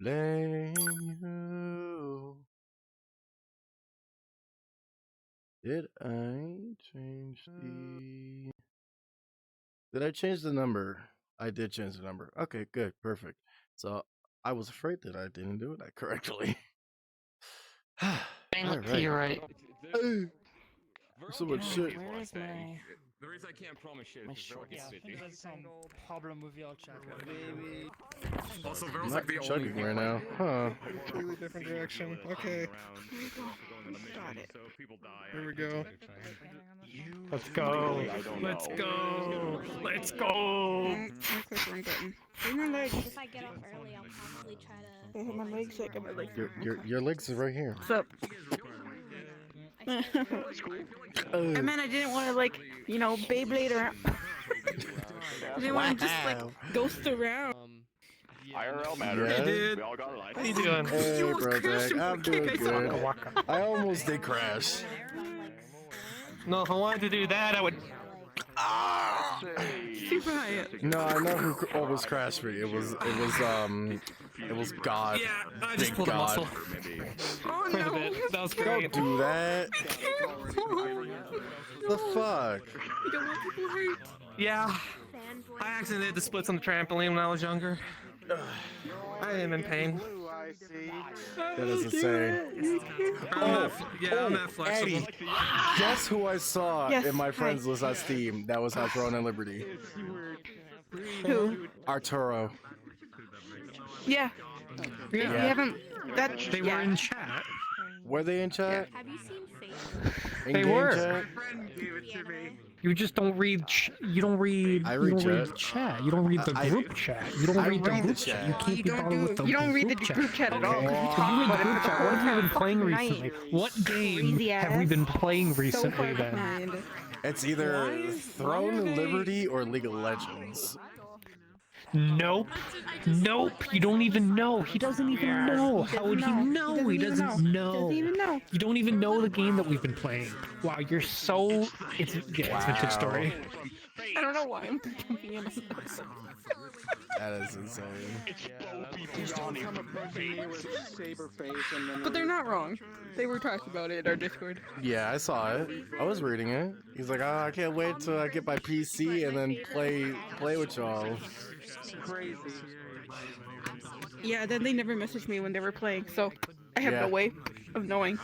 blame you. Did I change the... Did I change the number? I did change the number. Okay, good, perfect. So I was afraid that I didn't do it correctly. You're right. So much shit. Where is my... The reason I can't promise shit My is short, because yeah, that's some problem with your chat. Baby. Also, I'm Verl's not like the chugging only right now. Huh. Completely different direction. Okay. Got it. So if people die, Here we go. Let's go. Let's go. Let's go. If I get off early, I'll probably try to. I hit my legs like I'm like Your legs are right here. What's up? I meant I didn't want to like, you know, Beyblade around. I didn't want to just like ghost around. IRL matters. Yeah. Dude. We all got our life. How you doing? Hey, You almost bro, crashed Jack. him I'm for a doing kick. good. I almost did crash. No, if I wanted to do that, I would. Super high. No, I know who almost crashed me. It was God. Yeah, I just Big pulled a God. muscle. Oh For a no. bit. That was Don't great. do that. The fuck? You don't want people hurt. Yeah. I accidentally did the splits on the trampoline when I was younger. I am in pain. That is insane. I'm not flexible. Eddie, guess who I saw Yes, in my hi. friends list on Steam that was on Throne and Liberty? Who? Arturo. Yeah. We Yeah. haven't. That. They were in chat. Were they in chat? Have you seen Facebook? In They game were. chat? You just don't read. You don't read. I you read don't read chat. chat. You don't read the I- group chat. You don't I read the read the group chat. chat. You can't You be don't bothered with the do. You don't read the group group chat at all. Okay. So you read the group chat. What have you been playing recently? What game Crazy have we been ass. playing So recently far then? behind. It's either Throne and Liberty or League of Legends. Nope. Nope. You don't even know. He doesn't even know. How would he know? He doesn't know. Doesn't even know. You don't even know the game that we've been playing. Wow, you're so. It's vintage story. I don't know why I'm jumping in. That is insane. But they're not wrong. They were talking about it in our Discord. Yeah, I saw it. I was reading it. He's like, oh, I can't wait till I get my PC and then play with y'all. Crazy. Yeah, then they never messaged me when they were playing, so I have Yeah. no way of knowing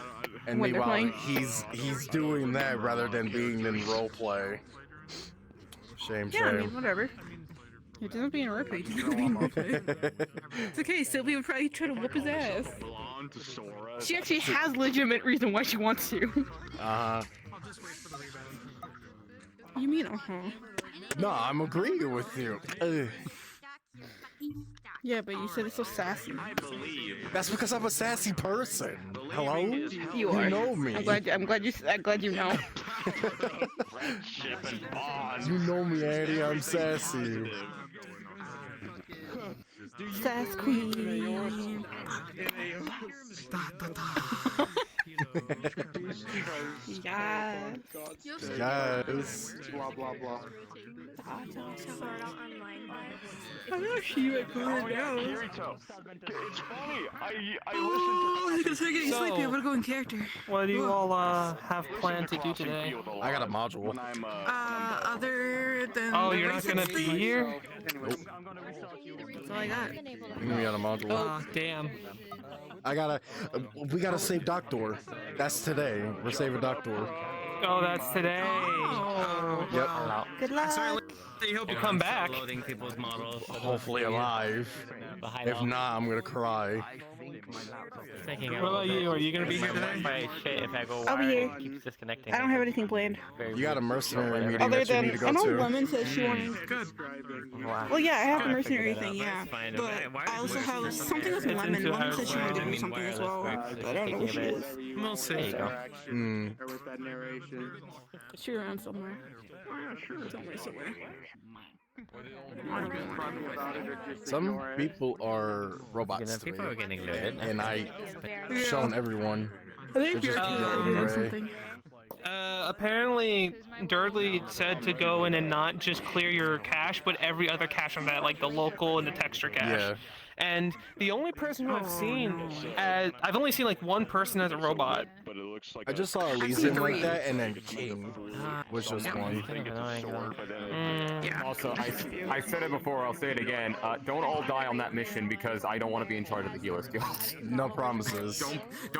And when they're meanwhile, playing. he's doing that rather than being in role play. Shame, Yeah, I mean, shame. whatever. It doesn't be in our page. It doesn't be in our page. It's okay. Sylvia would probably try to whoop his ass. She actually has legitimate reason why she wants to. Uh-huh. You mean uh-huh? No, I'm agreeing with you. Ugh. Yeah, but you said it's so sassy. That's because I'm a sassy person. Hello? You are. You know me. I'm glad you know. You know me, Eddie. I'm sassy. Sass queen. Yes. Guys. Blah blah blah. I know she went for her now. It's funny. I Oh, I'm gonna start getting So- sleepy. I'm gonna go in character. What do you all have planned to do today? I got a module. Other than. Oh, the you're not gonna racing be thing, here? That's all I got. You got a module. Oh, damn. We gotta save Doctor. That's today. We're saving Doctor. Oh, that's today. Oh. Yep. Good luck. I hope you come back. Loading people's models. Hopefully alive. If not, I'm gonna cry. Thinking What about you? Are you gonna be here today? If I go I'll be wired, here. it keeps disconnecting. I don't have anything planned. You got a mercenary meeting Other that you than, need to go I know to. Lemon said she wanted. Good. Well, yeah, I have the Gotta mercenary figure that thing, out. yeah. That's fine. But Why- I also where's have the something with It's Lemon. into Lemon said she wanted to I do mean, something as wireless well. works, But I don't know what she thinking is. of We'll There see. you go. Hmm. with that narration. She's around somewhere. Somewhere. Some people are robots to People are me, getting loaded. and I shown everyone. I think They're you're just doing going away. something. Apparently, Durdley said to go in and not just clear your cache, but every other cache on that, like the local and the texture cache. Yeah. And the only person who I've seen I've only seen like one person as a robot. But it looks like I just saw Elysium like that, and then King, which was one. Yeah. Also, I said it before, I'll say it again. Don't all die on that mission because I don't want to be in charge of the Healers Guild. No promises.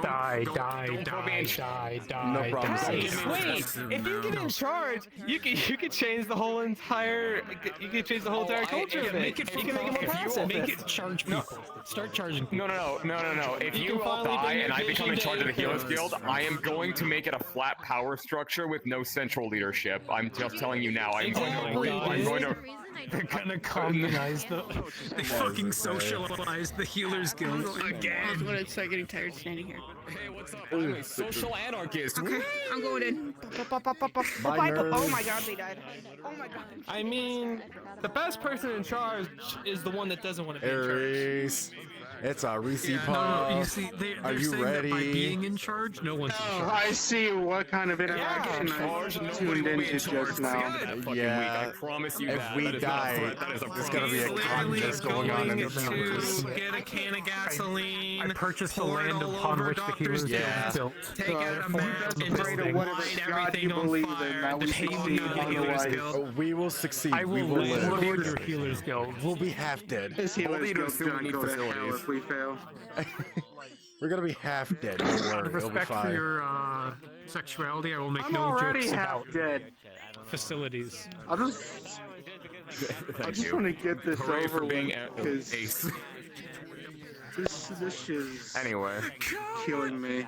Die. No promises. Wait, if you get in charge, you could change the whole entire culture of it. Make it You can make it more passive. Make it charge people. Start charging people. No. If you can all finally die bring and your I become in vision charge of the to Healers Aether. Guild, I am going to make it a flat power structure with no central leadership. I'm just telling you now. I'm going to. The reason I Kind of communized the. They fucking socialized the Healers Guild I again. was gonna start getting tired standing here. Hey, what's up? I'm a social anarchist. Okay, I'm going in. Bye, nerds. Oh my god, they died. Oh my god. I mean, the best person in charge is the one that doesn't want to be in charge. Aries, it's a Reese No, Puff. you see, they're Are you saying that by ready? being in charge, no one's in charge. I see what kind of interaction I tuned into just now. Yeah, I promise you if that. we That is not a die, threat, that is a there's gonna be a Literally contest going on in the going universe. to get a can of gasoline. I purchased the pour it land all upon over which the Doctor's Healers Guild Yeah. was built. Take out a map and Pray to just whatever light God everything you on believe in, fire. that The we pavement succeed, of the Healers otherwise- Guild. We will succeed. I We will will live. lord your Healers Guild. We'll be half dead. This Healers leaders Guild still gonna need go to hell facilities. if we fail. We're gonna be half dead. Don't worry, Out of it'll be respect for fine. your sexuality, I will make I'm no already jokes half about dead. facilities. I just Thank want you. to get this Hooray for over being with because ace. this is Anyway. killing me.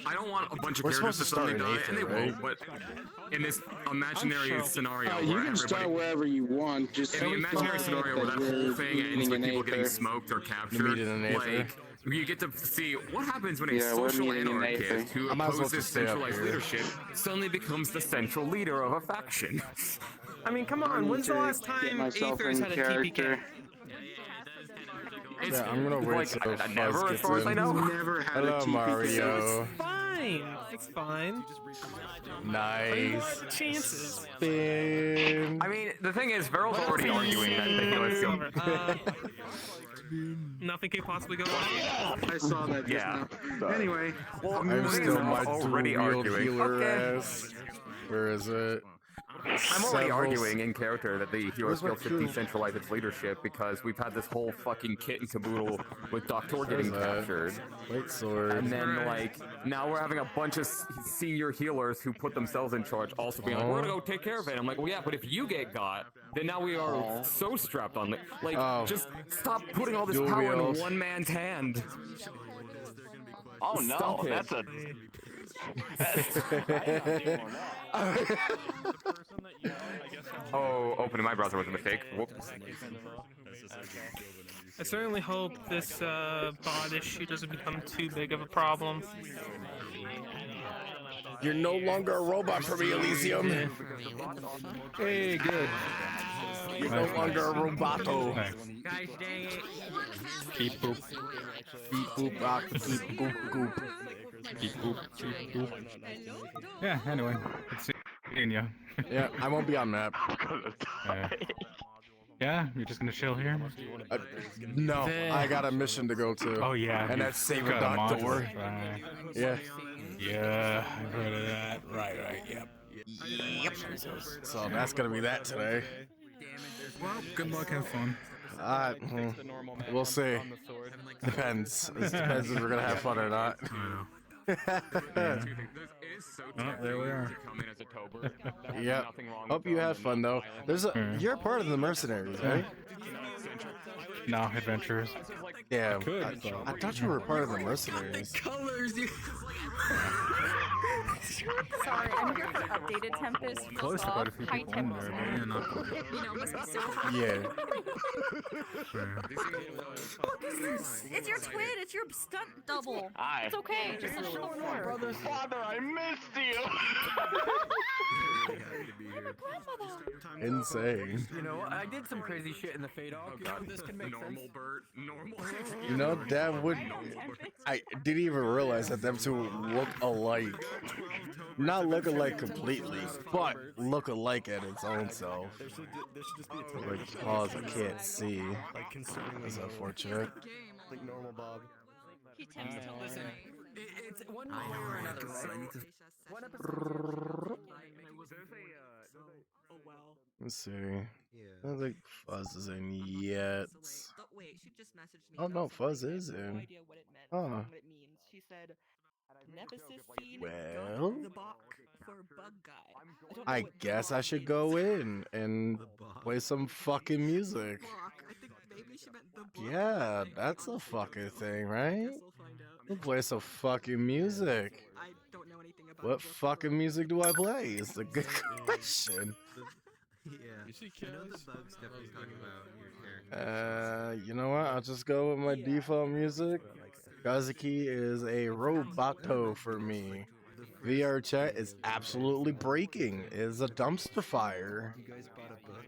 I don't want a bunch of We're characters supposed to to start suddenly in die, and they Aether, won't, but in this imaginary scenario You where can start everybody... wherever you want. Just In the imaginary scenario where that whole thing ends with people getting Aether. smoked or captured, meeting in Aether. like, you get to see what happens when a Yeah, we're social meeting in anarchist Aether. who I might as well opposes just stay up centralized here. leadership suddenly becomes the central leader of a faction. I mean, come on. When's the last Get time myself Aether's in had a character. TPK? It's Yeah, I'm gonna wait like, till Fuzz never, as gets far as I in. know. Never had Hello, a TPK. Mario. Fine. It's fine. Nice. Chances. Spin. I mean, the thing is, Veryl's already arguing that the Healers Guild... Nothing can possibly go wrong. I saw that just Yeah. now. Anyway, Well, I'm the thing still is, my I'm already dual-wield arguing. healer Okay. ass. Where is it? I'm already Several- arguing in character that the Healers Where's my Guild should true- decentralize its leadership because we've had this whole fucking kit and caboodle with Doctor getting Where's that? captured. Light sword. And then, like, now we're having a bunch of senior healers who put themselves in charge also being like, we're gonna go take care of it. I'm like, well, yeah, but if you get got, then now we are so strapped on it. Like, just stop putting all this Dual power wield. in one man's hand. oh no, Stop it. that's a Oh, opening my browser was a mistake. Whoops. I certainly hope this bot issue doesn't become too big of a problem. You're no longer a robot for me, Elysium. Hey, good. You're no longer a roboto. Guys, dang it. Beep boop. Beep boop bop, beep goop goop. Beep boop. Beep boop. Yeah, anyway. It's seeing ya. Yeah, I won't be on map. Yeah, you're just gonna chill here? No, I got a mission to go to. Oh, yeah. And you that's save a got a doctor. module, right. Yeah. Yeah, I've heard of that. Right, yep. So that's gonna be that today. Well, good luck, have fun. We'll see. Depends. It depends if we're gonna have fun or not. Oh, there we are. Yep. Hope you had fun though. You're a part of the mercenaries, right? No, adventurers. Yeah. I thought you were a part of the mercenaries. Sorry, I'm here for updated Tempest. Close to quite a few people in there, but yeah, not quite. You know, must be so hot. Yeah. Fuck is this? It's your twin. It's your stunt double. Hi. It's okay. Just a show and order. Father, I missed you. Insane. You know, I did some crazy shit in the Fade Off. You know, this can make sense. Normal Bert. Normal. You know, that would. I didn't even realize that them two look alike. Not look alike completely, but look alike at its own self. There should just be a total Like, pause, I can't see. like concerning That's normal. unfortunate. Like normal Bob. He tends to listen. It's one way or another. One Oh wow. Let's see. I don't think Fuzz is in yet. Wait, she just messaged me. Oh no, Fuzz is No in. idea what it meant. Huh. What it means. She said, Nemesis scene. Well, The Bach for Bug Guy. don't know I what guess Bach I should means. go in and play some fucking music. Bach. I think maybe she meant the book. Yeah, that's a fucking thing, right? Guess we'll find out. We'll play some fucking music. I don't know anything about What the book. fucking music do I play? Is a good question. Yeah. I know the bug's definitely talking about your character. You know what? I'll just go with my default music. Kazuki is a roboto for me. VR chat is absolutely breaking. It is a dumpster fire. You guys bought a book?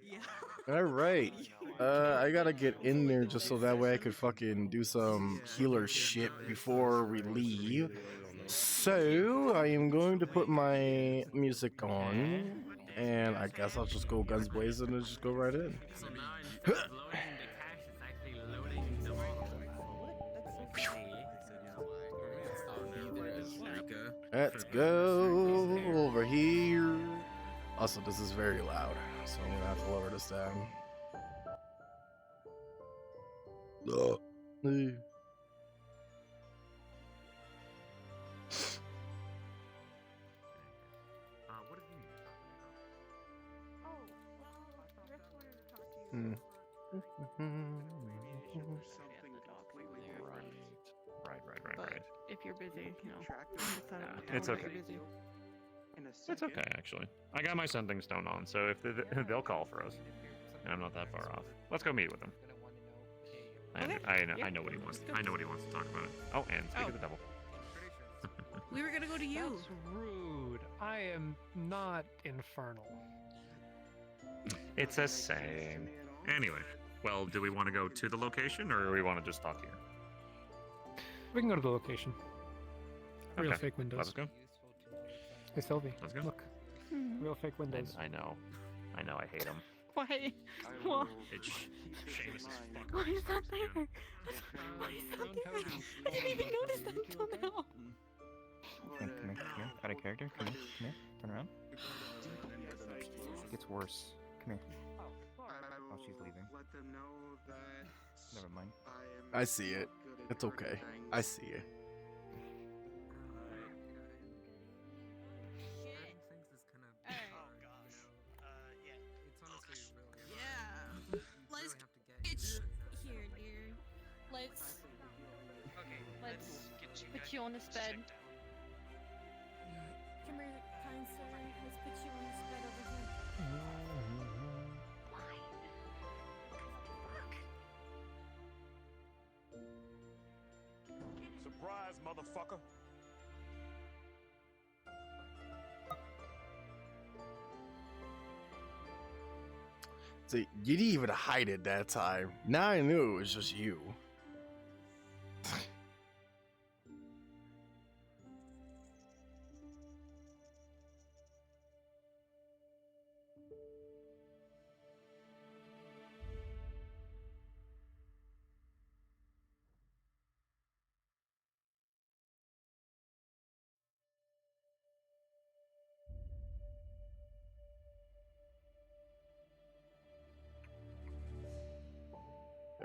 Yeah. Alright. I gotta get in there just so that way I could fucking do some healer shit before we leave. So, I am going to put my music on. And I guess I'll just go guns blazing and just go right in. So now instead of loading the cache, it's actually loading the Let's go over here. Also, this is very loud, so I'm gonna have to lower this down. Ugh. Hmm. Right. If you're busy, you know. It's okay. It's okay, actually. I got my sending stone on, so if they'll call for us, and I'm not that far off. Let's go meet with them. I know what he wants. I know what he wants to talk about. Oh, and speak of the devil. We were gonna go to you. That's rude. I am not infernal. It's a saying. Anyway, well, do we want to go to the location, or do we want to just talk here? We can go to the location. Real Okay, fake windows. let's go. Hey Sylvie, Let's go. look. Real fake windows. I know. I hate them. Why? What? It's Seamus is fucking. Why is that there? Why is that there? I didn't even notice that until now. Come here. Out of character. Come here. Turn around. It gets worse. Come here. Oh, she's leaving. Let them know that Never mind. I see it. It's okay. I see it. Yeah. Let's get here, dear. Let's put you on this bed. Come here, kind sir. Let's put you on this bed over here. Surprise, motherfucker. So you didn't even hide it that time. Now I knew it was just you.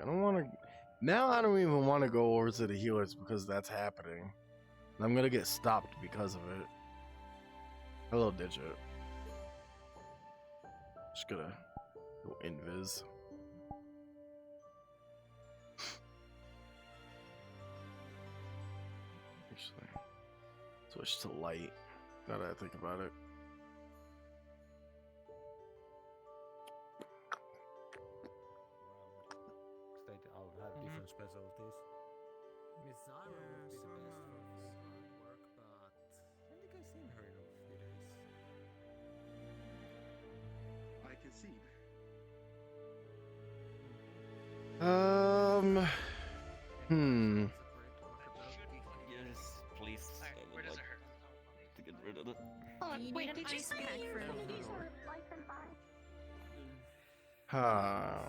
I don't want to. Now I don't even want to go over to the healers because that's happening. I'm gonna get stopped because of it. Hello, Digit. Just gonna go invis. Actually, switch to light. Now that I think about it. I'll have different specialties. Miss Zara would be the best for smart work, but I don't think I've seen her in a few days. I concede. Hmm. Yes, please. I would like to get rid of it. Wait, did you say your abilities are life and fire?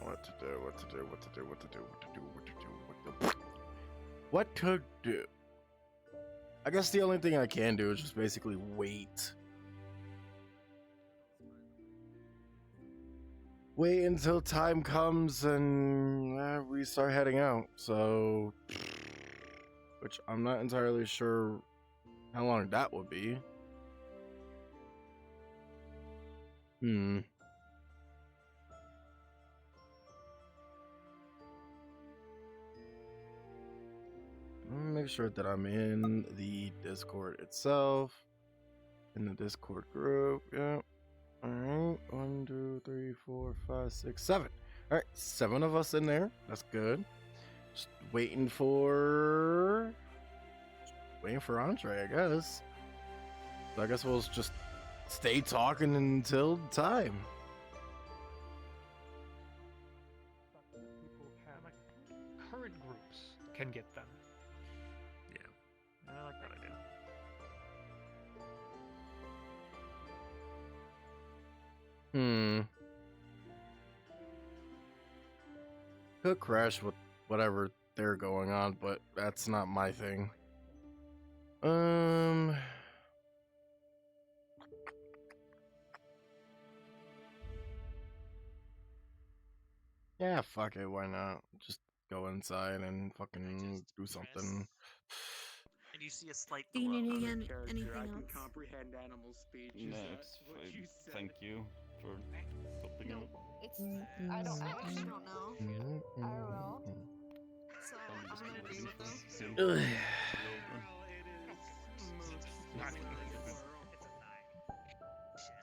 What to do, what to do, what to do, what to do, what to do, what to do, what to do. I guess the only thing I can do is just basically wait. Wait until time comes and we start heading out. So, which I'm not entirely sure how long that would be. Make sure that I'm in the Discord itself. In the Discord group, yeah. Alright, 1, 2, 3, 4, 5, 6, 7. Alright, 7 of us in there. That's good. Just waiting for Andre, I guess. So I guess we'll just stay talking until time. People have current groups can get them. I like that idea. Could crash with whatever they're going on, but that's not my thing. Yeah, fuck it, why not? Just go inside and fucking do something. And you see a slight Do you glow. need Anything anything else? comprehend animal speech. No, it's fine. Thank you for helping out. It's I actually don't know. IRL. So I'm just I'm gonna gonna agree with them. simple.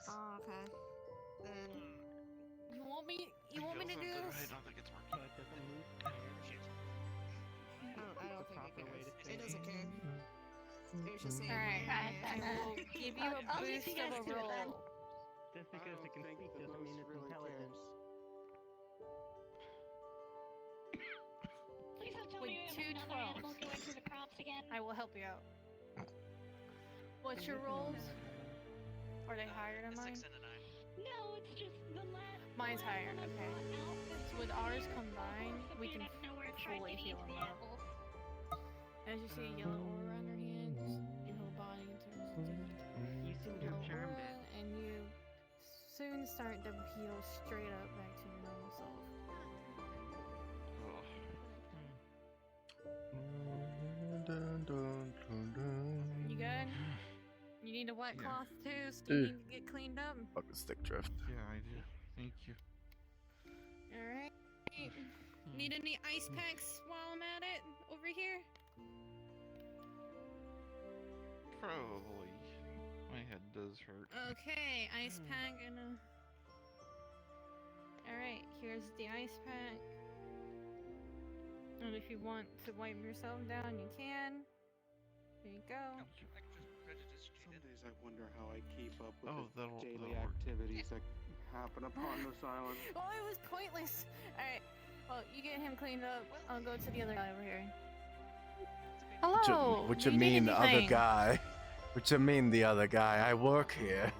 Oh, okay. Then you want me to do this? I don't think it's working. I don't think it doesn't care. It was just saying. Alright, I will give you a boost of a roll. Just because it can speak doesn't mean it's intelligent. Please don't tell With me you have another animal going through the crops again. I will help you out. What's your rolls? Are they higher than mine? 6 and a 9. No, it's just the last. Mine's higher, okay. So with ours combined, we can fully heal them up. As you see a yellow aura on your hands, your whole body turns into You seem to have charmed it. and you soon start to heal straight up back to your normal self. You good? You need a wet cloth too, so you need to get cleaned up. Fucking stick drift. Yeah, I do. Thank you. Alright. Need any ice packs while I'm at it over here? Probably. My head does hurt. Okay, ice pack and a. Alright, here's the ice pack. And if you want to wipe yourself down, you can. There you go. Some days I wonder how I keep up with the that'll daily work. activities that happen upon this island. Oh, it was pointless. Alright, well, you get him cleaned up. I'll go to the other guy over here. Hello! What you do need mean, the other anything? guy? What you mean, the other guy? I work here.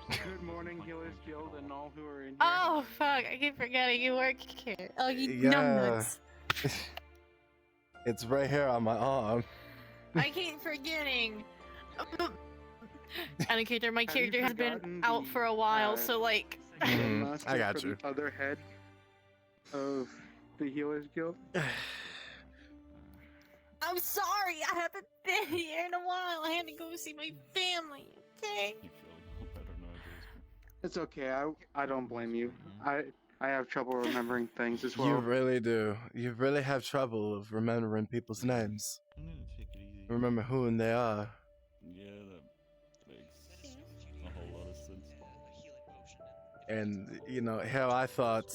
Good morning, Healers Guild, and all who are in here. Oh, fuck, I keep forgetting you work here. Oh, you Yeah. numbnuts. It's right here on my arm. I keep forgetting. And character, my Have you character has been forgotten out the, for a while, so like. Master I got for you. The other head of the Healers Guild. I'm sorry, I haven't been here in a while. I had to go see my family. Okay. You feel better nowadays. It's okay. I don't blame you. I have trouble remembering things as well. You really do. You really have trouble of remembering people's names. I'm gonna take it easy. Remember who and they are. Yeah, that makes a whole lot of sense. And, you know, here I thought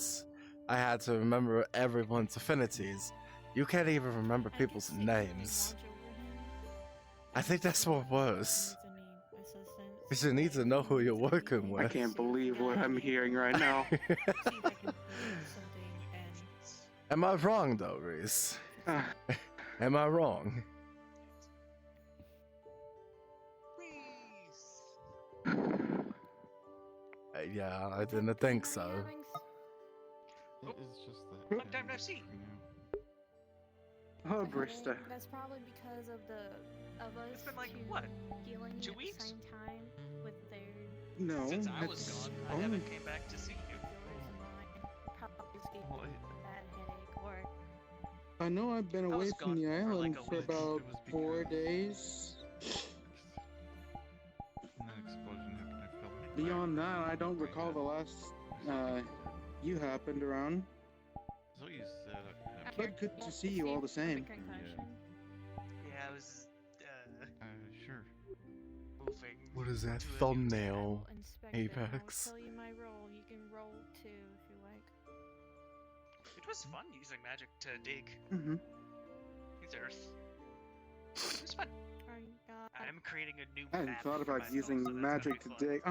I had to remember everyone's affinities. You can't even remember people's names. I think that's what worse. Because you need to know who you're working with. I can't believe what I'm hearing right now. Am I wrong though, Reese? Am I wrong? Yeah, I didn't think so. It's just that. Long time no see. Oh, Okay, Brista. that's probably because of us It's been like, two what, healing 2 at weeks? the same time with their No, Since I was it's gone, I only. haven't came back to see you. yours and mine. Probably just gave you a bad headache or I know I've been I away was from the gone for, island like, a for week. about It was 4 because- days. When that explosion happened, I felt like Beyond that, I don't recall the last you happened around. So you said But good to see you all the same. Yeah, I was sure. moving. What is that to a new thumbnail? inspect it. Apex. I'll tell you my role. You can roll too if you like. It was fun using magic to dig Mm-hmm. these earth. It was fun. I'm creating a new I hadn't map thought for about my using spell, so that's magic to gonna be fun. dig.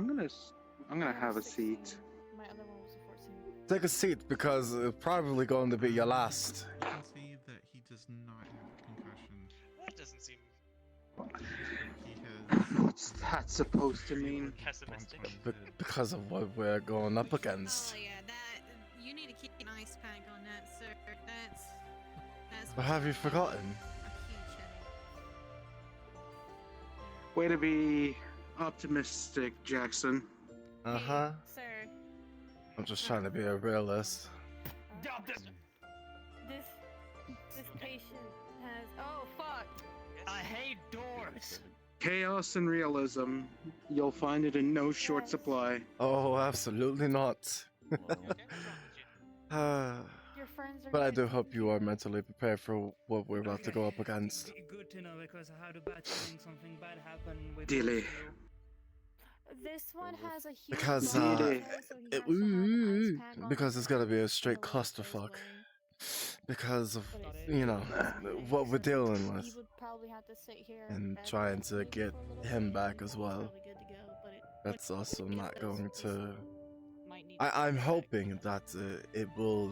I'm gonna have a seat. My other one was a 14. Take a seat because it's probably going to be your last. You can see that he does not have concussion. That doesn't seem He has. What's that supposed to mean? pessimistic. Because of what we're going up against. Oh yeah, that you need to keep an ice pack on that, sir. That's. But have you forgotten? A huge headache. Way to be optimistic, Jackson. Uh-huh. Sir, I'm just trying to be a realist. this patient has. Oh fuck! I hate doors. Chaos and realism. You'll find it in no short supply. Oh, absolutely not. Your friends are But I gonna do hope you are mentally prepared for what we're about to go up against. Good to know because I had a bad feeling something bad happened with Dilly. This one has a huge. Because, bone, so he has to have an ice pack on because his it's gonna be a straight the rest of his clusterfuck. way. Because of, But you know, what we're dealing You with. would probably have to sit here And at trying the to table get for a little him bit, back and as he's well. probably good to go, but That's also it not does- going it's- to... might need I'm hoping that it will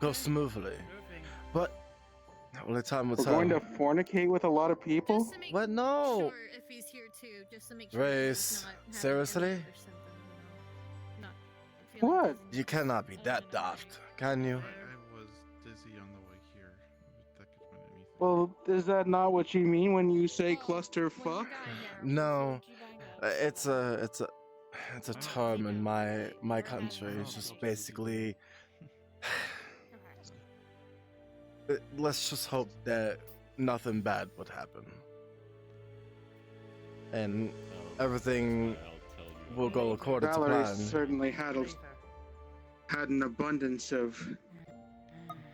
go smoothly. But only time will We're tell. going to fornicate with a lot of people? Just to make What? No! sure if he's here too, just to make sure that he's Race, not having seriously? any other symptoms, you know. Not feeling What? You cannot be that daft, can you? I was dizzy on the way here. That could have been anything. Well, is that not what you mean when you say cluster fuck? No, it's a term in my country. It's just basically. Let's just hope that nothing bad would happen, and everything will go according to Valerie plan. certainly had an abundance of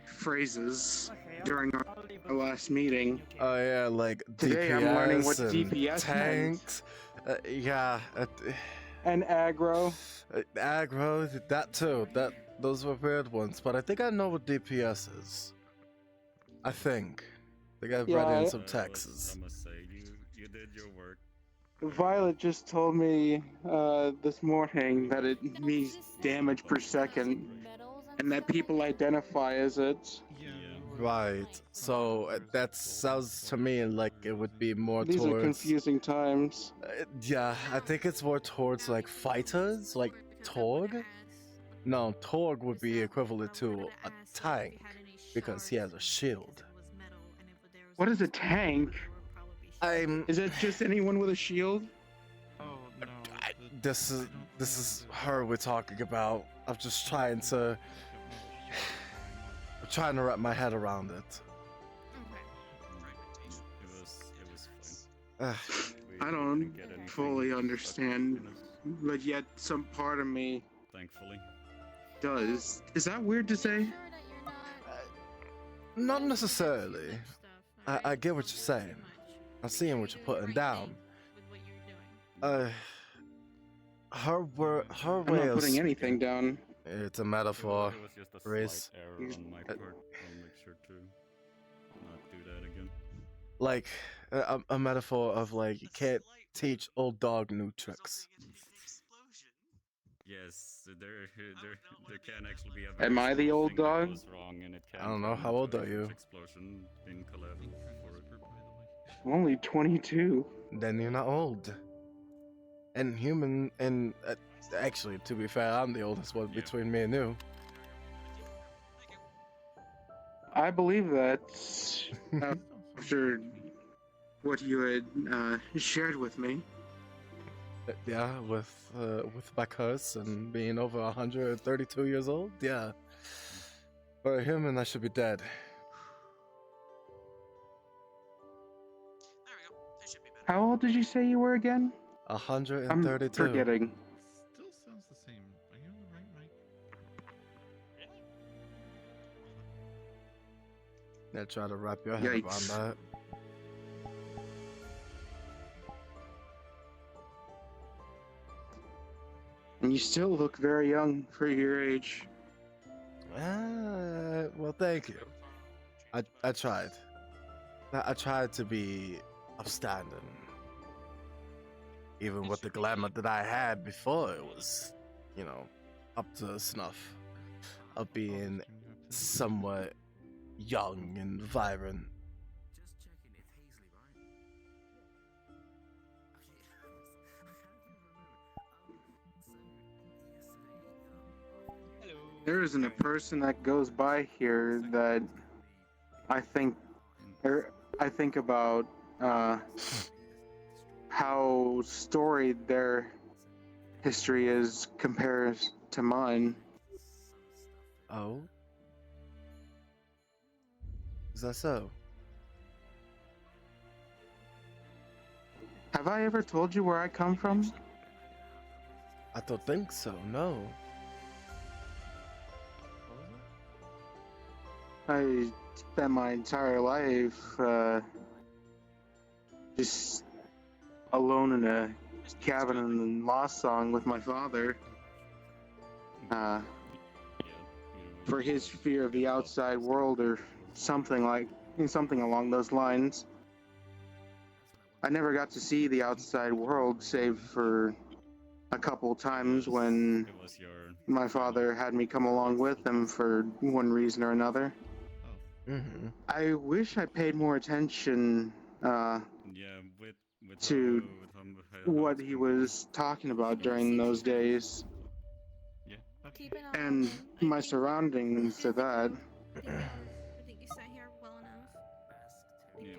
phrases during our last meeting. Oh yeah, like Today DPS I'm learning what and DPS meant. tanks. Yeah, And aggro. aggro. That too. Those were weird ones, but I think I know what DPS is. I think. I think I've read in some texts. I must say, you did your work. Violet just told me this morning that it means damage per second, and that people identify as it. Right. So that sounds to me like it would be more These towards. are confusing times. Yeah, I think it's more towards like fighters, like Torg. No, Torg would be equivalent to a tank because he has a shield. What is a tank? Is it just anyone with a shield? Oh no. This is her we're talking about. I'm just trying to. I'm trying to wrap my head around it. It was fine. I don't fully understand, but yet some part of me Thankfully. does. Is that weird to say? Not necessarily. I get what you're saying. I'm seeing what you're putting down. Her way I'm not of putting anything down. It's a metaphor. It was just a Race. slight error on my part. I'll make sure to not do that again. Like a metaphor of like you can't teach old dog new tricks. Yes, there can actually be a Am very I the small old thing that dog? goes wrong, and it can I don't know. turn How into old a are huge you? explosion in collateral for it. I'm only 22. Then you're not old. And human, and actually, to be fair, I'm the oldest one between me and you. I believe that after what you had shared with me. Yeah, with my curse and being over 132 years old. Yeah, for a human, I should be dead. How old did you say you were again? 132. I'm forgetting. Still sounds the same. Are you on the right mic? Yeah, try to wrap your head around that. And you still look very young for your age. Well, thank you. I tried. I tried to be upstanding. Even with the glamour that I had before, it was, you know, up to snuff of being somewhat young and vibrant. There isn't a person that goes by here that I think about how storied their history is compares to mine. Oh? Is that so? Have I ever told you where I come from? I don't think so, no. I spent my entire life just alone in a cabin in Lost Song with my father. For his fear of the outside world or something along those lines. I never got to see the outside world save for a couple times when my father had me come along with him for one reason or another. I wish I paid more attention to what he was talking about during those days. And my surroundings to that. I think you sat here well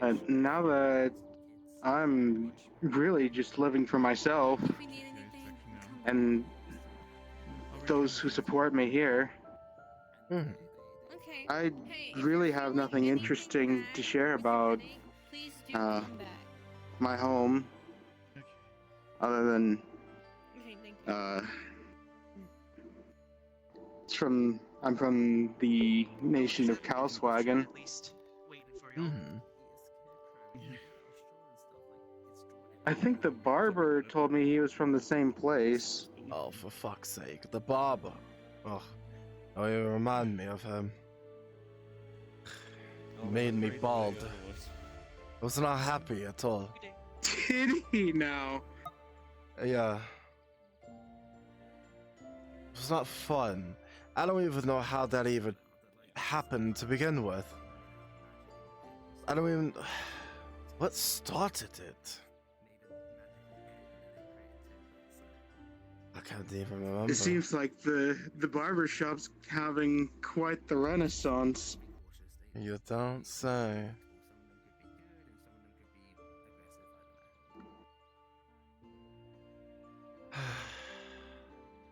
enough. Now that I'm really just living for myself and those who support me here, I really have nothing interesting to share about my home other than I'm from the nation of Kalswagen. I think the barber told me he was from the same place. Oh, for fuck's sake, the barber. Oh, you remind me of him. Made me bald. I was not happy at all. Did he now? Yeah. It was not fun. I don't even know how that even happened to begin with. I don't even... What started it? I can't even remember. It seems like the barber shop's having quite the renaissance. You don't say.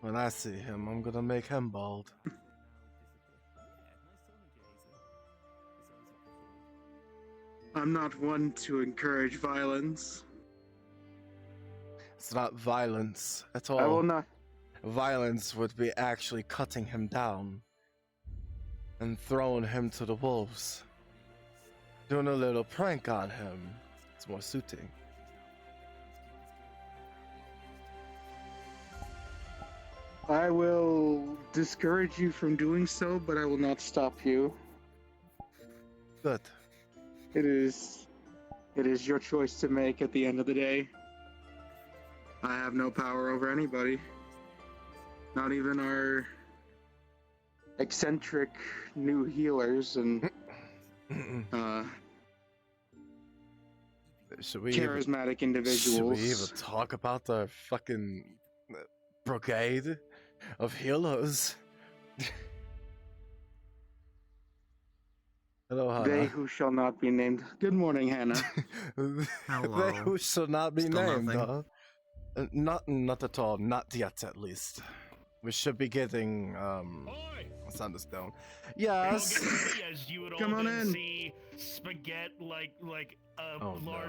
When I see him, I'm gonna make him bald. I'm not one to encourage violence. It's not violence at all. I will not. Violence would be actually cutting him down and throwing him to the wolves. Doing a little prank on him. It's more suiting. I will discourage you from doing so, but I will not stop you. Good. It is your choice to make at the end of the day. I have no power over anybody. Not even our eccentric new healers and should we charismatic even, individuals. Should we even talk about the fucking brigade of healers? Hello, Hannah. They who shall not be named. Good morning, Hannah. They who shall not be Still named, nothing. huh? Not at all. Not yet, at least. We should be getting Thunderstone. Yes. As you would Come all on then in. see spaghetti, large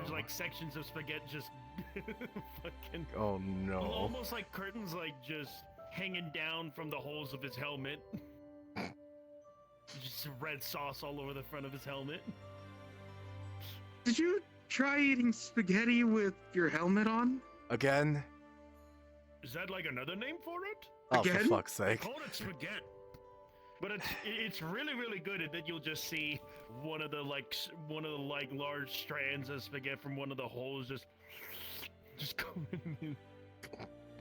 no. like sections of spaghetti just fucking. Oh no. Almost like curtains, like just hanging down from the holes of his helmet. Just red sauce all over the front of his helmet. Did you try eating spaghetti with your helmet on? Again? Is that like another name for it? Oh, Again? for fuck's I sake. call it spaghetti. But it's really good, and then you'll just see one of the large strands of spaghetti from one of the holes just coming in.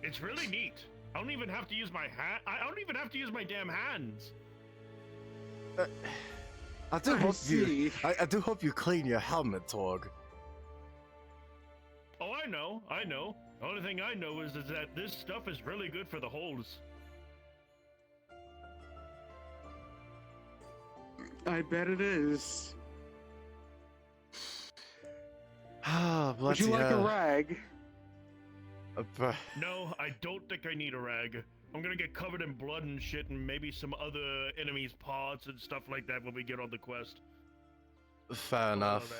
It's really neat. I don't even have to use my hand. I don't even have to use my damn hands. I do hope you clean your helmet, Torg. Oh, I know. The only thing I know is that this stuff is really good for the holes. I bet it is. Ah, Would bloody you like a hell. rag? No, I don't think I need a rag. I'm gonna get covered in blood and shit, and maybe some other enemies' parts and stuff like that when we get on the quest. Fair enough.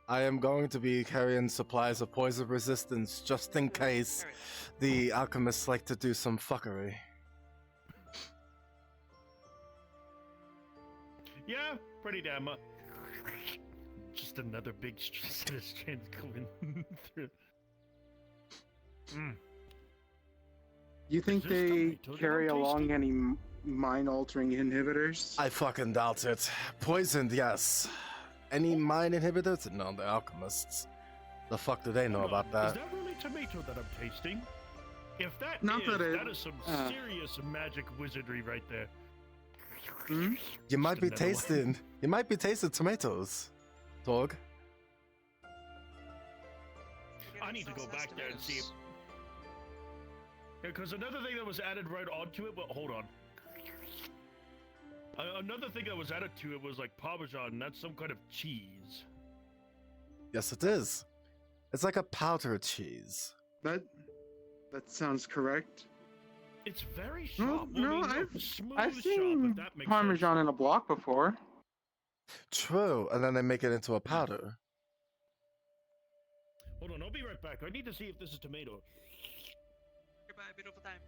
I am going to be carrying supplies of poison resistance just in case the alchemists like to do some fuckery. Yeah, pretty damn. Just another big set of strands going through. You think Is this they tomato that carry I'm along tasting? any mind-altering inhibitors? I fucking doubt it. Poisoned, yes. Any mind inhibitors? No, they're alchemists. The fuck do they know about Is that? that really tomato that I'm tasting? If that Not is, that it- that is some serious magic wizardry right there. You might be another one. tasting. You might be tasting tomatoes, Torg. I need to go back there and see if... Because another thing that was added right onto it, but hold on. Another thing that was added to it was like Parmesan, and that's some kind of cheese. Yes, it is. It's like a powdered cheese. That sounds correct. It's very No, sharp. no, Smooth I've sharp, seen if that makes Parmesan in a block before. True, and then they make it into a powder. Hold on, I'll be right back. I need to see if this is tomato. Goodbye, beautiful time.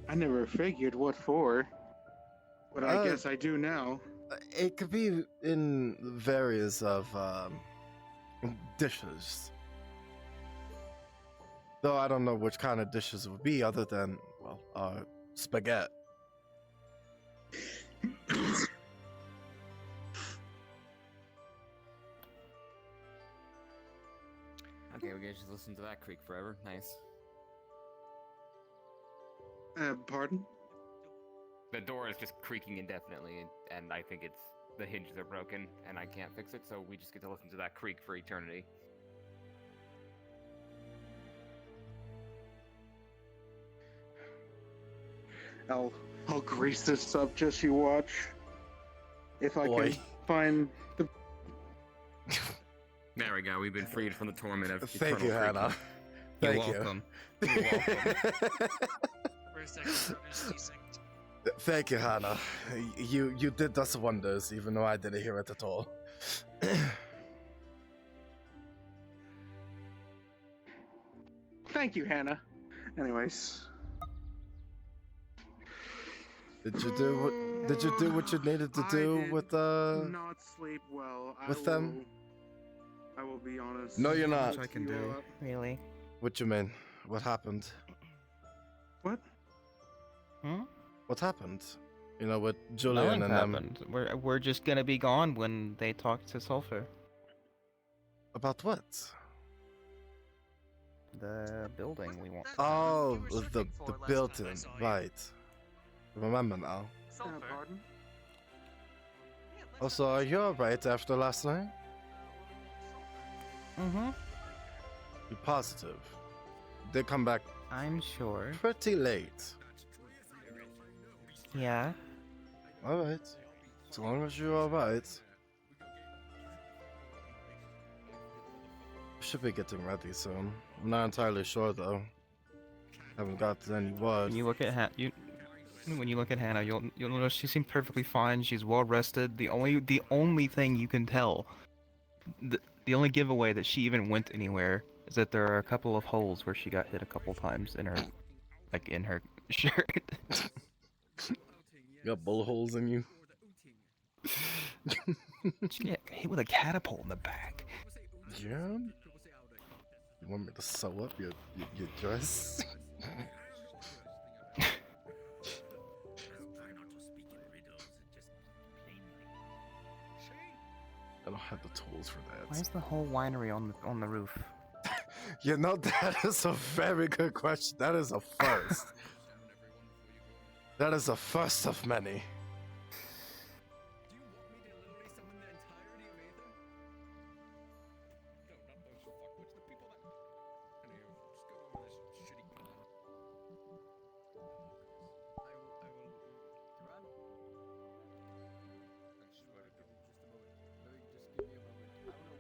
I never figured what for, but I guess I do now. It could be in various of dishes. Though I don't know which kind of dishes it would be other than, well, spaghetti. Okay, we can just listen to that creak forever. Nice. Pardon? The door is just creaking indefinitely, and I think it's the hinges are broken, and I can't fix it, so we just get to listen to that creak for eternity. I'll grease this up, just you watch. If I Boy. can find the... There we go, we've been freed from the torment of Thank you, eternal Hannah. freaking. Thank You're you. welcome. You're welcome. For a second, I'm just desynced. Thank you, Hannah. You did us wonders, even though I didn't hear it at all. Thank you, Hannah. Anyways. Did you do what you needed to I do did with not sleep well. with them? I will be honest. No, you're not. Which I can do. Really? What you mean? What happened? What? Hmm? What happened? You know, with Julian Nothing and them. happened. We're just gonna be gone when they talk to Sulfur. About what? The building we want. Oh, the building, right. remember now. Pardon? Also, are you alright after last night? Mm-hmm. You positive? They come back I'm sure. pretty late. Yeah. Alright. As long as you're alright. Should be getting ready soon. I'm not entirely sure though. Haven't got any word. When you look at when you look at Hannah, you'll notice she seems perfectly fine. She's well rested. The only thing you can tell, the only giveaway that she even went anywhere is that there are a couple of holes where she got hit a couple times in her, like in her shirt. You got bullet holes in you? She got hit with a catapult in the back. Yeah? You want me to sew up your dress? I don't have the tools for that. Why is the whole winery on the roof? You know, that is a very good question. That is a first. That is a first of many.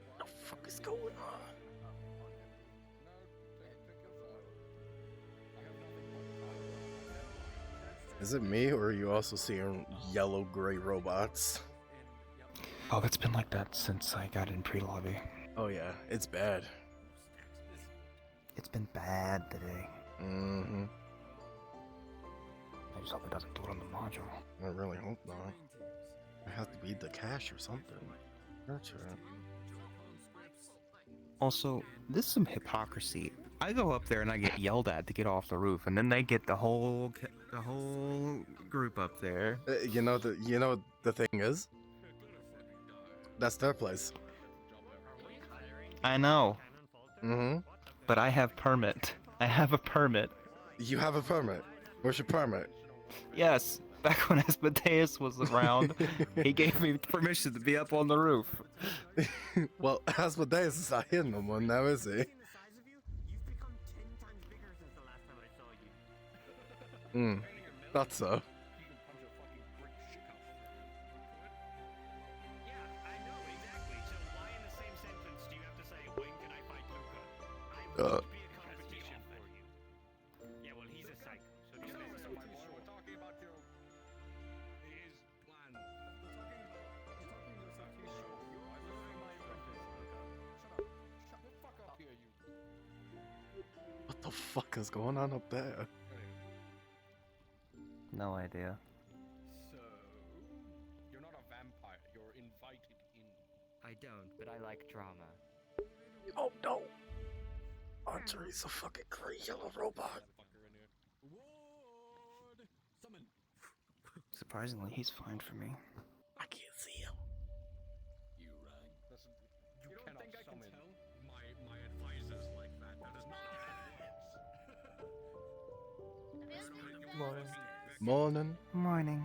What the fuck is going on? Is it me, or are you also seeing yellow-gray robots? Oh, it's been like that since I got in pre-lobby. Oh yeah, it's bad. It's been bad today. Mm-hmm. I just hope it doesn't do it on the module. I really hope not. I have to beat the cache or something. That's right. Also, this is some hypocrisy. I go up there and I get yelled at to get off the roof, and then they get the whole group up there. You know the thing is, that's their place. I know. Mm-hmm. But I have permit. I have a permit. You have a permit. Where's your permit? Yes. Back when Asmodeus was around, he gave me permission to be up on the roof. Well, Asmodeus is not here no more now, is he? Thought so. Yeah, well, he's a psycho, so this is we're talking about his plan. Shut the fuck up here, you. What the fuck is going on up there? No idea. So, you're not a vampire, you're invited in. I don't, but I like drama. Oh no! Archery's a fucking great yellow robot. Surprisingly, he's fine for me. I can't see him. You rang. Listen, you cannot summon my advisors like that. That is not how it works. Morning. Morning.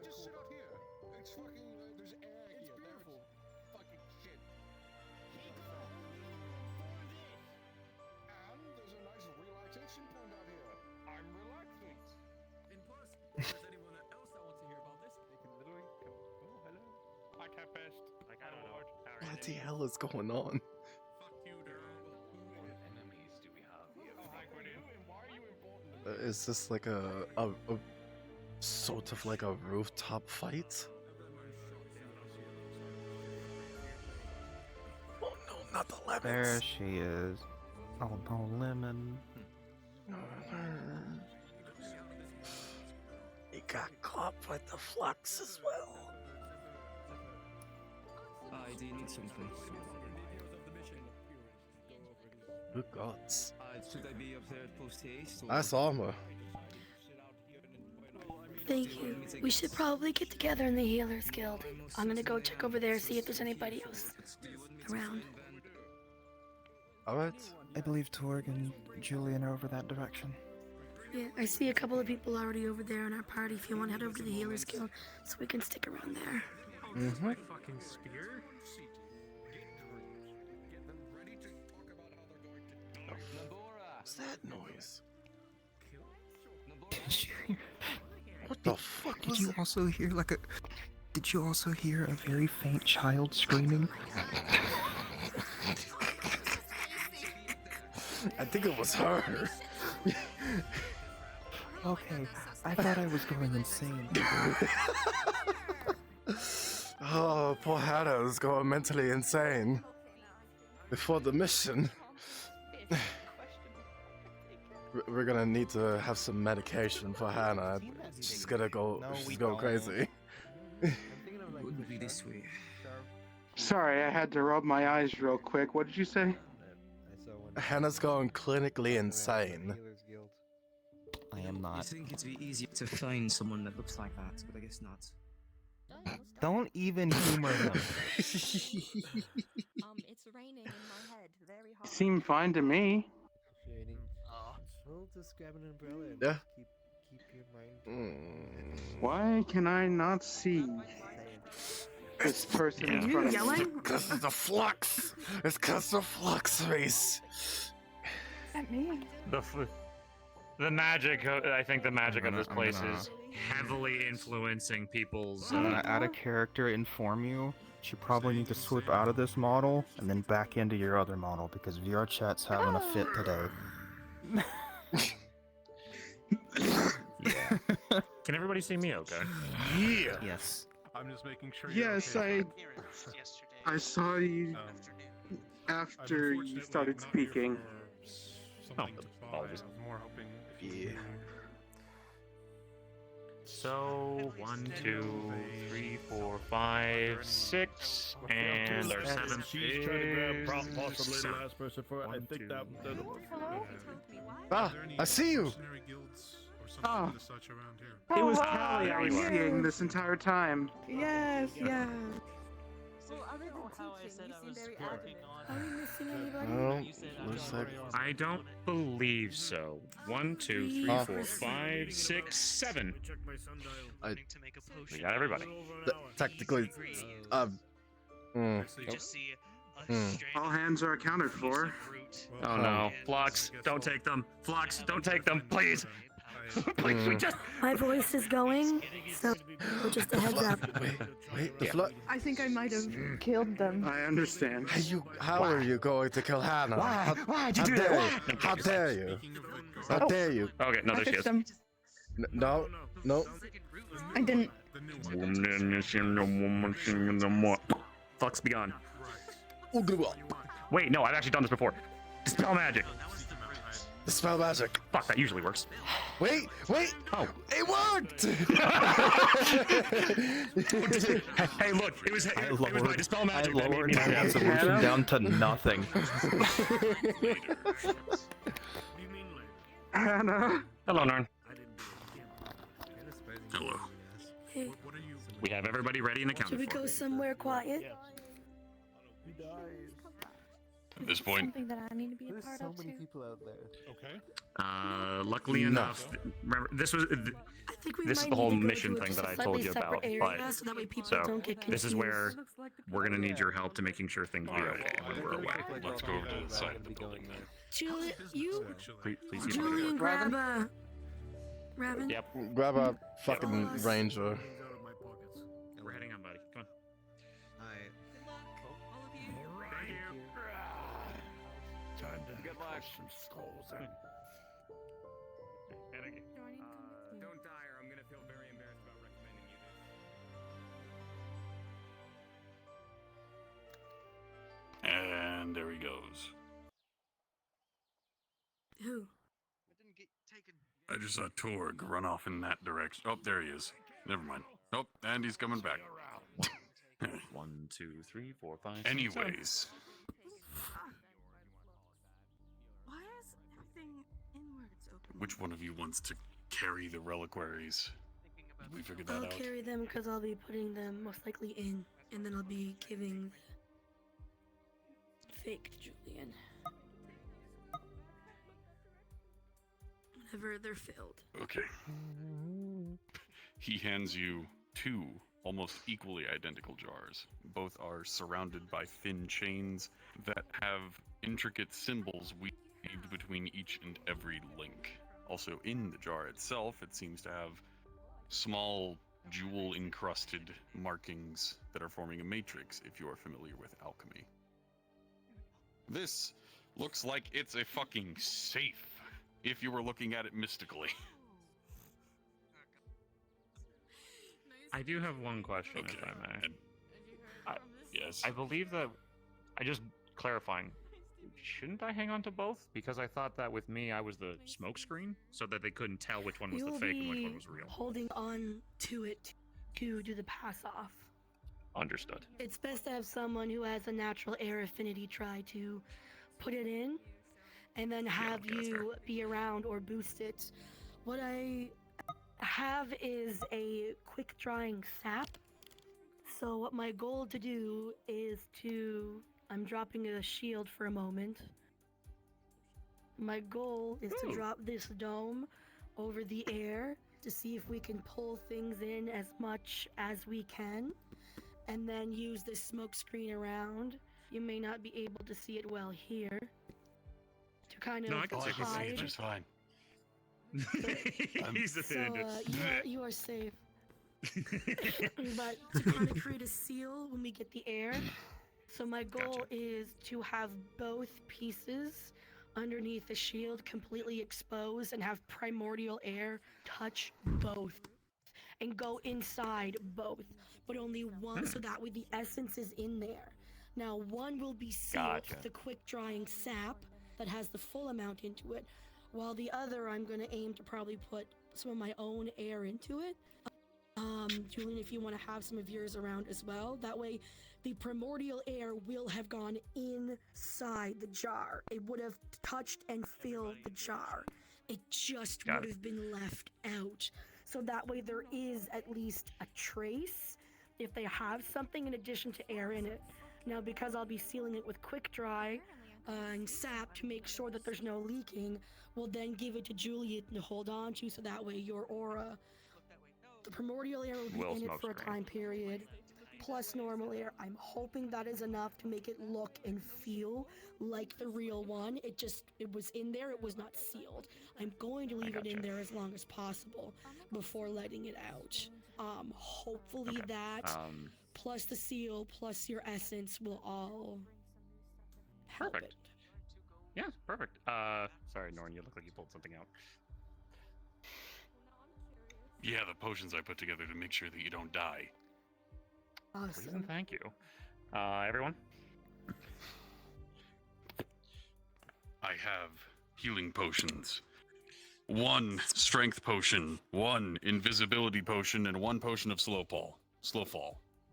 Just sit out here. It's fucking, there's air here, therefore, fucking shit. And there's a nice relaxation point out here. I'm relaxing. And plus, if there's anyone else that wants to hear about this, they can literally come. Oh, hello. I can't best. Like, I don't know. What the hell is going on? Fuck you, Daryl. What enemies do we have here? Oh, hi, Gwydion. Why are you important? Is this like a sort of like a rooftop fight? Oh no, not the lemons. There she is. Oh no, lemon. He got caught by the flux as well. Do you need something? Good gods. Should I be up there at post haste? That's armor. Thank you. We should probably get together in the Healers Guild. I'm gonna go check over there, see if there's anybody else around. Alright, I believe Torg and Julian are over that direction. Yeah, I see a couple of people already over there in our party. If you want to head over to the Healer's Guild, so we can stick around there. My fucking spear? What's that noise? Did you hear? What the fuck Did was you that? also hear like a? Did you also hear a very faint child screaming? I think it was her. Okay, I thought I was going insane. Oh, poor Hannah is going mentally insane. Before the mission. We're gonna need to have some medication for Hannah. She's gonna go. She's going crazy. Wouldn't be this way. Sorry, I had to rub my eyes real quick. What did you say? Hannah's going clinically insane. I am not. You think it'd be easier to find someone that looks like that, but I guess not. Don't even humor him. It's raining in my head very hard. Seemed fine to me. Well, just grab an umbrella and Yeah. keep your mind. Why can I not see this person in front of me? Because of the flux. It's because of flux race. At me. The magic. I think the magic of this I'm place gonna- is heavily influencing people's. I'm gonna add a character, inform you. You probably need to swip out of this model and then back into your other model because VR chat's having a fit today. Yeah. Can everybody see me? Okay. Yeah. Yes. I'm just making sure. Yes, I saw you after you started speaking. Oh, apologies. Yeah. So 1, 2, 3, 4, 5, 6, and our seventh She's trying to grab possibly the seven. last person for it. I think that. Ah, I see you. Oh, Such around here. it was Oh, Callie I was yes. seeing this entire time. Yes, yes. Well, other than teaching, you seem very adamant. Are we missing anybody? Oh, looks like. I don't believe so. 1, 2, 3, Huh. 4, 5, 6, 7. I, We got everybody. technically, Hmm. All hands are accounted for. Oh no. Flux, don't take them. Flux, don't take them, please. Please, we just. My voice is going, so just a heads up. Wait, the flood. I think I might have killed them. I understand. How are you going to kill Hannah? Why? Why'd you How do dare that? you? How dare you? How dare you? Okay, no, there she is. No, no. I didn't. Flux be gone. Wait, no, I've actually done this before. Dispel magic. Dispel magic. Fuck, that usually works. Wait. Oh. It worked! Hey, look, it was my dispel magic that made lowered me my do that. resolution down to nothing. Hannah. Hello, Narn. Hello. Hey, We have everybody ready and should accounted we for. go somewhere quiet? At this point, Something that I need to be a There's part so of many too. people out there. Okay. Luckily No. enough, remember this was I think we this is might the whole need to go mission to a thing that I slightly told you separate about. area, But so that way people so don't get this is where confused. we're gonna need your help to making sure things are okay when we're away. let's go over to the side of the building. Julie, you, Please use my Julian, grab a. Raven? Yep. Grab a fucking ranger. We're heading on, buddy. Come on. Time to get some skulls in. Don't die or I'm gonna feel very embarrassed about recommending you this. And there he goes. Who? I just saw Torg run off in that direction. Oh, there he is. Never mind. Oh, and he's coming back. 1, 2, 3, 4, 5. Anyways, Why is everything inwards open? which one of you wants to carry the reliquaries? Did we figure that I'll out? carry them because I'll be putting them most likely in, and then I'll be giving the fake Julian. whenever they're filled. Okay. He hands you two almost equally identical jars. Both are surrounded by thin chains that have intricate symbols weaved between each and every link. Also, in the jar itself, it seems to have small jewel-encrusted markings that are forming a matrix, if you are familiar with alchemy. This looks like it's a fucking safe, if you were looking at it mystically. I do have one question, if I may. Yes. I believe that, just clarifying, shouldn't I hang on to both? Because I thought that with me, I was the smokescreen, so that they couldn't tell which one was the You'll fake and which be one was real. holding on to it to do the pass off. Understood. It's best to have someone who has a natural air affinity try to put it in, and then have you be around or boost it. What I have is a quick drying sap. So what my goal to do is I'm dropping a shield for a moment. My goal is to drop this dome over the air to see if we can pull things in as much as we can, and then use this smoke screen around. You may not be able to see it well here. To kind of I can see hide. it just fine. He's the So you are safe. But to kind of create a seal when we get the air. So my goal is to have both pieces underneath the shield completely exposed and have primordial air touch both and go inside both, but only one, so that way the essence is in there. Now one will be sealed with the quick drying sap that has the full amount into it, while the other I'm going to aim to probably put some of my own air into it. Julian, if you want to have some of yours around as well, that way the primordial air will have gone inside the jar. It would have touched and filled the jar. It just would have been left out. So that way there is at least a trace if they have something in addition to air in it. Now, because I'll be sealing it with quick dry and sap to make sure that there's no leaking, we'll then give it to Juliet to hold on to, so that way your aura, the primordial air will be in it for a time period, plus normal air. I'm hoping that is enough to make it look and feel like the real one. It was in there, it was not sealed. I'm going to leave it in there as long as possible before letting it out. Hopefully that, plus the seal, plus your essence will all help it. Yeah, perfect. Sorry, Norn, you look like you pulled something out. Yeah, the potions I put together to make sure that you don't die. Please and thank you. Everyone? I have healing potions. 1 strength potion, 1 invisibility potion, and 1 potion of slow fall.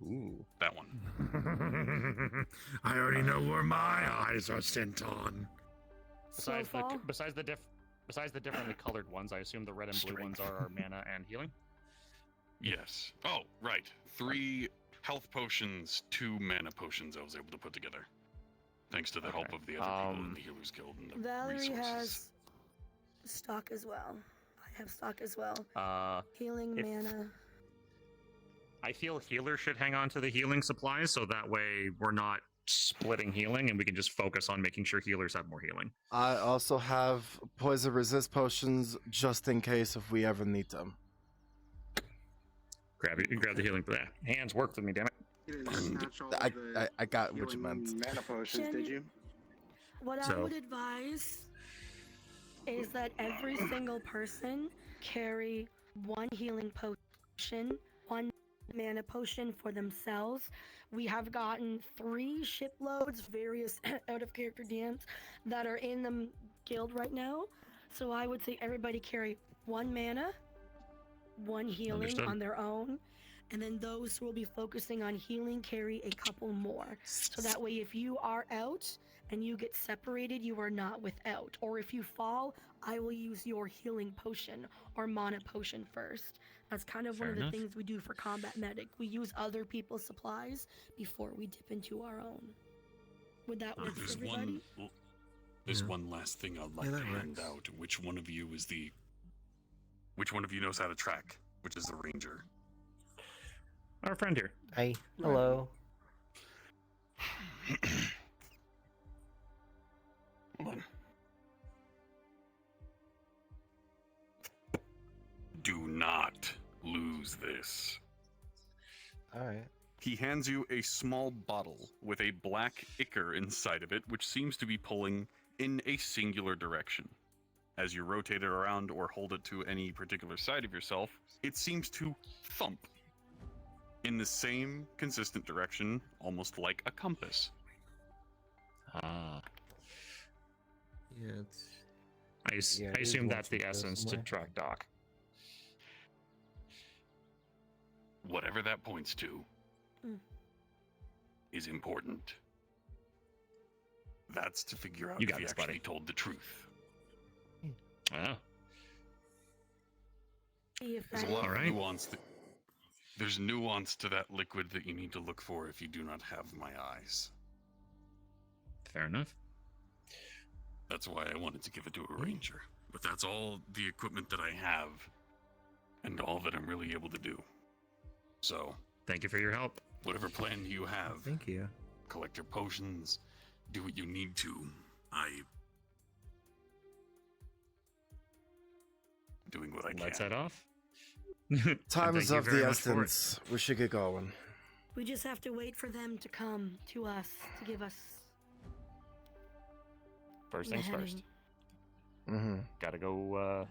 Ooh. That one. I already know where my eyes are sent on. Besides the differently colored ones, I assume the red and blue ones are our mana and healing? Yes. Oh, right. 3 health potions, 2 mana potions I was able to put together. Thanks to the help of the other people in the Healers Guild and the Valerie resources. has stock as well. I have stock as well. Healing mana. I feel healers should hang on to the healing supplies, so that way we're not splitting healing and we can just focus on making sure healers have more healing. I also have poison resist potions just in case if we ever need them. Grab the healing for that. Hands work with me, damn it. I got what you meant. Mana potions, did you? What I would advise is that every single person carry 1 healing potion, 1 mana potion for themselves. We have gotten 3 shiploads, various out of character DMs that are in the guild right now. So I would say everybody carry 1 mana, 1 healing on their own, and then those who will be focusing on healing carry a couple more. So that way if you are out and you get separated, you are not without. Or if you fall, I will use your healing potion or mana potion first. That's kind of one of the things we do for combat medic. We use other people's supplies before we dip into our own. Would that work for everybody? There's one last thing I'd like to hand out. Which one of you is the Which one of you knows how to track? Which is the ranger? Our friend here. Hi. Hello. Do not lose this. Alright. He hands you a small bottle with a black ichor inside of it, which seems to be pulling in a singular direction. As you rotate it around or hold it to any particular side of yourself, it seems to thump in the same consistent direction, almost like a compass. Ah. Yeah, it's... I assume that's the essence to track Doc. Whatever that points to Mm. is important. That's to figure out You if got he this, actually buddy. told the truth. Oh. See if There's a that lot of Alright. nuance. There's nuance to that liquid that you need to look for if you do not have my eyes. Fair enough. That's why I wanted to give it to a ranger. But that's all the equipment that I have, and all that I'm really able to do. So, thank you for your help. Whatever plan you have. Thank you. Collect your potions. Do what you need to. Doing what I can. Let's head off. Time And is thank you of very the much for it. essence. We should get going. We just have to wait for them to come to us to give us. First the things heading. first. Mm-hmm. Gotta go,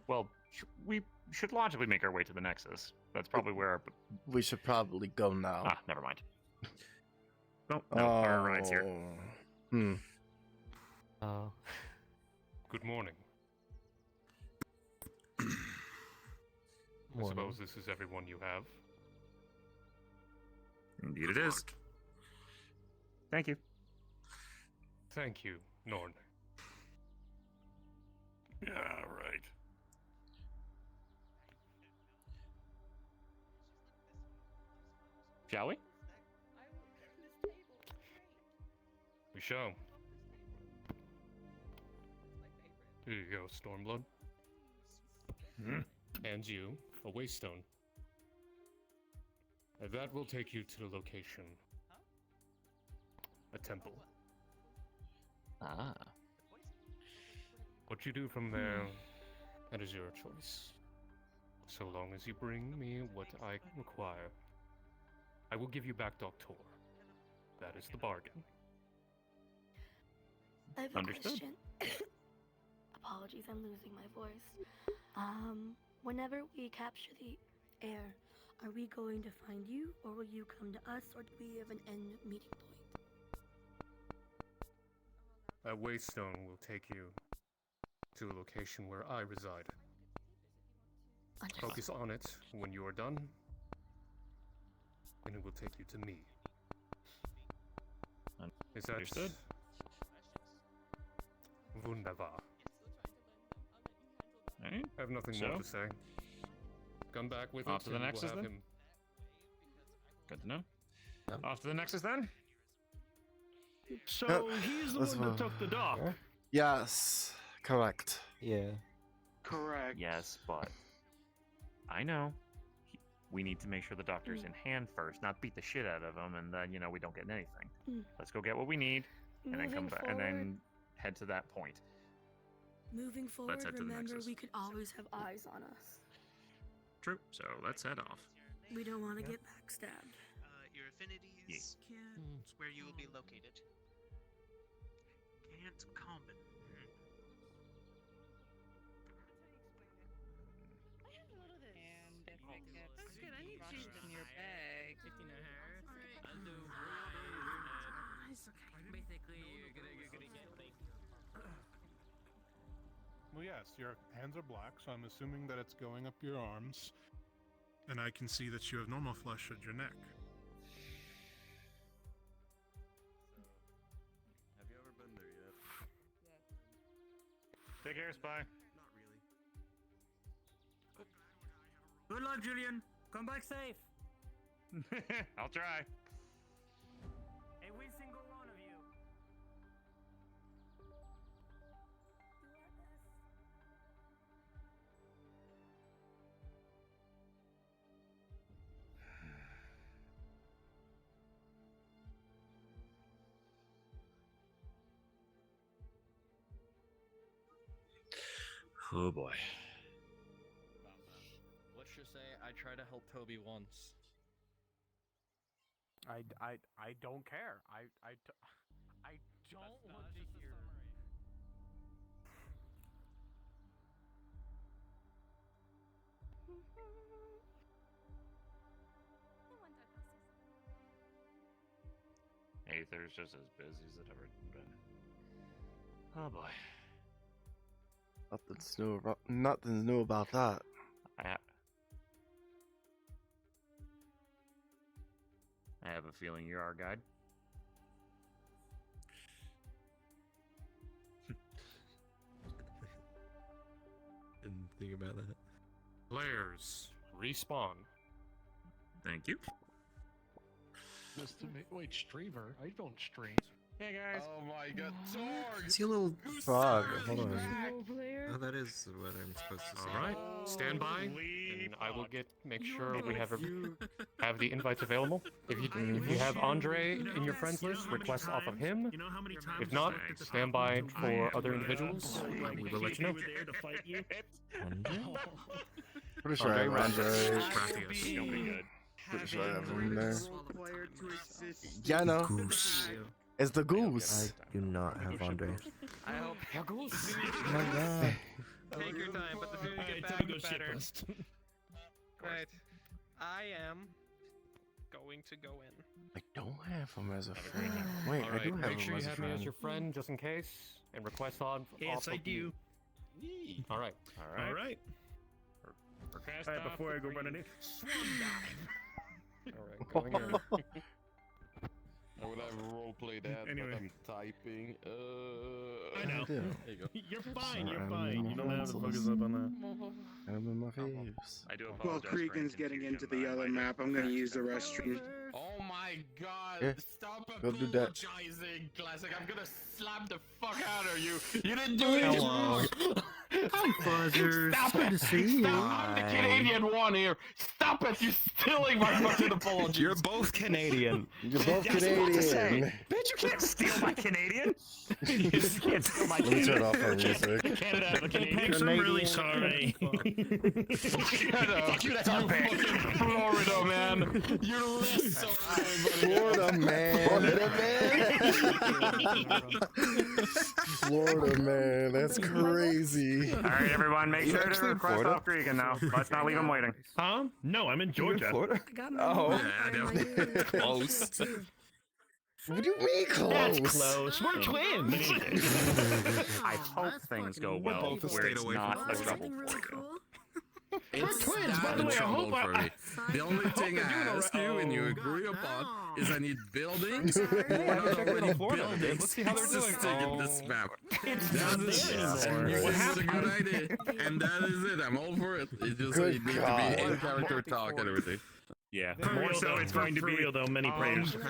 we should logically make our way to the Nexus. That's probably where our... We should probably go now. Ah, never mind. No, our ride's here. Hmm. Oh. Good morning. I suppose this is everyone you have. Indeed it is. Thank you. Thank you, Norn. Yeah, right. Shall we? We shall. Here you go, Stormblood. And you, a waystone. And that will take you to the location. A temple. Ah. What you do from there, that is your choice. So long as you bring me what I require, I will give you back Doctor. That is the bargain. I have a Understood. question. Apologies, I'm losing my voice. Whenever we capture the air, are we going to find you, or will you come to us, or do we have an end meeting point? That waystone will take you to a location where I reside. Understood. Focus on it when you are done, and it will take you to me. Is that Understood? Wunderbar. Alright. I have nothing So? more to say. Come back with Off it to the and Nexus we'll have then? him. Good to know. Off to the Nexus then? So he's the one that took the dock. Yes, correct. Yeah. Correct. Yes, but I know. We need to make sure the doctor's in hand first, not beat the shit out of him, and then we don't get anything. Mm. Let's go get what we need, and then come Moving back, and then forward- head to that point. Moving forward, head to the remember Nexus. we could always have eyes on us. True. So let's head off. We don't want to get backstabbed. Your affinities, where you will be located. Can't common. That's good. I need cheese in your bag. 15 and a half. I'll do. It's okay. Basically, you're gonna get. Well, yes, your hands are black, so I'm assuming that it's going up your arms. And I can see that you have normal flesh at your neck. Have you ever been there yet? Take care, Spy. Good luck, Julian. Come back safe. I'll try. Every single one of you. Oh boy. Let's just say I tried to help Toby once. I don't care. I don't want to hear. Aether's just as busy as it ever been. Oh boy. Nothing's new about that. I have a feeling you're our guide. Didn't think about that. Players, respawn. Thank you. Wait, streamer? I don't stream. Hey guys. Oh my god, Zorg! See a little frog. Hold on. Oh, that is what I'm supposed to say. All right, stand by, and I will make sure we have the invites available. If you have Andre in your friends list, request off of him. If not, stand by for other individuals. We will let you know. Pretty sure I have Andre. Don't be good. Pretty sure I have him there. Yeah, I know. Goose. It's the goose. I do not have Andre. I hope your goose. Oh my god. Take your time, but the sooner you get back, the better. Right. I am going to go in. I don't have him as a friend. Wait, All I right, do have make him sure you as a have me as friend. your friend just in case, and request on. Yes, I do. All right. All right. Request Alright, off before I the go green. running in. All right, going in. I would have roleplay that, Anyway. but I'm typing. I know. There you go. You're fine. Sorry, You're I'm fine. in You my don't have to pencils. focus up on I'm in my faves. I do While apologize. for any Cregan's getting into confusion, the but I other might have map, I'm gonna use the backstepped a little restroom. bit. Oh my god! Yeah, Stop go do that. apologizing, Classic. I'm gonna slap the fuck out of you. You didn't do anything Hello. wrong. Hi, Buzzers. Stop Good it! to see you. Stop! I'm the Canadian one here. Stop it! You're stealing my fucking apology. You're both Canadian. You're both That's what to say. Canadian. Bitch, you can't steal my Canadian. You just can't steal my Let me Canadian. turn off our music. Canada have a Canadian. I'm really sorry. Shut up. Fuck you, that's our pick. Florida, man. You're less sorry, Florida man. Florida man. That's crazy. All right, everyone, make sure to actually in request Florida? off Cregan now. Let's not leave him waiting. Huh? No, I'm in Georgia. Florida? I got my Oh. vampire Close. too. What do you mean That's close? close. We're twins. I hope things go well both where stayed it's away not from a Well, trouble something really for you. cool. It's twins, by the way, I trouble hope for me. The only thing I doing ask you and you alright. agree upon is I need buildings. Hey, We're I not checked in already on Florida. buildings. Let's see how they're doing. Existing in this map. It's That not is there it. anymore. And you What think it's a happened? good idea. And that is it. I'm all for it. It's just Good it needs to God. be in character talk and everything. Yeah, For more real, so though, it's going to for be real though. Many prayers. For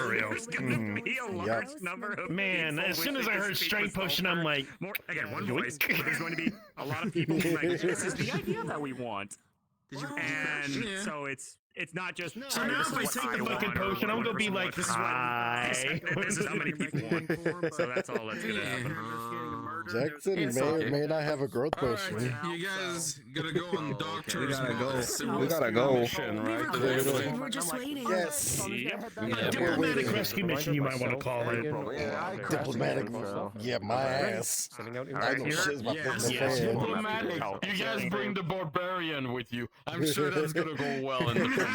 real. There's going to be a large number of Man, people as soon wishing as I to heard speak straight with pushing, Sulfur. I'm like, More, again, one yoink. voice, but there's going to be a lot of people who like, this is the idea that we want. And Yeah. so it's not just. So now this if I is take what the fucking want, or potion, I'm what gonna be person like, wants. This is what hi. this is how many people want. So that's all that's gonna happen. Jackson It's may or okay. may not have a growth All potion. right, you guys gotta go on Doctor's We gotta go. Civil We gotta go. Mission, We right? requested, we're just waiting. Yes. A diplomatic rescue mission, you might want to call it. Diplomatic. Yeah, my ass. Sending out I know invites. shit's my Yes, yes, Diplomatic. You guys bring the barbarian with you. I'm sure that's gonna go well in diplomacy.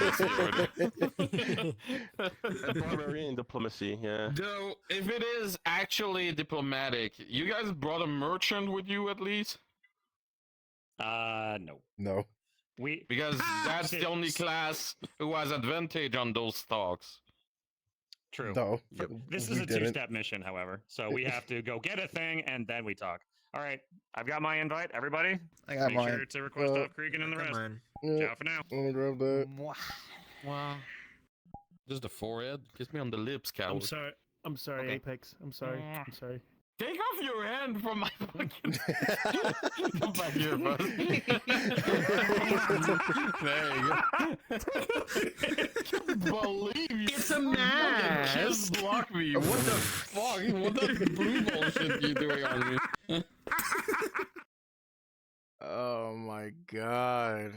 Barbarian diplomacy, yeah. Though, if it is actually diplomatic, you guys brought a merchant with you at least? No. No. Because that's the only class who has advantage on those talks. True. No. This we is a didn't. two-step mission, however. So we have to go get a thing and then we talk. All right, I've got my invite. Everybody, I got make mine. sure to request off Cregan and the rest. Ciao for now. I'm gonna grab that. Wow. Just the forehead? Kiss me on the lips, coward. I'm sorry. I'm sorry, Okay. Apex. I'm sorry. I'm sorry. Take off your hand from my fucking. Come back here, bud. There you go. Can't believe you. It's a mask. Just block me. What the fuck? What the blue bullshit you doing on me? Oh my god.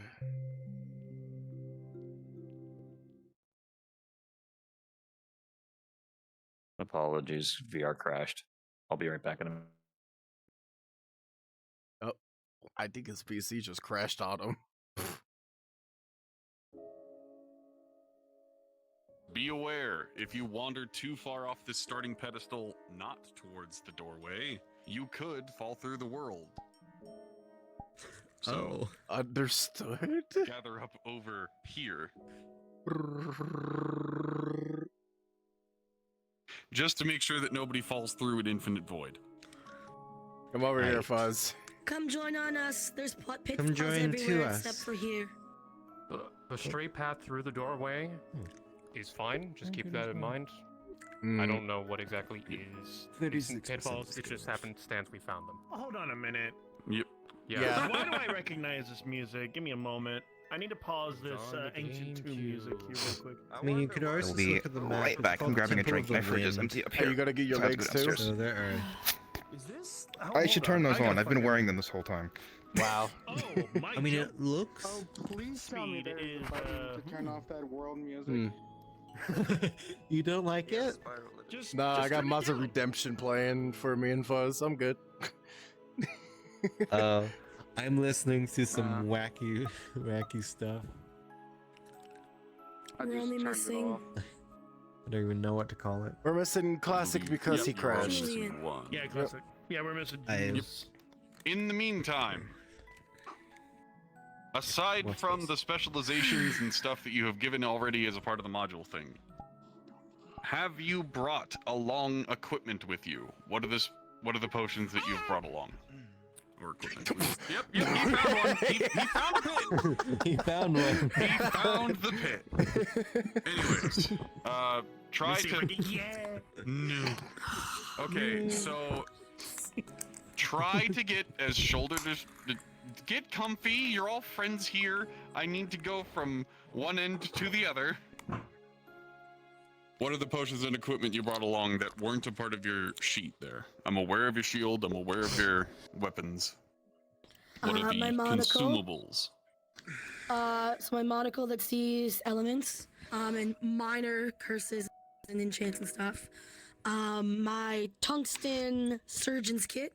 Apologies, VR crashed. I'll be right back in a minute. Oh, I think his PC just crashed on him. Be aware, if you wander too far off this starting pedestal, not towards the doorway, you could fall through the world. So, understood. Gather up over here. Just to make sure that nobody falls through an infinite void. Come over here, Fuzz. Come join on us. There's pitfalls Come join everywhere to us. except for here. The straight path through the doorway is fine. Just keep that in mind. Mm. I don't know what exactly is 36% pitfalls. It just happenstance we found them. Hold on a minute. Yep. Yeah. Why do I recognize this music? Give me a moment. I need to pause this ancient tomb music here real quick. I mean, you could always We'll be look at the map. right It's back. I'm called grabbing a Temple drink. of My the fridge is Wind. empty up Are here. you gonna get your So I have to legs go too? downstairs. So there are. Is this? I should turn those on. I've been wearing them this whole time. Wow. Oh, my I mean, it looks. Oh, please tell me Speed there's is, a button to turn off that world music. Hmm. You don't like it? Nah, I got Mazda Redemption playing for me and Fuzz. I'm good. I'm listening to some wacky stuff. We're only missing. I don't even know what to call it. We're missing Classic because he crashed. Julian. Yeah, classic. Yeah, we're missing. In the meantime, aside from the specializations and stuff that you have given already as a part of the module thing, have you brought along equipment with you? What are the potions that you've brought along? Or equipment? Yep, he found one. He found a pit. He found one. He found the pit. Anyways, try to. Yeah. No. Okay, so try to get as shoulder to get comfy. You're all friends here. I need to go from one end to the other. What are the potions and equipment you brought along that weren't a part of your sheet there? I'm aware of your shield. I'm aware of your weapons. What are the My monocle. consumables? So my monocle that sees elements, and minor curses and enchants and stuff. My tungsten surgeon's kit,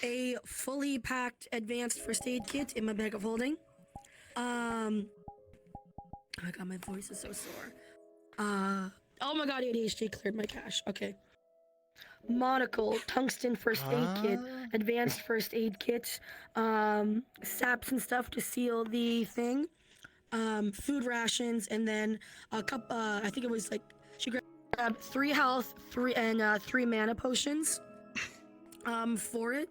a fully packed advanced first aid kit in my bag of holding. Oh my god, my voice is so sore. Oh my god, ADHD cleared my cache. Okay. Monocle, tungsten first aid kit, advanced first aid kit, saps and stuff to seal the thing, food rations, and then a cup. I think it was like she grabbed 3 health, 3 mana potions. For it,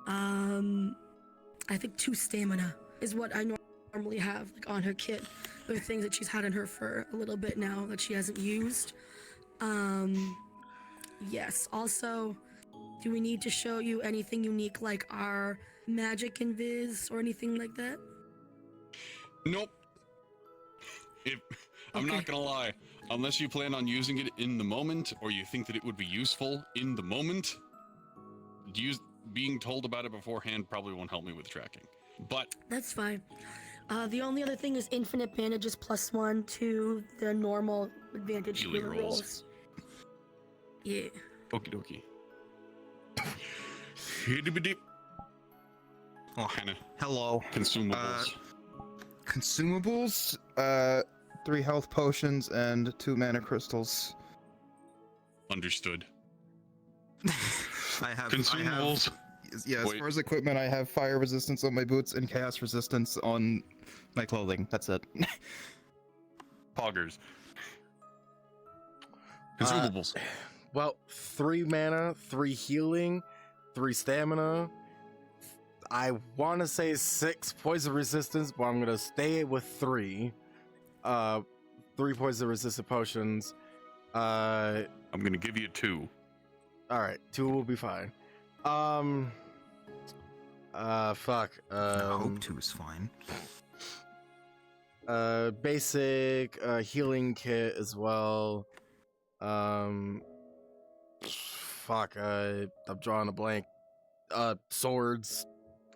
I think 2 stamina is what I normally have like on her kit. They're things that she's had on her for a little bit now that she hasn't used. Yes. Also, do we need to show you anything unique like our magic and viz or anything like that? Nope. I'm not gonna lie. Unless you plan on using it in the moment, or you think that it would be useful in the moment, being told about it beforehand probably won't help me with tracking. But that's fine. The only other thing is infinite bandages +1 to the normal advantage healing healer rolls. rolls. Yeah. Okie dokie. Hiddibidip. Oh, Kinda hello. Consumables. Consumables? 3 health potions and 2 mana crystals. Understood. I have Consumables. Yeah, as far as equipment, I have fire resistance on my boots and chaos resistance on my clothing. That's it. Poggers. Consumables. Well, 3 mana, 3 healing, 3 stamina. I want to say 6 poison resistance, but I'm gonna stay with 3. 3 poison resistant potions. I'm gonna give you 2. All right, 2 will be fine. Fuck. I hope 2 is fine. Basic healing kit as well. Fuck. I'm drawing a blank. Swords.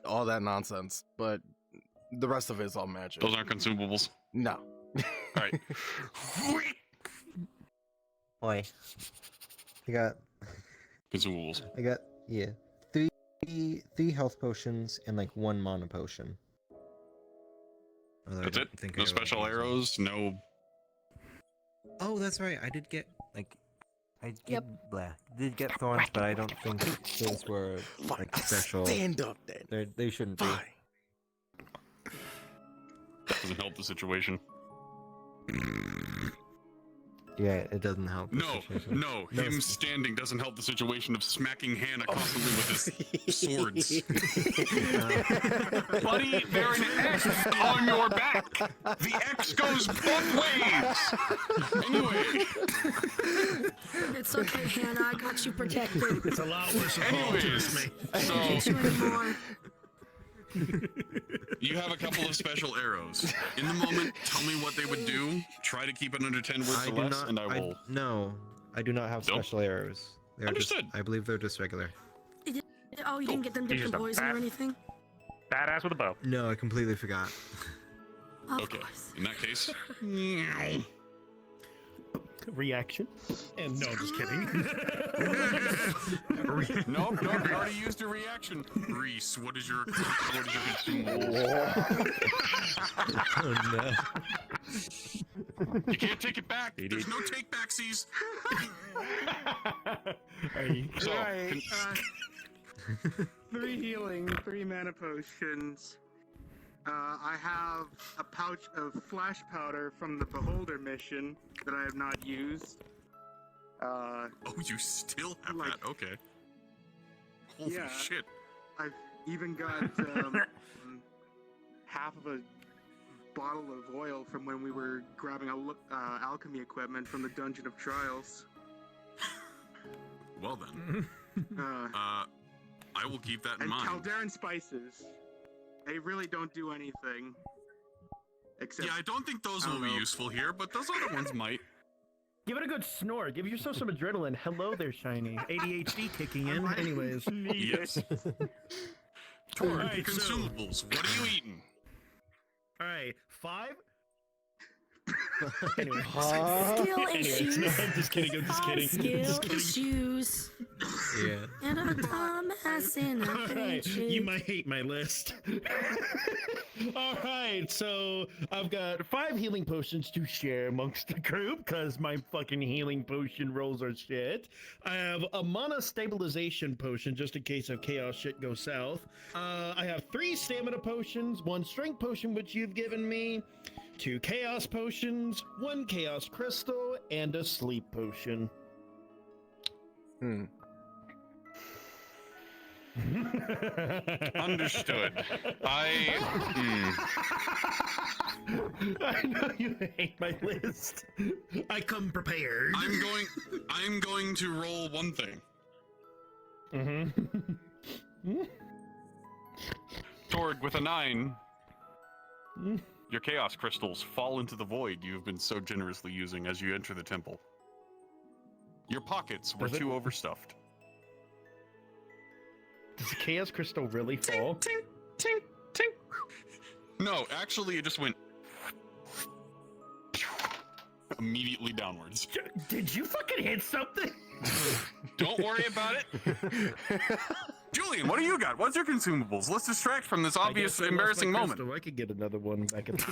all that nonsense, but the rest of it is all magic. Those aren't consumables. No. All right. Boy. I got Consumables. three health potions and like one mana potion. Although I That's don't it? think I No really special use them. arrows, no... Oh, that's right. I did get did get thorns, but I don't think those were like special. Stand up then. They shouldn't be. Doesn't help the situation. Yeah, it doesn't help. the situation. No, him standing doesn't help the situation of smacking Hannah constantly with his swords. Buddy, there's an X on your back. The X goes both ways. Anyway. It's okay, Hannah. I got you protected. It's a lot worse than Anyways, I can't hit you anymore. You have a couple of special arrows. In the moment, tell me what they would do. Try to keep it under 10 words or less, and I will... No, I do not have special arrows. They're Understood. I believe they're just regular. Oh, you didn't get them dipped in poison or anything? Badass with a bow. No, I completely forgot. Okay, in that case... Reaction. And no, just kidding. Nope, you already used a reaction. Reese, what is your consumable? Oh no. You can't take it back. There's no take backsies. So, 3 healing, 3 mana potions. I have a pouch of flash powder from the Beholder mission that I have not used. oh, you still have that? Okay. Holy yeah, shit. I've even got half of a bottle of oil from when we were grabbing alchemy equipment from the Dungeon of Trials. Well then. I will keep that in mind. And Calderan spices. They really don't do anything. Except, Yeah, I don't think those will be useful here, but those other ones might. Give it a good snore. Give yourself some adrenaline. Hello there, Shiny. ADHD kicking in. Anyways. Yes. Torg, Alright, consumables. What are you eating? Alright, 5? Anyway. Skill issues. No, I'm just kidding. I'm just kidding. Skill issues. Yeah. And a dumbass in a Alright, you might hate my list. Alright, so I've got 5 healing potions to share amongst the group, because my fucking healing potion rolls are shit. I have a mana stabilization potion, just in case of chaos shit goes south. I have 3 stamina potions, 1 strength potion, which you've given me, 2 chaos potions, 1 chaos crystal, and a sleep potion. Understood. I know you hate my list. I come prepared. I'm going to roll one thing. Torg, with a 9, your chaos crystals fall into the void you have been so generously using as you enter the temple. Your pockets were too overstuffed. Does the chaos crystal really fall? Tink, tink, tink. No, actually, it just went immediately downwards. Did you fucking hit something? Don't worry about it. Julian, what do you got? What's your consumables? Let's distract from this obvious embarrassing moment. I could get another one back at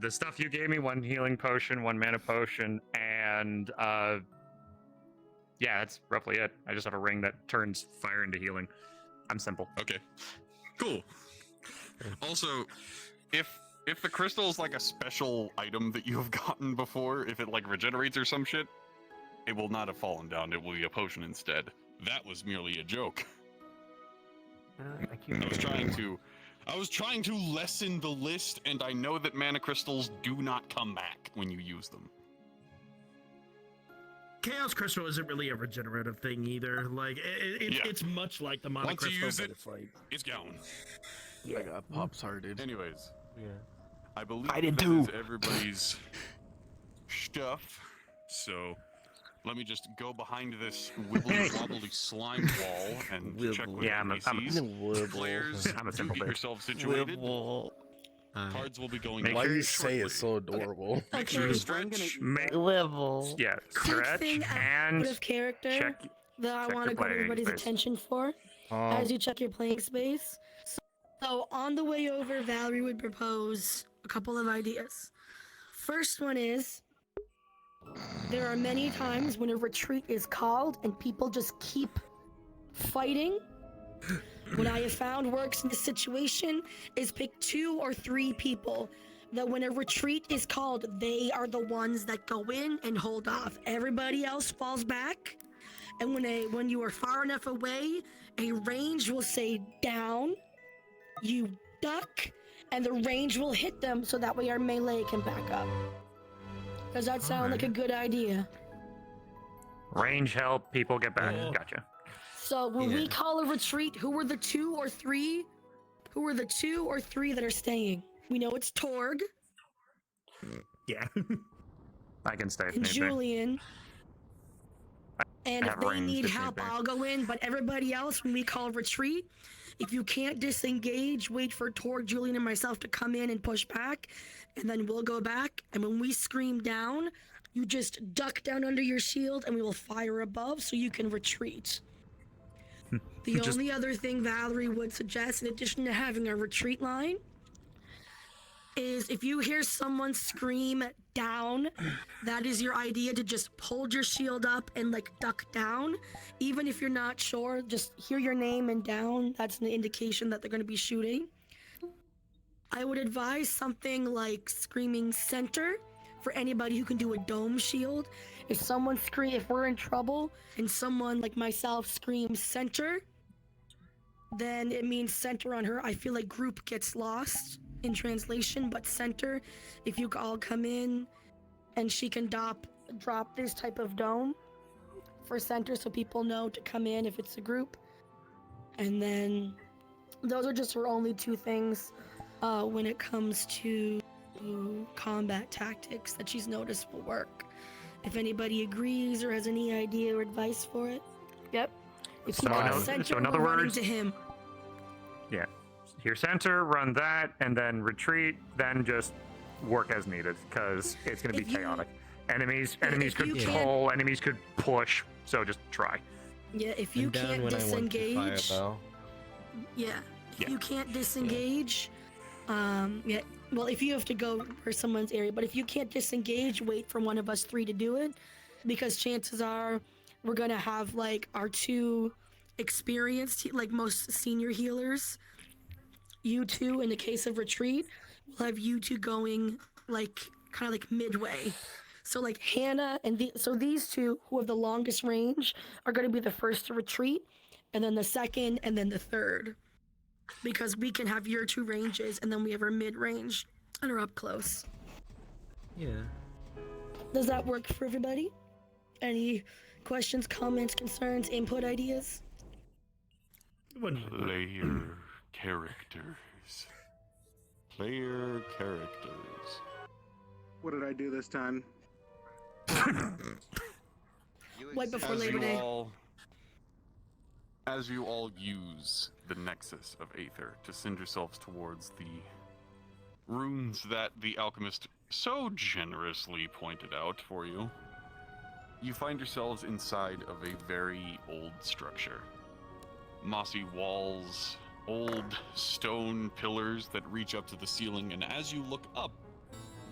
The stuff you gave me, 1 healing potion, 1 mana potion, and yeah, that's roughly it. I just have a ring that turns fire into healing. I'm simple. Okay. Cool. Also, if the crystal is like a special item that you have gotten before, if it like regenerates or some shit, it will not have fallen down. It will be a potion instead. That was merely a joke. I was trying to lessen the list, and I know that mana crystals do not come back when you use them. Chaos crystal isn't really a regenerative thing either. Like it's much like the mana Once you crystal, use but it, it's like it's gone. Yeah, I got pops-hearted. Anyways, yeah, I believe I did that too. is everybody's stuff. So Let me just go behind this wibbly wobbly slime wall and check with Yeah, I'm a players. I'm a Do simple get bitch. yourself situated. Wibble. Cards will be going. Make Why sure you you say it's so adorable? Make sure you stretch. Wibble. Yeah, Quick stretch thing and out of character check. that I check want your to grab playing everybody's space. attention for as you check your playing space. So on the way over, Valerie would propose a couple of ideas. First one is, there are many times when a retreat is called and people just keep fighting. What I have found works in this situation is pick 2 or 3 people that when a retreat is called, they are the ones that go in and hold off. Everybody else falls back. And when you are far enough away, a range will say down, you duck, and the range will hit them so that way our melee can back up. Does that sound like a good idea? Range help, people get back. Gotcha. So when we call a retreat, who are the 2 or 3? Who are the 2 or 3 that are staying? We know it's Torg. Yeah. I can stay if And need be. Julian. And I if have they range need if need help, be. I'll go in. But everybody else, when we call retreat, if you can't disengage, wait for Torg, Julian, and myself to come in and push back, and then we'll go back. And when we scream down, you just duck down under your shield, and we will fire above so you can retreat. The only other thing Valerie would suggest, in addition to having a retreat line, is if you hear someone scream down, that is your idea to just hold your shield up and like duck down. Even if you're not sure, just hear your name and down. That's an indication that they're going to be shooting. I would advise something like screaming center for anybody who can do a dome shield. If we're in trouble and someone like myself screams center, then it means center on her. I feel like group gets lost in translation, but center, if you all come in and she can drop this type of dome for center so people know to come in if it's a group. And then those are just her only 2 things when it comes to combat tactics that she's noticed will work. If anybody agrees or has any idea or advice for it. Yep. If So, you in got o- center, so in other we're running words- to him. Yeah. Your center, run that, and then retreat, then just work as needed, because it's going to be chaotic. Enemies could pull, enemies could push, so just try. Yeah, if you can't disengage, if you can't disengage, well, if you have to go for someone's area, but if you can't disengage, wait for one of us 3 to do it, because chances are we're gonna have like our 2 experienced, like most senior healers. You 2, in the case of retreat, we'll have you 2 going like kind of like midway. So like Hannah and these 2 who have the longest range are going to be the first to retreat, and then the second, and then the third, because we can have your 2 ranges, and then we have our mid range and are up close. Yeah. Does that work for everybody? Any questions, comments, concerns, input, ideas? Player characters. Player characters. What did I do this time? Right before Labor Day. As you all use the Nexus of Aether to send yourselves towards the runes that the alchemist so generously pointed out for you, you find yourselves inside of a very old structure. Mossy walls, old stone pillars that reach up to the ceiling, and as you look up,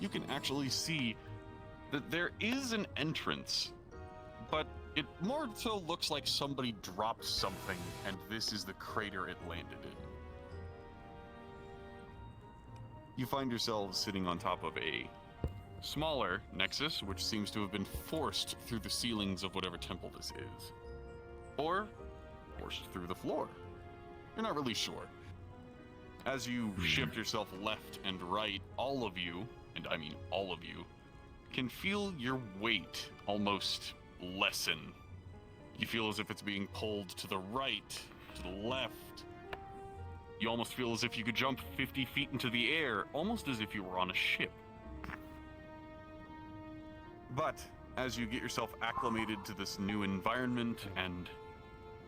you can actually see that there is an entrance, but it more so looks like somebody dropped something, and this is the crater it landed in. You find yourselves sitting on top of a smaller nexus, which seems to have been forced through the ceilings of whatever temple this is. Or forced through the floor. You're not really sure. As you shift yourself left and right, all of you, and I mean all of you, can feel your weight almost lessen. You feel as if it's being pulled to the right, to the left. You almost feel as if you could jump 50 feet into the air, almost as if you were on a ship. But as you get yourself acclimated to this new environment and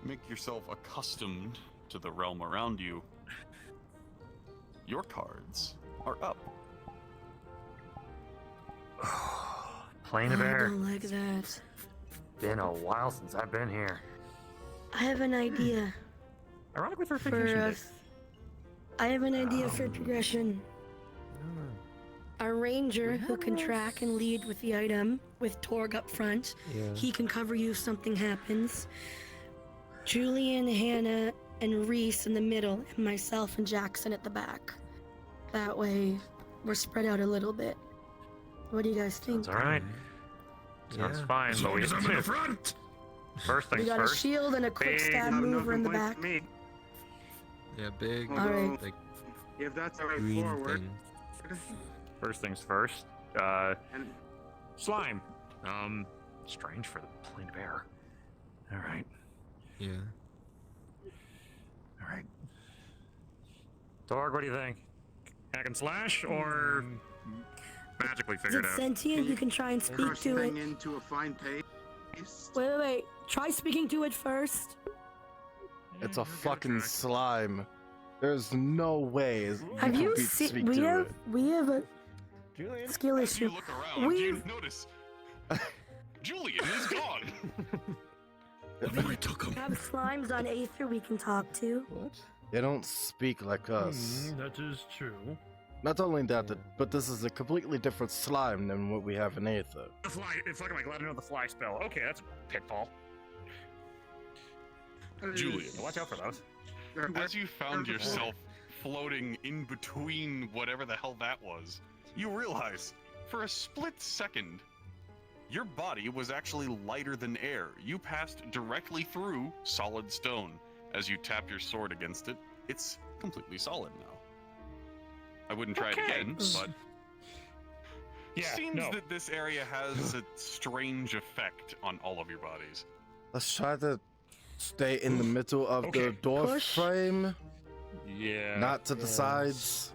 make yourself accustomed to the realm around you, your cards are up. Plain of I air. don't like that. Been a while since I've been here. I have an idea. Ironically for for us. I have an idea for progression. A ranger who can track and lead with the item, with Torg up front. Yeah. He can cover you if something happens. Julian, Hannah, and Reese in the middle, and myself and Jackson at the back. That way, we're spread out a little bit. What do you guys think? It's alright. Sounds fine, As but long we as I'm in the front. First We things got first. a shield and a quick big stab mover in the back. Yeah, big. All right. Like If that's the way green forward. thing. First things first. Slime. Strange for the plane of air. Alright. Yeah. Alright. Torg, what do you think? Hack and slash or magically Is figure it it out? sentient? You can try and speak Crush to thing it. into a fine paste. Wait. Try speaking to it first. It's a fucking slime. There's no way Have you can seen? speak We to have it. a skill As you issue. look around, you We've notice Julian is gone. have slimes on Aether we can talk to. What? They don't speak like us. That is true. Not only that, but this is a completely different slime than what we have in Aether. The fly. It's like, am I glad to know the fly spell? Okay, that's a pitfall. Julian, Watch out for those. as you found yourself floating in between whatever the hell that was, you realize, for a split second, your body was actually lighter than air. You passed directly through solid stone. As you tap your sword against it, it's completely solid now. I wouldn't try it again, but seems that this area has a strange effect on all of your bodies. Let's try to stay in the middle of the door Push. frame, Yeah. not to the sides.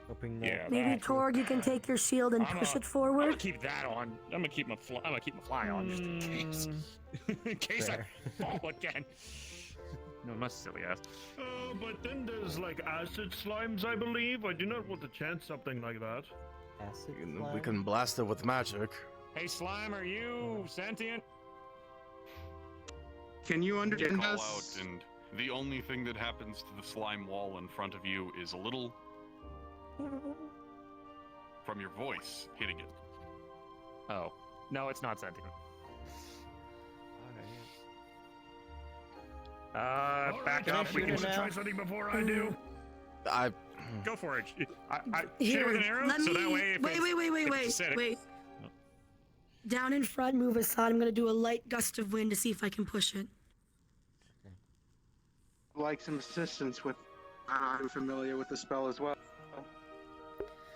Hoping Yeah. Maybe Torg, you can take your shield and push it I'm forward. gonna keep that on. I'm gonna keep my fly on just in case. In case I fall again. No, my silly ass. But then there's like acid slimes, I believe. I do not want to chance something like that. Acid We can blast it with magic. Hey, slime, are you sentient? Can you You understand call us? out, and the only thing that happens to the slime wall in front of you is a little from your voice hitting it. Oh, no, it's not sentient. Back up. We can try something before I do. go for it. I shoot Here, it with an arrow, let so me. that way. If it's acidic- Wait. Down in front, move aside. I'm gonna do a light gust of wind to see if I can push it. Like some assistance with. I'm familiar with the spell as well.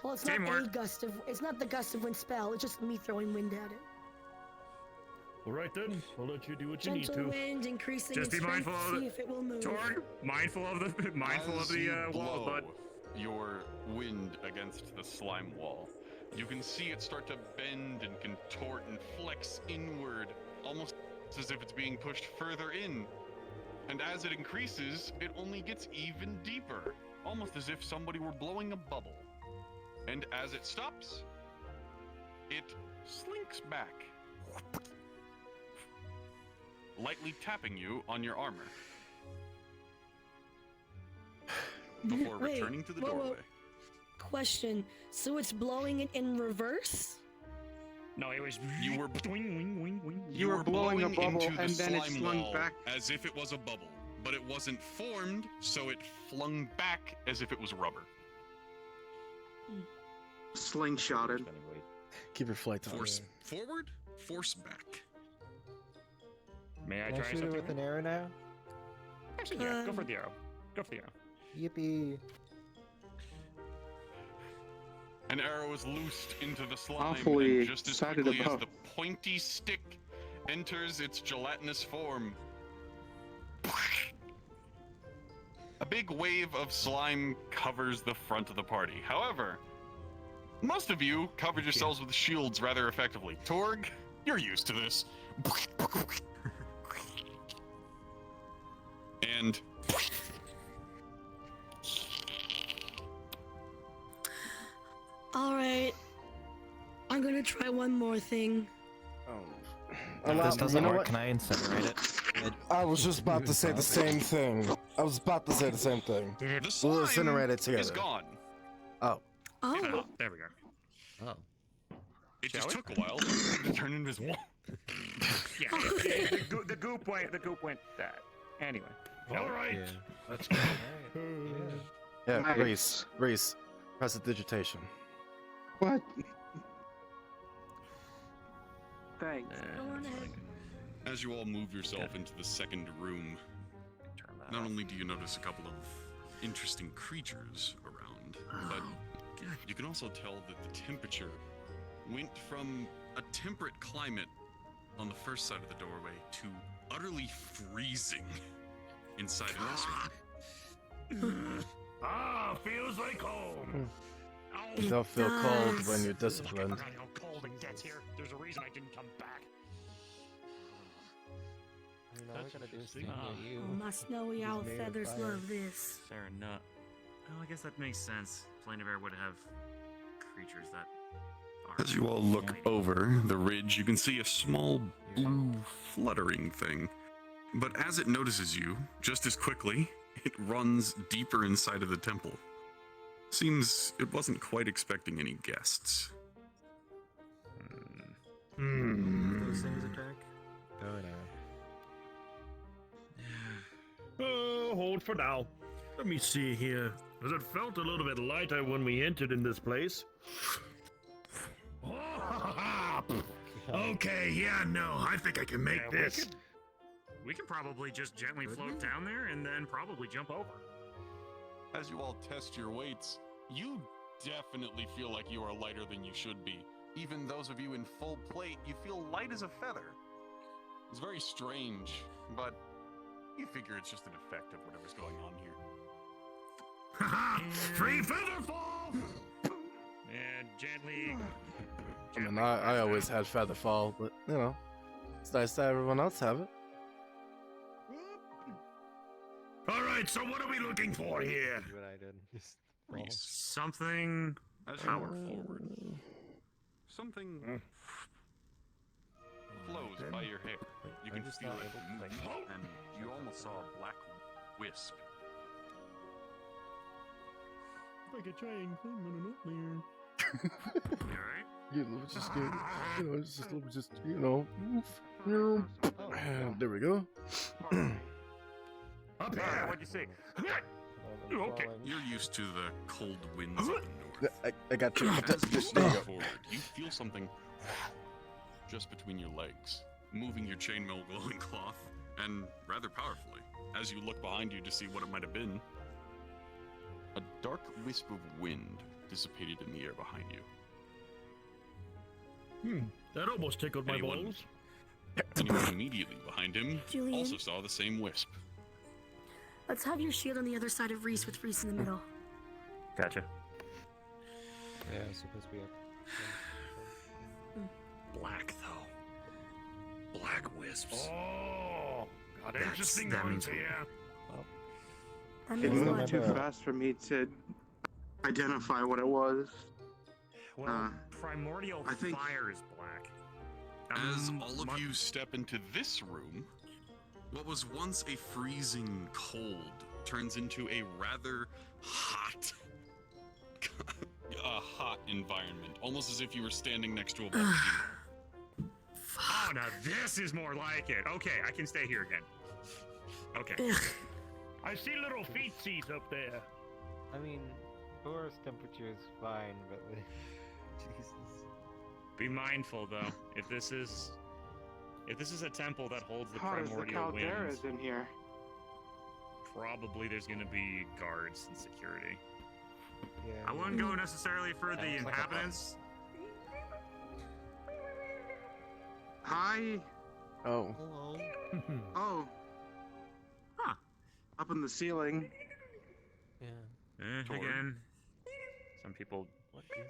Well, it's not Teamwork. a gust of. It's not the gust of wind spell. It's just me throwing wind at it. All right then, I'll let you do what you need Gentle to. wind increasing Just in be strength. mindful of See the- if it will move. Torg, mindful of As you the wall, blow bud. your wind against the slime wall, you can see it start to bend and contort and flex inward, almost as if it's being pushed further in. And as it increases, it only gets even deeper, almost as if somebody were blowing a bubble. And as it stops, it slinks back, lightly tapping you on your armor before Wait, returning to the whoa, whoa. doorway. Question. So it's blowing it in reverse? No, it was. You were You were blowing a bubble into the and then it slime slung wall back. as if it was a bubble, but it wasn't formed, so it flung back as if it was rubber. Slingshotted. Keep your flight on. Force forward, force back. May I Can I try shoot it something? with an arrow now? Actually, yeah. Go for the arrow. Go for the arrow. Yippee. An arrow is loosed into the slime, Awfully and just as excited quickly as about- the pointy stick enters its gelatinous form, a big wave of slime covers the front of the party. However, Most of you covered yourselves with shields rather effectively. Torg, you're used to this. And All right. I'm gonna try one more thing. If this doesn't work, can I incinerate it? I was just about to say the same thing. We'll incinerate it together. is gone. Oh. Oh. There we go. Oh. It just took a while to turn invisible. Yeah, the goop went. That anyway. All right. Yeah. Let's go. Yeah, Nice. Reese, press the digitation. What? Thanks. As you all move yourself into the second room, not only do you notice a couple of interesting creatures around, but you can also tell that the temperature went from a temperate climate on the first side of the doorway to utterly freezing inside of this one. Feels like home. You don't feel cold when you're disciplined. How cold it gets here. There's a reason I didn't come back. I mean, all I gotta do is think you. My snowy owl feathers love this. Sarah nut. Well, I guess that makes sense. Plane of Air would have creatures that are. As you all look over the ridge, you can see a small blue fluttering thing. But as it notices you, just as quickly, it runs deeper inside of the temple. Seems it wasn't quite expecting any guests. Those things attack? Oh no. Hold for now. Let me see here. As it felt a little bit lighter when we entered in this place. Okay, yeah, no, I think I can make this. We can probably just gently float down there and then probably jump over. As you all test your weights, you definitely feel like you are lighter than you should be. Even those of you in full plate, you feel light as a feather. It's very strange, but you figure it's just an effect of whatever's going on here. Free feather fall! And gently. I mean, I always had feather fall, but you know, it's nice to have everyone else have it. All right, so what are we looking for here? What I did. Just Something As you walk forward, something flows by your hair. You can feel it move, and you almost saw a black wisp. Like a trying thing on an oatmeal. Alright. You know, it's just, there we go. Up here. What'd you see? okay. You're used to the cold winds of the north. I got you. As you There you step go. forward, you feel something just between your legs, moving your chainmail glowing cloth, and rather powerfully. As you look behind you to see what it might have been, a dark wisp of wind dissipated in the air behind you. That almost tickled my balls. Anyone immediately behind him Julian? also saw the same wisp. Let's have your shield on the other side of Reese with Reese in the middle. Gotcha. Yeah, it's supposed to be up. Black, though. Black wisps. Oh, got That's- interesting that ones means- here. That It's means not what? too fast for me to identify what it was. Well, primordial I think- fire is black. As all of you step into this room, what was once a freezing cold turns into a rather hot, environment, almost as if you were standing next to a volcano. Oh, now this is more like it. Okay, I can stay here again. Okay. I see little feetsies up there. I mean, Thor's temperature is fine, but Jesus. Be mindful though. If this is a temple that holds the Hot as the primordial winds, calderas in here. probably there's gonna be guards and security. Yeah. I wouldn't go necessarily for the Sounds like a inhabitants. Hi. Oh. Hello. Oh. Huh. Up in the ceiling. Yeah. Again, some people. What is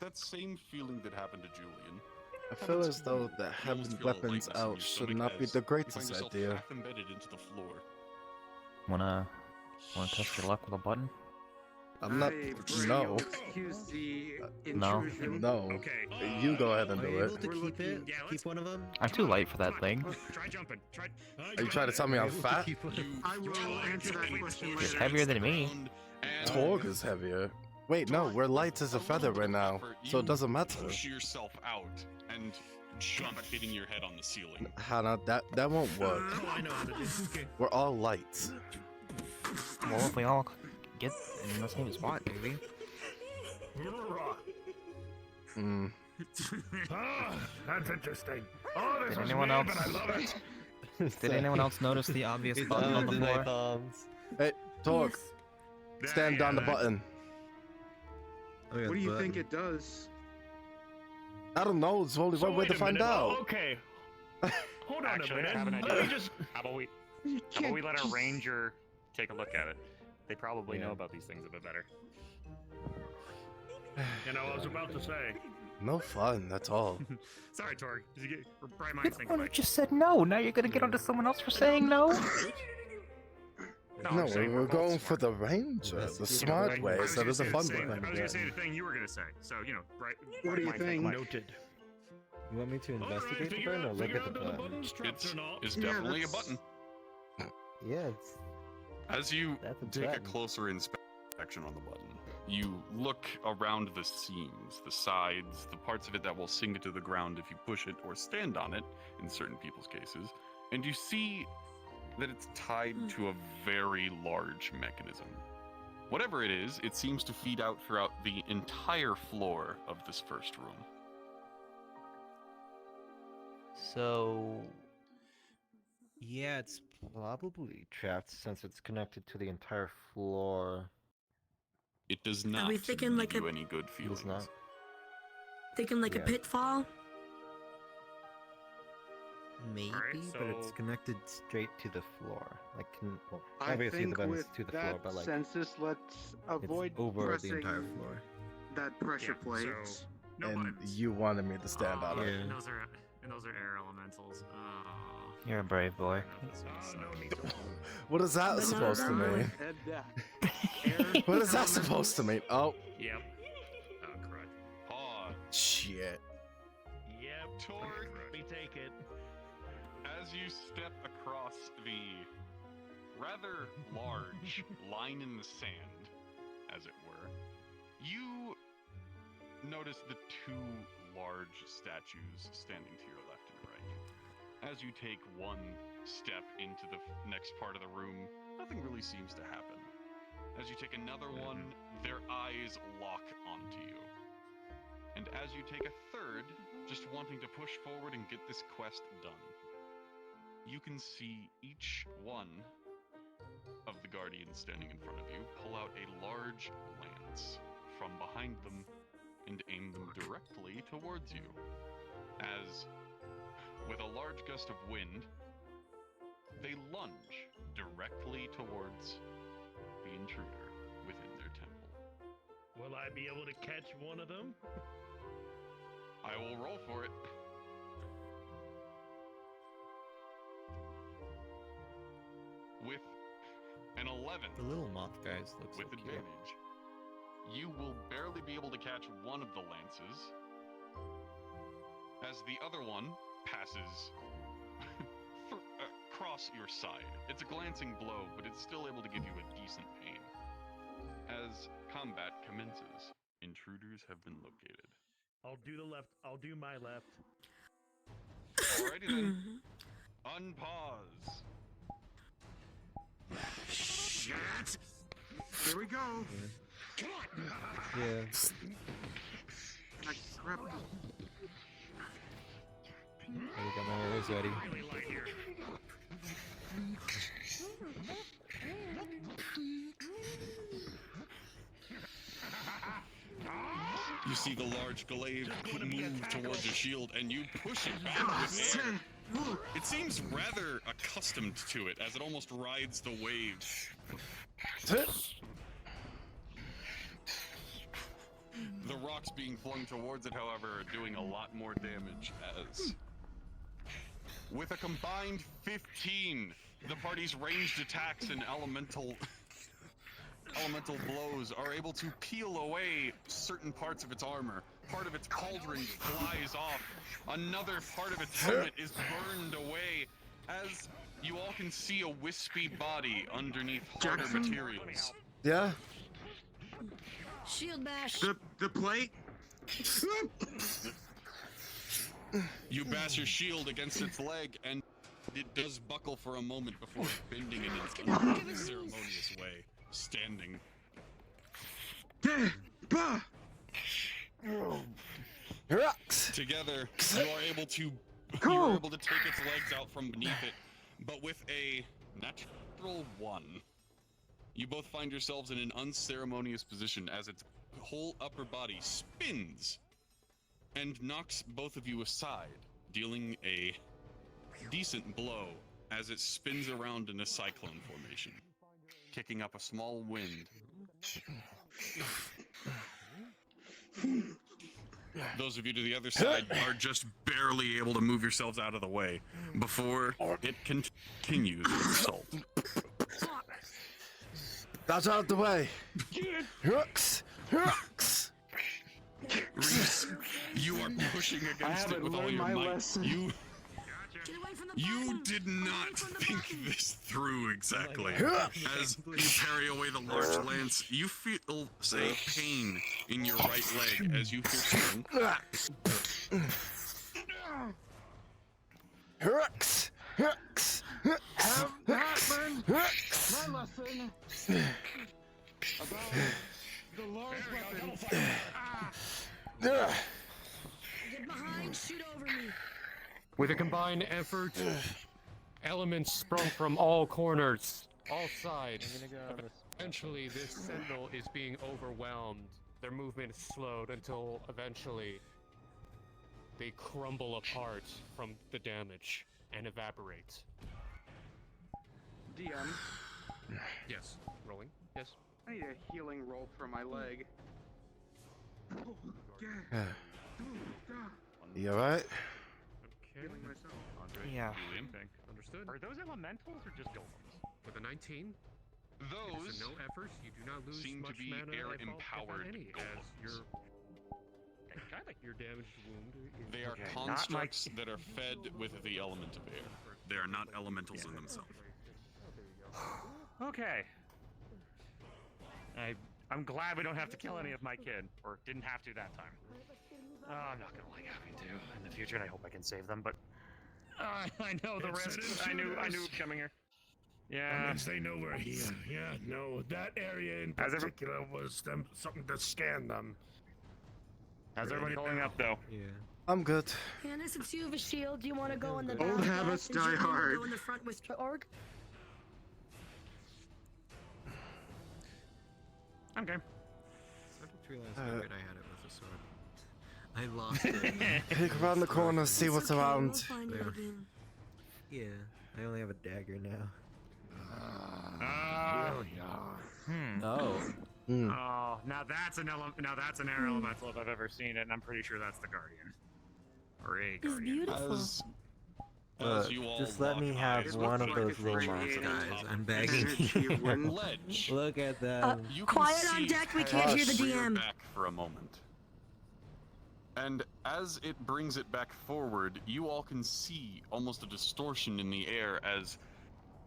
that same feeling that happened to Julian. I feel as though that You almost having feel a weapons lightness in out your should stomach not be as the you find greatest yourself idea. half embedded into the floor. Wanna test your luck with a button? I'm not. I pray No. you'll excuse the No. intrusion. No. Okay. You go ahead and Are do you it. able to keep it? Keep one of them? I'm too light for that thing. Try jumping. Try. Are you trying to tell me I'm fat? I will answer that question It's later. heavier than me. Torg is heavier. Wait, no, we're light as a feather right now, so it doesn't matter. Push yourself out and jump, hitting your head on the ceiling. Hannah, that won't work. Oh, I know how to do this. Okay. We're all lights. Well, if we all get in the same spot, maybe. Hmm. That's interesting. Oh, this Did is anyone weird, else? but I love it. Did anyone else notice the obvious It's button on the deny floor? bombs. Hey, Torg, stand on the button. What do you think it does? I don't know. It's only one way wait to a find minute. out. Okay. Hold on Actually, a minute. I have an Let idea. me just. How about we let our ranger take a look at it? They probably know about these things a bit better. You know, I was about to say. No fun, that's all. Sorry, Torg. Did you get bright You're minds the think one who alike? just said no. Now you're gonna get onto someone else for saying no. No, No, I'm saying we're both going for smart. the ranger, the You know, smart like, way I was instead gonna of the say fun same- way. I was gonna say the thing you were gonna say. So you know, bright What do you minds think? alike. Noted. You want me to investigate the button or look at the button? It's definitely a button. Yeah, it's As you That's a take a button. closer inspection on the button, you look around the seams, the sides, the parts of it that will sink into the ground if you push it or stand on it, in certain people's cases, and you see that it's tied to a very large mechanism. Whatever it is, it seems to feed out throughout the entire floor of this first room. So, yeah, it's probably trapped since it's connected to the entire floor. It does not we thinking give like you a- any good feelings. Thinking like a Yeah. pitfall. Maybe, but it's so- connected straight to the floor. Like, well, I obviously the think button's with to the that floor, but like census, let's avoid it's over the pressing entire floor. that pressure Yeah, plate. so- No And buttons. you wanted me to stand on it. And those are air elementals. You're a brave boy. What is that But supposed to no, mean? Head back. What is that supposed to mean? Oh, Yep. Oh, crud. Pause. shit. Yep. Torg, We take it. as you step across the rather large line in the sand, as it were, you notice the two large statues standing to your left and right. As you take one step into the next part of the room, nothing really seems to happen. As you take another one, their eyes lock onto you. And as you take a third, just wanting to push forward and get this quest done, you can see each one of the guardians standing in front of you pull out a large lance from behind them and aim them directly towards you. As, with a large gust of wind, they lunge directly towards the intruder within their temple. Will I be able to catch one of them? I will roll for it. With an 11 The little moth guys look so with cute. advantage, you will barely be able to catch one of the lances, as the other one passes across your side. It's a glancing blow, but it's still able to give you a decent pain. As combat commences, intruders have been located. I'll do the left. I'll do my left. Alrighty then. Unpause. Shit! Here we go. Yeah. Ah, crap. I got my arrows ready. You see the large glaive move towards your shield, and you push it back with air. It seems rather accustomed to it, as it almost rides the waves. The rock rocks being flung towards it, however, are doing a lot more damage as, with a combined 15, the party's ranged attacks and elemental blows are able to peel away certain parts of its armor. Part of its cauldron flies off. Another part of its helmet is burned away as you all can see a wispy body underneath harder materials. Yeah? Shield bash. The plate? You bash your shield against its leg, and it does buckle for a moment before bending in an unceremonious way, standing. Together, you are able to take its legs out from beneath it, but with a natural 1. You both find yourselves in an unceremonious position as its whole upper body spins and knocks both of you aside, dealing a decent blow as it spins around in a cyclone formation, kicking up a small wind. Those of you to the other side are just barely able to move yourselves out of the way before it continues its assault. That's out of the way. Hooks! Hooks! Reese, you are pushing against it with all your might. You did not think this through exactly. As you parry away the large lance, you feel a pain in your right leg as you feel Hooks! Hooks! Have that learned my lesson about the large weapon. Get behind, shoot over me. With a combined effort, elements sprung from all corners, all sides. Eventually, this sentinel is being overwhelmed. Their movement is slowed until eventually they crumble apart from the damage and evaporate. DM. Yes. Rolling. Yes. I need a healing roll for my leg. You alright? Healing myself. Yeah. Understood. Are those elementals or just golems? With a 19. Those no efforts, you do not lose seem much to be mana, air-empowered any, as your damaged wound is They are constructs that are fed with the element of air. They are not elementals in themselves. Okay. I'm glad we don't have to kill any of my kid, or didn't have to that time. I'm not gonna like having to in the future, and I hope I can save them. But I know the risk. I knew it was coming here. Yeah. That means they know we're here. Yeah, no, that area in particular was something to scan them. How's everybody holding up, though? Yeah. I'm good. Hannah, since you have a shield, do you want to go in the Old back? habits and die Julian will hard. Go in the front with Org. I'm game. I didn't realize how good I had it with the sword. I lost it. Peek around the corner, see what's around. Yeah, I only have a dagger now. Oh, now that's an air elemental if I've ever seen it, and I'm pretty sure that's the Guardian. Or a Guardian. As you all just let me have one of those little mods, guys. I'm begging you. Look at them. Quiet on deck, we can't hear the DM. Back for a moment. And as it brings it back forward, you all can see almost a distortion in the air as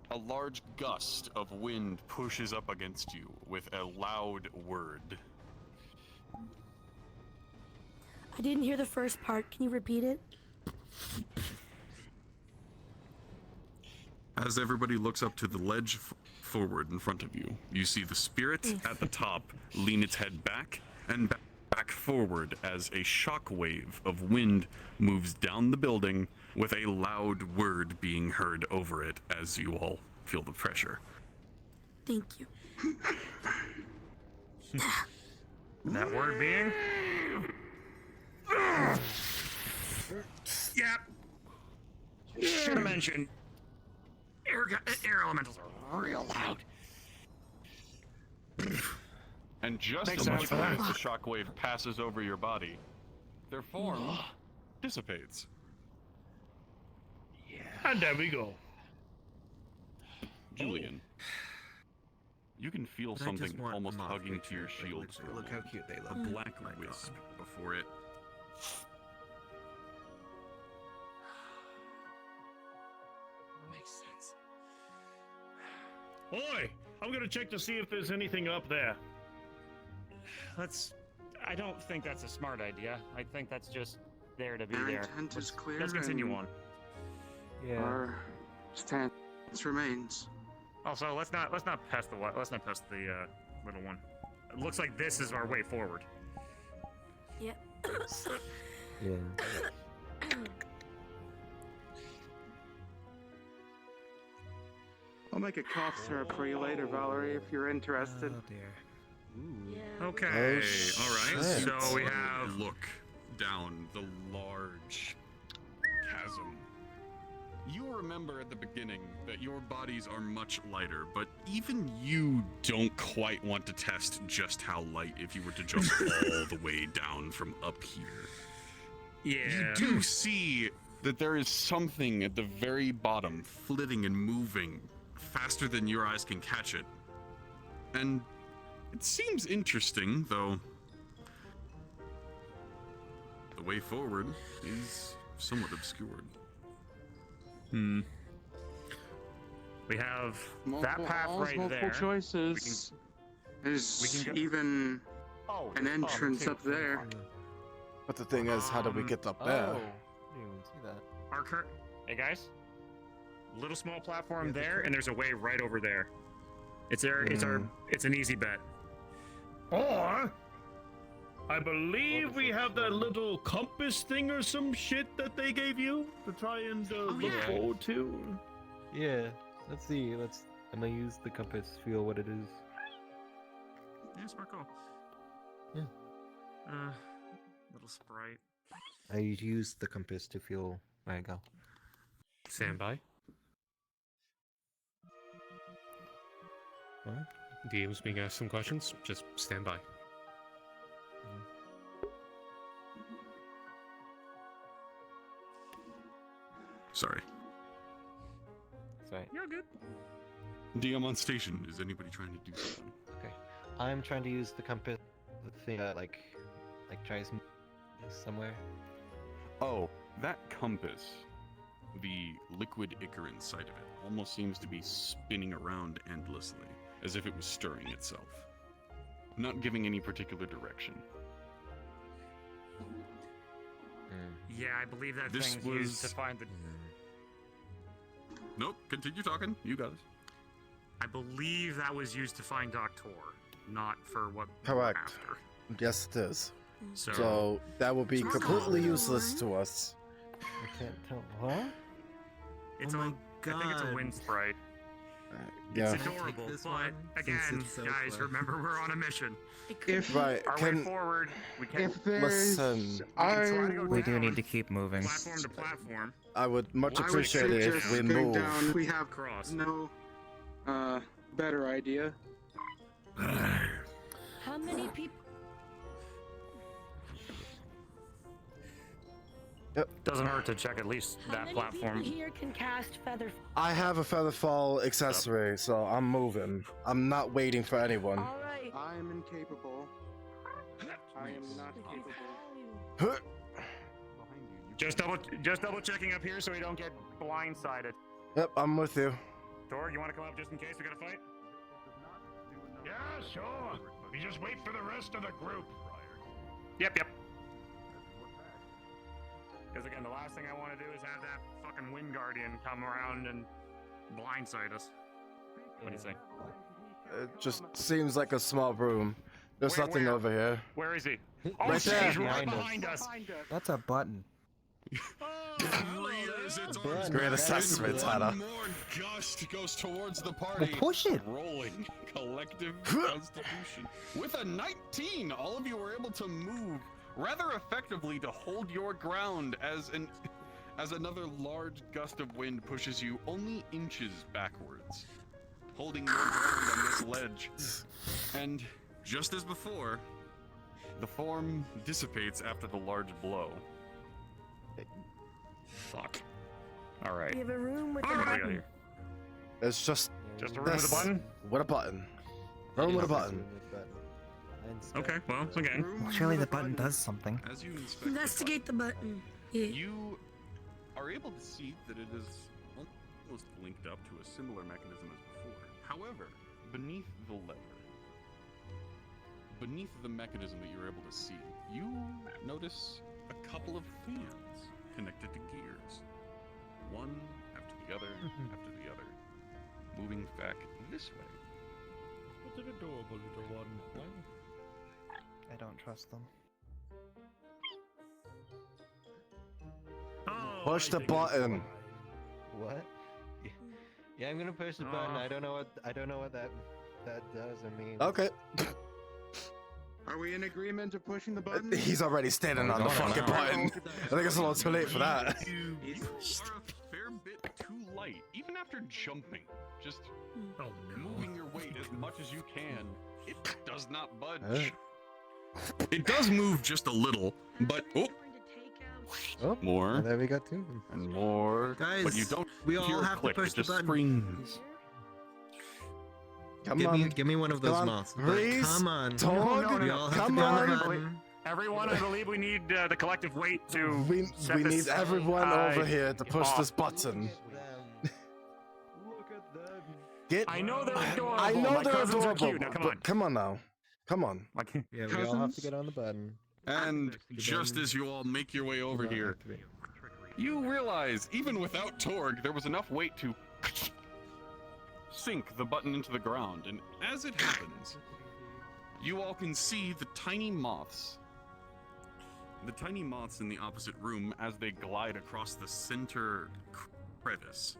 a large gust of wind pushes up against you with a loud word. I didn't hear the first part. Can you repeat it? As everybody looks up to the ledge forward in front of you, you see the spirit at the top lean its head back and back forward as a shockwave of wind moves down the building with a loud word being heard over it as you all feel the pressure. Thank you. That word being? Yep. Should have mentioned. Air elementals are real loud. And just Thanks as so much for that. the shockwave passes over your body, their form dissipates. And there we go. Julian, you can feel But I just something want a almost moth hugging to picture, your like, shield. literally, for a look how moment. cute they look. A black Oh my wisp God. before it. Makes sense. Oi! I'm gonna check to see if there's anything up there. I don't think that's a smart idea. I think that's just there to be Our there. intent is clear. Let's continue and on. Our stance remains. Also, let's not pest the little one. It looks like this is our way forward. Yep. Yeah. I'll make a cough syrup for you later, Valerie, if you're interested. Oh dear. Okay. Oh, all right. shit. So we have. Look down the large chasm. You remember at the beginning that your bodies are much lighter, but even you don't quite want to test just how light if you were to jump all the way down from up here. Yeah. You do see that there is something at the very bottom flitting and moving faster than your eyes can catch it. And it seems interesting, though the way forward is somewhat obscured. We have Multiple that path halls, right multiple there. choices. There's we can go- even Oh, an entrance up there. But the thing is, how do we get up there? Oh, I didn't even see that. Our current. Hey guys, little small platform there, and there's a way right over there. It's an easy bet. Or I believe we have that little compass thing or some shit that they gave you to try and look forward to. Yeah. Let's see. I'm gonna use the compass, feel what it is. Yeah, smart call. Yeah. Little sprite. I use the compass to feel where I go. Stand by. What? DM's being asked some questions. Just stand by. Sorry. Sorry. You're good. DM on station. Is anybody trying to do something? Okay. I'm trying to use the compass thing that like tries somewhere. Oh, that compass, the liquid ichor inside of it, almost seems to be spinning around endlessly, as if it was stirring itself. Not giving any particular direction. Yeah, I believe that This thing's used was- to find the. Nope, continue talking. You got it. I believe that was used to find Doctor, not for what. Correct. After. Yes, it is. So- that would be completely useless to us. I can't tell. What? It's I think it's a wind sprite. Yeah. It's adorable, but again, guys, remember we're on a mission. If Right, Our way forward, we can. if there's, Listen. We do need to keep moving. Platform to platform. I would much I would appreciate it if suggest we going move. down. We have Cross. no better idea. How many people? Doesn't hurt to check at least How that many platform. people here can cast feather? I have a featherfall accessory, so I'm moving. I'm not waiting for anyone. All right. I am incapable. I am not capable. Just double checking up here so we don't get blindsided. Yep, I'm with you. Tor, you want to come up just in case we got to fight? Yeah, sure. We just wait for the rest of the group. Yep. Because again, the last thing I want to do is have that fucking Wind Guardian come around and blindside us. What do you say? It just seems like a small room. There's Where- nothing where? over here. Where is he? Right Oh, shit, there. he's right Behind us. behind us. That's a button. Rears its arms Great back, assessment, and Hannah. one more gust goes towards the party. Well, push it. Rolling collective constitution. With a 19, all of you were able to move rather effectively to hold your ground as another large gust of wind pushes you only inches backwards, holding your ground on this ledge. And just as before, the form dissipates after the large blow. Fuck. All right. We have a room with a What do we got button. here? It's just Just a room with a this. button? With a button. Room with a button. Okay, well, okay. Well, surely the button does something. As you inspect Investigate the button. Yeah. you are able to see that it is almost linked up to a similar mechanism as before. However, beneath the lever, beneath the mechanism that you're able to see, you notice a couple of fans connected to gears. One after the other, after the other, moving back this way. What's an adorable little one? I don't trust them. Push the button. What? Yeah, I'm gonna push the button. I don't know what that does or means. Okay. Are we in agreement of pushing the button? He's already standing on the fucking button. I think it's a little too late for that. You are a fair bit too light, even after jumping. Just moving your weight as much as you can, it does not budge. It does move just a little, but more. There we got two. And more. Guys, but you don't. we all hear a have to click, push it the just button. springs. Give me one of those moths. Reese, Come on. Tog, We all have come to be on the on. button. Everyone, I believe we need the collective weight to. We set need this, everyone over here to push off. this button. Get. I know they're adorable. I know My they're cousins are adorable. cute. Now, come but on. Come on now. Come on. Yeah, we all have to get on the button. And just as you all make your way over here, you realize, even without Torg, there was enough weight to sink the button into the ground. And as it happens, you all can see the tiny moths. The tiny moths in the opposite room as they glide across the center crevice.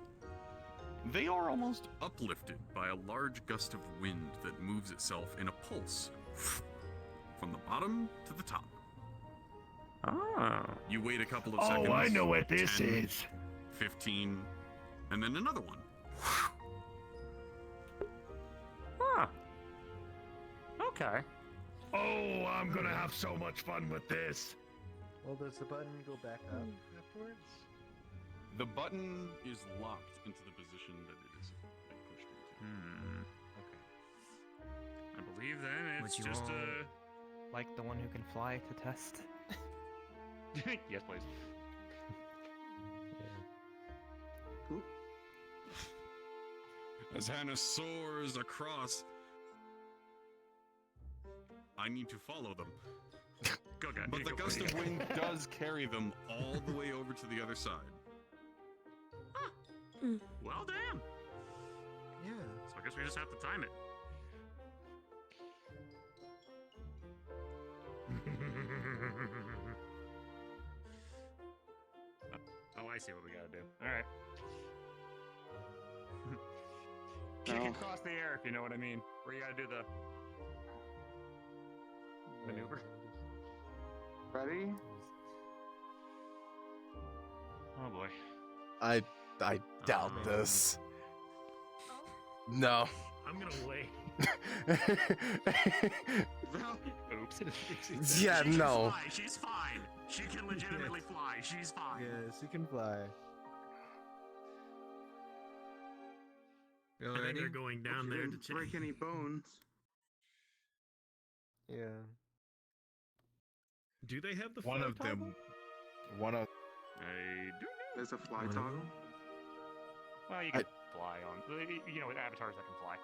They are almost uplifted by a large gust of wind that moves itself in a pulse from the bottom to the top. Oh. You wait a couple of seconds. Oh, I know what this 10, is. 15, and then another one. Huh. Okay. Oh, I'm gonna have so much fun with this. Well, does the button go back up afterwards? The button is locked into the position that it is pushed into. Okay. I believe then it's Would you just all like the one who can fly to test? yes, please. As Hannah soars across, I need to follow them. Go, guy. But the gust of wind does carry them all the way over to the other side. Well, damn. Yeah. So I guess we just have to time it. Oh, I see what we gotta do. Alright. Kick across the air, if you know what I mean. Where you gotta do the maneuver. Ready? Oh boy. I doubt this. No. I'm gonna wait. Oops. Yeah, She can no. fly. She's fine. She can legitimately fly. She's fine. Yes, you can fly. You all I think ready? they're going down there to Didn't check. break any bones. Yeah. Do they have the One fly of them. toggle? One of. I do know. There's a fly One of toggle. Well, you can fly on. You know, with avatars that can fly.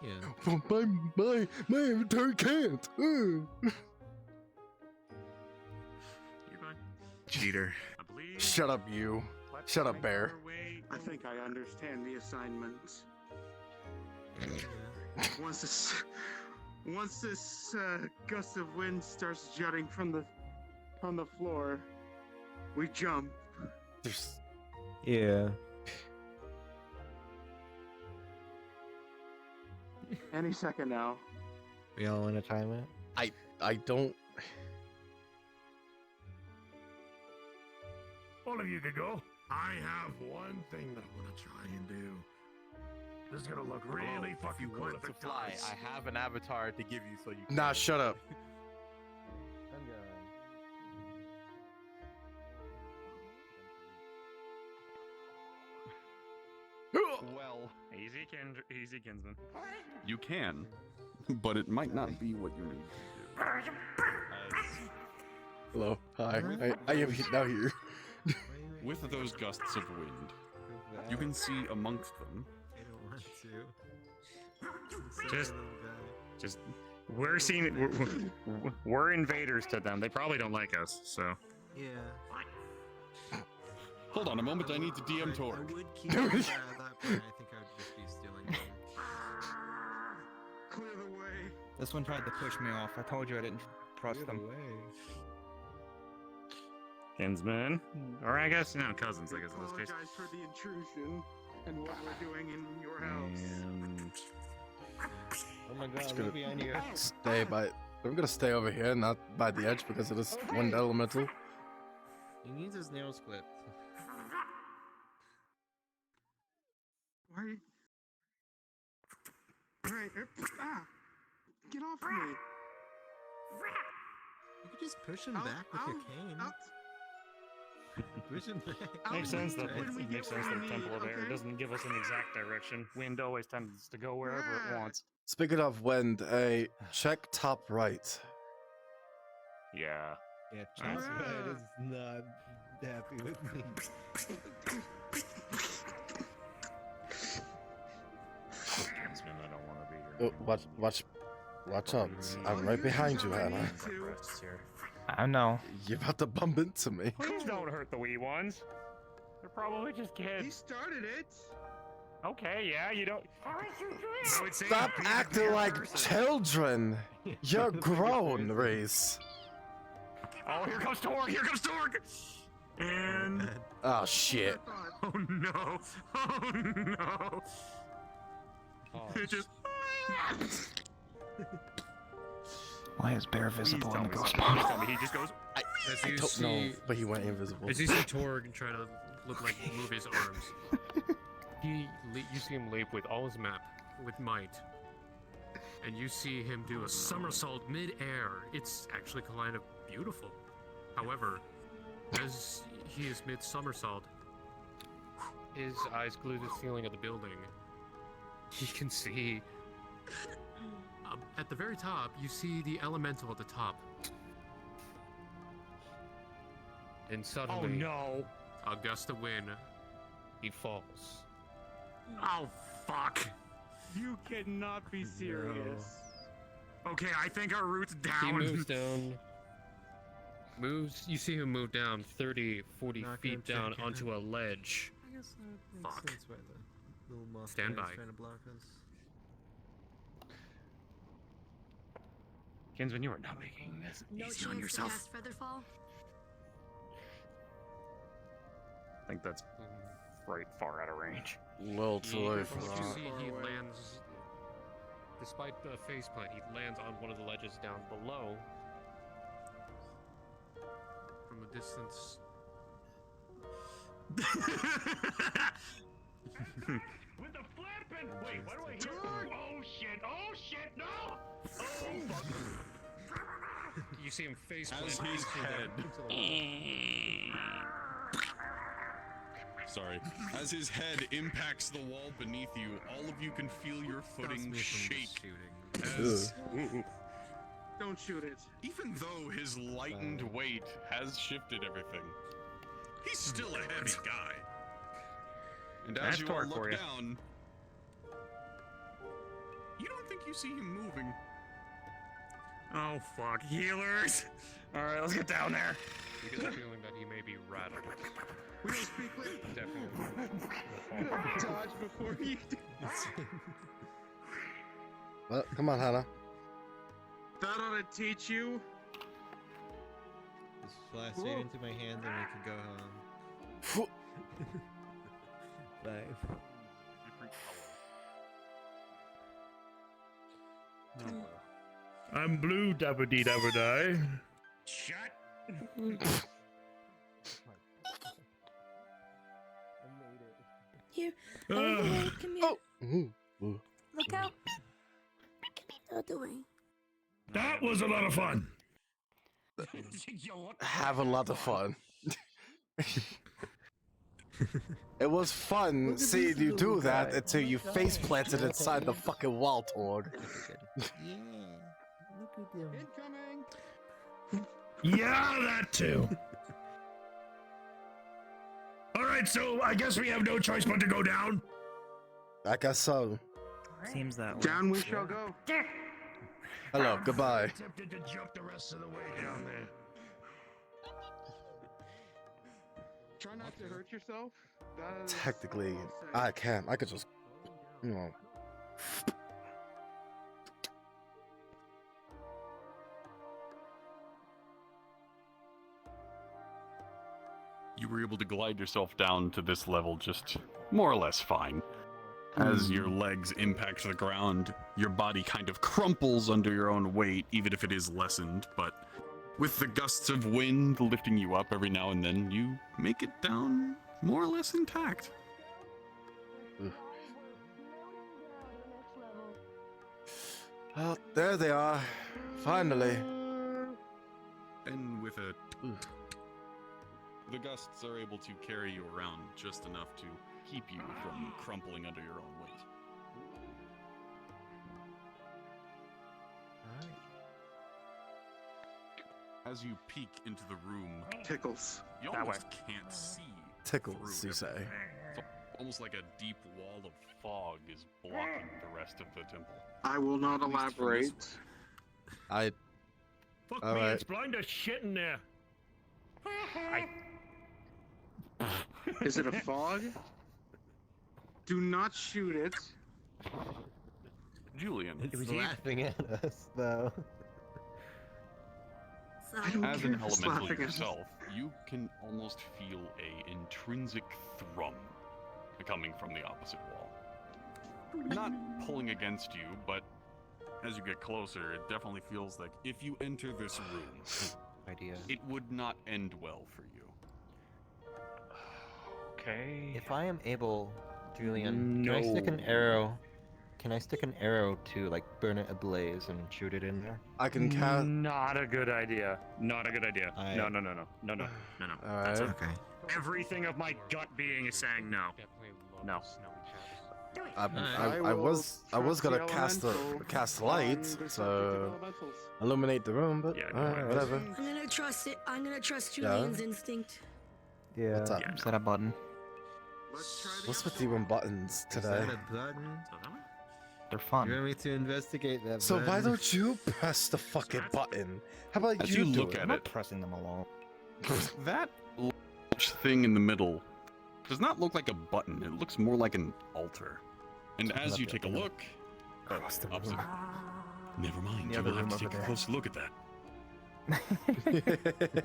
Yeah. My avatar can't. You're fine. Cheater. I believe. Shut up, you. Let's Shut up, make Bear. our way I think I understand the assignment. Once this gust of wind starts jutting from the floor, we jump. There's Yeah. Any second now. We all want to time it? I don't. All of you could go. I have one thing that I want to try and do. This is gonna look really fucking cool if it does. I have an avatar to give you so you can. Nah, shut up. I'm gone. Well, easy, Kinsman. You can, but it might not be what you need to do. Hello. Hi. I am now here. With those gusts of wind, you can see amongst them. I don't want to. Just we're invaders to them. They probably don't like us, so. Yeah. Hold on a moment, I need to DM Tor. I would keep that point. I think I would just be stealing them. Clear the way. This one tried to push me off. I told you I didn't trust them. Kinsman, or I guess cousins. I guess in this case. Apologize for the intrusion and what we're doing in your house. Oh my god, Just look gonna behind you. stay by. I'm gonna stay over here, not by the edge, because it is wind elemental. He needs his nails clipped. Why? Right. Get off of me. You could just push him back with your cane. Push him back. Makes sense that the Temple of Air doesn't give us an exact direction. Wind always tends to go wherever it wants. Speaking of wind, check top right. Yeah. Yeah, Chestnut is not happy with me. Kinsman, I don't want to be here. Watch out! I'm right behind you, Hannah. I know. You're about to bump into me. Please don't hurt the wee ones. They're probably just kids. He started it. Okay, yeah, you don't. Stop acting like children. You're grown, Reese. Oh, here comes Torg! Here comes Torg! And oh shit! Oh no! Oh no! It just. Why is Bear visible in the ghost Please tell model? me he just goes. I don't know, but he went invisible. As you see Torg try to look like move his arms, you see him leap with all his map, with might, and you see him do a somersault mid-air. It's actually kind of beautiful. However, as he is mid-somersault, his eyes glue to the ceiling of the building. He can see. At the very top, you see the elemental at the top. And suddenly, Oh no! a gust of wind, he falls. Oh fuck! You cannot be serious. Okay, I think our route's down. He moves down. You see him move down 30, 40 feet down onto a ledge. I guess that makes sense why the little moth Stand guy by. is trying to block us. Kinsman, you are not making this easy on yourself. Featherfall? I think that's right far out of range. Little too late for You that. see he lands, despite the faceplant, he lands on one of the ledges down below. From a distance. With the flippin'! Wait, what do I hear? Oh shit! Oh shit! No! Oh fuck! You see him faceplant As his head. Sorry. As his head impacts the wall beneath you, all of you can feel your footing shake. As Don't shoot it. even though his lightened weight has shifted everything, he's still a heavy guy. And as That's you all Torg for look you. down, you don't think you see him moving. Oh fuck, healers! Alright, let's get down there. You get the feeling that he may be rattled. We don't speak with. Definitely. Dodge before you do. Well, come on, Hannah. That ought to teach you. Just fly straight into my hand and we can go home. 5. I'm blue, dabba dee dabba die. Shut. Here. Uh, Come here. Look out. They're doing. That was a lot of fun. Have a lot of fun. It was fun seeing you do that until you face planted inside the fucking wall, Tord. Yeah. Look at them. Incoming. Yeah, that too. All right, so I guess we have no choice but to go down. I guess so. Seems that way. Down we shall go. Hello, goodbye. Attempted to jump the rest of the way down there. Try not to hurt yourself. That is Technically, all I'll say. I can't. I could just, you know. You were able to glide yourself down to this level just more or less fine. As your legs impact the ground, your body kind of crumples under your own weight, even if it is lessened, but with the gusts of wind lifting you up every now and then, you make it down more or less intact. Oh, there they are. Finally. And with a... The gusts are able to carry you around just enough to keep you from crumpling under your own weight. As you peek into the room, Tickles. you almost can't see. Tickles, you say. It's almost like a deep wall of fog is blocking the rest of the temple. I will not At least from this elaborate. I. Fuck All me, right. it's blind as shit in there. Is it a fog? Do not shoot it. Julian, It's laughing at us, though. I don't as care an if it's elemental laughing at us. yourself, you can almost feel a intrinsic thrum coming from the opposite wall. Not pulling against you, but as you get closer, it definitely feels like if you enter this room, it would not end well for you. Okay. If I am able, Julian, can I stick an arrow? Can I stick an arrow to like burn it ablaze and shoot it in there? I can count. Not a good idea. Not a good idea. I- No. That's Alright. Okay. everything of my gut being is saying no. No. I was gonna cast light, so illuminate the room, but whatever. I'm gonna trust it. I'm gonna trust Julian's instinct. Yeah. What's up? Is that a button? What's with you and buttons today? Is that a button? They're fun. You want me to investigate that So button? why don't you press the fucking button? How about As you you do look it? at it, Pressing them along. that large thing in the middle does not look like a button. It looks more like an altar. And as you take a look, opposite. Never mind, The you other will have room to over take a there. closer look at that.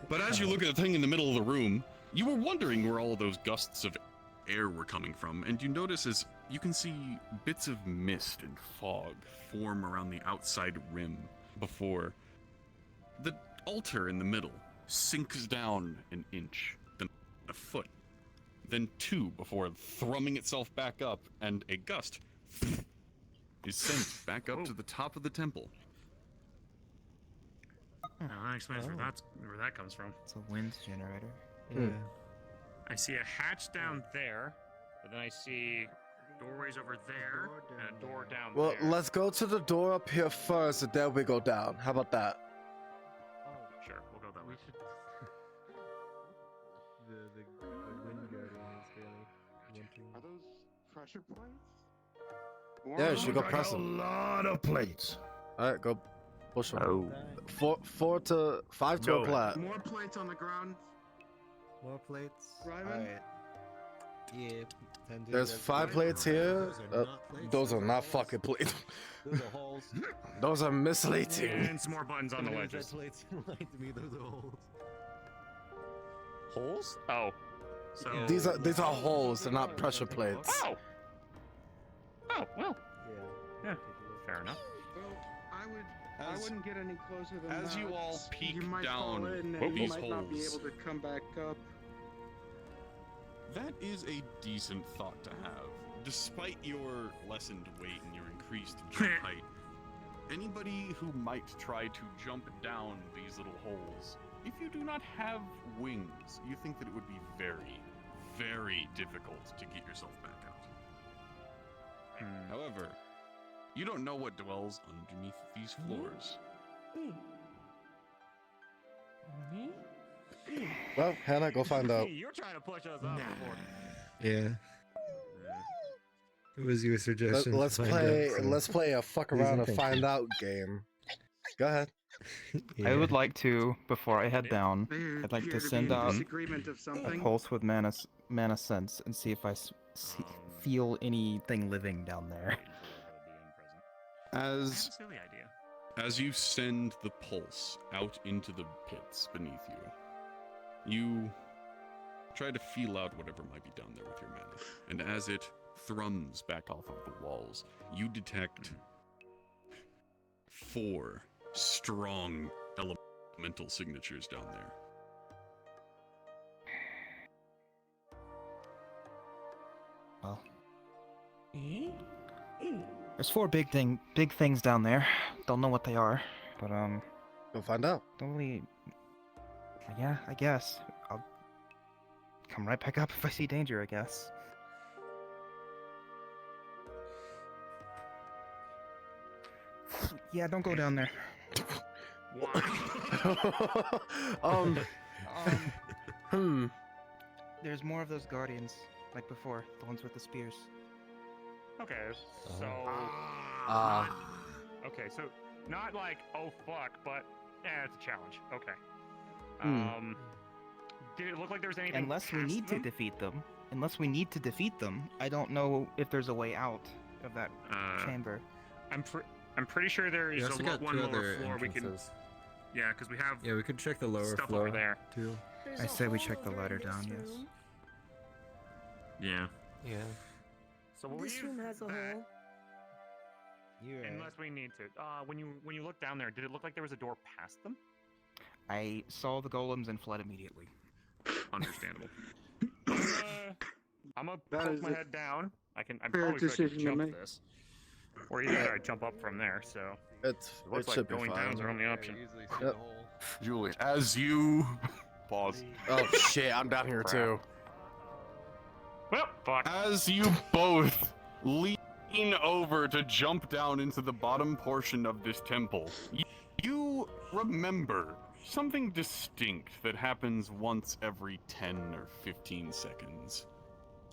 But as you look at the thing in the middle of the room, you were wondering where all of those gusts of air were coming from, and you notice as you can see bits of mist and fog form around the outside rim before the altar in the middle sinks down an inch, then a foot, then two before thrumming itself back up, and a gust is sent back up to the top of the temple. Oh, that explains where that comes from. It's a wind generator. Yeah. I see a hatch down there, but then I see doorways over there and a door down Well, there. let's go to the door up here first, and then we go down. How about that? Sure, we'll go that way. The wind guardian is really wanting. Are those pressure plates? Yeah, you should go Looks like press a them. lot of plates. All right, go push them. Oh. 5 to a plat. More plates on the ground. More plates. Ryman? Alright. Yeah. time to There's investigate. 5 plates here. Those are not plates. Those are not fucking plates. Those are holes. Those are misleading. And some more buttons on the Sometimes wedges. that plates lie to me. Those are holes. Holes? Oh. So These are holes. They're not pressure plates. Oh. Oh well. Yeah. Fair enough. Well, I wouldn't get any closer than that. As you all peek you might down fall in and you these might not be holes. able to come back up. That is a decent thought to have. despite your lessened weight and your increased jump height, anybody who might try to jump down these little holes, if you do not have wings, you think that it would be very, very difficult to get yourself back out. However, you don't know what dwells underneath these floors. Well, Hannah, go find out. You're trying to push us up before. Yeah. It was your suggestion. Let's to find play. out, so Let's play a fuck what do you around and think? find out game. Go ahead. I would like to, before I head down, I'd like to send out disagreement of a something. pulse with mana sense and see if I feel anything living down there. As Silly idea. As you send the pulse out into the pits beneath you try to feel out whatever might be down there with your mana. And as it thrums back off of the walls, you detect 4 strong elemental signatures down there. Well, there's 4 big things down there. Don't know what they are, but go find out. Don't really. Yeah, I guess I'll come right back up if I see danger. I guess. Yeah, don't go down there. There's more of those guardians, like before, the ones with the spears. Okay, so. Okay, so not like oh fuck, but yeah, it's a challenge. Okay. Did it look like there was anything? Unless we past need them? to defeat them, I don't know if there's a way out of that chamber. I'm pretty sure there is We also got one 2 lower other floor we can. entrances. Yeah, because we have. Yeah, we could check the lower stuff floor over there. too. I say we check the ladder down. Yes. Yeah. Yeah. So we'll This use room has a that, hole. unless we need to. When you look down there, did it look like there was a door past them? I saw the golems and fled immediately. Understandable. I'm gonna That poke is my a head down. I fair probably could decision to jump make. this, or either I jump up from there. So it looks like should be going fine. down's our only option. Yep. Julie, as you pause. Oh shit, I'm down here too. Well, fuck. As you both lean over to jump down into the bottom portion of this temple, you remember something distinct that happens once every 10 or 15 seconds.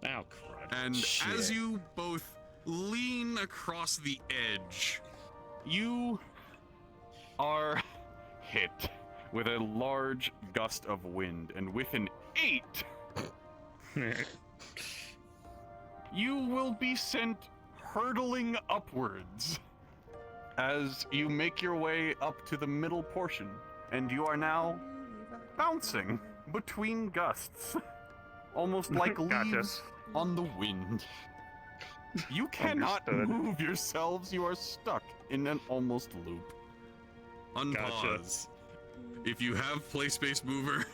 Oh, crud. And Shit. as you both lean across the edge, you are hit with a large gust of wind, and with an 8, you will be sent hurtling upwards as you make your way up to the middle portion, and you are now bouncing between gusts, almost like Gotcha. leaves on the wind. You cannot Understood. move yourselves, you are stuck in an almost loop. Unpause. If you have Play Space Mover,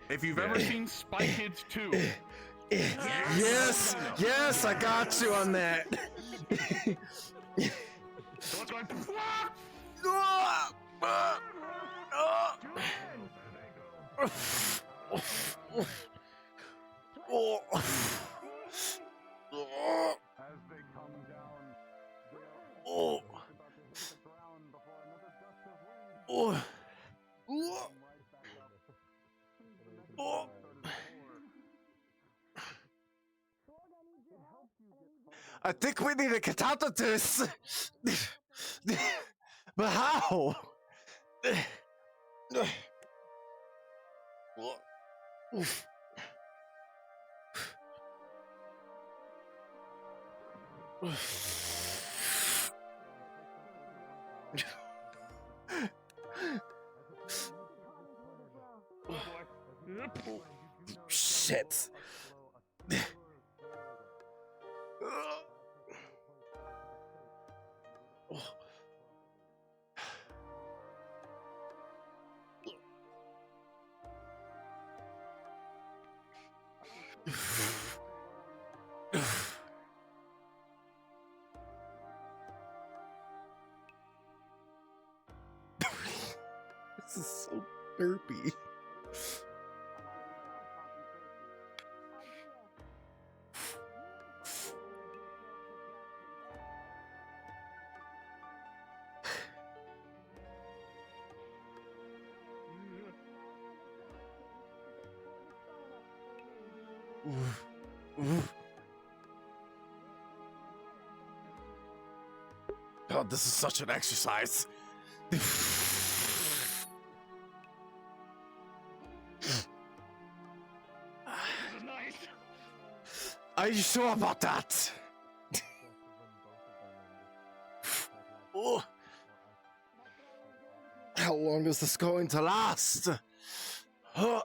if you've ever seen Spy Kids 2, Yes, yes, I got you on that. So what's going I think we need to get out of this. But how? Shit. This is so derpy. Oof. Oof. God, this is such an exercise. Are you sure about that? Oh. How long is this going to last? Oh.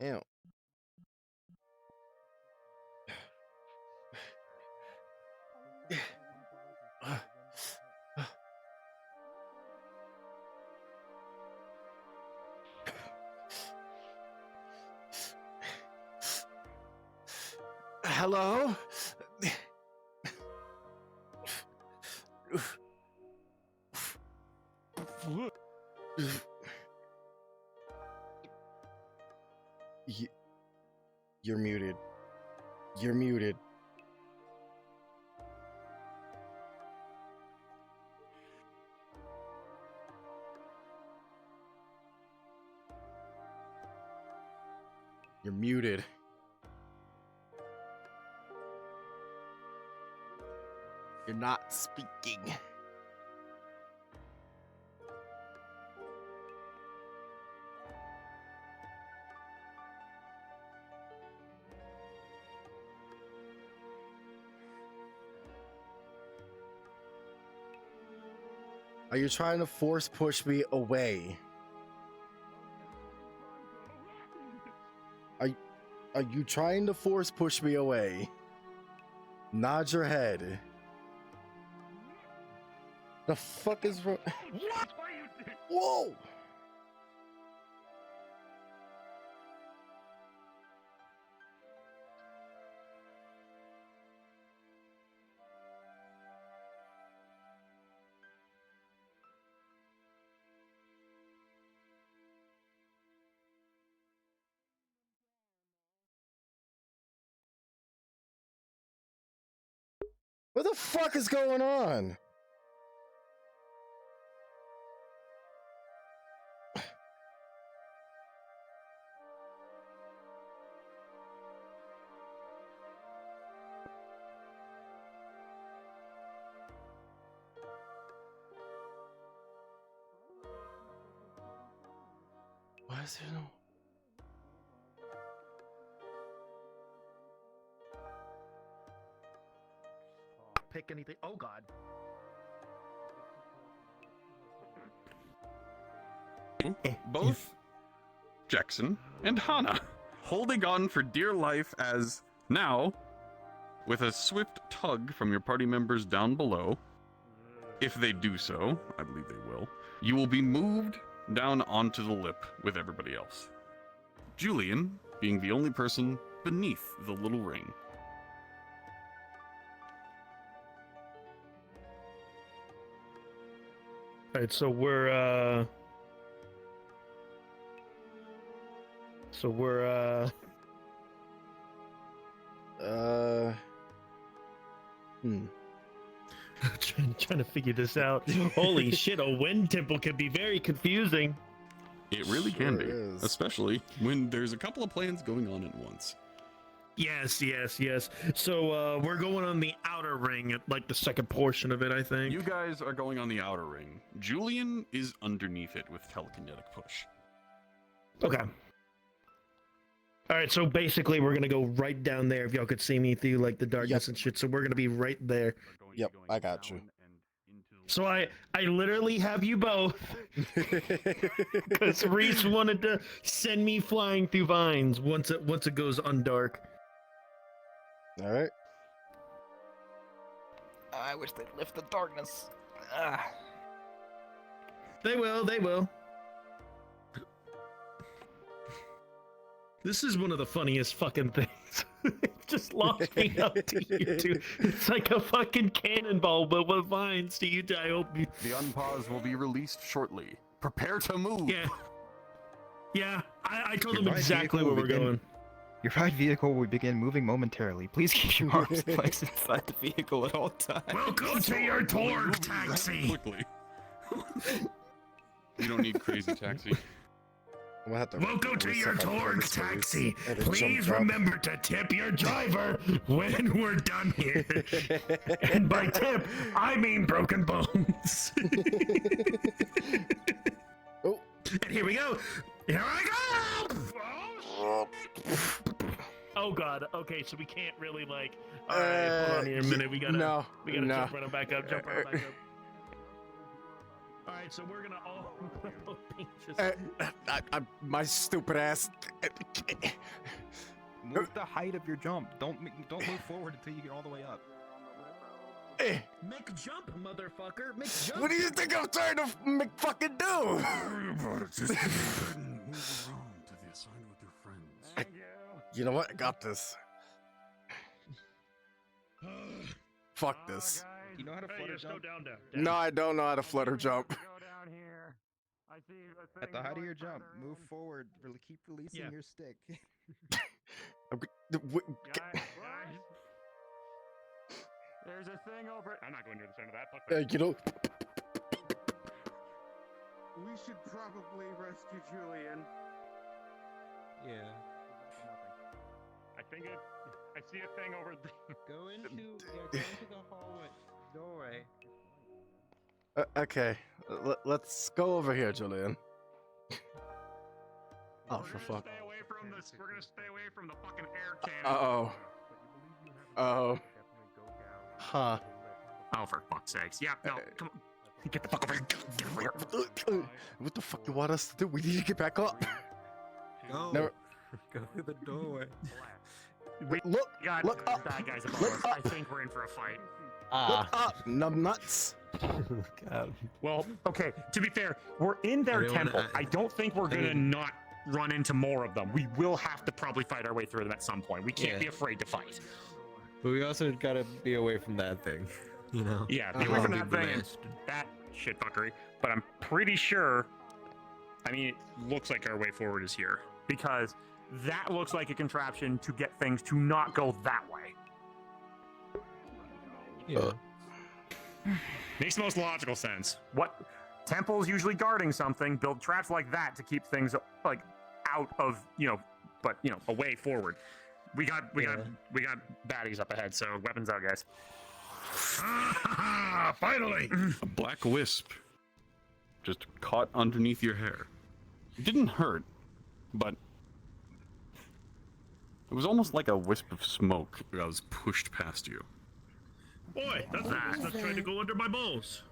Ew. Hello? You're muted. You're muted. You're muted. You're not speaking. Are you trying to force push me away? Are you trying to force push me away? Nod your head. The fuck is wrong? Whoa! What the fuck is going on? Why is there no... Pick anything. Oh God. Both Jackson and Hana holding on for dear life as now, with a swift tug from your party members down below, if they do so, I believe they will, you will be moved down onto the lip with everybody else. Julian being the only person beneath the little ring. Alright, so we're trying to figure this out. Holy shit, a wind temple can be very confusing. It really can be, is. especially when there's a couple of plans going on at once. Yes. So we're going on the outer ring, like the second portion of it, I think. You guys are going on the outer ring. Julian is underneath it with telekinetic push. Okay. All right, so basically we're gonna go right down there. If y'all could see me through like the darkness and shit, so we're gonna be right there. Yep, I got you. So I literally have you both, because Reese wanted to send me flying through vines once it goes undark. All right. I wish they'd lift the darkness. They will. This is one of the funniest fucking things. It just lost me up to you two. It's like a fucking cannonball, but with vines to you. I hope you. The unpause will be released shortly. Prepare to move. Yeah. Yeah, I told Your them ride exactly vehicle where will we're begin- going. Your ride vehicle will begin moving momentarily. Please keep your arms placed inside the vehicle at all times. Welcome to your Torg taxi. Quickly. You don't need crazy taxi. We'll have to Welcome to your reset my Torg playlist for taxi. this. It Please jumped up. remember to tip your driver when we're done here. And by tip, I mean broken bones. Oh. And here we go. Here I go. Oh god. Okay, so we can't really like. All right, hold on here a minute. We gotta. no, We gotta no. jump right back up. Jump right back up. All right, so we're gonna all. My stupid ass. Move the height of your jump. Don't move forward until you get all the way up. Make jump, motherfucker. Make jump. What do you think I'm trying to make fucking do? Worry about it. Just go ahead and move around to the assigned with your friends. You know what? I got this. Fuck this. You know how to flutter jump? Down. No, I don't know how to flutter jump. At the height of your jump, move forward. Really keep releasing your stick. There's a thing over. I'm not going near the center of that. Fuck that. You know. We should probably rescue Julian. Yeah. I think it. I see a thing over there. Go into the hallway doorway. Okay, let's go over here, Julian. Oh, for fuck. Stay away from this. We're gonna stay away from the fucking air cannon. Uh-oh. Oh. Huh. Oh, for fuck's sakes. Yeah, no, come on. Get the fuck over here. Get over here. What the fuck you want us to do? We need to get back up. Go. Never. Go through the doorway. Look up. Bad guys above Look us. up. I think we're in for a fight. Look up, numbnuts. God. Well, okay, to be fair, we're in their temple. I don't think we're gonna not run into more of them. We will have to probably fight our way through them at some point. We can't be afraid to fight. But we also gotta be away from that thing, you know? Yeah, be away from that thing and that shit fuckery. But I'm pretty sure, I mean, it looks like our way forward is here. Because that looks like a contraption to get things to not go that way. Yeah. Makes the most logical sense. What temples usually guarding something build traps like that to keep things like out of, away forward. We got baddies up ahead, so weapons out, guys. Finally! A black wisp just caught underneath your hair. It didn't hurt, but it was almost like a wisp of smoke that was pushed past you. Boy, that's trying to go under my balls.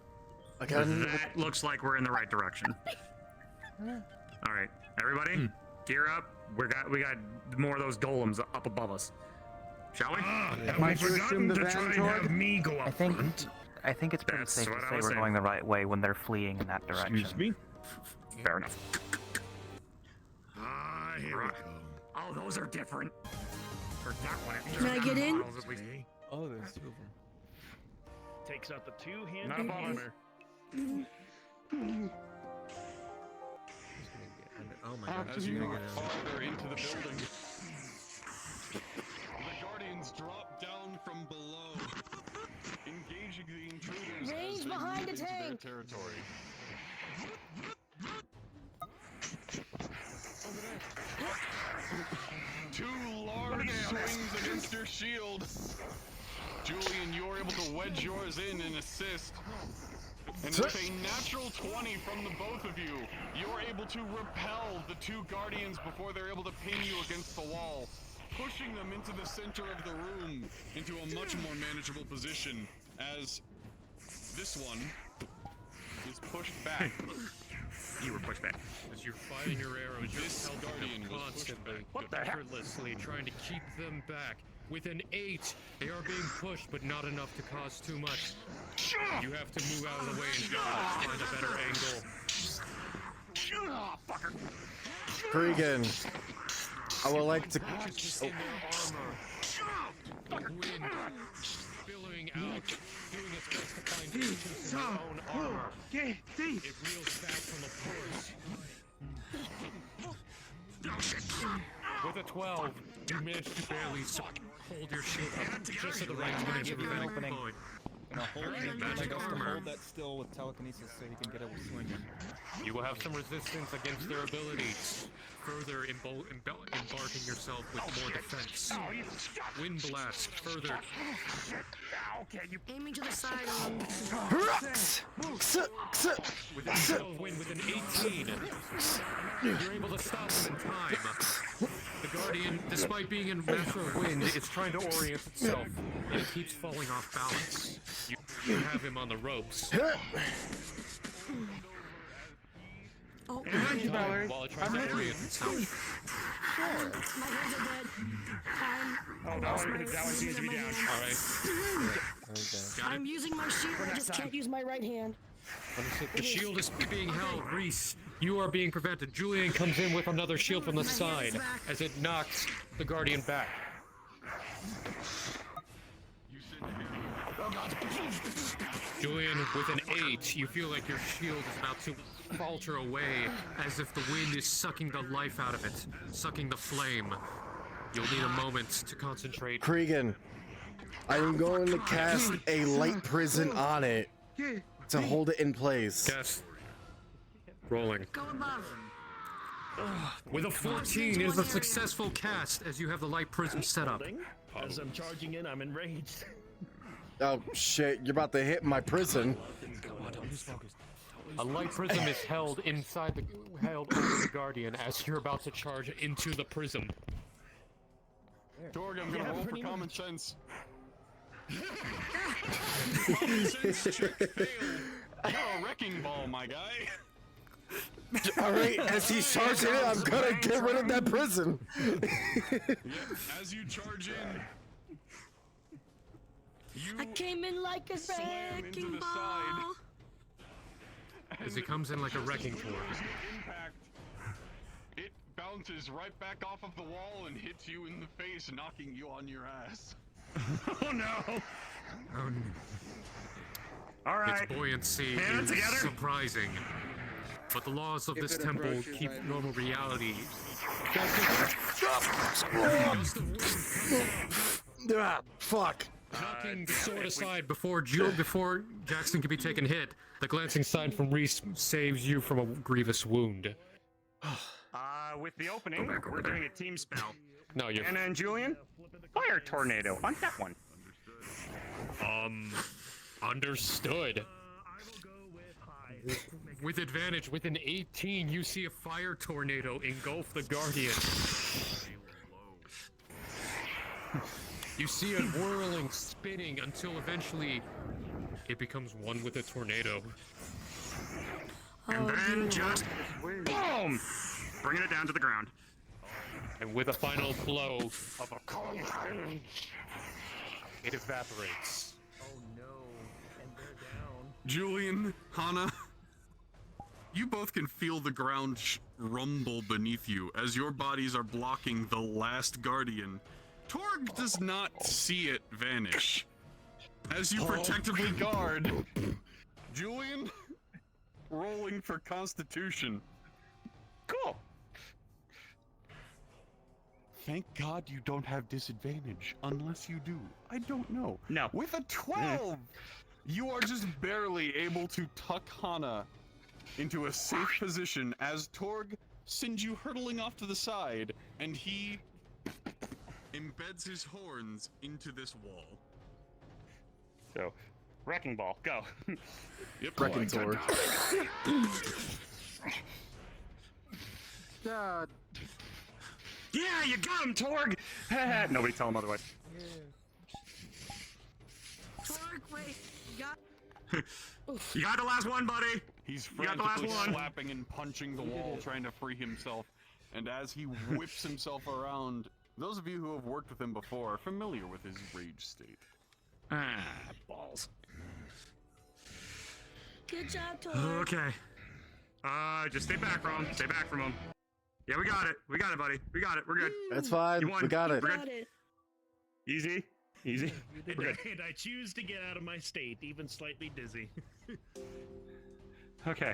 That looks like we're in the right direction. All right, everybody, gear up. We got more of those golems up above us. Shall we? Have we forgotten to try and have me go up front? I think it's pretty That's safe to what I say was we're saying. going the right way when they're fleeing in that direction. Excuse me? Fair enough. Here we go. Oh, those are different. For that one, at least Can I that get in? model's at least- Oh, there's two of them. Takes out the two-handed Not a bomber. Oh my god, As he's you gonna move get in. farther into the building, the guardians drop down from below, engaging the intruders Range as they behind move the into their tank. territory. Two large swings against your shield. Julian, you're able to wedge yours in and assist. And with a natural 20 from the both of you, you're able to repel the two guardians before they're able to pin you against the wall, pushing them into the center of the room, into a much more manageable position, as this one is pushed back. You were pushed back. As you're fighting your arrows, This you're helping guardian them was pushed constantly, back. What the heck? effortlessly, trying to keep them back. With an 8, they are being pushed, but not enough to cause too much. You have to move out of the way and dodge, find a better angle. Cregan. I would like to. Just in their armor. The wind billowing out, doing its best to find entrance in their own armor. It reels back from the pores. With a 12, you manage to barely hold your shield up just at the right time to prevent it from blowing. Magic armor. Hold that still with telekinesis so you can get it swinging. You will have some resistance against their abilities, further embarking yourself with more defense. Wind blast, further. Aiming to the side. With a 12 wind, with an 18, you're able to stop them in time. The Guardian, despite being in master of wind, is trying to orient itself, and it keeps falling off balance. You have him on the ropes. Oh, Thank you, Valerie. While it tries to orient itself. Sure. My hands are dead. Time. Oh, that one seems to be down. Alright. I'm using my shield, I just can't use my right hand. The shield is being held. Reese, you are being prevented. Julian comes in with another shield from the side as it knocks the Guardian back. Julian, with an 8, you feel like your shield is about to falter away as if the wind is sucking the life out of it, sucking the flame. You'll need a moment to concentrate. Cregan, I am going to cast a light prison on it to hold it in place. Cast. Rolling. Go above. With a 14, it is a successful cast as you have the light prism set up. As I'm charging in, I'm enraged. Oh shit, you're about to hit my prison. A light prism is held held over the Guardian as you're about to charge into the prism. Torg, I'm gonna roll for common sense. Common sense check failed. You're a wrecking ball, my guy. Alright, as he's charging it, I'm gonna get rid of that prison. As you charge in, I came in like a wrecking ball. As he comes in like a wrecking ball. impact, it bounces right back off of the wall and hits you in the face, knocking you on your ass. Oh no! All right. Its buoyancy Hand is together. surprising, but the laws of this temple keep normal reality. Fuck. Knocking the sword aside before Jackson can be taken hit, the glancing sign from Reese saves you from a grievous wound. With the opening, we're doing a team spell. No, you're. Anna and Julian, fire tornado on that one. Understood. With advantage, with an 18, you see a fire tornado engulf the Guardian. You see it whirling, spinning, until eventually it becomes one with the tornado. And then just boom! Bringing it down to the ground. And with a final blow of a coin, it evaporates. Oh no, and they're down. Julian, Hana, you both can feel the ground rumble beneath you as your bodies are blocking the last Guardian. Torg does not see it vanish. As you protectively guard, Julian, rolling for Constitution. Cool. Thank God you don't have disadvantage, unless you do. I don't know. No. With a 12, you are just barely able to tuck Hana into a safe position as Torg sends you hurtling off to the side, and he embeds his horns into this wall. So, wrecking ball, go. Yep. Wrecking sword. God. Yeah, you got him, Torg! Nobody tell him otherwise. Torg, wait. You got the last one, buddy! He's You got the last frantically one. slapping and punching the wall, trying to free himself. And as he whips himself around, those of you who have worked with him before are familiar with his rage state. Ah, balls. Good job, Torg. Okay. Just stay back from him. Stay back from him. Yeah, we got it. We got it, buddy. We got it. We're good. That's fine. You won. We got it. We're good. Easy. Easy. We're good. And I choose to get out of my state, even slightly dizzy. Okay.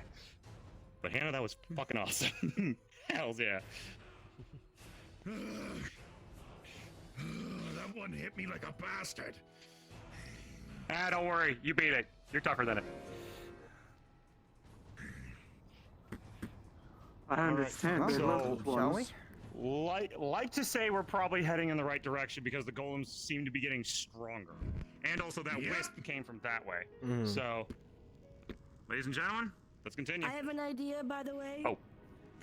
But Hannah, that was fucking awesome. Hells yeah. That one hit me like a bastard. Ah, don't worry. You beat it. You're tougher than it. I understand. They're So, loved ones. like to say we're probably heading in the right direction because the golems seem to be getting stronger. And also that wisp came from that way. Mm. So, ladies and gentlemen, let's continue. I have an idea, by the way. Oh.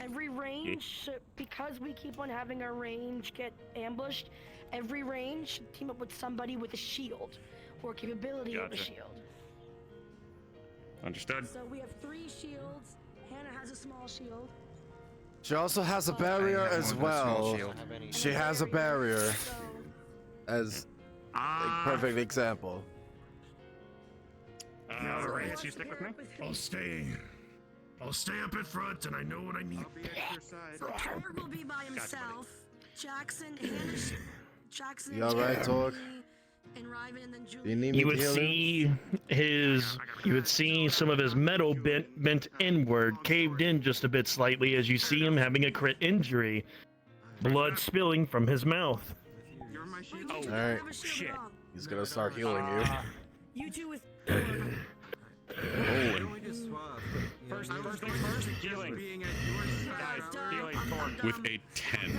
Every range, because we keep on having our range get ambushed, every range should team up with somebody with a shield or capability of a Gotcha. shield. Understood. So we have 3 shields. Hannah has a small shield. She also has a barrier as well. She has a barrier as a perfect example. Rance, you stick with me? I'll stay up in front, and I know what I need. So Torg will be by himself. Jackson, Hannah, Jackson, You alright, Torg? and Ryven, and then Do you Julie. need me You would healing? see some of his metal bent inward, caved in just a bit slightly as you see him having a crit injury. Blood spilling from his mouth. Alright. Shit. He's gonna start healing you. You two with. First things first, healing. Guys, healing, Torg. With a 10.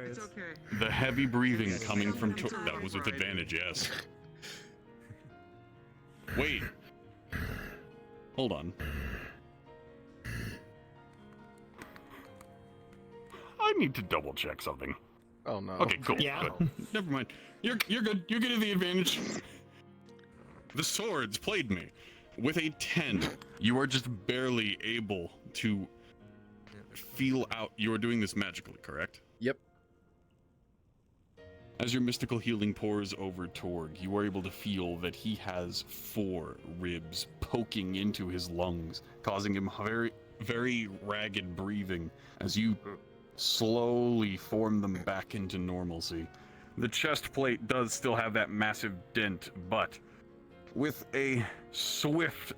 It's okay. The heavy breathing coming from that was with advantage, yes. Wait. Hold on. I need to double check something. Oh no. Okay, cool. Yeah. Good. Never mind. You're good. You're getting the advantage. The swords played me. With a 10, you are just barely able to feel out. You are doing this magically, correct? Yep. As your mystical healing pours over Torg, you are able to feel that he has 4 ribs poking into his lungs, causing him very, very ragged breathing as you slowly form them back into normalcy. The chest plate does still have that massive dent, but with a swift,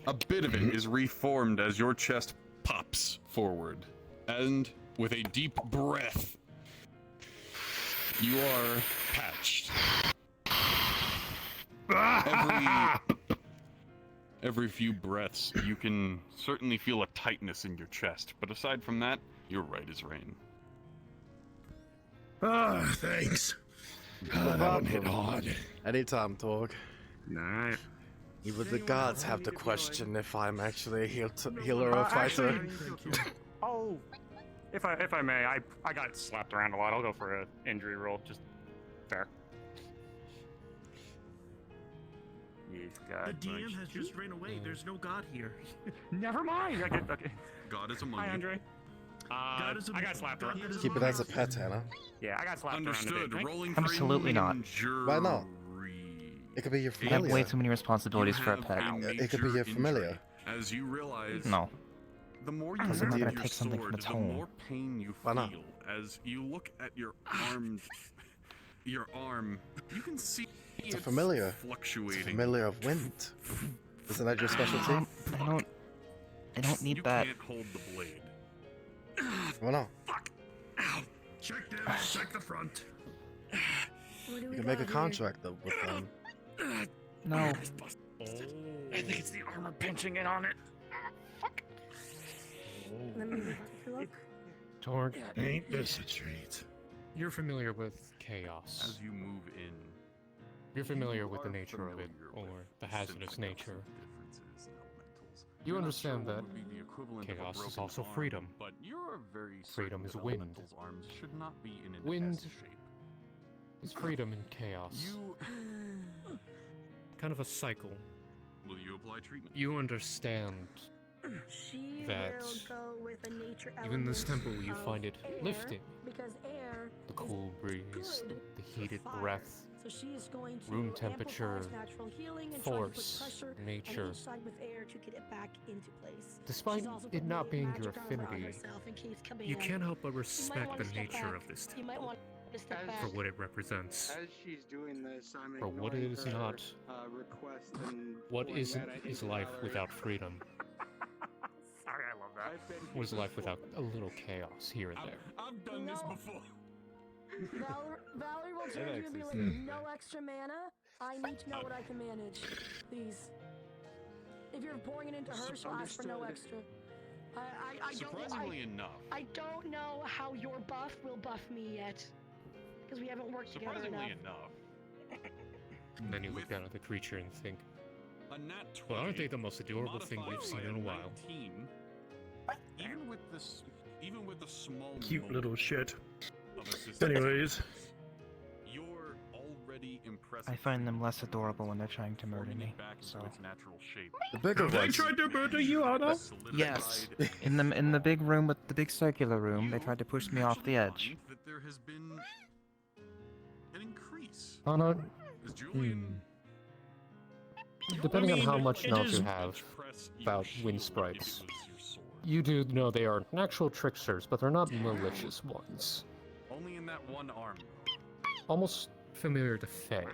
a bit of it is reformed as your chest pops forward. And with a deep breath, you are patched. Every few breaths, you can certainly feel a tightness in your chest, but aside from that, you're right as rain. Ah, thanks. That one hit hard. Anytime, Torg. Alright. Even the gods have to question if I'm actually a healer or a fighter. Oh, if I may, I got slapped around a lot. I'll go for an injury roll, just fair. The DM has just ran away. There's no god here. Never mind. Okay. God is among Hi, you. Andre. I got slapped around. Keep it as a pet, Hannah. Yeah, I got slapped Understood. around a bit. Right? Rolling Absolutely not. Why not? It could be your You have familiar. way too many responsibilities for a have pet. It could be your familiar. As you realize, No. the more you Because I'm not use gonna your take something from sword, its the home. more pain you Why not? feel. As you look at your arm, you can see It's a familiar. It's a fluctuating. familiar of wind. Isn't that your specialty? I don't need you that. can't hold the blade. Why not? Check this. Check the front. You can make a contract though with them. No. I think it's the armor pinching in on it. Let me take a look. Torg, Ain't this a treat? you're familiar with chaos. As you move in, You're familiar with the nature of it, or the hazardous nature. You understand that chaos is also freedom. but you're very Freedom is wind. elemental's arms should not be in an Wind S shape. is freedom in chaos. Kind of a cycle. Will you apply treatment? You understand She that will go with a nature even this element temple you of find it air, lifting. because air The is cool breeze, good the heated for fire. breath, So she is going to Room amplify temperature, its natural healing and force, try to put pressure on nature. each side with air to get it back into place. Despite She's also it put not being magic your armor on affinity, herself in case You command. can't help but You might respect wanna the step nature back. of this You might temple want to step for back. what it represents. As she's doing this, I'm For what ignoring is her, not. request and What pulling isn't mana is into life Valerie. without freedom? Sorry, I love that. What is life without a little chaos here and there? I've done this before. Valerie will turn to you and be like, no extra mana. I need to know what I can manage. Please. If you're pouring it into her, she'll ask for no extra. Surprisingly enough. I don't know how your buff will buff me yet. Because we haven't worked together Surprisingly enough. enough. And then you look down at the creature and think, A nat 20, well, aren't they the most adorable thing we've seen in a while? 19, even with the small Cute moment little shit. of assistance, Anyways. you're already impressive. I find them less adorable when they're trying to murder me. Back into So its natural shape. The bigger Have they ones. tried to murder you, Otto? yes, in the big room with the big circular room, they tried to push me off the edge. That there has been an increase. Anna, As Julian depending on how mean, much it knowledge is- you have about wind sprites, you do know they are natural tricksters, but they're not malicious ones. only in that one arm. Almost familiar to Fae,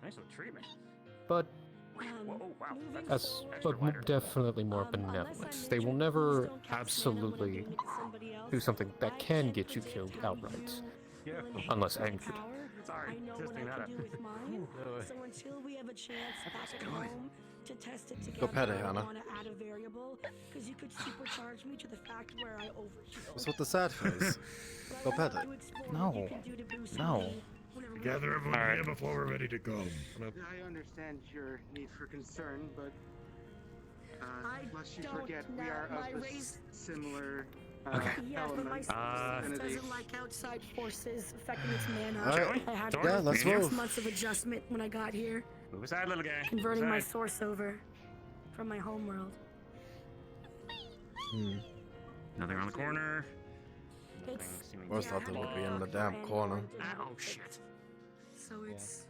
Nice little treatment. but Whoa, wow. as definitely more benevolent. They will never absolutely do something that can get you killed outright, unless angered. Sorry, I know just what think I that can do with mine. So until we have a chance back at home to test it Go together, pet it, I Hannah. want to add a variable because you could supercharge me to the fact where I overheal. What's with the sad face? Go pet it. No, no. Gather everyone here before we're ready to go. I understand your need for concern, but lest you don't forget, we know. are My of a race- similar Yeah, but my element. species doesn't like outside forces affecting its mana. Alright. I had Yeah, let's 6 move. months of adjustment when I got here, Move aside, little guy. converting Move my aside. source over from my homeworld. Nothing around the corner. It's Where's nothing would be in the damn corner? Oh shit. so it's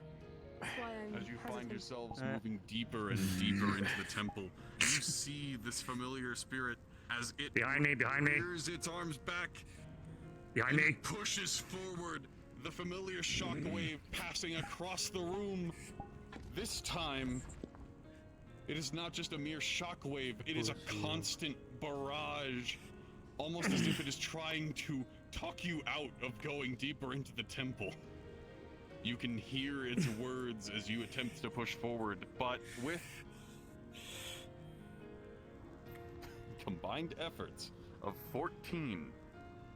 that's why I'm As you find hesitant. yourselves moving deeper and deeper into the temple, you see this familiar spirit as it Behind me, rears its arms back Behind and me. pushes forward, the familiar shockwave passing across the room. This time, it is not just a mere shockwave, it is a constant barrage, almost as if it is trying to talk you out of going deeper into the temple. You can hear its words as you attempt to push forward, but with combined efforts of 14,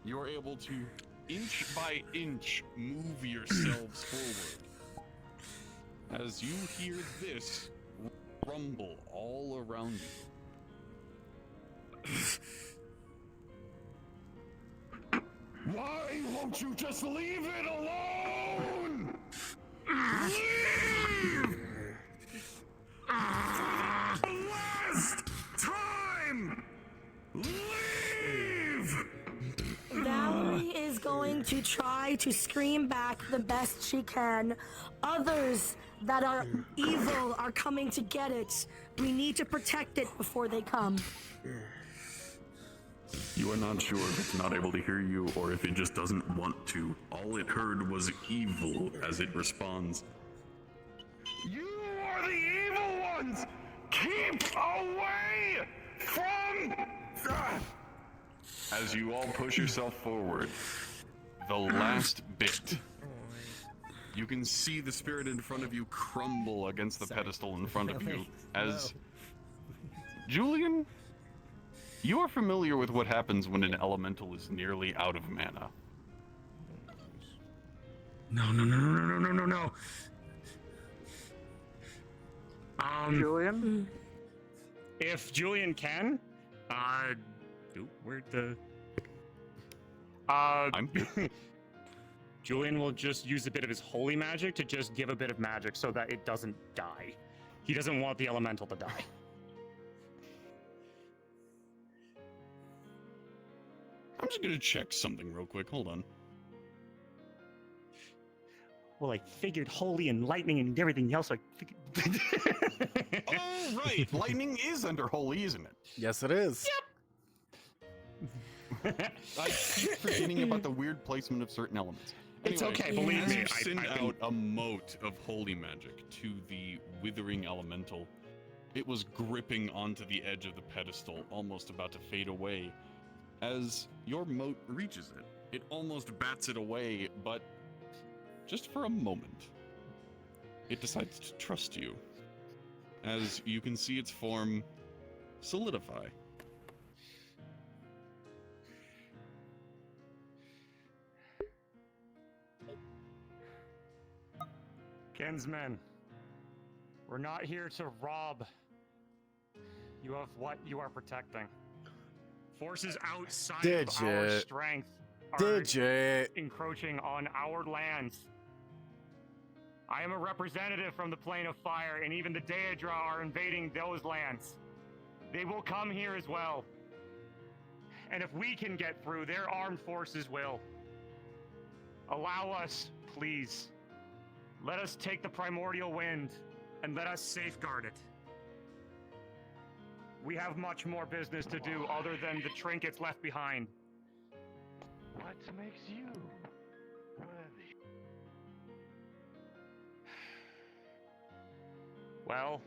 you are able to inch by inch move yourselves forward. As you hear this rumble all around you. Why won't you just leave it alone? Leave! Last time! Leave! Valerie is going to try to scream back the best she can. Others that are evil are coming to get it. We need to protect it before they come. You are not sure if it's not able to hear you or if it just doesn't want to. All it heard was evil as it responds. You are the evil ones! Keep away from... As you all push yourself forward, the last bit. You can see the spirit in front of you crumble against the pedestal in front of you as... Julian, you are familiar with what happens when an elemental is nearly out of mana. No. Julian? If Julian can, where'd the... I'm here. Julian will just use a bit of his holy magic to just give a bit of magic so that it doesn't die. He doesn't want the elemental to die. I'm just gonna check something real quick. Hold on. well, I figured holy and lightning and everything else. Oh, right. Lightning is under holy, isn't it? Yes, it is. I keep forgetting about the weird placement of certain elements. It's Anyway, okay, believe as me, you I- send I've been- out a mote of holy magic to the withering elemental, it was gripping onto the edge of the pedestal, almost about to fade away. As your mote reaches it, it almost bats it away, but just for a moment, it decides to trust you. As you can see its form solidify. Kinsmen, we're not here to rob you of what you are protecting. Forces outside of our Digit. strength are Digit. encroaching on our lands. I am a representative from the plane of fire, and even the Daedra are invading those lands. They will come here as well. And if we can get through, their armed forces will. Allow us, please. Let us take the primordial wind, and let us safeguard it. We have much more business to do other than the trinkets left behind. What makes you worthy? Well,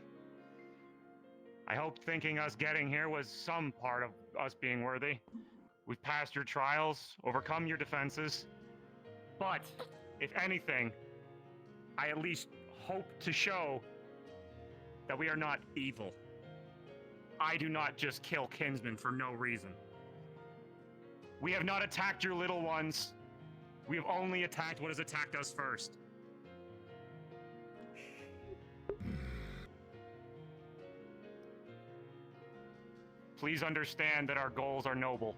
I hope thinking us getting here was some part of us being worthy. We've passed your trials, overcome your defenses. But, if anything, I at least hope to show that we are not evil. I do not just kill kinsmen for no reason. We have not attacked your little ones. We have only attacked what has attacked us first. Please understand that our goals are noble.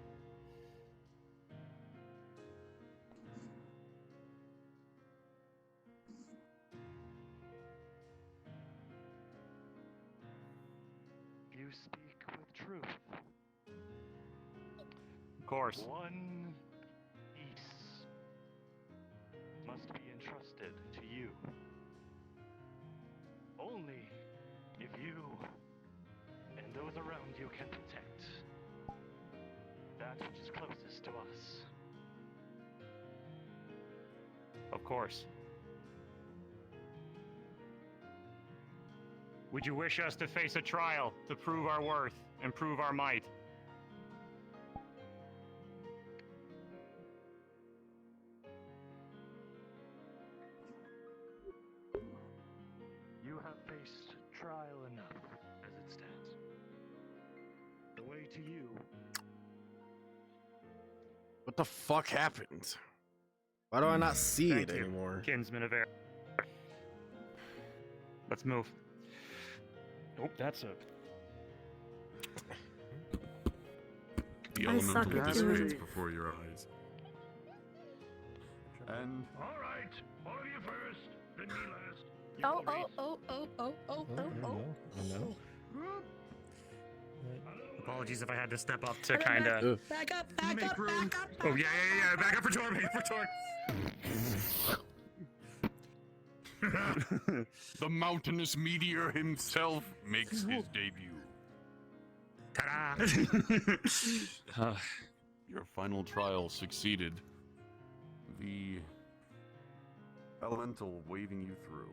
You speak with truth. Of course. One piece must be entrusted to you. Only if you and those around you can protect that which is closest to us. Of course. Would you wish us to face a trial to prove our worth and prove our might? You have faced trial enough as it stands. The way to you. What the fuck happened? Why do I not see Thank it you, anymore? Kinsman of Air. Let's move. Oh, that's a... The I elemental suck at dissipates doing- before your eyes. And All right, all of you first, then me last. Oh, oh. Apologies if I had to step up to kind of... Back up, back up, back up. Oh, yeah. Back up for Torm, the mountainous meteor himself makes his debut. Ta-da! Your final trial succeeded. The elemental waving you through.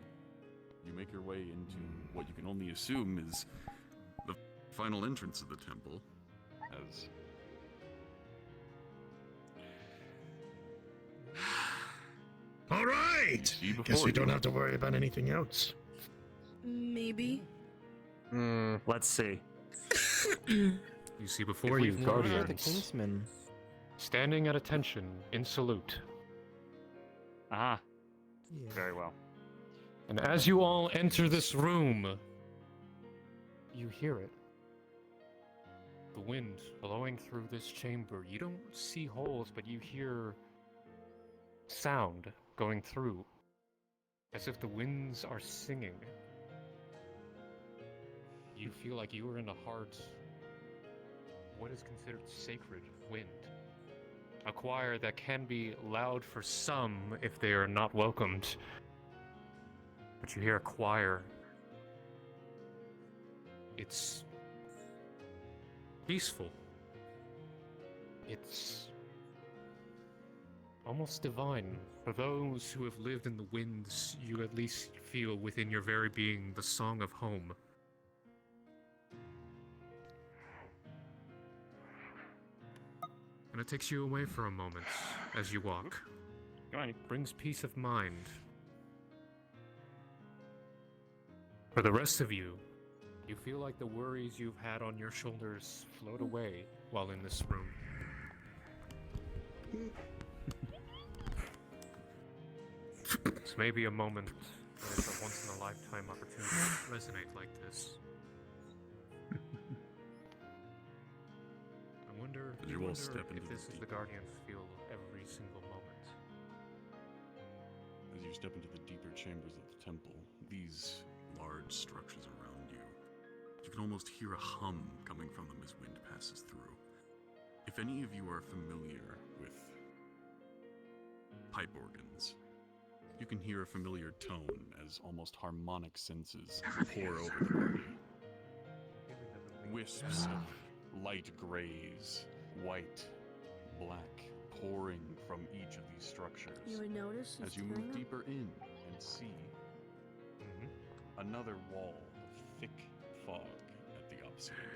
You make your way into what you can only assume is the final entrance of the temple, as All right. see Guess before we don't you. have to worry about anything else. Maybe. Let's see. You see before you, We're the guardians, Kingsmen. standing at attention in salute. Ah. Very well. And as you all enter this room, you hear it. The wind blowing through this chamber. You don't see holes, but you hear sound going through, as if the winds are singing. You feel like you are in a heart, what is considered sacred wind. A choir that can be loud for some if they are not welcomed but you hear a choir. It's peaceful. It's almost divine. For those who have lived in the winds, you at least feel within your very being the song of home. And it takes you away for a moment as you walk. It brings peace of mind. For the rest of you, you feel like the worries you've had on your shoulders float away while in this room. This may be a moment where it's a once-in-a-lifetime opportunity to resonate like this. I wonder As you all step if into this is the Guardian's feel every single moment. As you step into the deeper chambers of the temple, these large structures around you, you can almost hear a hum coming from them as wind passes through. If any of you are familiar with pipe organs, you can hear a familiar tone as almost harmonic senses pour over the party. Wisps of light grays, white, black, pouring from each of these structures. You would notice as you move deeper in and see another wall of thick fog at the opposite end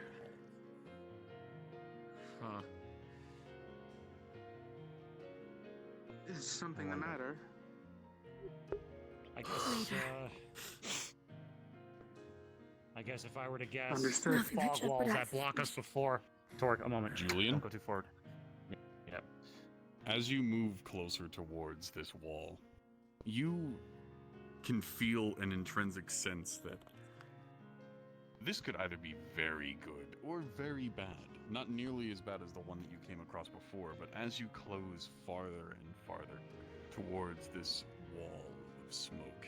of the hall. Is something the matter? I guess if I were to guess, Understood. fog walls that block us before. Torque, a moment. Julian? Don't go too forward. Yep. As you move closer towards this wall, you can feel an intrinsic sense that this could either be very good or very bad. Not nearly as bad as the one that you came across before, but as you close farther and farther towards this wall of smoke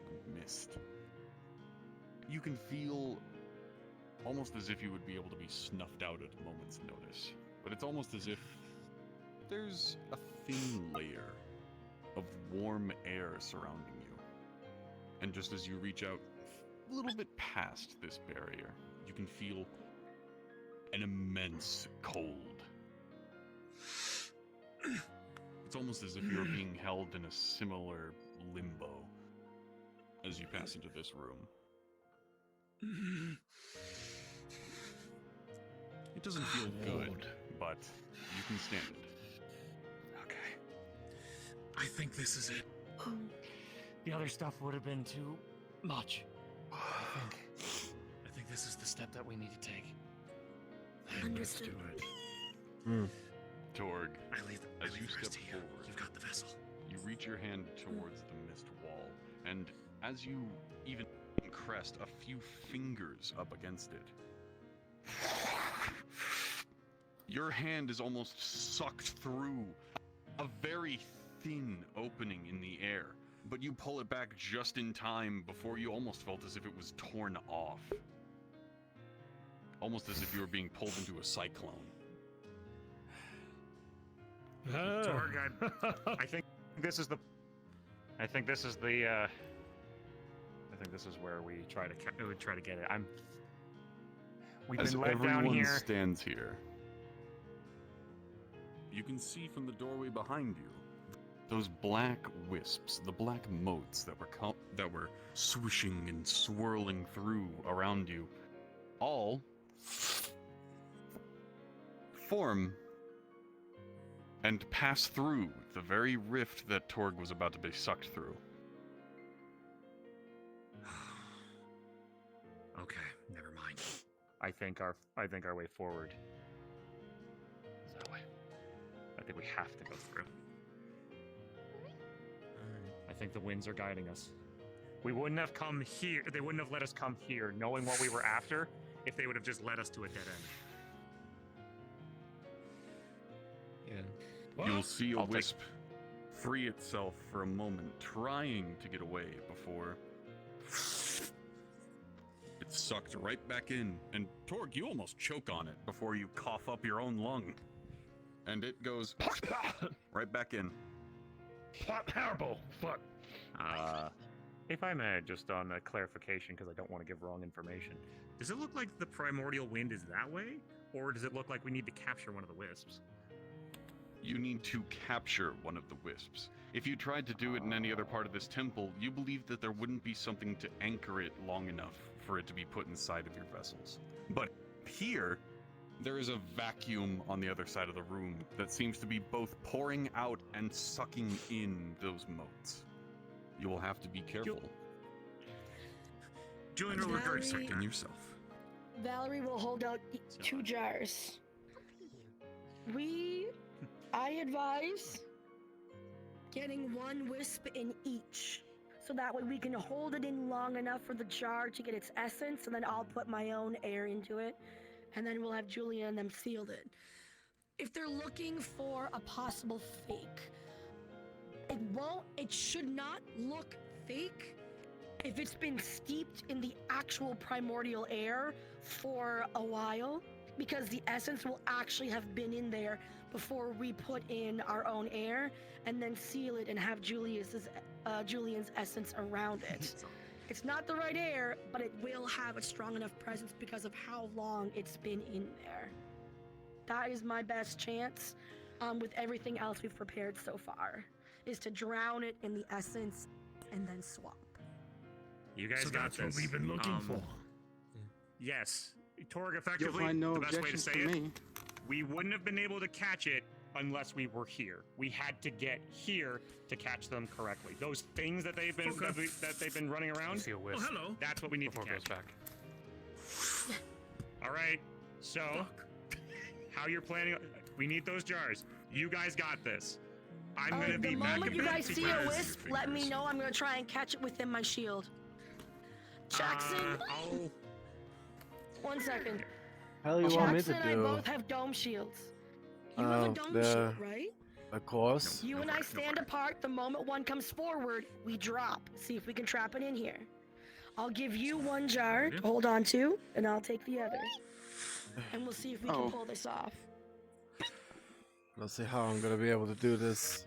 and mist, you can feel almost as if you would be able to be snuffed out at a moment's notice. But it's almost as if there's a thin layer of warm air surrounding you. And just as you reach out a little bit past this barrier, you can feel an immense cold. It's almost as if you're being held in a similar limbo as you pass into this room. It doesn't feel good, but you can stand it. Okay. I think this is it. The other stuff would have been too much. I think this is the step that we need to take. Let's do it. Torg, as you step forward, you've got the vessel. You reach your hand towards the mist wall, and as you even crest a few fingers up against it, your hand is almost sucked through a very thin opening in the air, but you pull it back just in time before you almost felt as if it was torn off. Almost as if you were being pulled into a cyclone. Torg, I think this is the. I think this is the. I think this is where we try to get it. We've As been led everyone down here. stands here, you can see from the doorway behind you those black wisps, the black motes that were swishing and swirling through around you, all form and pass through the very rift that Torg was about to be sucked through. Okay, never mind. I think our way forward is that way. I think we have to go through. I think the winds are guiding us. We wouldn't have come here. They wouldn't have let us come here, knowing what we were after, if they would have just led us to a dead end. Yeah. You'll see a wisp free itself for a moment, trying to get away before it's sucked right back in. And Torg, you almost choke on it before you cough up your own lung. And it goes right back in. Terrible. Fuck. If I may, just on a clarification, because I don't want to give wrong information. Does it look like the primordial wind is that way, or does it look like we need to capture one of the wisps? You need to capture one of the wisps. If you tried to do it in any other part of this temple, you believe that there wouldn't be something to anchor it long enough for it to be put inside of your vessels. But here, there is a vacuum on the other side of the room that seems to be both pouring out and sucking in those motes. You will have to be careful. Julian will regard something yourself. Valerie will hold out 2 jars. I advise getting 1 wisp in each. So that way we can hold it in long enough for the jar to get its essence, and then I'll put my own air into it. And then we'll have Julia and them sealed it. If they're looking for a possible fake, it should not look fake if it's been steeped in the actual primordial air for a while, because the essence will actually have been in there before we put in our own air and then seal it and have Julian's essence around it. It's not the right air, but it will have a strong enough presence because of how long it's been in there. That is my best chance with everything else we've prepared so far, is to drown it in the essence and then swap. You guys So got that's this. what we've been looking for. Yes. Torg, You'll effectively, find no the best way to objections say from it, me. we wouldn't have been able to catch it unless we were here. We had to get here to catch them correctly. Those things that they've been that they've been running around. See a wisp. Oh, hello. That's what we need Before to it catch. goes back. All right. So, how you're planning? We need those jars. You guys got this. I'm gonna be The back moment in you bed. guys see a wisp, let me know. I'm gonna try and catch it within my shield. Jackson, I'll 1 second. Hell you want me Jackson to and I do? both have dome shields. You have a dome shield, right? Of course. You and I stand apart. The moment one comes forward, we drop. See if we can trap it in here. I'll give you 1 jar to hold on to, and I'll take the other. And we'll see if we can pull this off. Let's see how I'm gonna be able to do this.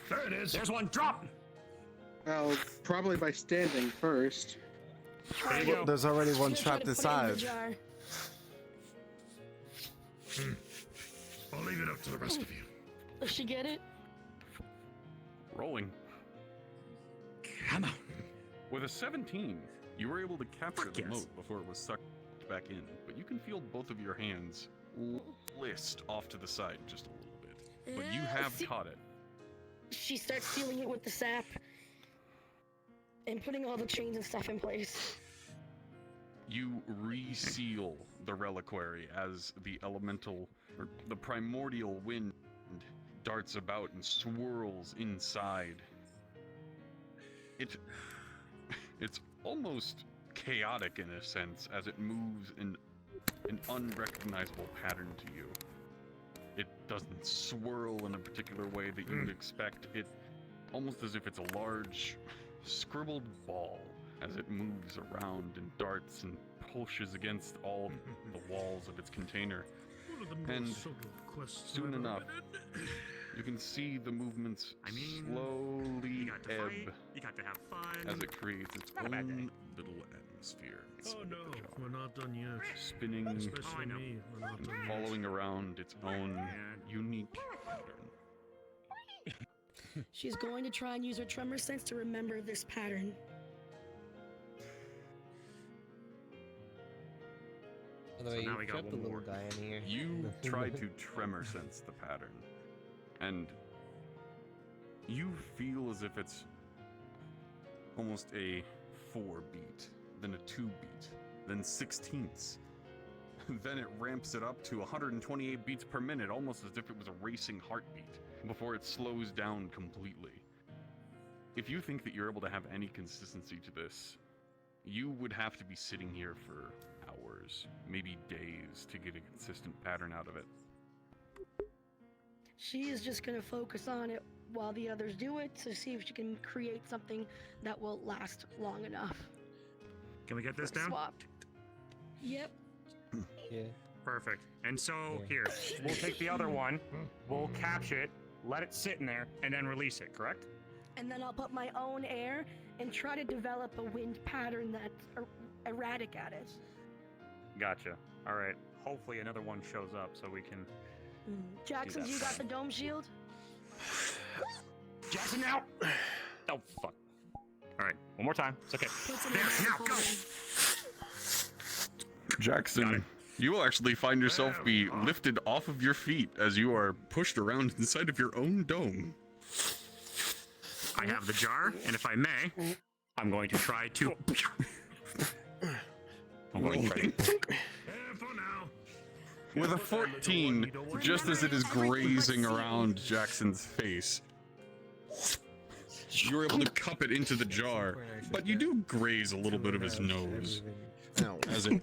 There it is. There's 1. Drop. Well, probably by standing first. There you go. There's already I'm one gonna try trapped to put it in the inside. jar. I'll leave it up to the rest of you. Does she get it? Rolling. Come on. With a 17, you were able to capture the mote before it was sucked back in, but you can feel both of your hands list off to the side just a little bit. But you have caught it. She starts sealing it with the sap and putting all the chains and stuff in place. You reseal the reliquary as the elemental, or the primordial wind darts about and swirls inside. It's almost chaotic in a sense as it moves in an unrecognizable pattern to you. It doesn't swirl in a particular way that you would expect. It almost as if it's a large scribbled ball as it moves around and darts and pushes against all the walls of its container. And soon enough, you can see the movements slowly ebb You got to have fun. as it creates its Not a bad own little atmosphere. Oh no, we're not done yet. Spinning Especially me, we're not and done yet. following around its own unique pattern. She's going to try and use her tremor sense to remember this pattern. By the way, now you we got trapped the one little more. guy in here. You try to tremor sense the pattern, and you feel as if it's almost a 4 beat, then a 2 beat, then 16ths. Then it ramps it up to 128 beats per minute, almost as if it was a racing heartbeat, before it slows down completely. If you think that you're able to have any consistency to this, you would have to be sitting here for hours, maybe days, to get a consistent pattern out of it. She is just going to focus on it while the others do it to see if she can create something that will last long enough. Can we get this down? Swapped. Yep. Yeah. Perfect. And so here, we'll take the other one, we'll capture it, let it sit in there, and then release it, correct? And then I'll put my own air and try to develop a wind pattern that's erratic at it. Gotcha. All right. Hopefully another one shows up so we can. Jackson, that you got the plan. dome shield? Jackson now. Oh fuck. All right. One more time. It's okay. Now go. Jackson, you will actually find yourself be lifted off of your feet as you are pushed around inside of your own dome. I have the jar, and if I may, I'm going to try to. I'm going to try to. With a 14, just as it is grazing around Jackson's face, you're able to cup it into the jar, but you do graze a little bit of his nose. As it.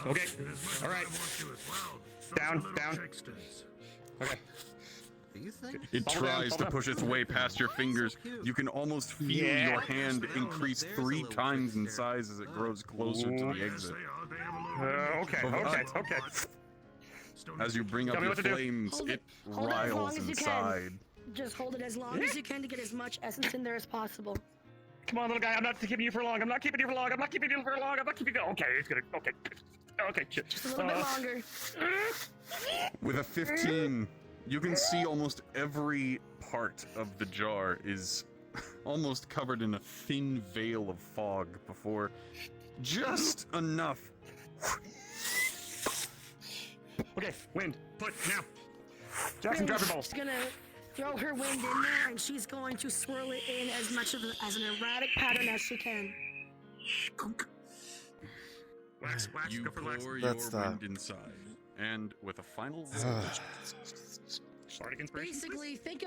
Okay. All right. Down. Okay. It tries to push its way past your fingers. You can almost feel your hand increase 3 times in size as it grows closer to the exit. Okay. As you bring up your flames, it Hold it as long riles as you inside. can. Just hold it as long as you can to get as much essence in there as possible. Come on, little guy. I'm not keeping you for long. I'm not keeping you for long. Okay, it's gonna. Okay. Just a little bit longer. With a 15, you can see almost every part of the jar is almost covered in a thin veil of fog before just enough. Okay, wind. Put now. Jackson, drop your balls. She's gonna throw her wind in there, and she's going to swirl it in as much as an erratic pattern as she can. Wax. You Go for wax. pour your wind inside, and with a final Bardic inspiration. Basically, think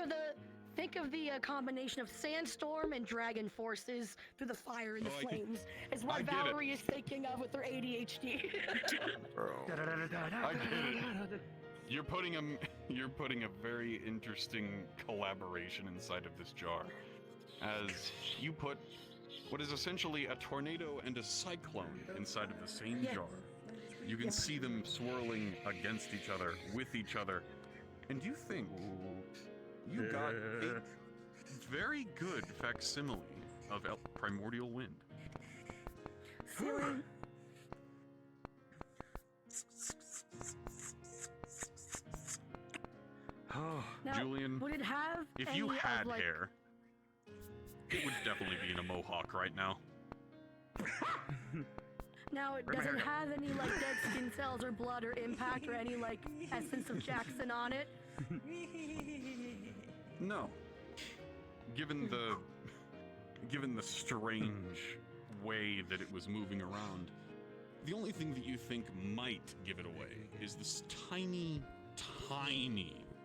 of the combination of sandstorm and dragon forces through the fire and the flames. Is what Valerie is thinking of with her ADHD. I get it. You're putting a very interesting collaboration inside of this jar, as you put what is essentially a tornado and a cyclone inside of the same jar. You can see them swirling against each other, with each other, and you think you got a very good facsimile of primordial wind. Now, Julian, would it have if any you had of, like, hair, it would definitely be in a mohawk right now. Now, does it have any like dead skin cells or blood or impact or any like essence of Jackson on it? No. Given the strange way that it was moving around, the only thing that you think might give it away is this tiny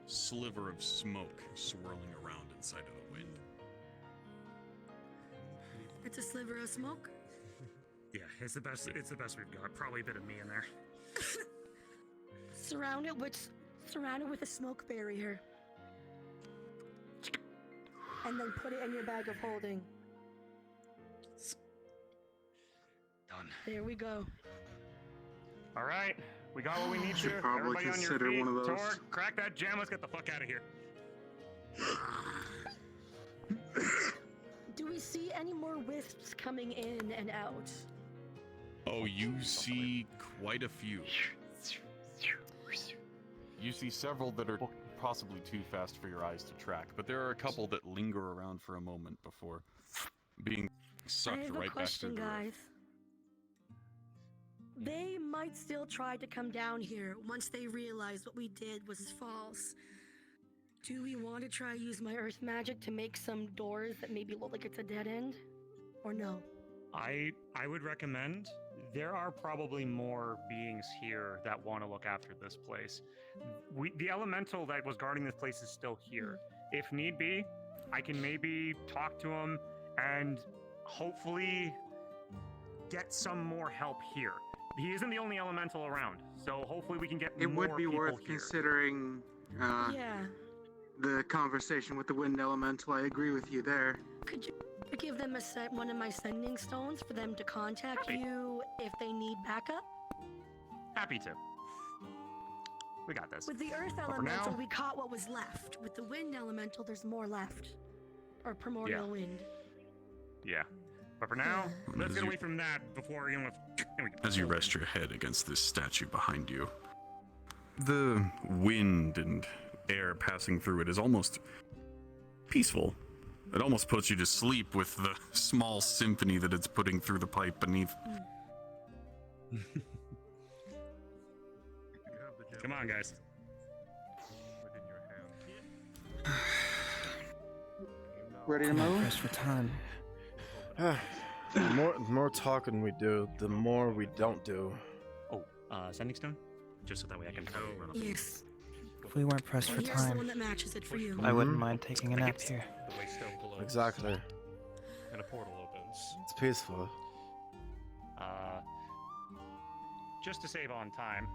sliver of smoke swirling around inside of the wind. It's a sliver of smoke. Yeah, it's the best we've got. Probably a bit of me in there. Surround it with a smoke barrier. And then put it in your bag of holding. Done. There we go. All right, we got what we need Should here. probably Everybody on your consider feet. one of those. Tor, crack that jam. Let's get the fuck out of here. Do we see any more wisps coming in and out? Oh, you see quite a few. You see several that are possibly too fast for your eyes to track, but there are a couple that linger around for a moment before being sucked I have right a back question, through the roof. guys. They might still try to come down here once they realize what we did was false. Do we want to try use my earth magic to make some doors that maybe look like it's a dead end? Or no? I would recommend. There are probably more beings here that want to look after this place. The elemental that was guarding this place is still here. If need be, I can maybe talk to him and hopefully get some more help here. He isn't the only elemental around, so hopefully we can get It more would be people worth here. considering Yeah. the conversation with the wind elemental. I agree with you there. Could you give them one of my sending stones for them to contact you if they need backup? Happy to. We got this. With the earth But for elemental, now- we caught what was left. With the wind elemental, there's more left. Or primordial wind. Yeah. But for now, let's get away from that before you know. As you rest your head against this statue behind you, the wind and air passing through it is almost peaceful. It almost puts you to sleep with the small symphony that it's putting through the pipe beneath. Come on, guys. Ready to move? Press for time. The more talking we do, the more we don't do. Oh, sending stone? Just so that way I can run up. Yes. If we weren't pressed for Here's the one time, that matches it for you. I wouldn't mind taking a nap here. The way stone glows. Exactly. And a portal opens. It's peaceful. Just to save on time,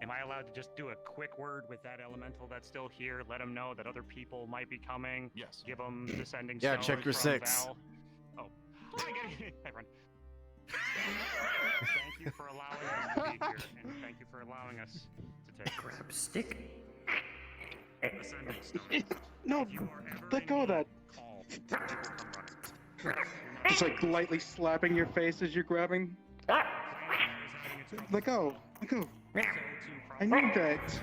am I allowed to just do a quick word with that elemental that's still here? Let him know that other people might be coming. Yes. Give him the sending Yeah, stone check your from 6. Val. Oh. Hi, friend. Thank you for allowing us to be here, and thank you for allowing us to take grab stick. The sending stone. No, let go of that. Just like lightly slapping your face as you're grabbing. Let go. Let go. I need that.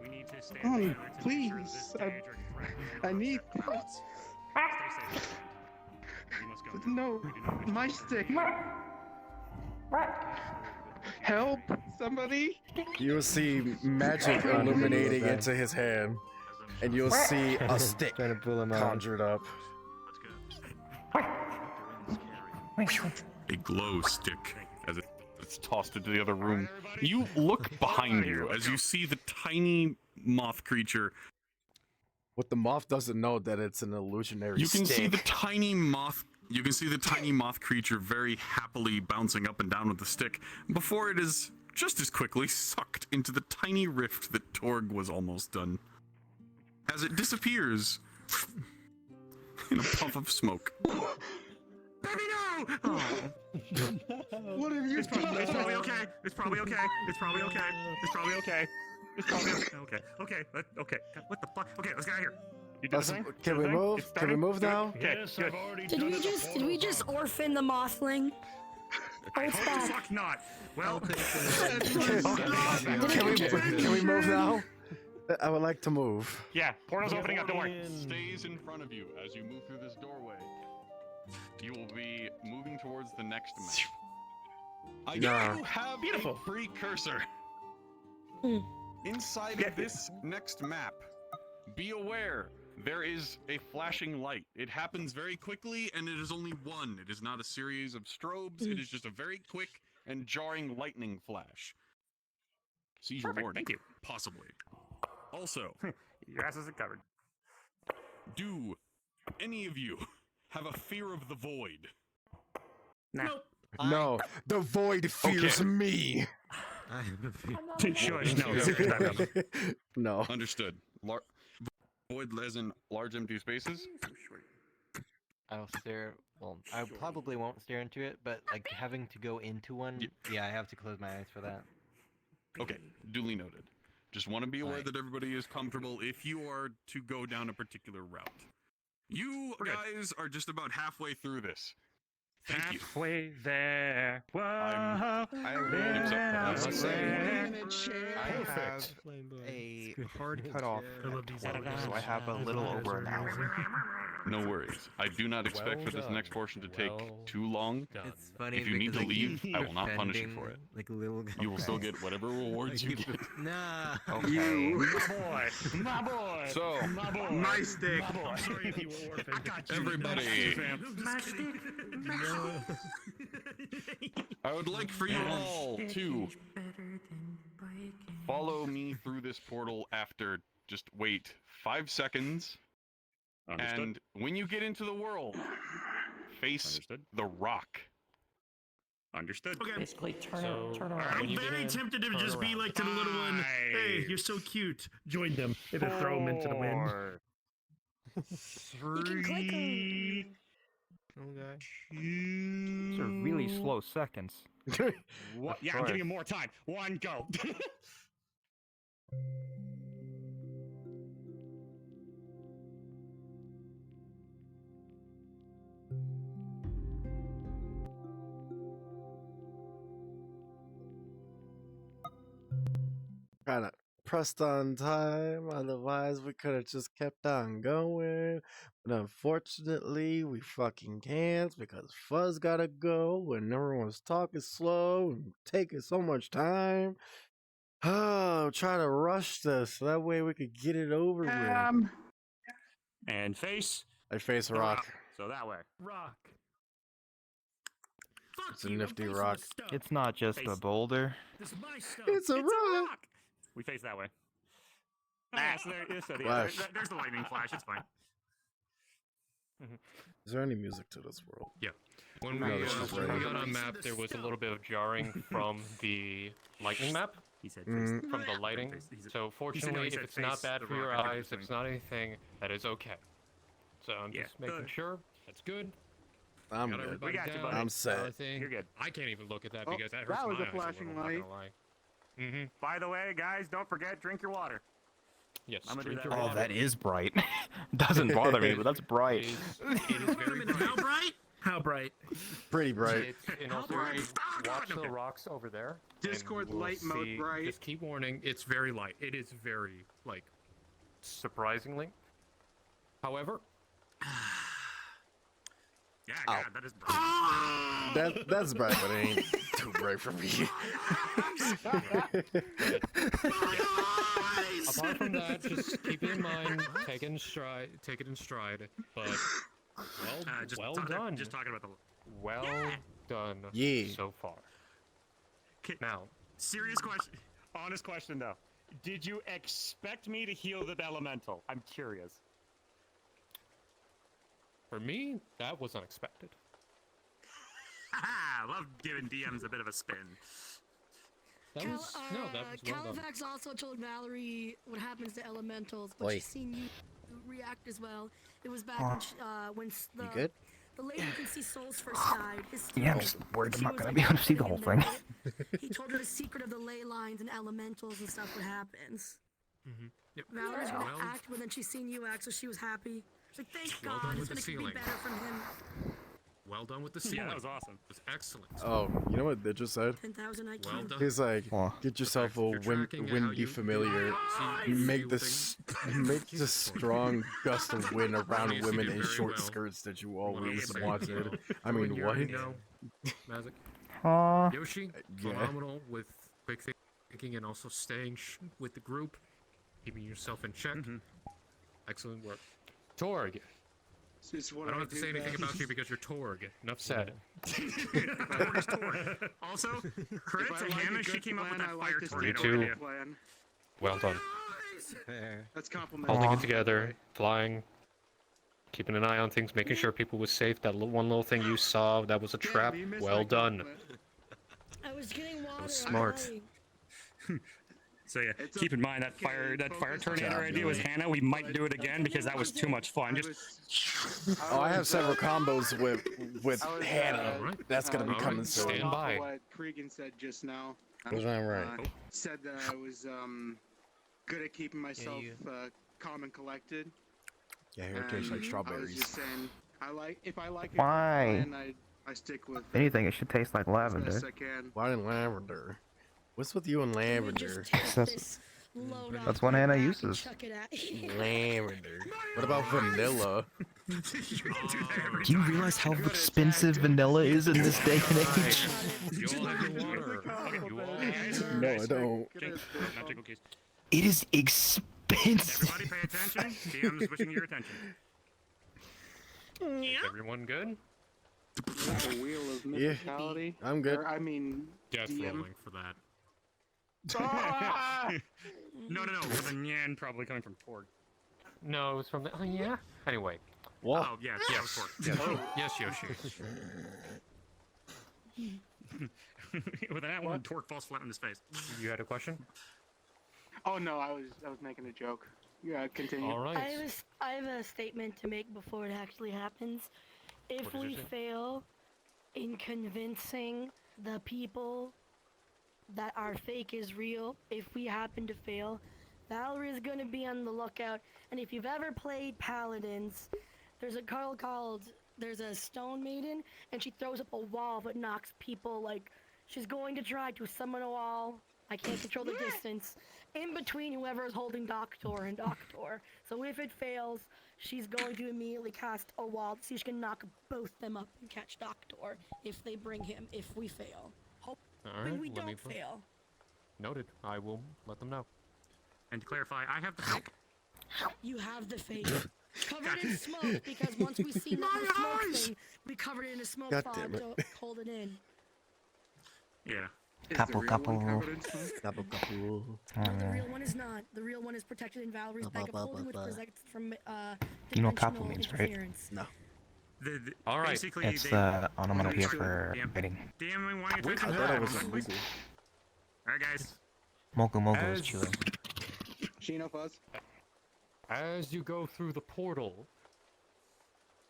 We need to stand Come on, together to make sure that this please. stage are I need that. Stay safe. You must go. No, my stick. Help! Somebody! You'll see magic illuminating into his hand, and you'll see a stick Trying to pull him out. conjured up. A glow stick as it's tossed into the other room. You look behind you as you see the tiny moth creature. What the moth doesn't know that it's an illusionary You can stick. see the tiny moth. You can see the tiny moth creature very happily bouncing up and down with the stick before it is just as quickly sucked into the tiny rift that Torg was almost done. As it disappears in a puff of smoke. Baby, no! Oh. What have you It's probably okay. It's probably okay. It's probably okay. It's probably okay. It's probably okay. Okay. Okay. What the fuck? Okay, let's get out of here. You did the thing? Can we move? Can we move now? Okay, good. Did we just orphan the mothling? Oh, it's Hope back. the fuck not. Well, Can we move now? I would like to move. yeah, portal's opening up. Don't worry. Stays in front of you as you move through this doorway. You will be moving towards the next map. I do have a precursor. Inside of this next map, be aware there is a flashing light. It happens very quickly, and it is only one. It is not a series of strobes. It is just a very quick and jarring lightning flash. Seizure warning. Thank you. Possibly. Also, your ass isn't covered. Do any of you have a fear of the void? Nah. Nope. No, the void fears me. Shush, no. No. Understood. Void as in large empty spaces? I'll stare. Well, I probably won't stare into it, but like having to go into one, yeah, I have to close my eyes for that. Okay, duly noted. Just want to be aware that everybody is comfortable if you are to go down a particular route. You guys are just about halfway through this. Thank you. Halfway there. Whoa. I Perfect. A hard cutoff. So I have a little over an hour. No worries. I do not expect for this next portion to take too long. It's funny. If you need to because, leave, like, I will not punish you defending, for it. Like a little guy. You will still get whatever rewards you get. Nah. Okay. My boy. So, my boy. My stick. My boy. I'm sorry if you were orphaned. I got you. everybody, My stick. I would like for you all to follow me through this portal after, just wait 5 seconds. Understood. And when you get into the world, face the rock. Understood. Okay. Basically, turn around. I'm very tempted to just be like to the little one, hey, you're so cute. Join them. And then throw them into the wind. 3. Okay. These are really slow seconds. What? Yeah, I'm giving you more time. 1, go. kind of pressed on time. Otherwise, we could have just kept on going. But unfortunately, we fucking can't because Fuzz gotta go and everyone's talking slow and taking so much time. Oh, try to rush this so that way we could get it over with. And face. I face a the rock. So that way. Rock. It's a nifty rock. It's not just a boulder. This is my stuff. It's a rock. We face that way. So Flash. there's the lightning flash. It's fine. Is there any music to this world? Yeah. When No, we this is got right. on map, there was a little bit of jarring from the lightning map. He said Mm. From the lighting. So fortunately, if it's not bad for your eyes, if it's not anything, that is okay. So I'm just making sure that's good. I'm Got good. everybody got you, down, buddy. I'm set. everything. You're good. I can't even look at that Oh, because that hurts that was my a eyes flashing little, light. not gonna lie. By the way, guys, don't forget, drink your water. Yes. I'm gonna do drink that your right Oh, water. that is bright. Doesn't bother me, but that's bright. It is very bright. How bright? How bright? Pretty bright. And also, watch the rocks over there. Discord and we'll light mode see- bright. Just keep warning, it's very light. It is very, like, surprisingly. However, Yeah, Ow. God, that is bright. That's bright, but it ain't too bright for me. apart from that, just keep it in mind, take it in stride, but well done. Just talking about the. Well done Yeah. so far. Now, Serious question. Honest question, though. Did you expect me to heal the elemental? I'm curious. for me, that was unexpected. I love giving DMs a bit of a spin. That was well done. Califax also told Valerie what happens to elementals, but Oi. she's seen you react as well. It was back when the You good? the lady who can see souls first died. His Yeah, I'm just worried I'm not gonna be able to see the whole thing. He told her the secret of the ley lines and elementals and stuff. What happens? Yep. Valerie's gonna Well- act, but then she's seen you act, so she was happy. She's like, thank Well God, done it's with gonna the be ceiling. better from him. Well done with the Yeah, ceiling. that was awesome. It was excellent. Oh, you know what they just said? 10,000 IQ. Well done. He's like, get yourself a You're tracking how windy you- familiar. Make this strong gust of wind around Obviously women did in very short well. skirts that you What I'm always saying. wanted. I Go mean, in here, what? you know, Mazik. Aw. Yoshi, Yeah. phenomenal with quick thinking and also staying with the group, keeping yourself in check. Excellent work. Torg. I don't have to say anything about you because you're Torg. Enough said. Torg is Torg. Also, credit to Hannah, she came up with that fire tornado too. idea. Well done. That's compliment. Holding it together, flying, keeping an eye on things, making sure people was safe. That one little thing you saw, that was a trap. Well done. I was getting water. was smart. So yeah, keep in mind that fire tornado idea was Hannah. We might do it again because that was too much fun. Just Oh, I have several combos with Hannah. Alright. That's gonna be Alright, coming soon. stand by. What Cregan said just now. Was I right? Said that I was good at keeping myself calm and collected. Yeah, here it tastes like And I was strawberries. just saying, if I like it, Why? then I stick with If anything, it should taste like as lavender. best I can. Why in lavender? What's with you and lavender? That's what Hannah uses. Chuck it at. Lavender. What about vanilla? Do you realize how expensive vanilla is in this day and age? You all have your water. You all have No, I don't. It is expensive. everybody pay attention. DM's wishing your attention. Everyone good? The wheel of Yeah, mythicality. I'm good. Or, I mean, Death DM. rolling for that. No, for the Nyan probably coming from Torg. No, it was from the. Oh yeah. Anyway. What? Oh yes, that was Torg. Yes, Yoshi. With that one, Torg falls flat on his face. You had a question? Oh no, I was making a joke. Yeah, continue. All right. I have a statement to make before it actually happens. If What did you we say? fail in convincing the people that our fake is real, if we happen to fail, Valerie is going to be on the lookout. And if you've ever played Paladins, there's a card called, there's a Stone Maiden, and she throws up a wall that knocks people, like, she's going to try to summon a wall. I can't control the distance. in between whoever is holding Doctor and Doctor. So if it fails, she's going to immediately cast a wall to see if she can knock both them up and catch Doctor if they bring him, if we fail. Hoping we don't fail. Noted. I will let them know. And to clarify, I have the fake. You have the fake. Covered in smoke, because once we see the smoke thing, we covered it in a smoke God fog damn it. to hold it in. Yeah. Couple. No, the real one is not. The real one is protected in Valerie's bag of holding, which protects from You know what couple dimensional means, right? interference. No. All right. Basically, It's they, the onomatopoeia for DM, biting. DM, why don't you I try thought to it was a Google. Alright, guys. Mogu is chewing. Shino Fuzz. As you go through the portal,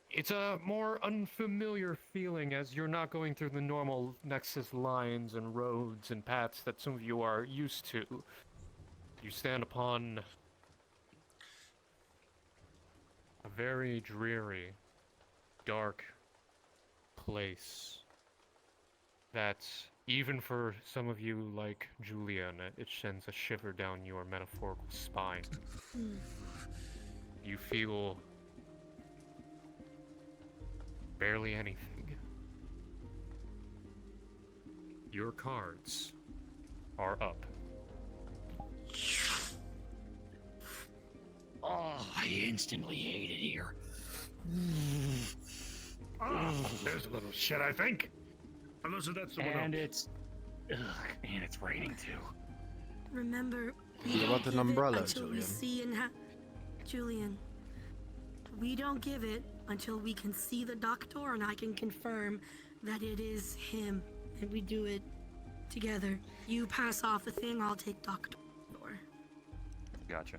it's a more unfamiliar feeling as you're not going through the normal Nexus lines and roads and paths that some of you are used to. You stand upon a very dreary, dark place that, even for some of you like Julian, it sends a shiver down your metaphorical spine. You feel barely anything. Your cards are up. Oh, I instantly hate it here. There's a little shit, I think. Unless that's the one. And it's raining too. Remember, we What don't about an give umbrella, it until we Julian? see and Julian, we don't give it until we can see the Doctor and I can confirm that it is him, and we do it together. You pass off the thing, I'll take Doctor. Gotcha.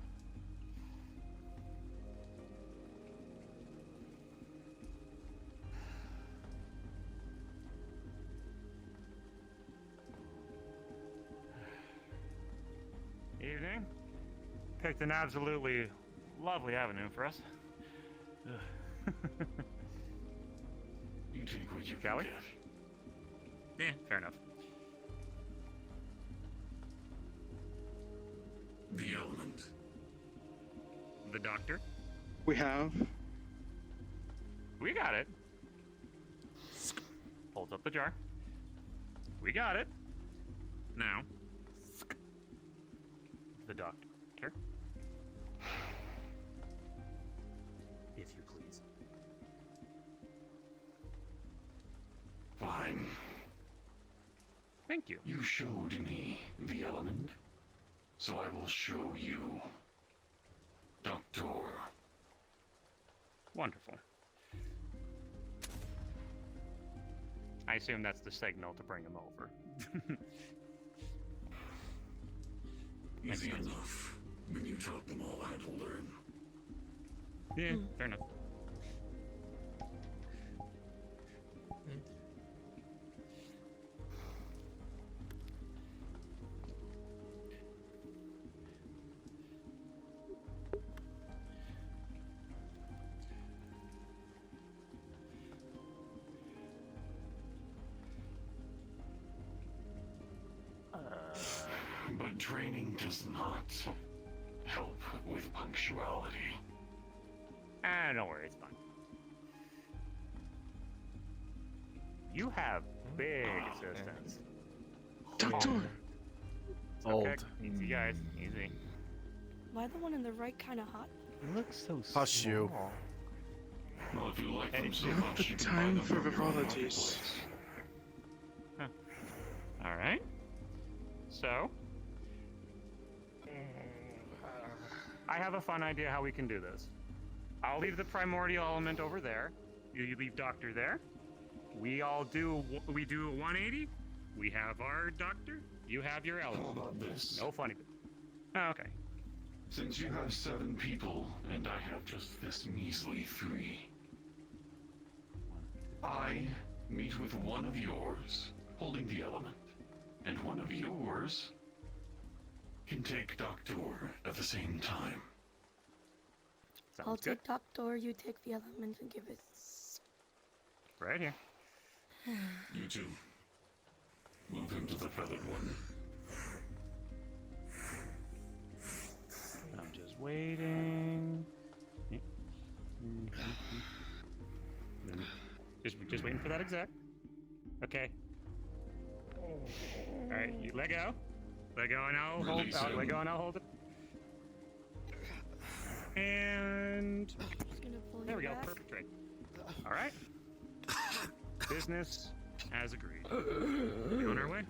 Evening. Picked an absolutely lovely avenue for us. You take what you Shall we? get. Yeah, fair enough. The element. The doctor. We have. We got it. Holds up the jar. We got it. Now. The doctor. If you please. Fine. Thank you. You showed me the element, so I will show you. Doctor. Wonderful. I assume that's the signal to bring him over. Easy enough. When you taught them all how to learn. Yeah, fair enough. But training does not help with punctuality. Don't worry, it's fine. You have big assistants. Doctor! It's okay. Easy, guys. Easy. Why the one in the right kind of hot? It looks so Hush you. Well, if you like them so Not much, the you can time buy for them from your frivolities. Huh. All right. So, I have a fun idea how we can do this. I'll leave the primordial element over there. You leave Doctor there. We do a 180. We have our Doctor. You have your element. How about this? No funny. Oh, okay. Since you have 7 people, and I have just this measly 3, I meet with one of yours, holding the element, and one of yours can take Doctor at the same time. I'll take Doctor, you take the element and give it. Right here. You two, move him to the feathered one. for that exec. Okay. Alright, you let go. Let go and I'll hold it. Let go and I'll hold it. And there we go. Perfect trade. Alright. Business as agreed. We on our way.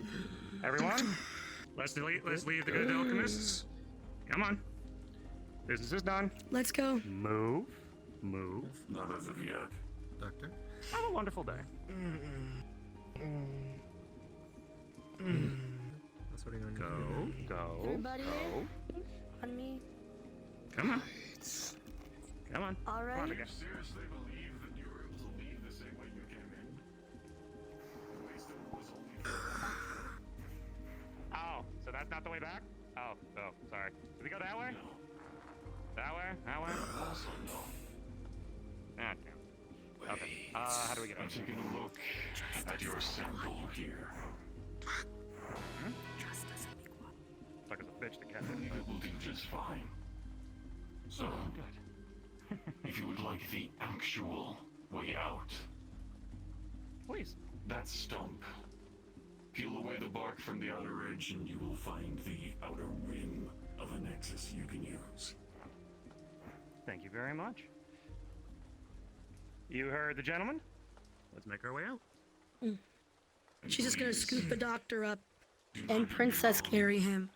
Everyone, let's leave the good alchemists. Come on. Business is done. Let's go. Move. Move. Not as of yet. Doctor? Have a wonderful day. That's what you're gonna Go. Everybody Go. on me. Come on. Come on. All right. Come on, again. Seriously believe that you were able to leave the same way you came in? The Waystone was only Oh, so that's not the way back? Oh, sorry. Did we go that way? That way? That way? Also no. Ah, damn. Okay. How do we get I'm out? taking a look at your symbol here. Like as a bitch to catch I think it will do just fine. So, good. if you would like the actual way out, Please. that stump. Peel away the bark from the outer edge and you will find the outer rim of a nexus you can use. Thank you very much. You heard the gentleman? Let's make our way out. She's just gonna scoop the doctor up and princess carry him.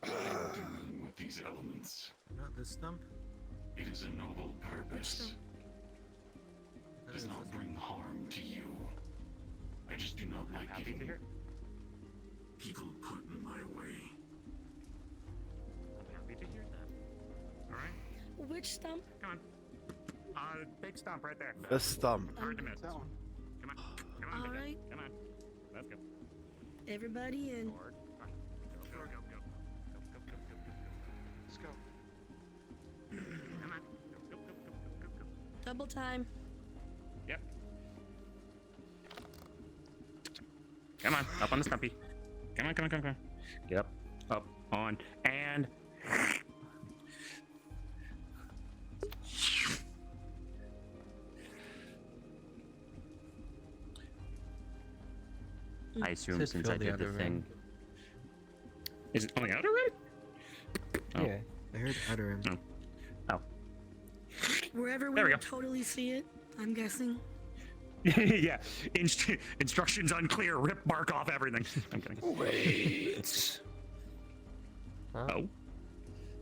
With these elements, Not this stump? it is a noble purpose. It does not bring harm to you. I just do not like Happy to getting hear. people put in my way. I'm happy to hear that. Alright. Which stump? Come on. Big stump right there. The stump. Hard to miss. That one. Come on. Come on. All big guy. right. Come on. Let's go. Everybody in. Forward. Go. Go. Go. Go. Go. Let's go. Come on. Go. Double time. Yep. Come on. Up on the stumpy. Come on. Yep. Up. On. And. I assume Says since fill I the did the outer thing. rim. Is it coming out already? Oh. Yeah, I heard outer rim. Oh. Wherever we There we would go. totally see it, I'm guessing. Yeah. Instructions unclear. Rip bark off everything. I'm kidding. Wait. Oh.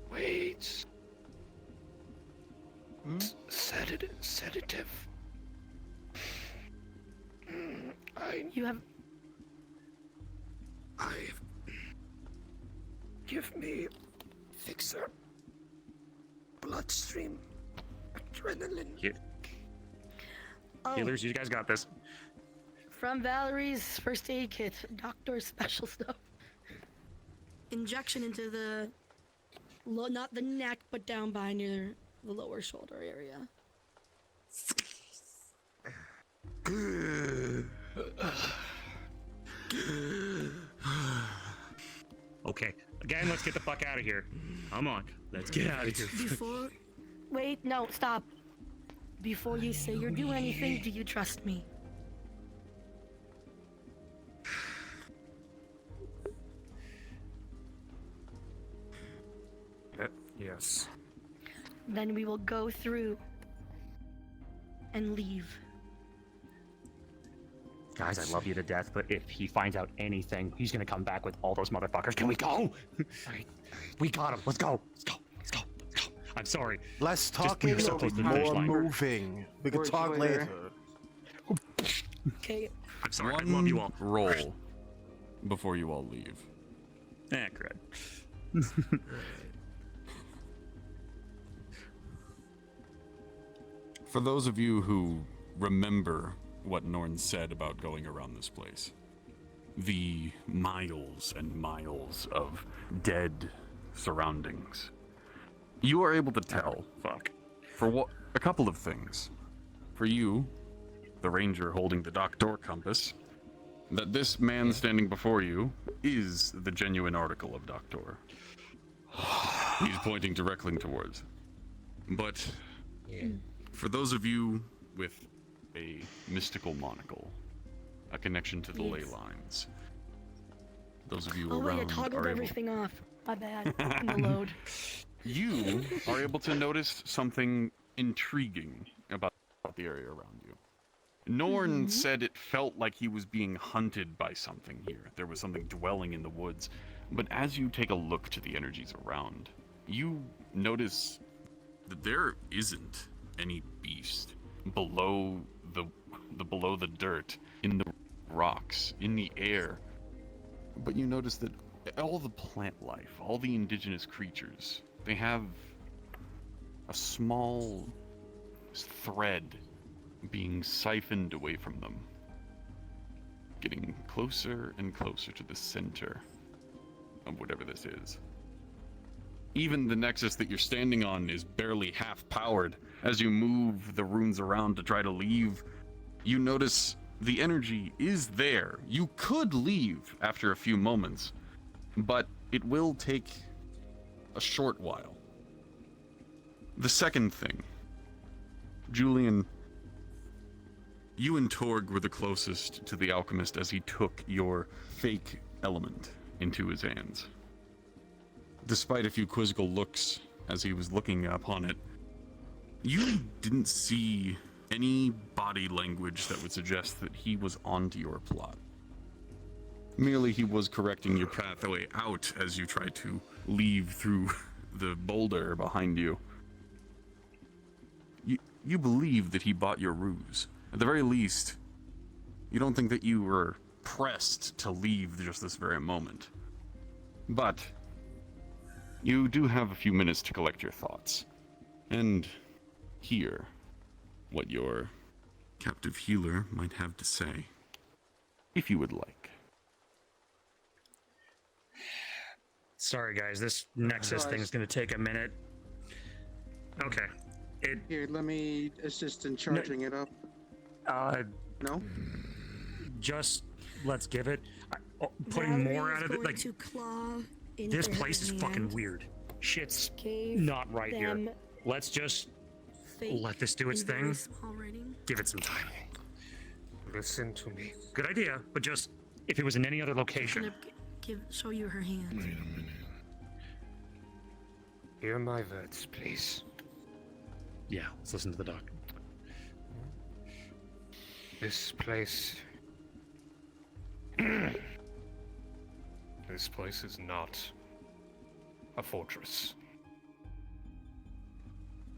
Wait. Sedative. You have. Give me fixer. Bloodstream. Adrenaline. Oh, Healers, you guys got this. from Valerie's first aid kit, doctor special stuff. Injection into the, not the neck, but down by near the lower shoulder area. Okay. Again, let's get the fuck out of here. Come on. Let's get out of here. Before, wait, no, stop. Before you say you're doing anything, do you trust me? Yes. Then we will go through and leave. Guys, I love you to death, but if he finds out anything, he's gonna come back with all those motherfuckers. Can we go? We got him. Let's go. I'm sorry. Less Just talking, move so close to the finish more line. moving. We can Words talk later. later. Okay. I'm sorry. One I love you all. roll before you all leave. Crud. For those of you who remember what Norn said about going around this place, the miles and miles of dead surroundings, you are able to tell, for what a couple of things. For you, the ranger holding the doctor compass, that this man standing before you is the genuine article of Doctor. He's pointing directly towards. But for those of you with a mystical monocle, a connection to the ley Yes. lines. Those of you Oh wait, I around toggled are able. everything off. My bad. In the load. You are able to notice something intriguing about the area around you. Norn said it felt like he was being hunted by something here. There was something dwelling in the woods. But as you take a look to the energies around, you notice that there isn't any beast below the dirt, in the rocks, in the air. But you notice that all the plant life, all the indigenous creatures, they have a small thread being siphoned away from them, getting closer and closer to the center of whatever this is. Even the nexus that you're standing on is barely half powered. As you move the runes around to try to leave, you notice the energy is there. You could leave after a few moments, but it will take a short while. The second thing, Julian, you and Torg were the closest to the alchemist as he took your fake element into his hands. Despite a few quizzical looks as he was looking upon it, you didn't see any body language that would suggest that he was onto your plot. Merely he was correcting your pathway out as you tried to leave through the boulder behind you. You believe that he bought your ruse. At the very least, you don't think that you were pressed to leave just this very moment. But you do have a few minutes to collect your thoughts and hear what your captive healer might have to say, if you would like. Sorry, guys, this Nexus thing's gonna take a minute. Okay. Here, let me assist in charging it up. No? Just let's give it. Putting more out of it, like to claw this into place her is hand. fucking weird. Shit's Gave not right here. them Let's just fake let this do its and very thing. small writing. Give it some time. Listen to me. Good idea, but just if it was in any other location. I'm gonna show you her hand. Hear my words, please. Yeah, let's listen to the doc. This place... This place is not a fortress.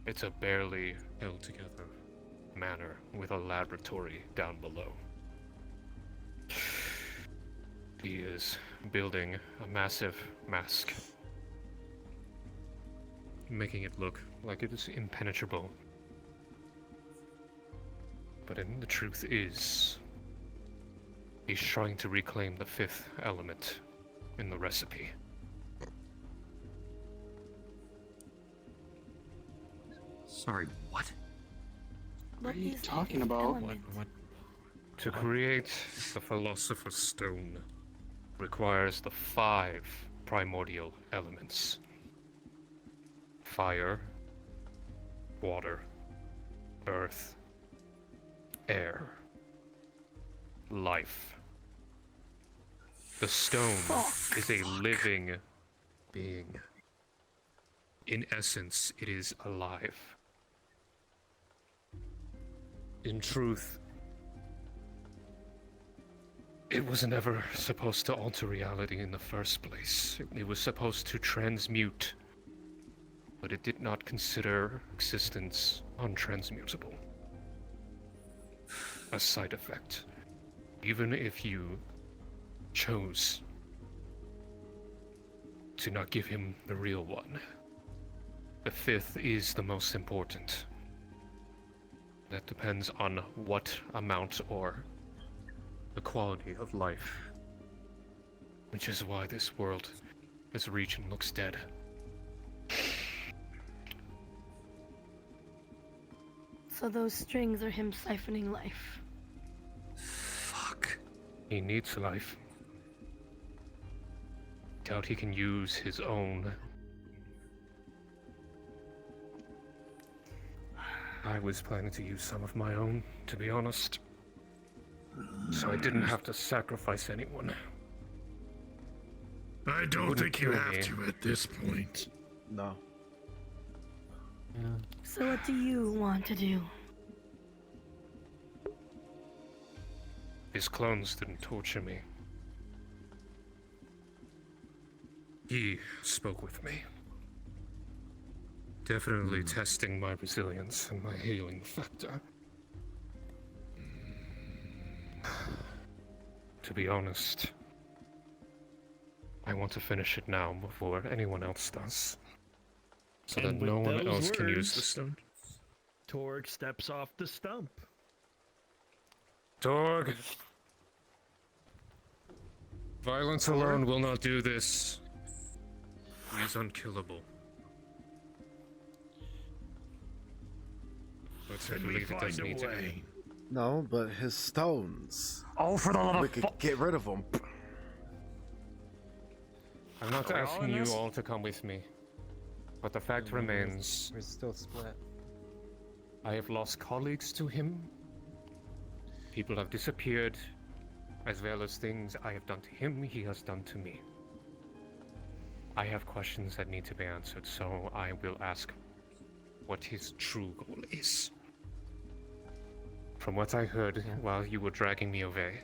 It's a barely held together manor with a laboratory down below. He is building a massive mask, making it look like it is impenetrable. But the truth is, he's trying to reclaim the fifth element in the recipe. Sorry, what? What are you talking about? What? To create the Philosopher's Stone requires the 5 primordial elements. Fire, water, earth, air, life. The stone is a living being. In essence, it is alive. In truth, it was never supposed to alter reality in the first place. It was supposed to transmute, but it did not consider existence untransmutable. A side effect. Even if you chose to not give him the real one, the 5th is the most important. That depends on what amount or the quality of life. Which is why this world, this region looks dead. So those strings are him siphoning life. Fuck. He needs life. Doubt he can use his own. I was planning to use some of my own, to be honest. So I didn't have to sacrifice anyone. I don't think you have to at this point. No. So what do you want to do? His clones didn't torture me. He spoke with me. Definitely testing my resilience and my healing factor. To be honest, I want to finish it now before anyone else does. So that And with no one those else can use the words, stone. Torg steps off the stump. Torg! Violence alone will not do this. He's unkillable. But I Then we believe it does find a need to way. be. No, but his stones. Oh, for the love of we could get rid of them. I'm not Are we all asking in you this? all to come with me. But the fact remains, We're still split. I have lost colleagues to him. People have disappeared, as well as things I have done to him, he has done to me. I have questions that need to be answered, so I will ask what his true goal is. From what I heard while you were dragging me away,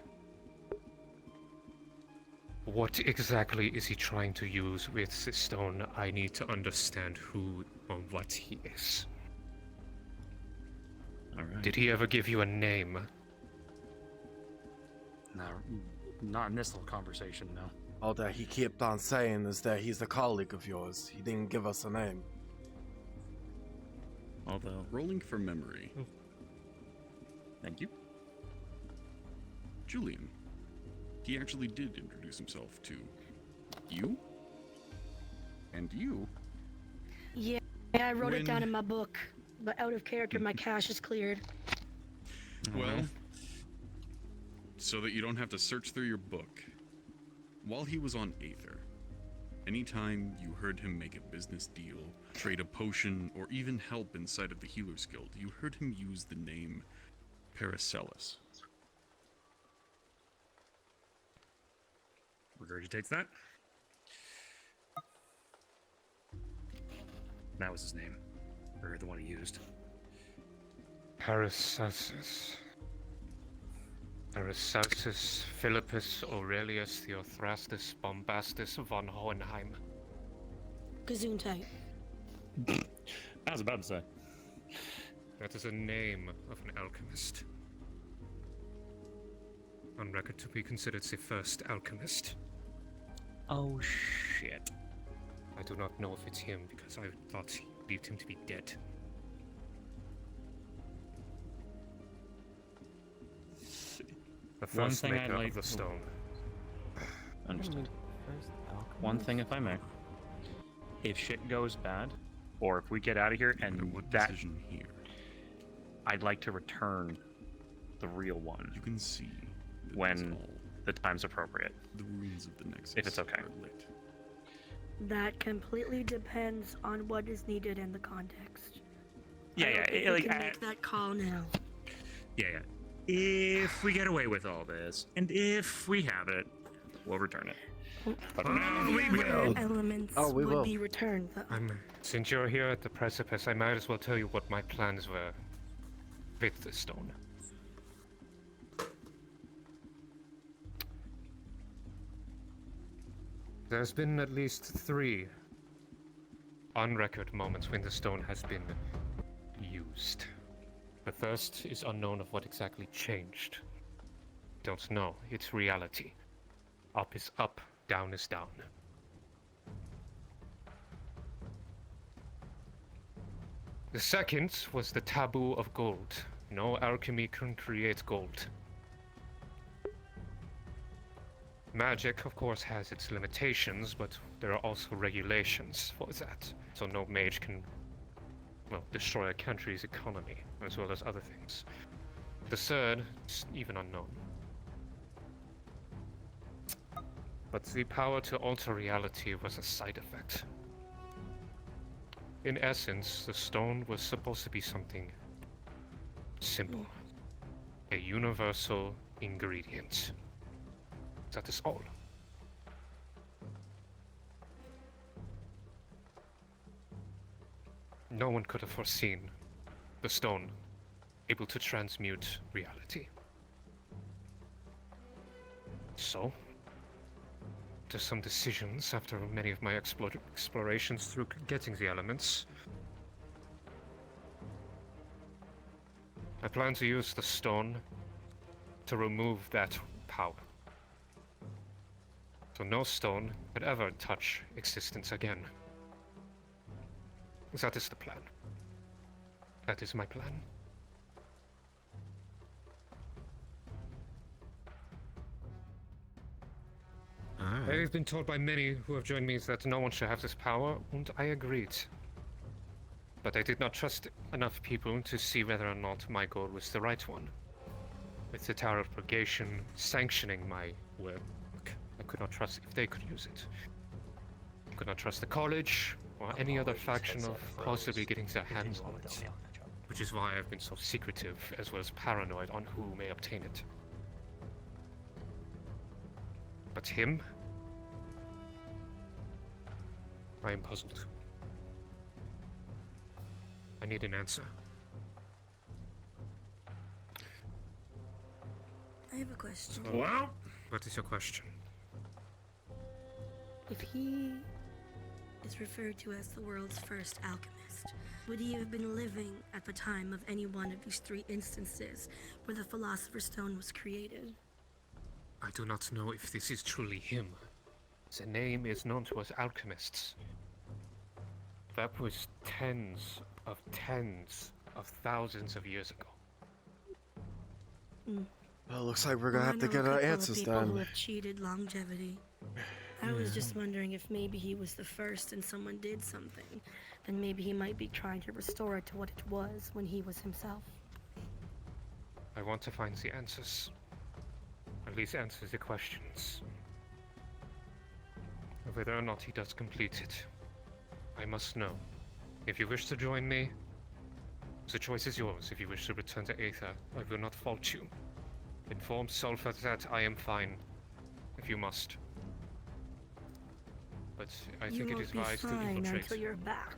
what exactly is he trying to use with this stone? I need to understand who or what he is. Alright. Did he ever give you a name? No, not in this little conversation, no. All that he kept on saying is that he's a colleague of yours. He didn't give us a name. Although, rolling for memory. Thank you. Julian. He actually did introduce himself to you. And you. Yeah, I wrote it down in my book, but out of character, my cache is cleared. Well, so that you don't have to search through your book. While he was on Aether, anytime you heard him make a business deal, trade a potion, or even help inside of the Healer's Guild, you heard him use the name Paracelsus. Regurgitates that. That was his name. Or the one he used. Paracelsus. Paracelsus Philippus Aurelius Theophrastus Bombastus von Hohenheim. Gesundheit. I was about to say. That is a name of an alchemist. On record to be considered the first alchemist. Oh shit. I do not know if it's him because I thought he believed him to be dead. The One first thing I'd maker like of the stone. Understood. One thing, if I may. If shit goes bad, or if we get out of here and that decision here, I'd like to return the real one. You can see when the time's appropriate. The ruins of the Nexus if it's okay. are lit. That completely depends on what is needed in the context. Yeah, I don't think yeah. we can make that call now. Yeah. If we get away with all this, and if we have it, we'll return it. But for now, we will. Elements we would will. be returned, though. Since you're here at the precipice, I might as well tell you what my plans were with the stone. There's been at least 3 on-record moments when the stone has been used. The first is unknown of what exactly changed. Don't know, it's reality. Up is up, down is down. The second was the taboo of gold. No alchemy can create gold. Magic, of course, has its limitations, but there are also regulations for that. So no mage can, well, destroy a country's economy, as well as other things. The third is even unknown. But the power to alter reality was a side effect. In essence, the stone was supposed to be something Simple. A universal ingredient. That is all. No one could have foreseen the stone able to transmute reality. So, after some decisions, after many of my explorations through getting the elements, I plan to use the stone to remove that power. So no stone could ever touch existence again. That is the plan. That is my plan. I have been told by many who have joined me that no one should have this power, and I agreed. But I did not trust enough people to see whether or not my goal was the right one. With the Tower of Purgation sanctioning my work, I could not trust if they could use it. I could not trust the college, or any other faction of possibly getting their hands on it. Which is why I've been so secretive, as well as paranoid on who may obtain it. But him? I am puzzled. I need an answer. I have a question. Well, what is your question? If he is referred to as the world's first alchemist, would he have been living at the time of any one of these 3 instances where the Philosopher's Stone was created? I do not know if this is truly him. The name is known to us alchemists. That was tens of thousands of years ago. Well, looks like we're gonna Well, have to I know get a our couple of answers people who then. have cheated longevity. I was just wondering if maybe he was the first and someone did something, then maybe he might be trying to restore it to what it was when he was himself. I want to find the answers. At least answer the questions. Whether or not he does complete it, I must know. If you wish to join me, the choice is yours. If you wish to return to Aether, I will not fault you. Inform Sulfur that I am fine, if you must. But I think it is wise to You won't be fine infiltrate. until you're back.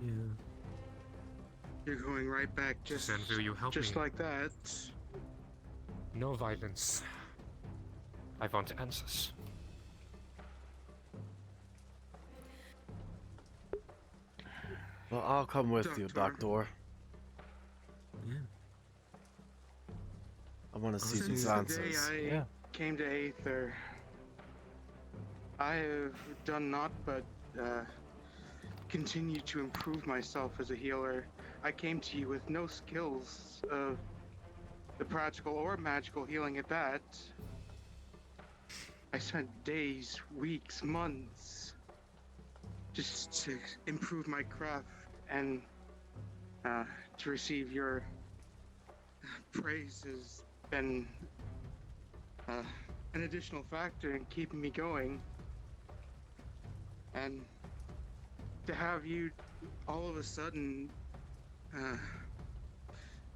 Yeah. You're going right back just, Then will you help just me? like that. No violence. I want answers. Well, I'll come with you, Doctor. Yeah. I want to see Since these the answers. day I came to Aether, I have done naught but continue to improve myself as a healer. I came to you with no skills of the practical or magical healing at that. I spent days, weeks, months just to improve my craft and to receive your praise has been an additional factor in keeping me going. And to have you all of a sudden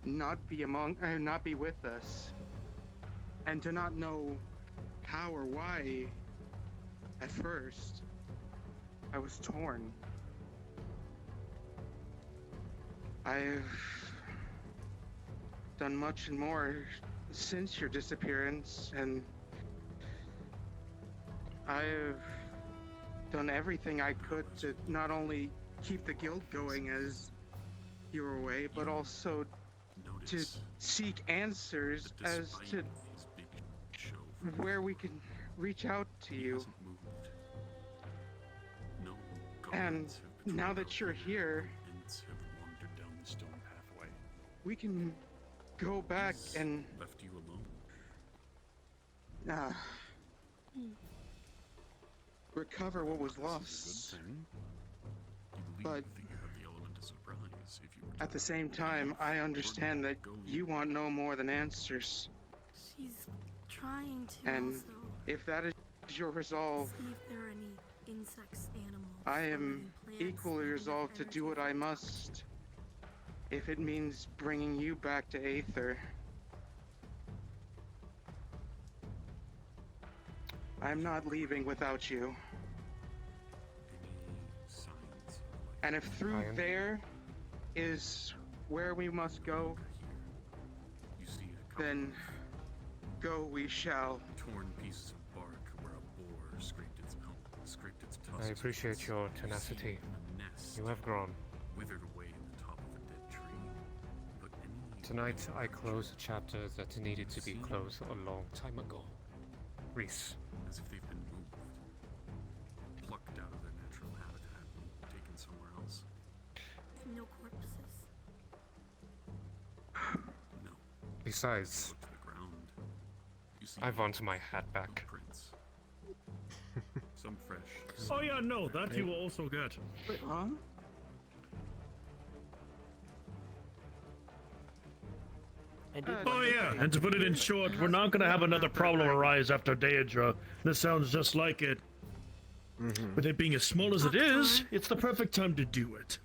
not be with us, and to not know how or why at first, I was torn. I've done much and more since your disappearance, and I've done everything I could to not only keep the guild going as you were away, but also to seek answers as to where we can reach out to you. And now that you're here, we can go back and left you alone. Recover what was lost. But at the same time, I understand that you want no more than answers. She's trying to And also if that is your resolve, see if there are any insects, animals. I or am living plants equally that resolved to have do what I must If it means bringing you back to Aether, I'm not leaving without you. And if through there is where we must go, then go we shall. Torn pieces of bark where a boar scraped its tusks. I appreciate your tenacity. You have grown. Withered away in the top of a dead tree. But Tonight, I close a chapter that needed to be closed a long time ago. Reese. As if they've been moved, plucked out of their natural habitat and taken somewhere else. No corpses. No. Besides, To the ground. You see I want my hat back. prints. Some fresh. Oh yeah, no, that you will also get. Wait, huh? Oh yeah, and to put it in short, we're not gonna have another problem arise after Deidre. This sounds just like it. With it being as small as it is, it's the perfect time to do it.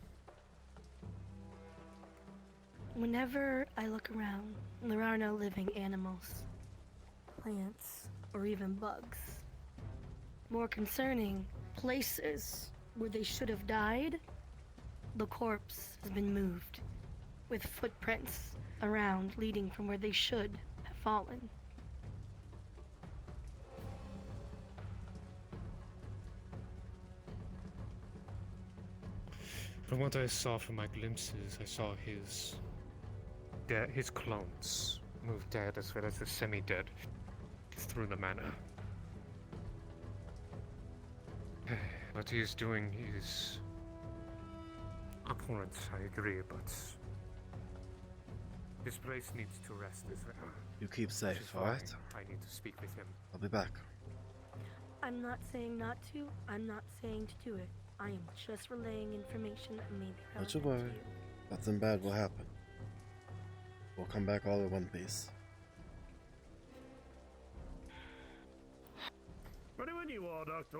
Whenever I look around, there are no living animals, plants, or even bugs. More concerning, places where they should have died, the corpse has been moved, with footprints around leading from where they should have fallen. From what I saw from my glimpses, I saw his clones move dead as well as the semi-dead through the manor. What he is doing is abhorrent, I agree, but this place needs to rest as well. You keep Which safe, is why alright? I need to speak with him. I'll be back. I'm not saying not to, I'm not saying to do it. I am just relaying information that may be Don't you relevant worry. to you. Nothing bad will happen. We'll come back all in one piece. Ready when you are, Doctor.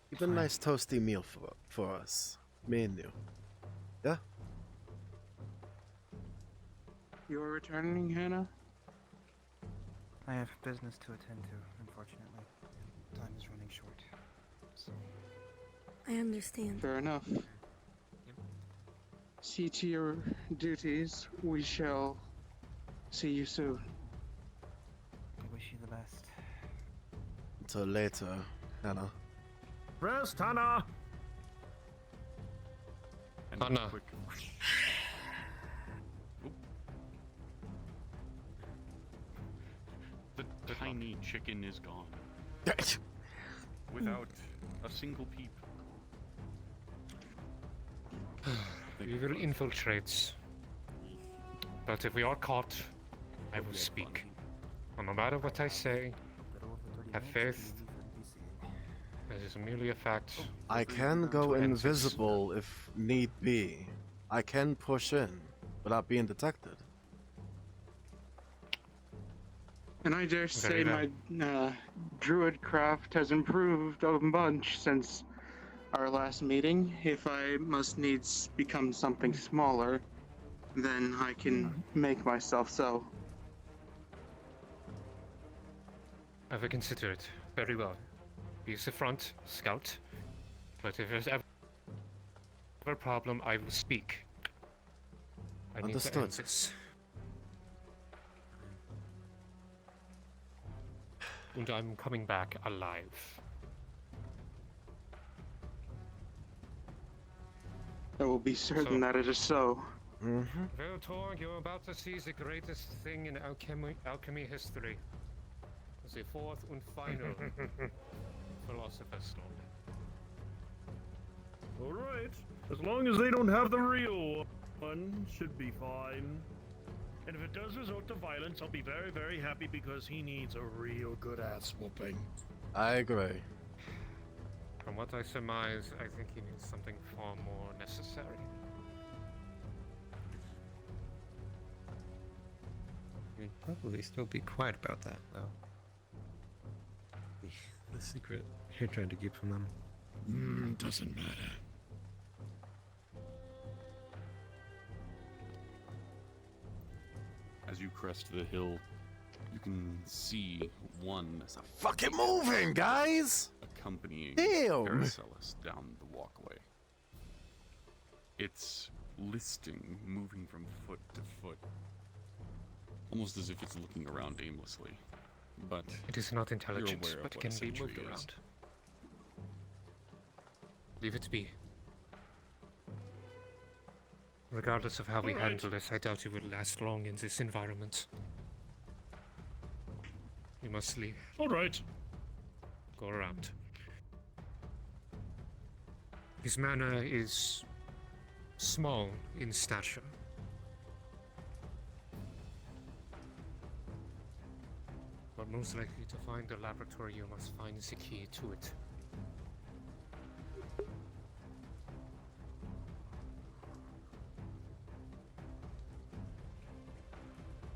Keep a nice toasty meal for us. Me and you. Yeah? You're returning, Hannah? I have business to attend to, unfortunately. Time is running short. So. I understand. Fair enough. See to your duties. We shall see you soon. I wish you the best. Until later, Hannah. Rest, Hannah! Hannah. Quick. The tiny chicken is gone. Without a single peep. We will infiltrate. But if we are caught, I will speak. And no matter what I say, have faith. This is merely a fact. I can go invisible if need be. I can push in without being detected. And I dare say my druid craft has improved a bunch since our last meeting. If I must needs become something smaller, then I can make myself so. I will consider it. Very well. Use the front, scout. But if there's ever a problem, I will speak. I need to Understood. end this. And I'm coming back alive. I will be certain that it is so. Veltor, you're about to see the greatest thing in alchemy history. The fourth and final Philosopher Stone. Alright. As long as they don't have the real one, should be fine. And if it does resort to violence, I'll be very, very happy because he needs a real good ass whooping. I agree. From what I surmise, I think he needs something far more necessary. We'd probably still be quiet about that, though. The secret you're trying to keep from them. Doesn't matter. crest the hill, you can see one Fucking moving, guys! accompanying Damn! Paracelsus down the walkway. It's listing, moving from foot to foot, almost as if it's looking around aimlessly. But It is not intelligent, you're aware of but what can a be sentry moved is. around. Leave it be. Regardless of how we handle this, I doubt it will last long in this environment. We must leave. Alright. Go around. His mana is small in stature. But most likely to find the laboratory, you must find the key to it.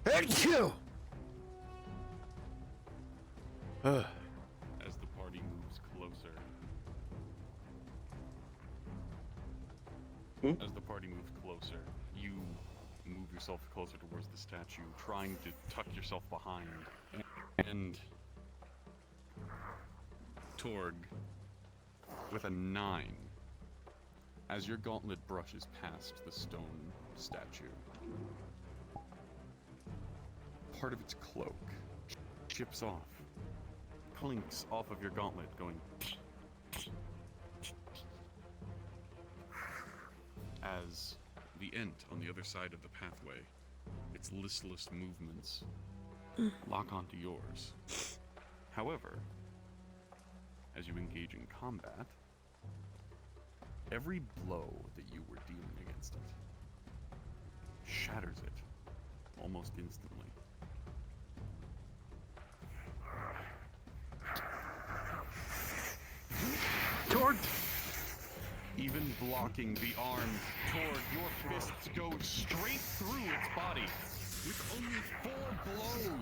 Thank you! as the party moves closer, as the party moves closer, you move yourself closer towards the statue, trying to tuck yourself behind. And Torg, with a 9, as your gauntlet brushes past the stone statue, part of its cloak chips off, clinks off of your gauntlet, going as the ent on the other side of the pathway, its listless movements lock onto yours. However, as you engage in combat, every blow that you were dealing against it shatters it almost instantly. Torg! Even blocking the arm, Torg, your fists go straight through its body. With only 4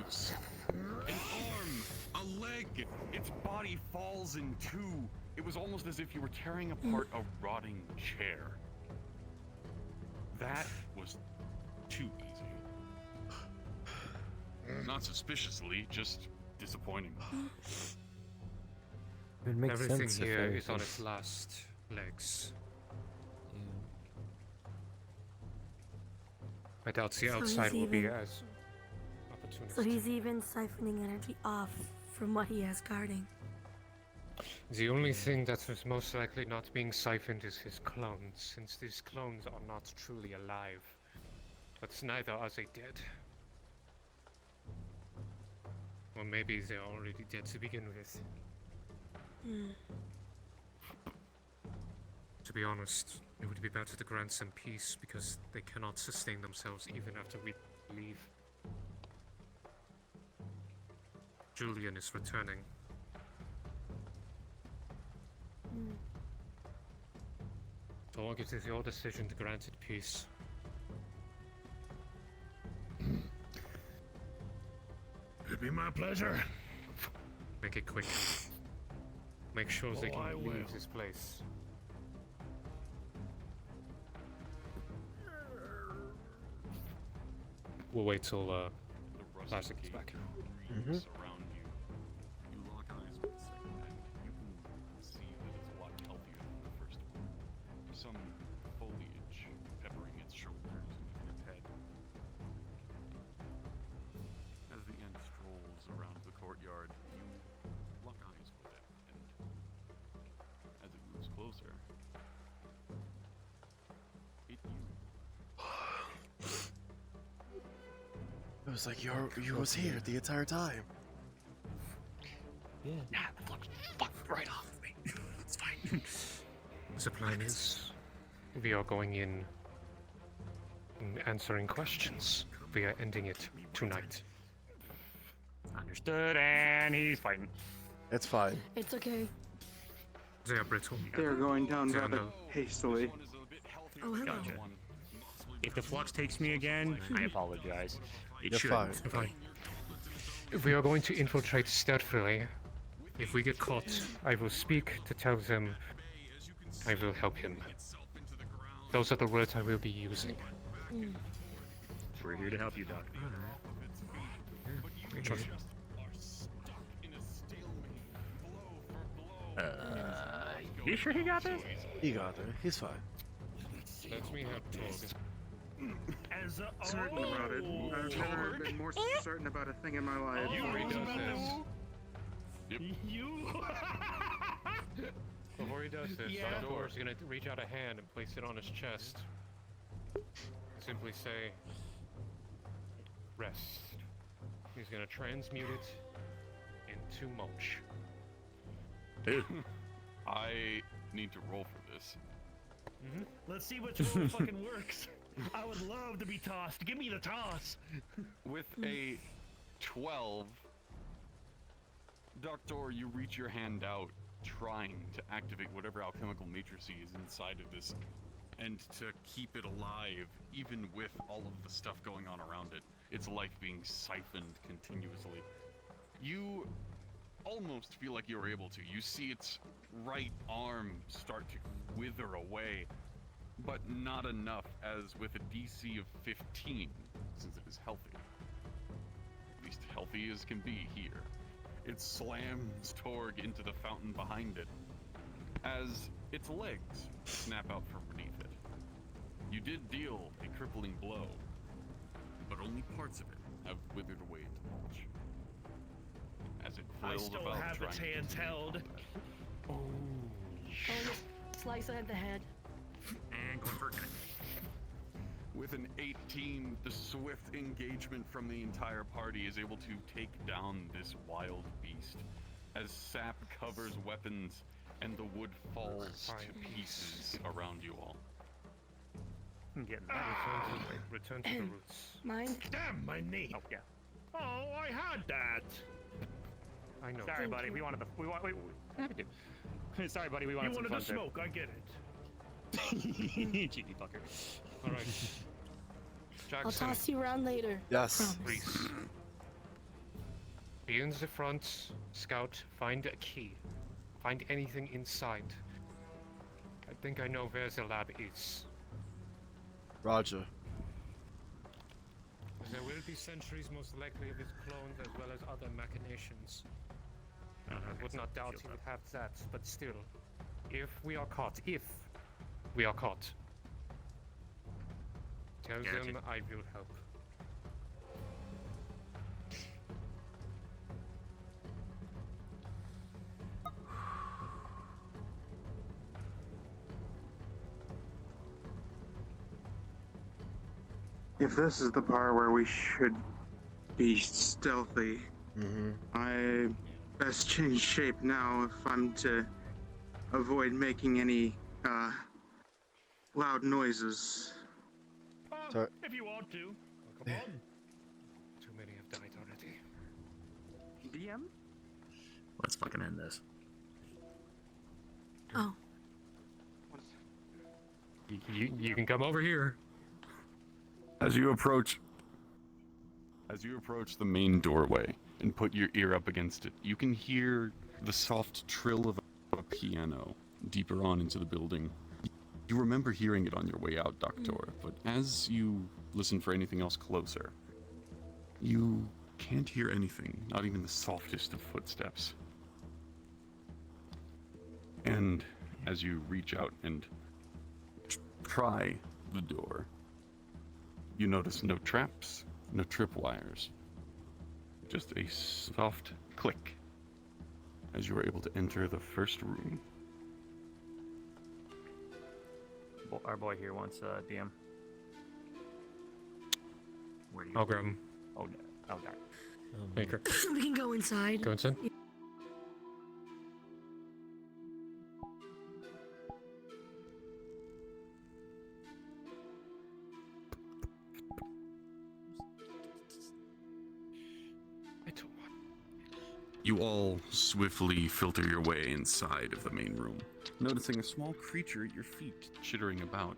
blows, an arm, a leg, its body falls in 2. It was almost as if you were tearing apart a rotting chair. That was too easy. Not suspiciously, just disappointing. It makes Everything sense if here is on anything. its last legs. I doubt the So outside he's will be even- as opportunistic. So he's even siphoning energy off from what he has guarding. The only thing that is most likely not being siphoned is his clones, since these clones are not truly alive. But neither are they dead. Or maybe they're already dead to begin with. To be honest, it would be better to grant them peace because they cannot sustain themselves even after we leave. Julian is returning. So it is your decision to grant it peace. It'd be my pleasure. Make it quick. Make sure they Oh, I can will. leave this place. We'll wait till Classic gets back. Around you. You lock eyes for a second, and you can see that it's a lot healthier than the first one. Some foliage peppering its shoulders and its head. As the ant strolls around the courtyard, you lock eyes with it, and as it moves closer, it It was like you was here the entire time. Yeah. Nah, fuck right off of me. It's fine. The plan is we are going in and answering questions. We are ending it tonight. Understood, and he's fighting. It's fine. It's okay. They are brittle. They're going down They are rather no- hastily. Oh, hello. Gotcha. If the flux takes me again, I apologize. It You're should. fine. Fine. We are going to infiltrate stealthily. If we get caught, I will speak to tell them I will help him. Those are the words I will be using. We're here to help you, Doc. Trust me. You sure he got this? He got there. He's fine. Let me have Tog. As a Certain about it. I've never been more certain about a thing in my life. Before he does this, You. before he does this, Yeah. Doctor is gonna reach out a hand and place it on his chest. Simply say, rest. He's gonna transmute it into mulch. I need to roll for this. Let's see which one fucking works. I would love to be tossed. Give me the toss. With a 12, Doctor, you reach your hand out, trying to activate whatever alchemical matrix is inside of this, and to keep it alive, even with all of the stuff going on around it. Its life being siphoned continuously. You almost feel like you're able to. You see its right arm start to wither away, but not enough, as with a DC of 15, since it is healthy. At least healthy as can be here. It slams Torg into the fountain behind it, as its legs snap out from beneath it. You did deal a crippling blow, but only parts of it have withered away to mulch. As it I flails still about have trying its to hands continue held. combat. Oh, slice at the head. And going for a gun. With an 18, the swift engagement from the entire party is able to take down this wild beast, as sap covers weapons and the wood falls to pieces around you all. I'm getting Return to the roots. Mine? Damn my knee. Oh yeah. Oh, I had that. I know. Sorry, buddy. We wanted the. We want. Sorry, buddy. We You wanted some wanted fun to smoke. I get it. Cheeky fucker. All right. I'll Jackson, toss you around later. Yes. Promise. Reese. Be in the front, scout, find a key. Find anything inside. I think I know where the lab is. Roger. There will be sentries most likely of his clones as well as other machinations. I would not doubt he would have that, but still, if we are caught, tell them I will help. If this is the part where we should be stealthy, I best change shape now if I'm to avoid making any loud noises. Sorry. If you want to. Come on. Too many have died already. DM? Let's fucking end this. Oh. You can come over here. As you approach the main doorway and put your ear up against it, you can hear the soft trill of a piano deeper on into the building. You remember hearing it on your way out, Doctor, but as you listen for anything else closer, you can't hear anything, not even the softest of footsteps. And as you reach out and try the door, you notice no traps, no tripwires, just a soft click as you are able to enter the first room. Our boy here wants DM. Where do you? I'll grab him. Oh, no. Oh, God. Maker. We can go inside. Go inside. You all swiftly filter your way inside of the main room, noticing a small creature at your feet chittering about.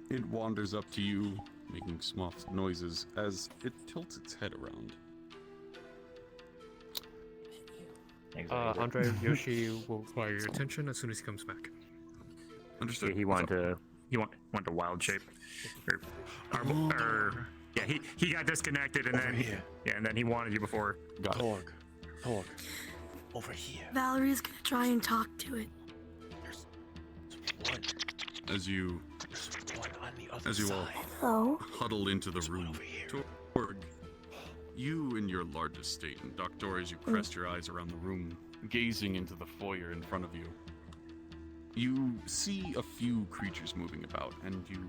It wanders up to you, making soft noises as it tilts its head around. Andre Yoshi will require your attention as soon as he comes back. Understood. Yeah, he wanted to wild shape. Yeah, he got disconnected and then and then he wanted you before. Got Talk. Over here. Valerie's gonna try and talk to it. As you all Hello? huddle into the room, Torg, you in your largest state, and Doctor, as you crest your eyes around the room, gazing into the foyer in front of you, you see a few creatures moving about, and you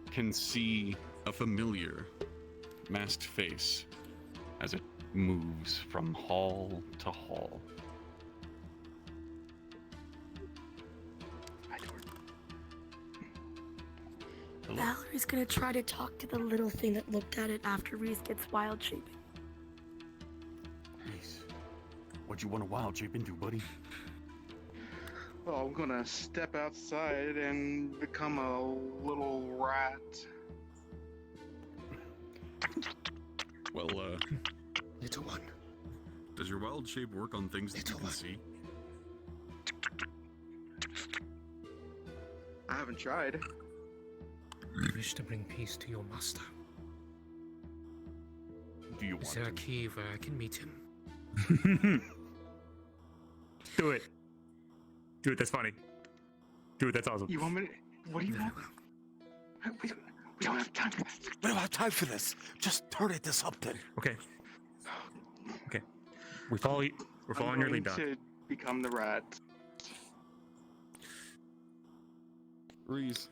can see a familiar masked face as it moves from hall to hall. Valerie's gonna try to talk to the little thing that looked at it after Reese gets wild shaping. Reese, what you want to wild shape into, buddy? Well, I'm gonna step outside and become a little rat. Well, Little one. Does your wild shape work on things that you can see? I haven't tried. I wish to bring peace to your master. Do you Is want there a to? key where I can meet him? Do it. Do it. That's funny. Do it. That's awesome. You want me to, what do you want? We don't have time for this. We don't have time for this. Just turn it to something. Okay. Okay. We follow you. We're following your lead, Doc. to become the rat. Reese,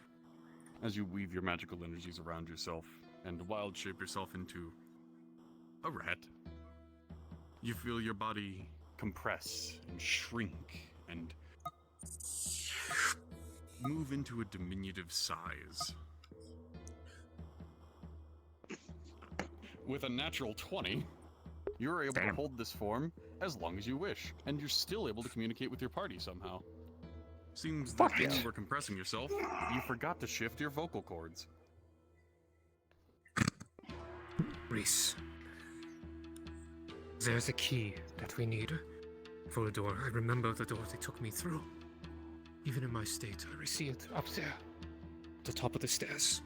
as you weave your magical energies around yourself and wild shape yourself into a rat, you feel your body compress and shrink and move into a diminutive size. With a natural 20, you're able to hold this form as long as you wish, and you're still able to communicate with your party somehow. Seems that when you were compressing yourself, you forgot to shift your vocal cords. Reese. There's a key that we need for a door. I remember the door they took me through. Even in my state, I see it up there. At the top of the stairs.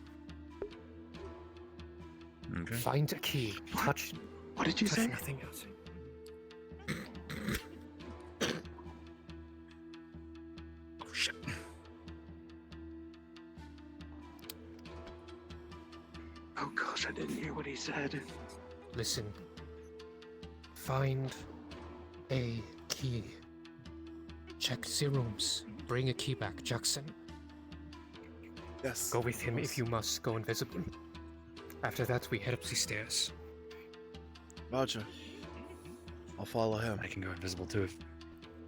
Okay. Find a key. Touch. What did you touch say? Nothing else. Oh shit. Oh gosh, I didn't hear what he said. Listen. Find a key. Check the rooms. Bring a key back, Jackson. Yes. Go with him if you must. Go invisible. After that, we head up the stairs. Roger. I'll follow him. I can go invisible too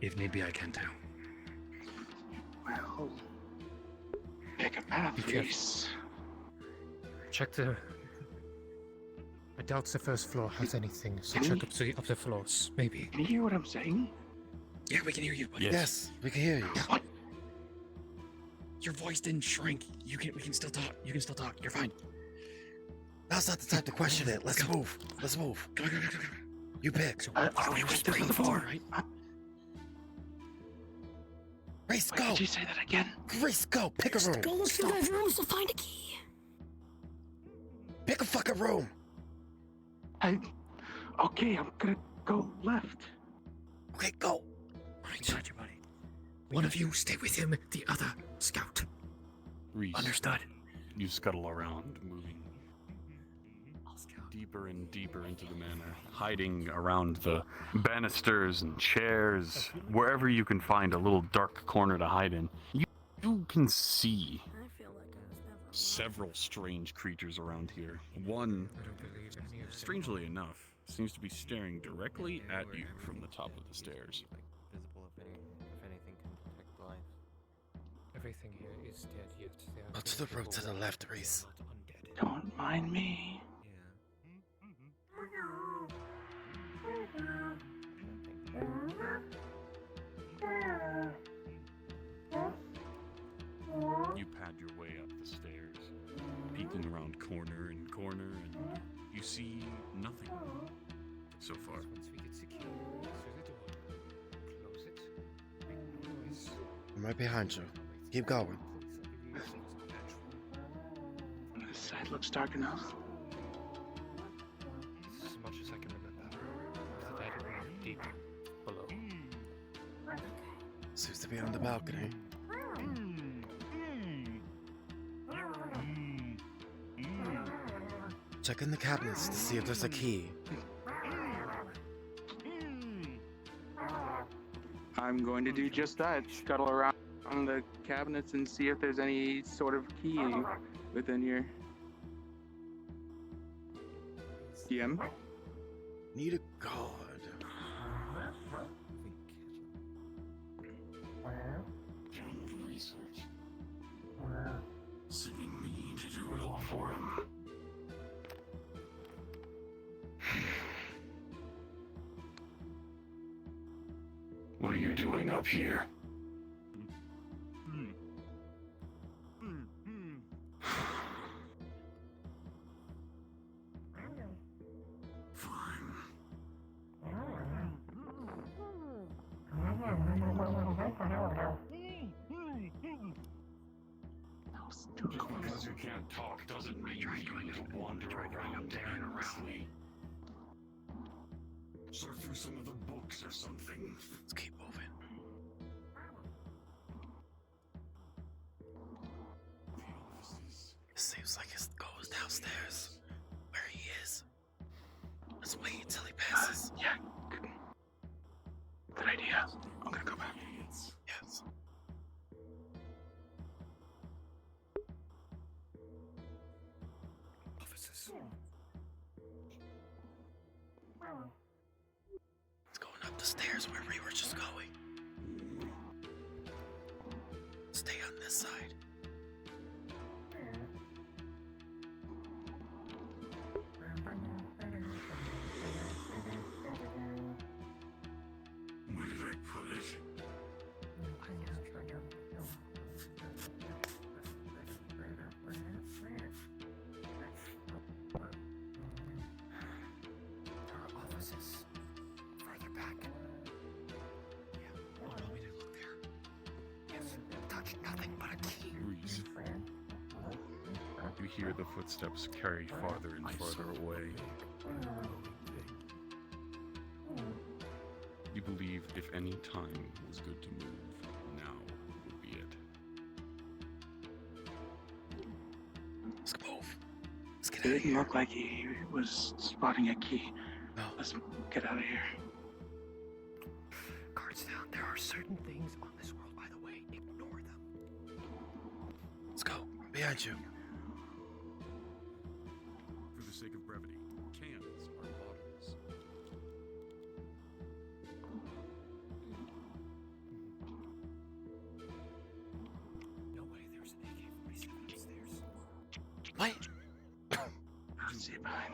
if need be. I can too. Well, pick a path, Be careful. Reese. Check the. I doubt the first floor has anything, so Can check up the floors. Maybe. Can you hear what I'm saying? Yeah, we can hear you. Buddy. Yes, we can hear you. What? Your voice didn't shrink. We can still talk. You can still talk. You're fine. Now's not the time to question it. Let's move. Let's move. Come on. You pick. So what are we whispering for, right? Reese, Wait, go. did you say that again? Reese, go. Pick a room. Go look through those rooms to find a key. Pick a fucking room. Okay, I'm gonna go left. Okay, go. Right. Gotcha, buddy. One of you stay with him, the other scout. Reese, Understood. you scuttle around, moving deeper and deeper into the manor, hiding around the banisters and chairs, wherever you can find a little dark corner to hide in. You can see several strange creatures around here. One, strangely enough, seems to be staring directly at you from the top of the stairs. Visible if anything can detect life. Everything here is dead yet. They are Go to the road to the left, Reese. Don't mind me. You pad your way up the stairs, peeking around corner and corner, and you see nothing so far. Once we get secure, through the door. Close it. Make no noise. I'm right behind you. Keep going. This side looks dark enough. deep below. Seems to be on the balcony. Check in the cabinets to see if there's a key. I'm going to do just that. Scuttle around the cabinets and see if there's any sort of key within your DM. Need a god. Research. Sending me to do it all for him. What are you doing up here? Because you can't talk doesn't mean you need to wander around aimlessly. Surf through some of the books or something. Let's keep moving. It seems like it goes downstairs. Where he is. Let's wait until he passes. Yeah. Good idea. I'm gonna go back. Yes. Offices. It's going up the stairs where we were just going. Stay on this side. Where did I put it? There are offices further back. Yeah, you want me to look there? Yes, touch nothing but a key. Reese. You hear the footsteps carry farther and farther away. You believe if any time was good to move, now would be it. Let's move. Let's get It out of didn't here. look like he was spotting a key. No. Let's get out of here. Guards down. There are certain things on this world, by the way. Ignore them. Let's go. Behind you. For the sake of brevity, cans are bottles. No way. There's an AK-47 upstairs. What? I'll see it behind.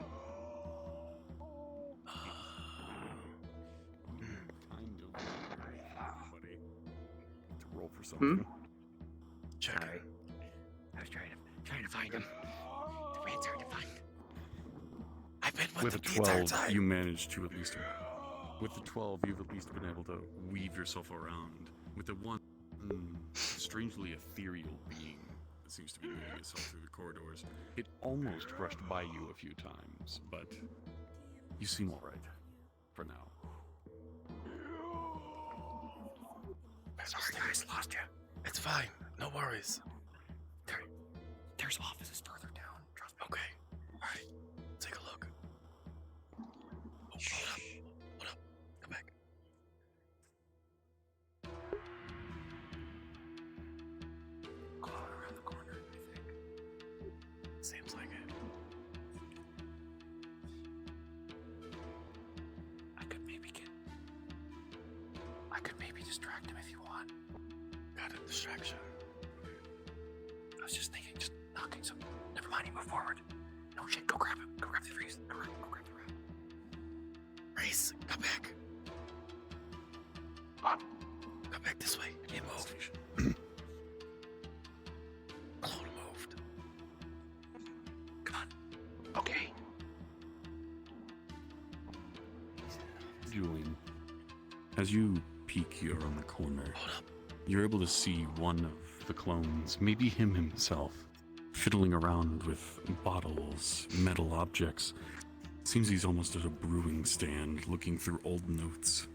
Kind of. Buddy. To roll for something. Check. Sorry. I was trying to find him. The man's hard to find. I've been With a them the entire 12, time. you managed to at least. With the 12, you've at least been able to weave yourself around. With the one strangely ethereal being that seems to be moving itself through the corridors, it almost brushed by you a few times, but you seem all right for now. Sorry, guys, lost you. It's fine. No worries. There's offices further down. Trust me. Okay. Alright. Take a look. Oh, hold up. Hold up. Come back. Go around the corner, I think. Seems like it. I could maybe distract him if you want. Got a distraction. I was just thinking, just knocking some. Never mind, you move forward. No shit, go grab him. Go grab the freeze. Go grab the rat. Race, come back. Come back this way. He moved. Clone moved. Come on. Okay. Doing. As you peek here on the corner, you're able to see one of the clones, maybe him himself, fiddling around with bottles, metal objects, Seems he's almost at a brewing stand, looking through old notes.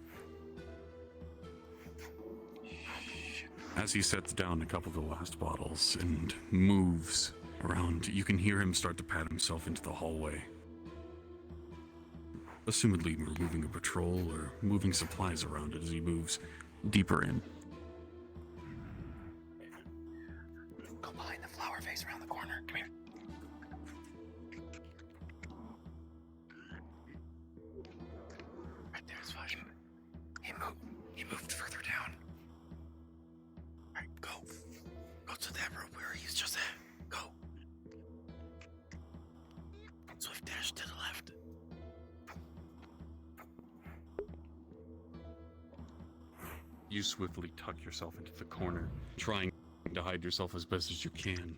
As he sets down a couple of the last bottles and moves around, you can hear him start to pat himself into the hallway. Assumedly removing a patrol or moving supplies around it as he moves deeper in. Go behind the flower vase around the corner. Come here. Right there is fine. He moved further down. Alright, go. Go to that room where he's just at. Go. Swift dash to the left. You swiftly tuck yourself into the corner, trying to hide yourself as best as you can.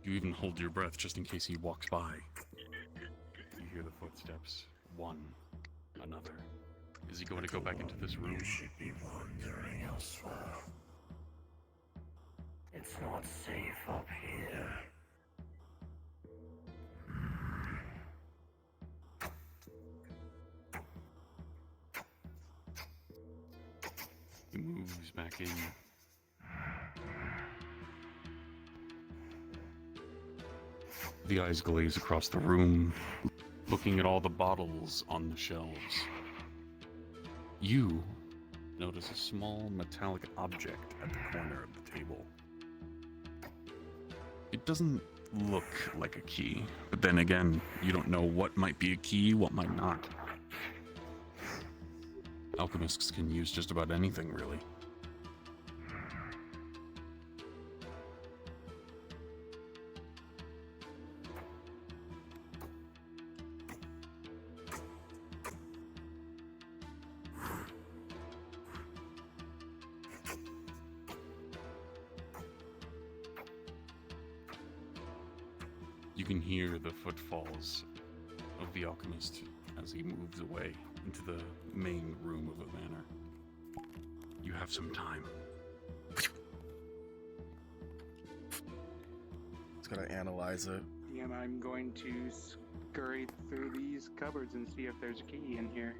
You even hold your breath just in case he walks by. You hear the footsteps. One, another. Is he going to go back into this room? You should be wondering elsewhere. It's not safe up here. He moves back in. The eyes glaze across the room, looking at all the bottles on the shelves. You notice a small metallic object at the corner of the table. It doesn't look like a key, but then again, you don't know what might be a key, what might not. Alchemists can use just about anything, really. You can hear the footfalls of the alchemist as he moves away into the main room of the manor. You have some time. It's gonna analyze it. And I'm going to scurry through these cupboards and see if there's a key in here.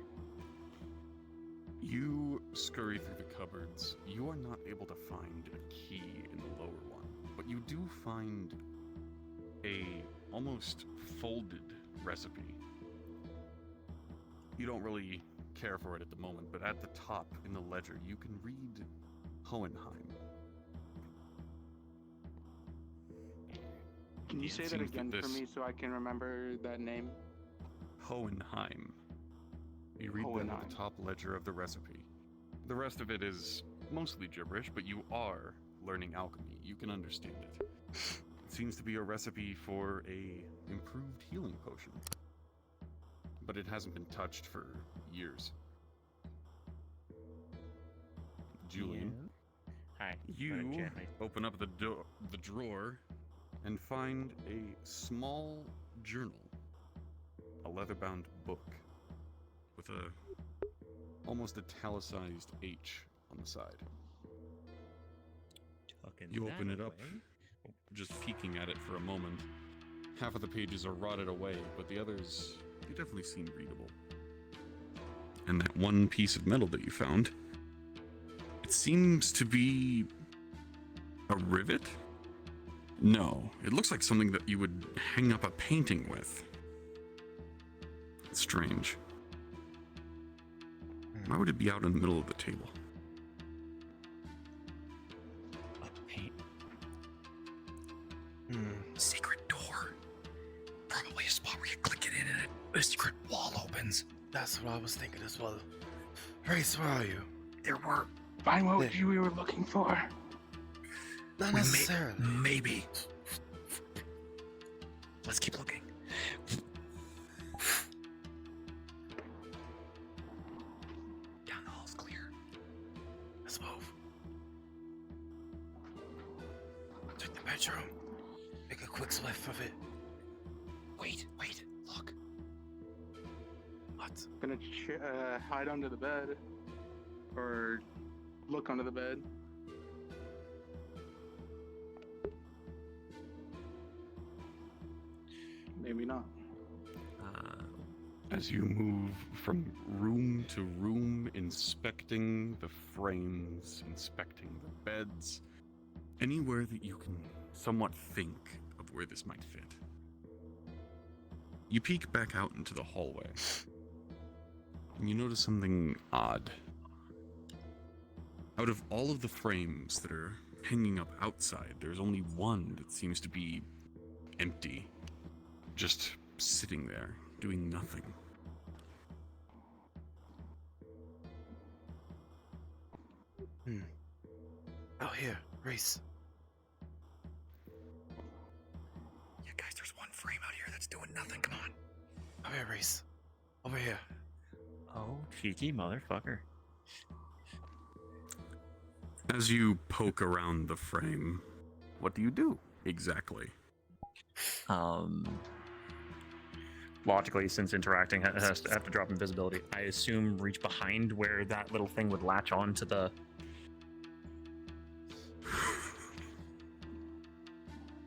You scurry through the cupboards. You are not able to find a key in the lower one, but you do find a almost folded recipe. You don't really care for it at the moment, but at the top in the ledger, you can read Hohenheim. Can you say that Seems again for this- me so I can remember that name? Hohenheim. You read that at the top ledger of the recipe. The rest of it is mostly gibberish, but you are learning alchemy. You can understand it. It seems to be a recipe for a improved healing potion. But it hasn't been touched for years. Julian, Hi. you open up the drawer and find a small journal, a leather-bound book with a almost italicized H on the side. You open it up, just peeking at it for a moment. Half of the pages are rotted away, but the others, they definitely seem readable. And that one piece of metal that you found, it seems to be a rivet? No, it looks like something that you would hang up a painting with. It's strange. Why would it be out in the middle of the table? Secret door. Probably a spot where you click it in and a secret wall opens. That's what I was thinking as well. Race, where are you? There were. Find what we were looking for. Not necessarily. Maybe. Let's keep looking. Down the hall's clear. Let's move. Check the bedroom. Make a quick swipe of it. Wait, look. What? Gonna hide under the bed. Or look under the bed. Maybe not. As you move from room to room, inspecting the frames, inspecting the beds, anywhere that you can somewhat think of where this might fit. You peek back out into the hallway, and you notice something odd. Out of all of the frames that are hanging up outside, there's only one that seems to be empty, just sitting there, doing nothing. Oh, here, Reese. Yeah, guys, there's one frame out here that's doing nothing. Come on. Over here, Reese. Over here. Oh, cheeky motherfucker. As you poke around the frame, what do you do exactly? Logically, since interacting has to have to drop invisibility, I assume reach behind where that little thing would latch on to the...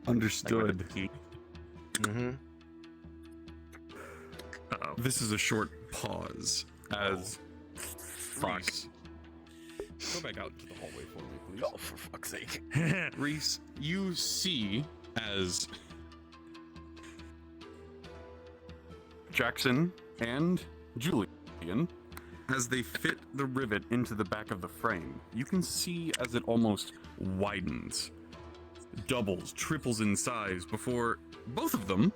Understood. Mm-hmm. Uh-oh. This is a short pause as Reese, go back out into the hallway for me, please. Oh, for fuck's sake. Reese, you see as Jackson and Julian, as they fit the rivet into the back of the frame, you can see as it almost widens, doubles, triples in size before both of them,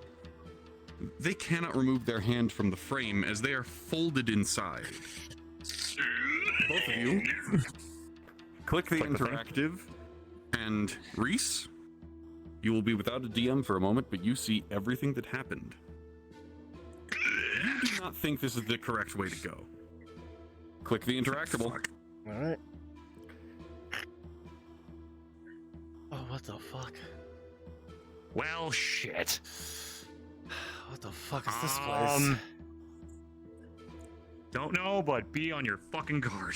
they cannot remove their hand from the frame as they are folded inside. Both of you, click the interactive, and Reese, you will be without a DM for a moment, but you see everything that happened. You do not think this is the correct way to go. Click the interactable. Alright. Oh, what the fuck? Well, shit. What the fuck is this place? Don't know, but be on your fucking guard.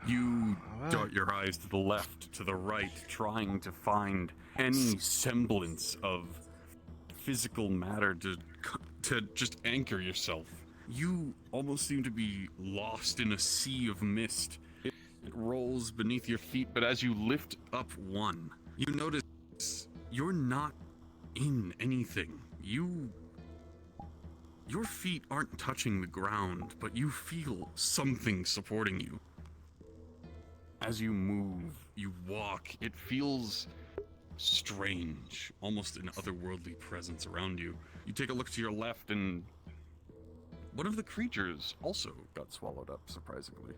You dart your eyes to the left, to the right, trying to find any semblance of physical matter to just anchor yourself. You almost seem to be lost in a sea of mist. It rolls beneath your feet, but as you lift up one, you notice you're not in anything. Your feet aren't touching the ground, but you feel something supporting you. As you move, you walk, it feels strange, almost an otherworldly presence around you. You take a look to your left, and one of the creatures also got swallowed up, surprisingly.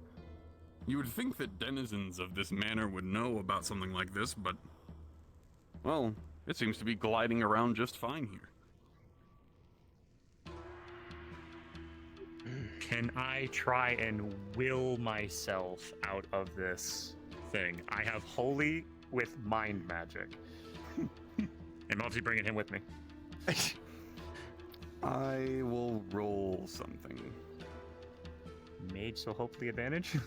You would think that denizens of this manor would know about something like this, but, well, it seems to be gliding around just fine here. Can I try and will myself out of this thing? I have holy with mind magic. I'm obviously bringing him with me. I will roll something. Mage, so hopefully advantage.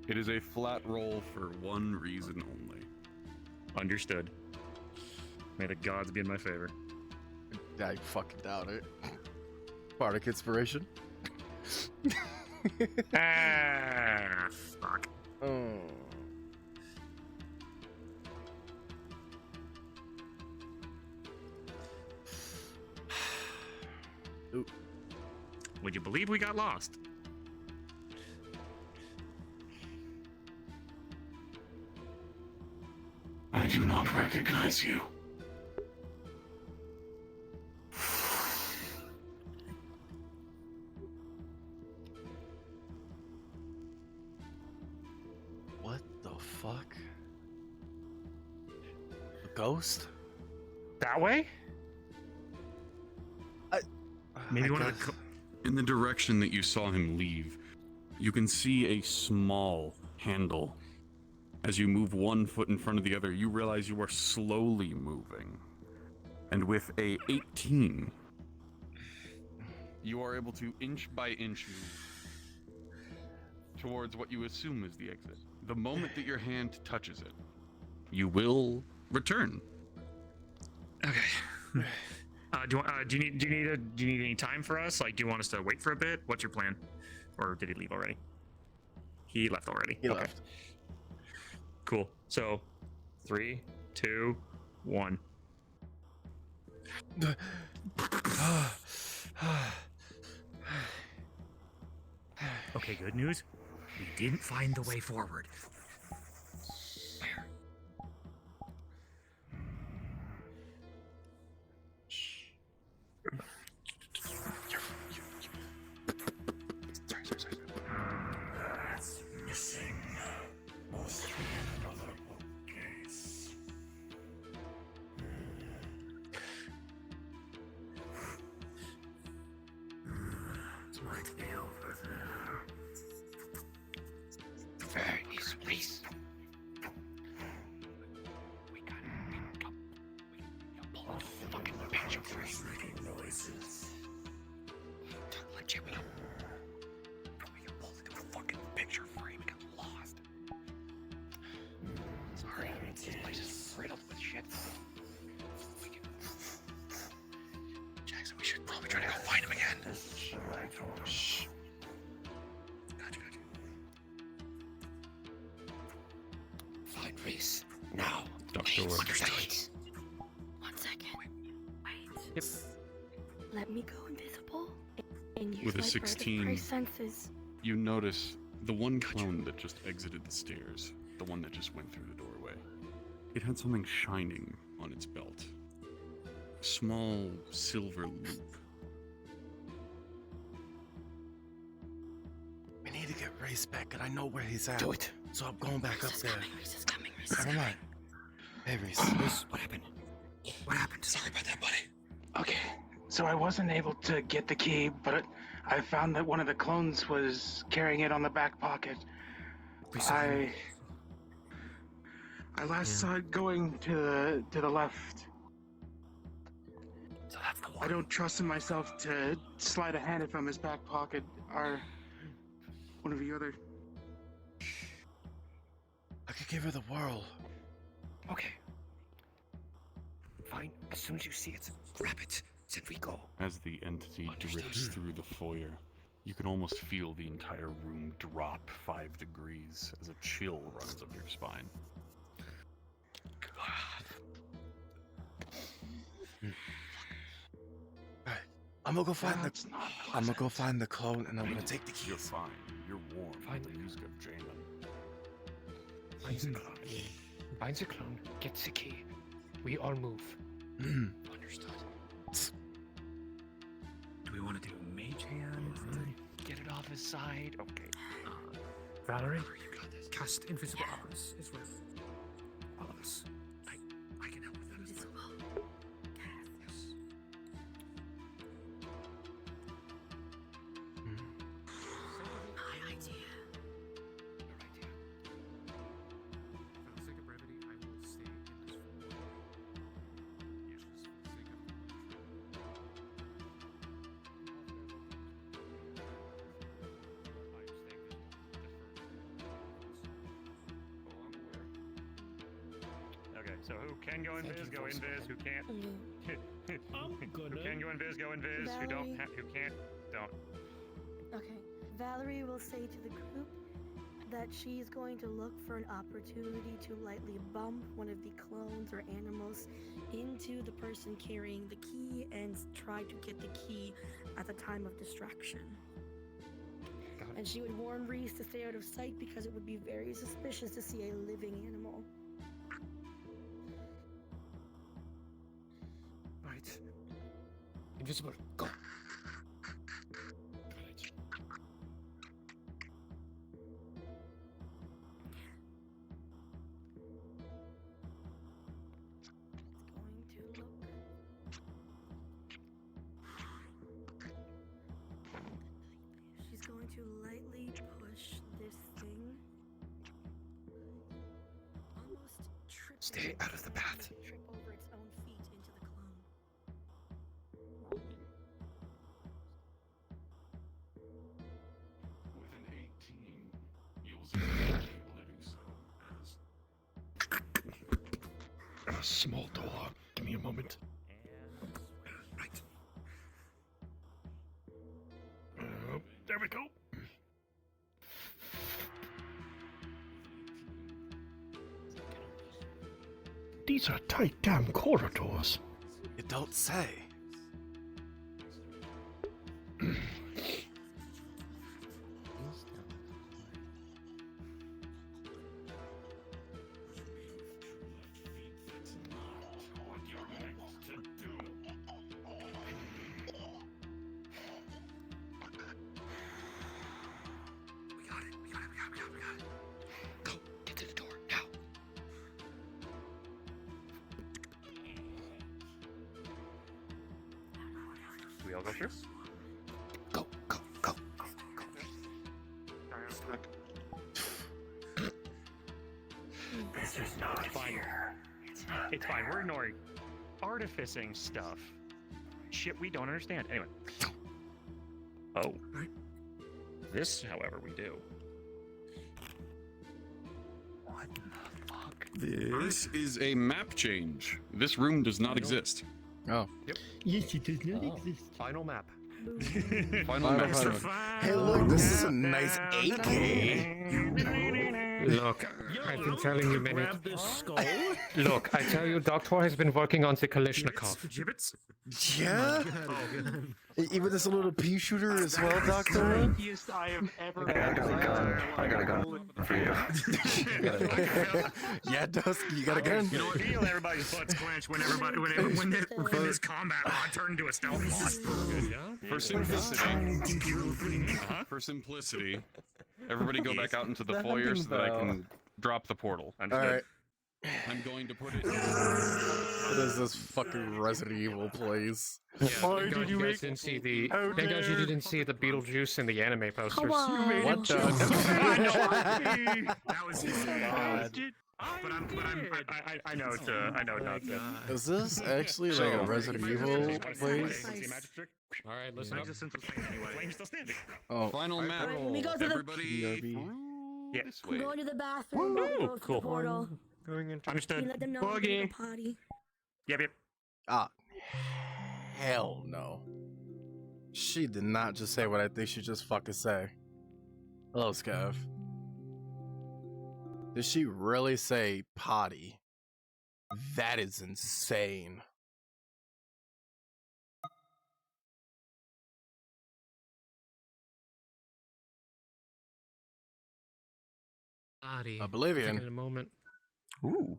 It is a flat roll for one reason only. Understood. May the gods be in my favor. I fucking doubt it. Bardic inspiration. Fuck. Oh. Ooh. Would you believe we got lost? I do not recognize you. What the fuck? A ghost? That way? Maybe one of the... In the direction that you saw him leave, you can see a small handle. As you move one foot in front of the other, you realize you are slowly moving. And with a 18, you are able to inch by inch move towards what you assume is the exit. The moment that your hand touches it, you will return. Okay. Do you need any time for us? Like, do you want us to wait for a bit? What's your plan? Or did he leave already? He left already. He left. Cool. So, 3, 2, 1. Okay, good news. We didn't find the way forward. That's missing. Must be another bookcase. It might be over there. Where is Reese? We gotta pull off the fucking picture frame. Making noises. Let Jimmy know. We can pull into a fucking picture frame and get lost. Sorry, this place is riddled with shit. Jackson, we should probably try to go find him again. This is the right door. Shh. Gotcha. Find Reese. Now. Doctor. Understood. 1 second. Wait. Yep. Let me go invisible and use With a my bird of 16, prey senses. you notice the one clone that just exited the stairs, the one that just went through the doorway. It had something shining on its belt. A small silver loop. We need to get Race back, and I know where he's at. Do it. So I'm going back up there. Reese is coming. Reese is Never coming. mind. Hey, Reese. What happened? What happened? Sorry about that, buddy. Okay, so I wasn't able to get the key, but I found that one of the clones was carrying it on the back pocket. I last saw it going to the left. So that's the one. I don't trust in myself to slide a hand from his back pocket. Or one of the other. I could give her the whirl. Okay. Fine. As soon as you see it, grab it. Then we go. As the entity drifts through the foyer, you can almost feel the entire room drop 5 degrees as a chill runs up your spine. Alright, I'm gonna go find the clone, and I'm gonna take the keys. You're fine. You're warm. Fine. The music of Jalen. Find the clone. Find the clone. Get the key. We all move. Understood. Do we want to do mage hand? Get it off his side. Okay. Valerie, You got this. cast invisible arms is with all of us. I can help with that as well. Yes. My idea. Your idea. For the sake of brevity, I will stay in this form. Yes, just for the sake of Okay, so who can go invis, go invis. Who can't? Who can go invis, go invis. Who don't, who can't, don't. Okay. Valerie will say to the group that she's going to look for an opportunity to lightly bump one of the clones or animals into the person carrying the key and try to get the key at the time of distraction. And she would warn Reese to stay out of sight because it would be very suspicious to see a living animal. Right. Invisible. Go. She's going to lightly push this thing. Almost trip. Stay out of the path. Trip over its own feet into the clone. With an 18, you'll succeed able to do so A small door. Give me a moment. Right. There we go. These are tight damn corridors. You don't say. We all go through? This is not fine. It's fine. We're ignoring artificing stuff. Shit we don't understand. Anyway. Oh. This, however, we do. What the fuck? This is a map change. This room does not exist. Oh. Yep. Yes, it does not exist. Final map. Final map. Hey, look, this is a nice AK. Look, I've been telling you many. Look, I tell you, Doctor has been working on the Kalashnikov. Gibbets? Yeah? Even this little pea shooter as well, Doctor? Yes, I have ever. I got a gun for you. Yeah, Dusk, you got a gun. You know what? Feel everybody's butts clench when this combat mod turned into a stealth mod. For simplicity, everybody go back out into the foyer so that I can drop the portal. Alright. I'm going to put it. What is this fucking Resident Evil place? Yeah, thank God you guys didn't see the. Thank God you didn't see the Beetlejuice in the anime posters. What the? That was But I know it's I know it's not. Is this actually like a Resident Evil place? All right, listen up. Flame's still standing. Oh. Final map. Let me go to the. Everybody. Yeah. I'm going to the bathroom. Go to Cool. the portal. Going into. You Understood. let them know I'm going to Boogie. the potty. Yep. Ah. Hell no. She did not just say what I think she just fucking say. Hello, Scav. Did she really say potty? That is insane. Body. Oblivion. Taking a moment. Ooh.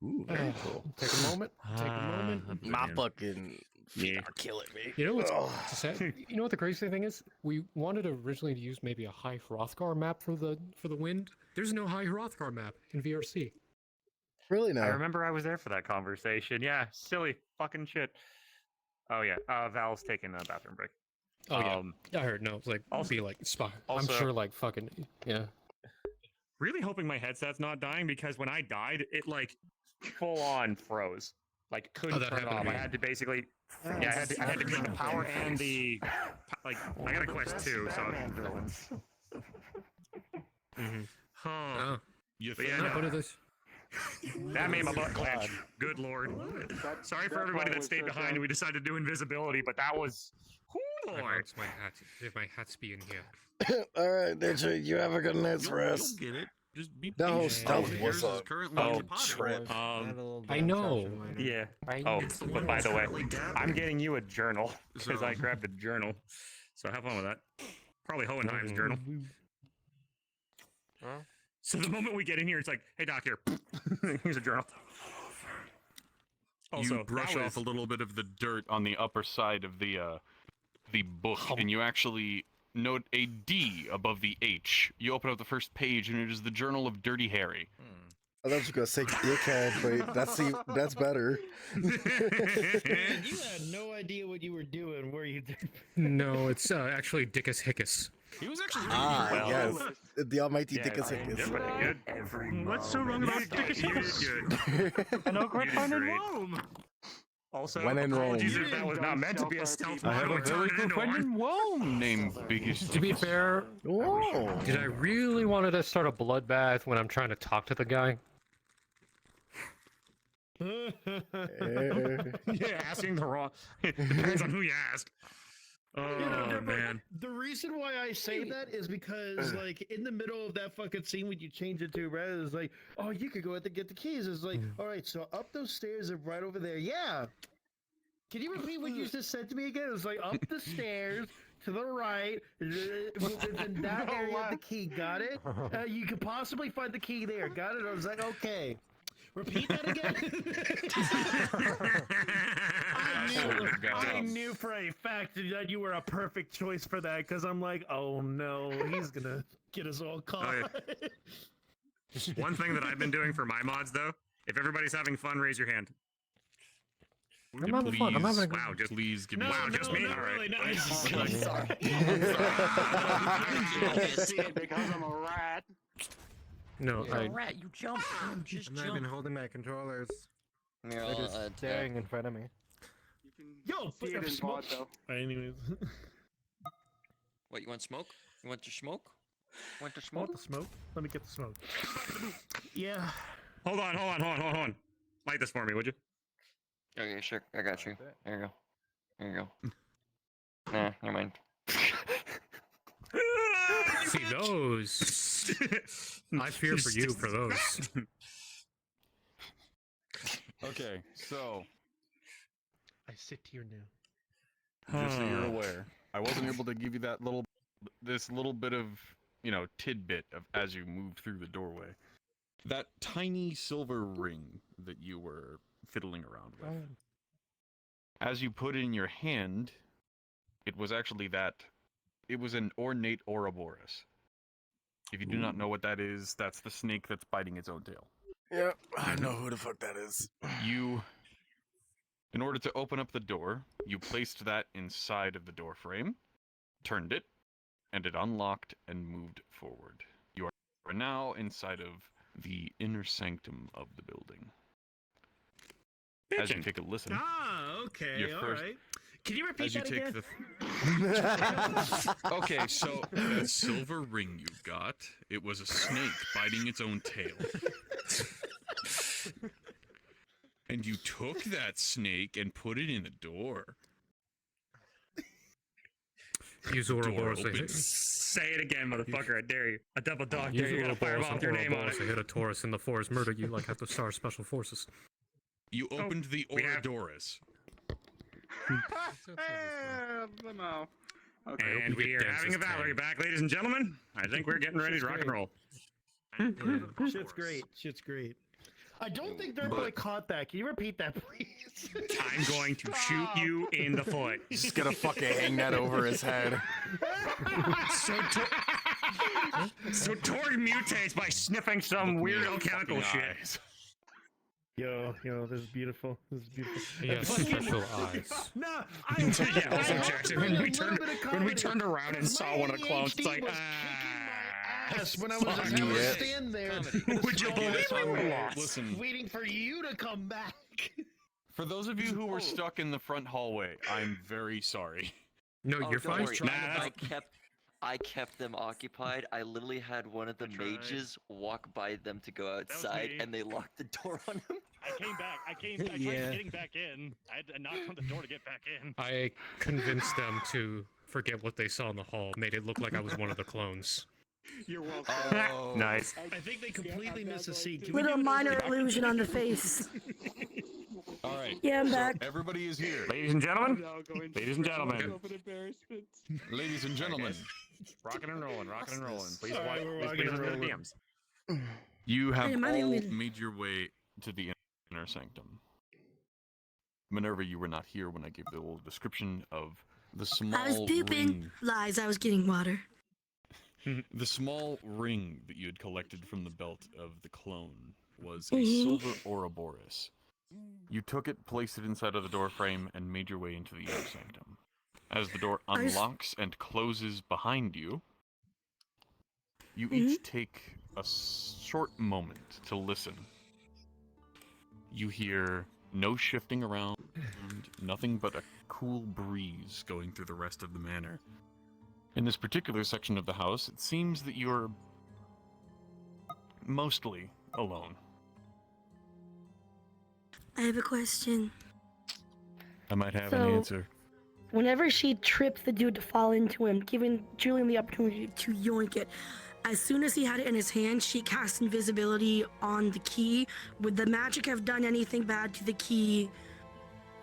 Ooh, very cool. Take a moment. Take a moment. My fucking feet are killing me. You know what's sad? You know what the crazy thing is? We wanted originally to use maybe a high Hrothgar map for the wind. There's no high Hrothgar map in VRC. Really now? I remember I was there for that conversation. Yeah, silly fucking shit. Oh yeah, Val's taking a bathroom break. Oh yeah, I heard. No, it's like I'll be like spot. I'm sure like fucking yeah. Really hoping my headset's not dying because when I died, it like full on froze. Like couldn't that turn it happened off. to I me. had to basically, I had to cut the power and the like. I got a Quest 2, so. Huh. You But yeah, What are those? that made my butt clench. Good lord. Sorry for everybody that stayed behind and we decided to do invisibility, but that was. My hat. If my hat's be in here. Alright, Nature, you have a good night's rest. You'll get it. Just be That whole patient. stuff Yours was is a currently fucking potted. trip. I know. Yeah. Oh, but by the way, I'm getting you a journal because I grabbed a journal. So have fun with that. Probably Hohenheim's journal. So the moment we get in here, it's like, hey doc, here. Here's a journal. Also, You brush that off a little bit of the dirt on the upper side of the book, and you actually note a D above the H. You open up the first page, and it is the Journal of Dirty Harry. I thought you were gonna say dickhead, but that's better. You had no idea what you were doing, were you? No, it's actually Dickus Hickus. He was actually yes, the almighty Dickus Hickus. Good. What's so wrong about Dickus Hickus? I know great fun in Rome. Also, When in Rome. apologies if that was not meant to be a stealth I have mod. a very good friend in Rome named Biggest. To be fair, Whoa. did I really wanted to start a bloodbath when I'm trying to talk to the guy? Yeah, asking the wrong. Depends on who you ask. Oh man. The reason why I say that is because, like, in the middle of that fucking scene when you change it to red, it's like, oh, you could go out to get the keys. It's like, all right, so up those stairs and right over there. Yeah. Can you repeat what you just said to me again? It was like up the stairs to the right, within that area, the key. Got it? You could possibly find the key there. Got it? I was like, okay. Repeat that again. I knew for a fact that you were a perfect choice for that, because I'm like, oh no, he's gonna get us all caught. One thing that I've been doing for my mods, though, if everybody's having fun, raise your hand. I'm having fun. I'm having a Wow, just please give me. Wow, just me. Not All really. right. No, I'm sorry. See it because I'm a rat. No, You're I. a rat. You jump. You just I'm not jump. even holding my controllers. They're Yeah, just staring in front of me. You can Yo, see it in smoke. VOD though. Anyways. What, you want smoke? You want to smoke? Want to I smoke? want the smoke. Let me get the smoke. Yeah. Hold on. Light this for me, would you? Okay, sure. I got you. There you go. There you go. Nah, never mind. See those. I fear for you for those. Okay, so I sit here now. just so you're aware, I wasn't able to give you that this little bit of, tidbit of as you moved through the doorway. That tiny silver ring that you were fiddling around with. As you put it in your hand, it was actually it was an ornate Ouroboros. If you do not know what that is, that's the snake that's biting its own tail. Yep, I know who the fuck that is. In order to open up the door, you placed that inside of the door frame, turned it, and it unlocked and moved forward. You are now inside of the inner sanctum of the building. As you take a listen. Ah, okay, Your first- alright. Can you repeat As you that take again? Okay, so that silver ring you got, it was a snake biting its own tail. And you took that snake and put it in the door. Use Door Ouroboros. opens. Say it again, motherfucker! I dare you. A double dog Use dare you. Got a Ouroboros fireball and with your name on Ouroboros it. to hit a Taurus in the forest, murder you like at the Star Special Forces. You opened the Ouroboros. No. Okay. And we are having a Valerie back, ladies and gentlemen. I think we're getting ready to rock and roll. Shit's great. Shit's great. I don't think they're really caught that. Can you repeat that, please? I'm going to shoot you in the foot. He's just gonna fucking hang that over his head. So Torg mutates by sniffing some weirdo chemical shit. Yo, this is beautiful. This is beautiful. He has special eyes. No, Yeah, also Jackson. When we turned around and saw one of the clones, it's like, when I was just having to stand there, would you believe we were lost? Listen, waiting for you to come back. for those of you who were stuck in the front hallway, I'm very sorry. No, you're don't fine. worry. I kept them occupied. I literally had one of the mages walk by them to go outside, and they locked the door on him. I came back. I tried getting back in. I had to knock on the door to get back in. I convinced them to forget what they saw in the hall. Made it look like I was one of the clones. You're welcome. Oh. Nice. I think they completely missed a scene. Little minor illusion on the face. All right. Yeah, I'm back. Everybody is here. Ladies and gentlemen. Ladies and gentlemen. Ladies and gentlemen. Rocking and rolling. Please All right, we're please rocking and listen to the rolling. DMs. You have Hey, am I the all only- made your way to the inner sanctum. Minerva, you were not here when I gave the little description of the small I was pooping. ring. Lies, I was getting water. The small ring that you had collected from the belt of the clone was a Mhm. silver Ouroboros. You took it, placed it inside of the door frame, and made your way into the inner sanctum. As the door I s- unlocks and closes behind you, you each take a short moment to listen. You hear no shifting around, nothing but a cool breeze going through the rest of the manor. In this particular section of the house, it seems that you're mostly alone. I have a question. I might have So- an answer. Whenever she trips the dude to fall into him, giving Julian the opportunity to yoink it, as soon as he had it in his hand, she cast invisibility on the key. Would the magic have done anything bad to the key?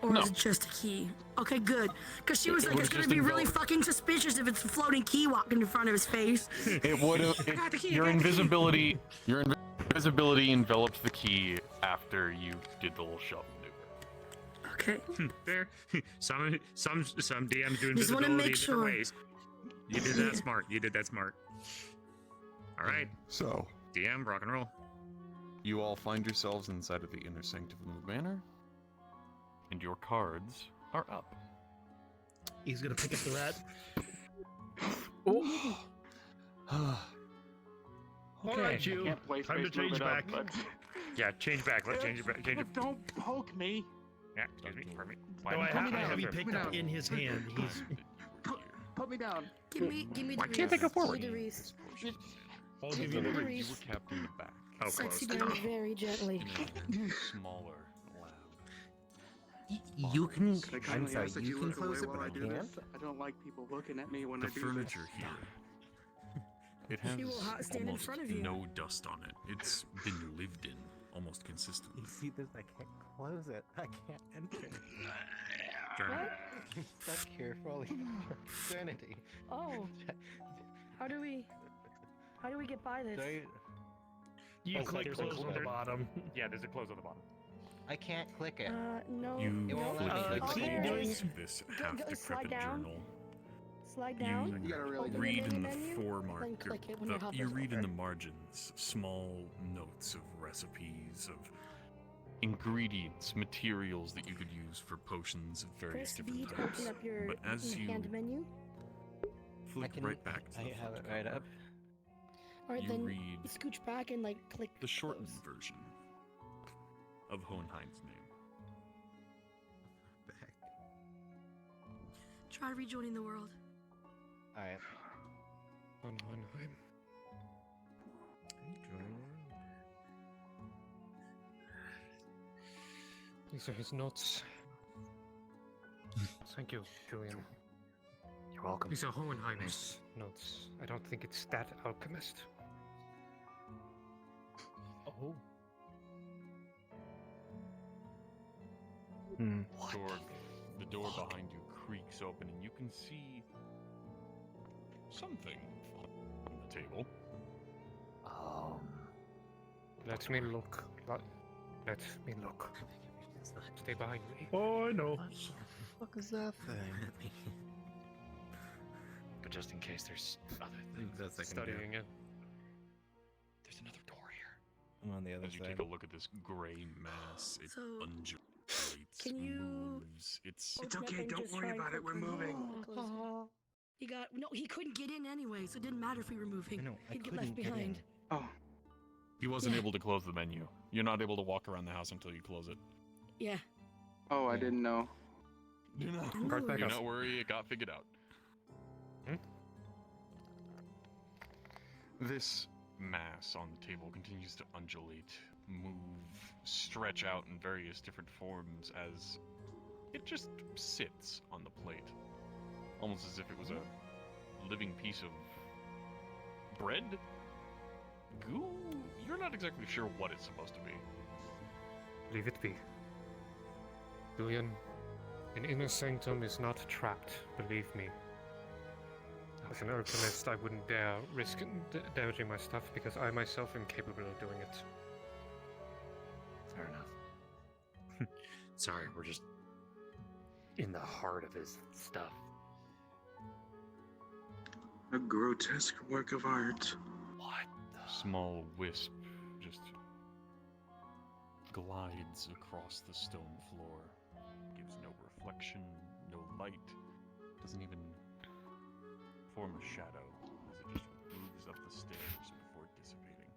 Or No. is it just a key? Okay, good. Because she was It like, it's would've gonna just be really enveloped- fucking suspicious if it's a floating key walking in front of his face. It would have. Your invisibility enveloped the key after you did the little shove maneuver. Okay. There, some DMs do Just wanna invisibility make in different sure. ways. You did that smart. You did that smart. All right. So, DM, rock and roll. you all find yourselves inside of the inner sanctum of the manor, and your cards are up. He's gonna pick up the rat. All right, you. Time to change back. Yeah, change back. Let's change it back. Change it. Don't poke me. Yeah, excuse me. Pardon me. No, I have Put you me picked down. up in his hand. He's. Put me down. Give me the Why can't they go forward? Give me the Reese. I'll Give give me you the the Reese. You were kept in the back. Oh, Sexy close. down very gently. In a smaller lab. You can. Could I I'm kindly sorry. ask that You can look away close it, while but I I do can't. this? I don't like people looking at me when The I do furniture this. here. It has She will stand in almost front of you. no dust on it. It's been lived in almost consistently. You see this? I can't close it. I can't enter. What? Stuck here for all eternity. Oh. How do we get by this? You click there's a close on the there- bottom. Yeah, there's a close on the bottom. I can't click it. No. You It won't flip let me the click there it pages is. of this Slide half-decrepit down. journal. Slide down. You gotta really Open Read it in in the the menu, foremark. then click it when you're hovering. You read in the margins small notes of recipes of ingredients, materials that you could use for potions of various Press B different to types. open up your But as you hand menu. flip right back to I the have it front right cover, up. Alright, you then read you scooch back and like click the shortened close. version of Hohenheim's name. Try rejoining the world. Alright. Hohenheim. These are his notes. Thank you, Julian. You're welcome. These are Hohenheim's notes. I don't think it's that alchemist. Oh. The door behind you creaks open, and you can see something on the table. Let me look. Let me look. Stay behind me. Oh, I know. What the fuck is that thing? But just in case there's other things. That's like Studying it. There's another door here. I'm on the other As you side. take a look at this gray mass, it So, undulates, can you moves. It's open up and just try and click close? He got no. He couldn't get in anyway, so it didn't matter if we were moving. I know, I He'd get couldn't left get in. behind. Oh, He wasn't Yeah. able to close the menu. You're not able to walk around the house until you close it. Yeah. oh, I didn't know. Do not, Card back do up. not worry, it got figured out. This mass on the table continues to undulate, move, stretch out in various different forms as it just sits on the plate. Almost as if it was a living piece of bread? Goo? You're not exactly sure what it's supposed to be. Leave it be. Julian, an inner sanctum is not trapped, believe me. As an alchemist, I wouldn't dare risk damaging my stuff because I myself am capable of doing it. Fair enough. Sorry, we're just in the heart of his stuff. A grotesque work of art. What? Small wisp just glides across the stone floor. Gives no reflection, no light, doesn't even form a shadow as it just moves up the stairs before dissipating.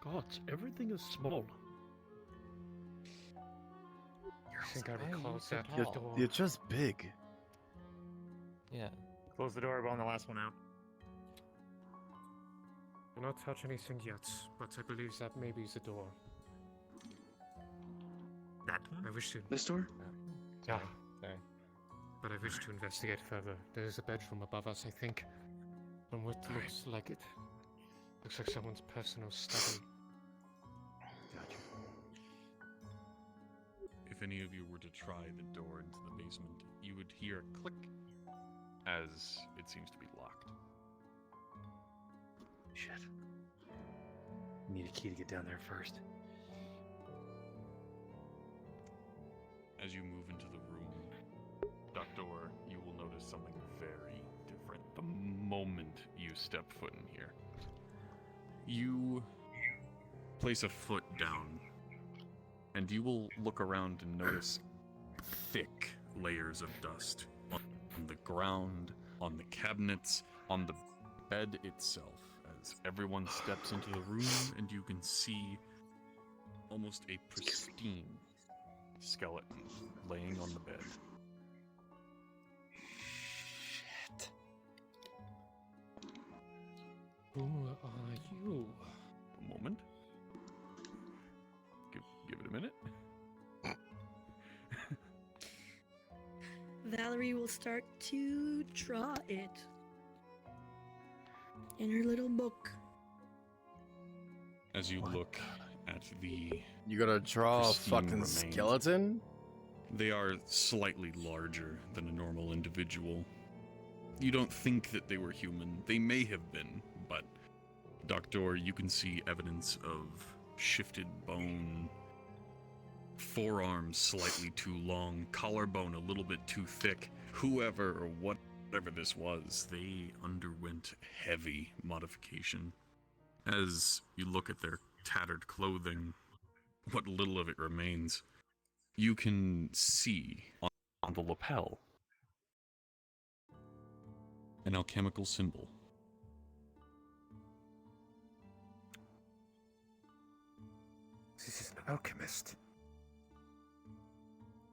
God, everything is small. I think I recall that You're, door. you're just big. Yeah. Close the door on the last one out. Do not touch anything yet, but I believe that may be the door. that. I wish to. This door? Yeah. Sorry. But I wish to investigate further. There is a bedroom above us, I think. From what looks like it. Looks like someone's personal study. Gotcha. If any of you were to try the door into the basement, you would hear a click as it seems to be locked. Shit. Need a key to get down there first. As you move into the room, Doctor, you will notice something very different the moment you step foot in here. You place a foot down, and you will look around and notice thick layers of dust on the ground, on the cabinets, on the bed itself. As everyone steps into the room, and you can see almost a pristine skeleton laying on the bed. Shit. Who are you? A moment. Give it a minute. Valerie will start to draw it in her little book. As you look at the You gotta draw a pristine fucking remains, skeleton? They are slightly larger than a normal individual. You don't think that they were human. They may have been, but Doctor, you can see evidence of shifted bone, forearms slightly too long, collarbone a little bit too thick. Whoever or whatever this was, they underwent heavy modification. As you look at their tattered clothing, what little of it remains, you can see on the lapel an alchemical symbol. This is an alchemist.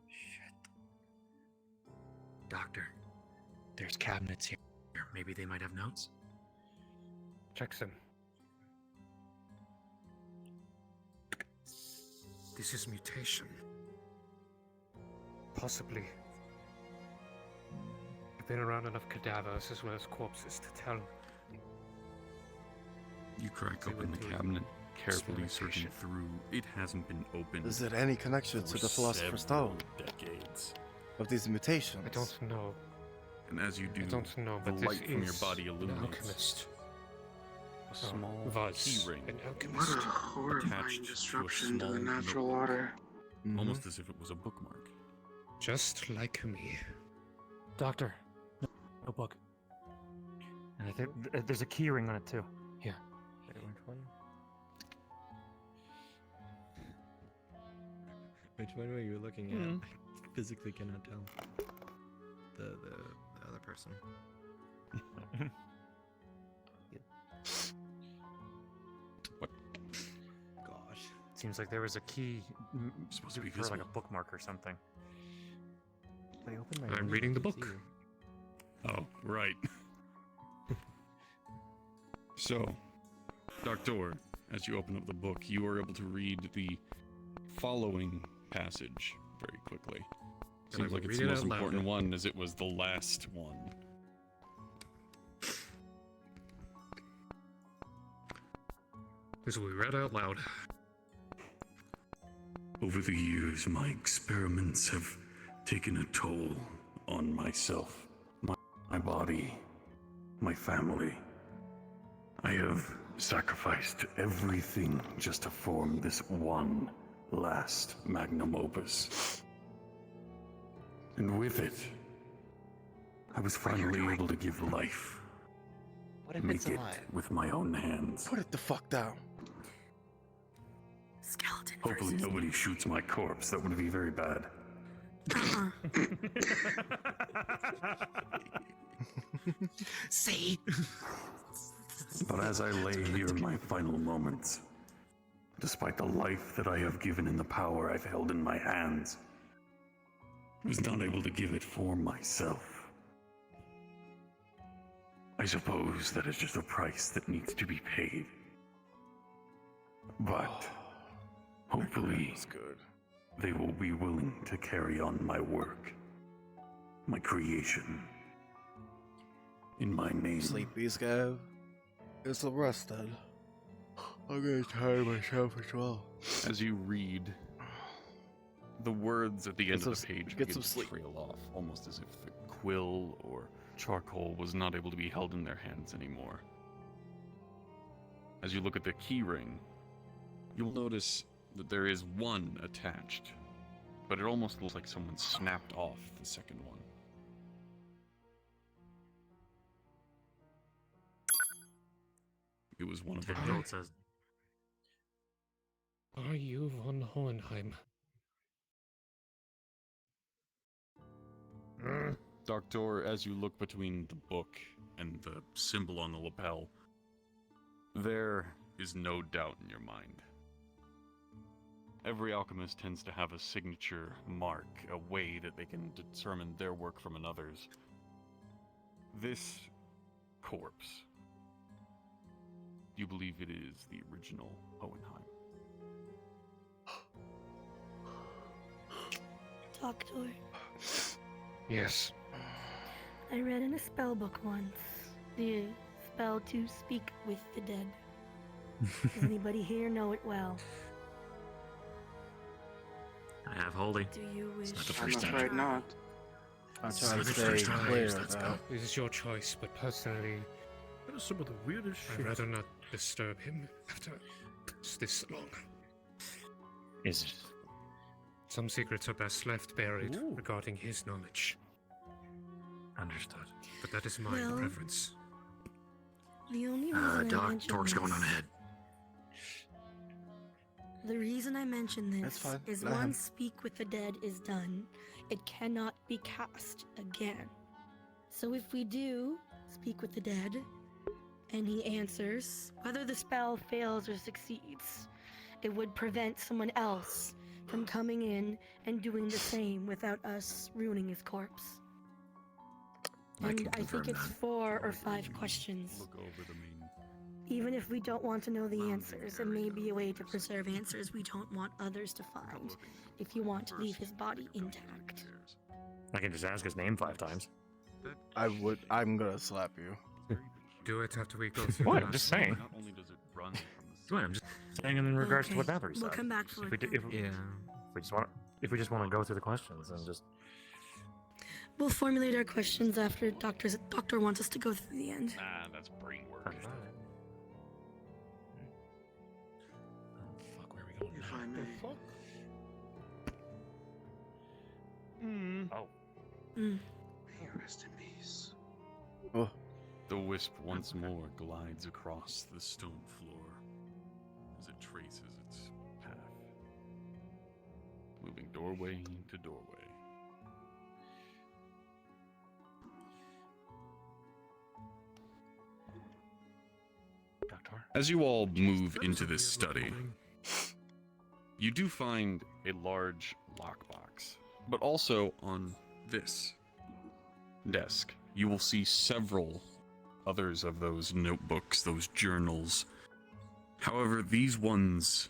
Shit. Doctor, there's cabinets here. Maybe they might have notes? Check them. This is mutation. Possibly. I've been around enough cadavers as well as corpses to tell. You crack open the cabinet, carefully searching through. It hasn't been opened. Is there any connection to for the Philosopher's several Stone decades. of these mutations? I don't know. And as you do, I don't know, the but light this from your is body an illuminates alchemist. a small was key ring an What alchemist. a horrifying attached disruption to to a the small natural notebook, order. almost as if it was a bookmark. Just like me. Doctor. No book. And I think there's a key ring on it too. Yeah. Which one? Which one were you looking at? I physically cannot tell. The other person. What? Gosh. Seems like there was a key supposed to be for like a visible. bookmark or something. I opened my I'm window reading the to book. see you. Oh, right. So, Doctor, as you open up the book, you are able to read the following passage very quickly. And I Seems will like it's read the it most out loud. important one, as it was the last one. This will be read out loud. Over the years, my experiments have taken a toll on myself, my body, my family. I have sacrificed everything just to form this one last magnum opus. And with it, I was finally able to give life. What if Make it's it alive? with my own hands. Put it the fuck down. Skeleton Hopefully nobody shoots my corpse. That would be very bad. See? But as I lay here in my final moments, despite the life that I have given and the power I've held in my hands, I was not able to give it for myself. I suppose that is just a price that needs to be paid. But hopefully, they will be willing to carry on my work, my creation, in my name. Sleepy Scav. It's arrested. I'm gonna tire myself as well. As you read, the words at the end of the page get begin some to sleep. trail off, almost as if a quill or charcoal was not able to be held in their hands anymore. As you look at the key ring, you'll notice that there is one attached, but it almost looks like someone snapped off the second one. It was one of the The note says, Are you von Hohenheim? Doctor, as you look between the book and the symbol on the lapel, there is no doubt in your mind. Every alchemist tends to have a signature mark, a way that they can determine their work from another's. This corpse, you believe it is the original Hohenheim? Doctor, Yes. I read in a spell book once the spell to speak with the dead. Does anybody here know it well? I have holy. Do you wish? I'm afraid not. I'm trying to stay clear though. It is your choice, but personally, That is some of the weirdest I'd shit. rather not disturb him after this long. Is it? Some secrets are best left buried regarding his knowledge. Understood. But that is my Well, preference. The only reason I Doc, mention Torque's going on this- ahead. The reason I mention this That's fine. is Let him. once Speak with the Dead is done, it cannot be cast again. So if we do Speak with the Dead, and he answers, whether the spell fails or succeeds, it would prevent someone else from coming in and doing the same without us ruining his corpse. I And can I think confirm it's that. 4 or 5 questions. Look over the main. Even if we don't want to know the answers, it may be a way to preserve answers we don't want others to find, if you want to leave his body intact. I can just ask his name 5 times. I'm gonna slap you. Do it after we go through What? the I'm just last saying. Not only does it run from the What? I'm just saying in regards to what Okay, Avery said. we'll come back for If we, it if, then. if we just want to go through the questions and just We'll formulate our questions after Doctor wants us to go through the end. Nah, that's brain work. Fuck, where are we going If now? I may. Oh. Mm. May you rest in peace. Oh. The wisp once more glides across the stone floor as it traces its path, moving doorway to doorway. As you all move into this study, you do find a large lockbox, but also on this desk, you will see several others of those notebooks, those journals. However, these ones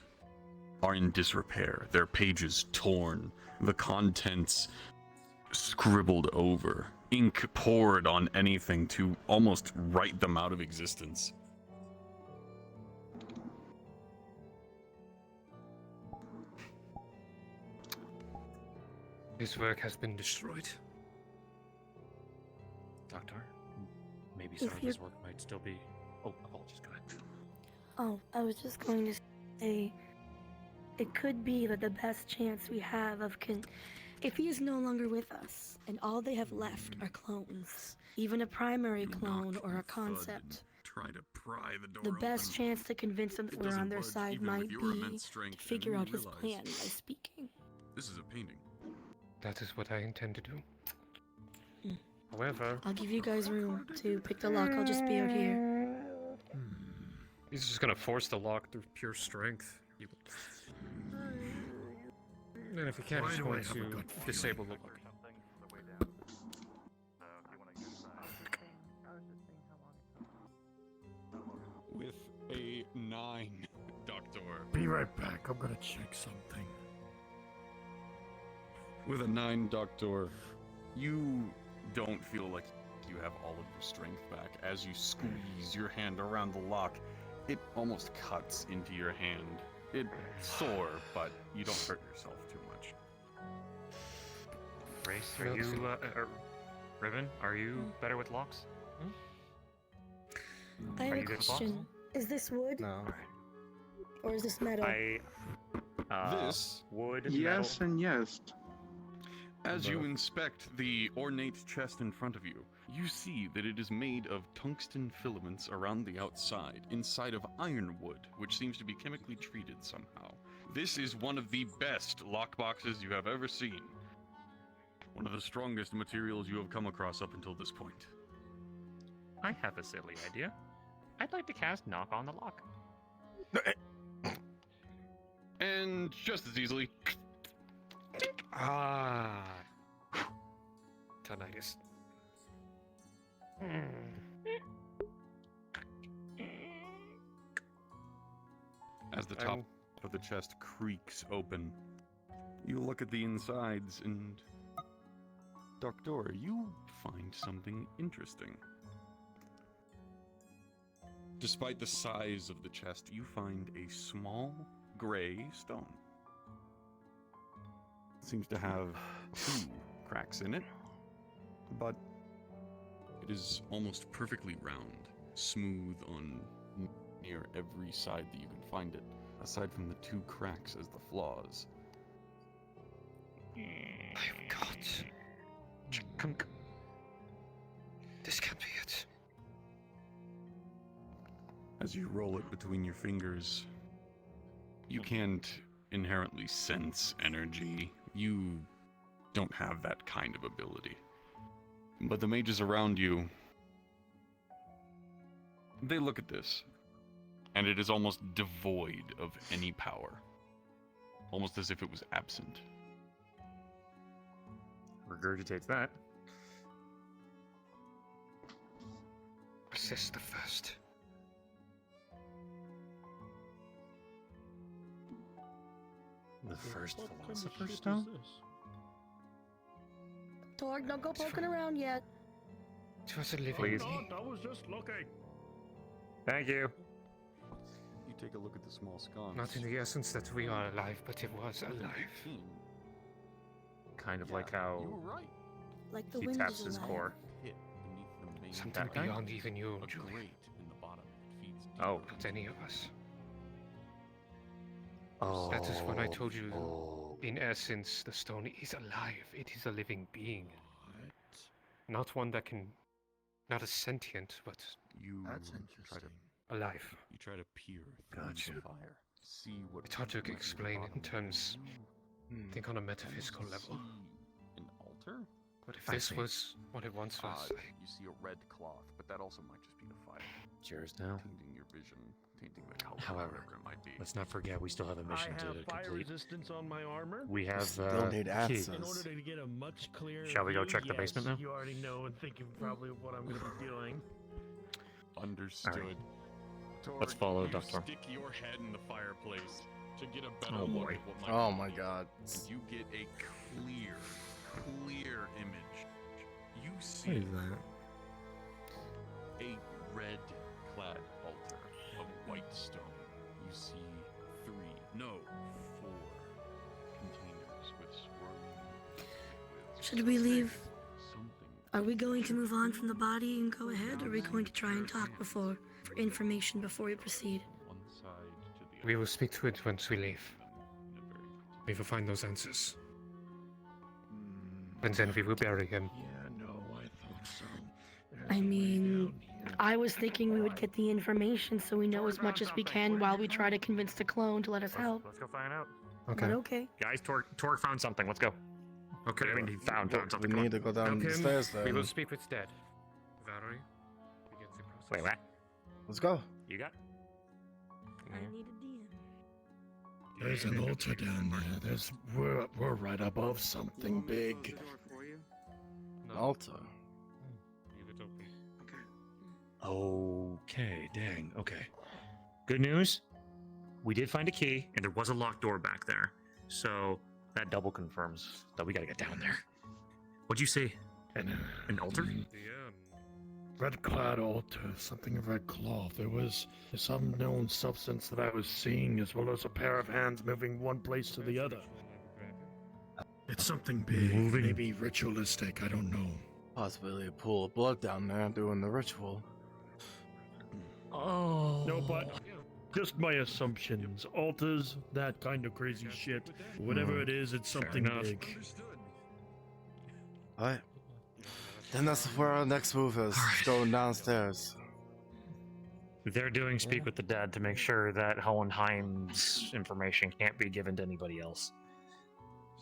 are in disrepair, their pages torn, the contents scribbled over, ink poured on anything to almost write them out of existence. His work has been destroyed. Doctor, maybe some If of you- his work might still be. Oh, apologies. Go ahead. Oh, I was just going to say, it could be that the best chance we have of if he is no longer with us, and all they have left are clones, even a primary clone or a concept, Try to pry the door the best open. chance to convince them that It we're doesn't on their budge side even might with your be immense to strength, figure and out you his realize plan by speaking. This is a painting. That is what I intend to do. Mm. However, I'll give you guys room to pick the lock. I'll just be out here. he's just gonna force the lock through pure strength. And if he can't, Why he's do I going have a to gut feeling? disable the lock. With a 9, Doctor. Be right back. I'm gonna check something. With a 9, Doctor, you don't feel like you have all of your strength back. As you squeeze your hand around the lock, it almost cuts into your hand. It's sore, but you don't hurt yourself too much. Race, are you, Ribbon, are you better with locks? I have Are a you good with locks? question. Is this wood? No. Or is this metal? This wood, Yes and yes. As you inspect the ornate chest in front of you, you see that it is made of tungsten filaments around the outside, inside of ironwood, which seems to be chemically treated somehow. This is one of the best lockboxes you have ever seen. One of the strongest materials you have come across up until this point. I have a silly idea. I'd like to cast Knock on the Lock. And just as easily... Ah. Tinnitus. As the top of the chest creaks open, you look at the insides and... Doctor, you find something interesting. Despite the size of the chest, you find a small gray stone. It seems to have 2 cracks in it, but it is almost perfectly round, smooth on near every side that you can find it, aside from the 2 cracks as the flaws. I've got... This can't be it. As you roll it between your fingers, you can't inherently sense energy. You don't have that kind of ability. But the mages around you, they look at this, and it is almost devoid of any power. Almost as if it was absent. Regurgitates that. Assess the first. The first Philosopher's Stone? Torg, don't go poking around yet. It was a living Please. being. I was just looking. Thank you. You take a look at the small sconce. Not in the essence that we are alive, but it was alive. Kind of like how You were right. Like the he wind taps is his alive. core. Hit beneath the main Something That kind? beyond even you, a Julian. grate in the bottom. It feeds deep. Oh. Not any of us. Oh. That is when I told you, in essence, the stone is alive. It is a living being. Not one that can... Not a sentient, but You That's try to alive. You try to peer Gotcha. through the fire. See what It's hard to might be at the explain bottom. in terms... Think on a metaphysical You level. see an altar? But if I this see. was what it once was, You see a red cloth, but that also might just be the fire. Cheers now. Tainting your vision, tainting the color, However, whatever it might be. let's not forget we still have a mission I have to fire complete. resistance on my armor. We have Still need key. access. In order to get a much clearer Shall we go view, check the yes, basement now? You already know and thinking probably what I'm going to be doing. Understood. Let's Torg, follow you Doctor. Stick your head in the fireplace to get a better Oh, look boy. at what might Oh be my beneath. god. And you get a clear image. You What see is that? a red-clad altar of white stone. You see 4 containers with swirling liquids. Should we leave? Something. Are we going to move on from the body and go ahead, or are we going to try and talk for information before we proceed? One side to the we will speak to it once we leave. We will find those answers. And then we will bury him. Yeah, no, I thought so. I mean, I was thinking we would get the information so we know as much as we can while we try to convince the clone to let us help. Let's go find out. Okay. But okay. Guys, Torg found something. Let's go. Okay. I mean, he found We something. Come need on. to go down Help the him. stairs We then. will speak with Dead. Valerie, begin the process. Wait, what? Let's go. You got? I need a DM. There's an altar down there. We're right above something big. Close the door for you. No, Alta. leave it open. Okay, dang. Okay. Good news. We did find a key, and there was a locked door back there. So That double confirms that we gotta get down there. What'd you say? An altar? Red-clad altar, something of red cloth. There was this unknown substance that I was seeing, as well as a pair of hands moving one place to the other. It's something big, maybe ritualistic, I don't know. Possibly a pool of blood down there doing the ritual. Oh. No, but just my assumptions. Altars, that kind of crazy shit. Whatever it is, it's something big. Alright. Then that's where our next move is. Going downstairs. They're doing speak with the dead to make sure that Hohenheim's information can't be given to anybody else.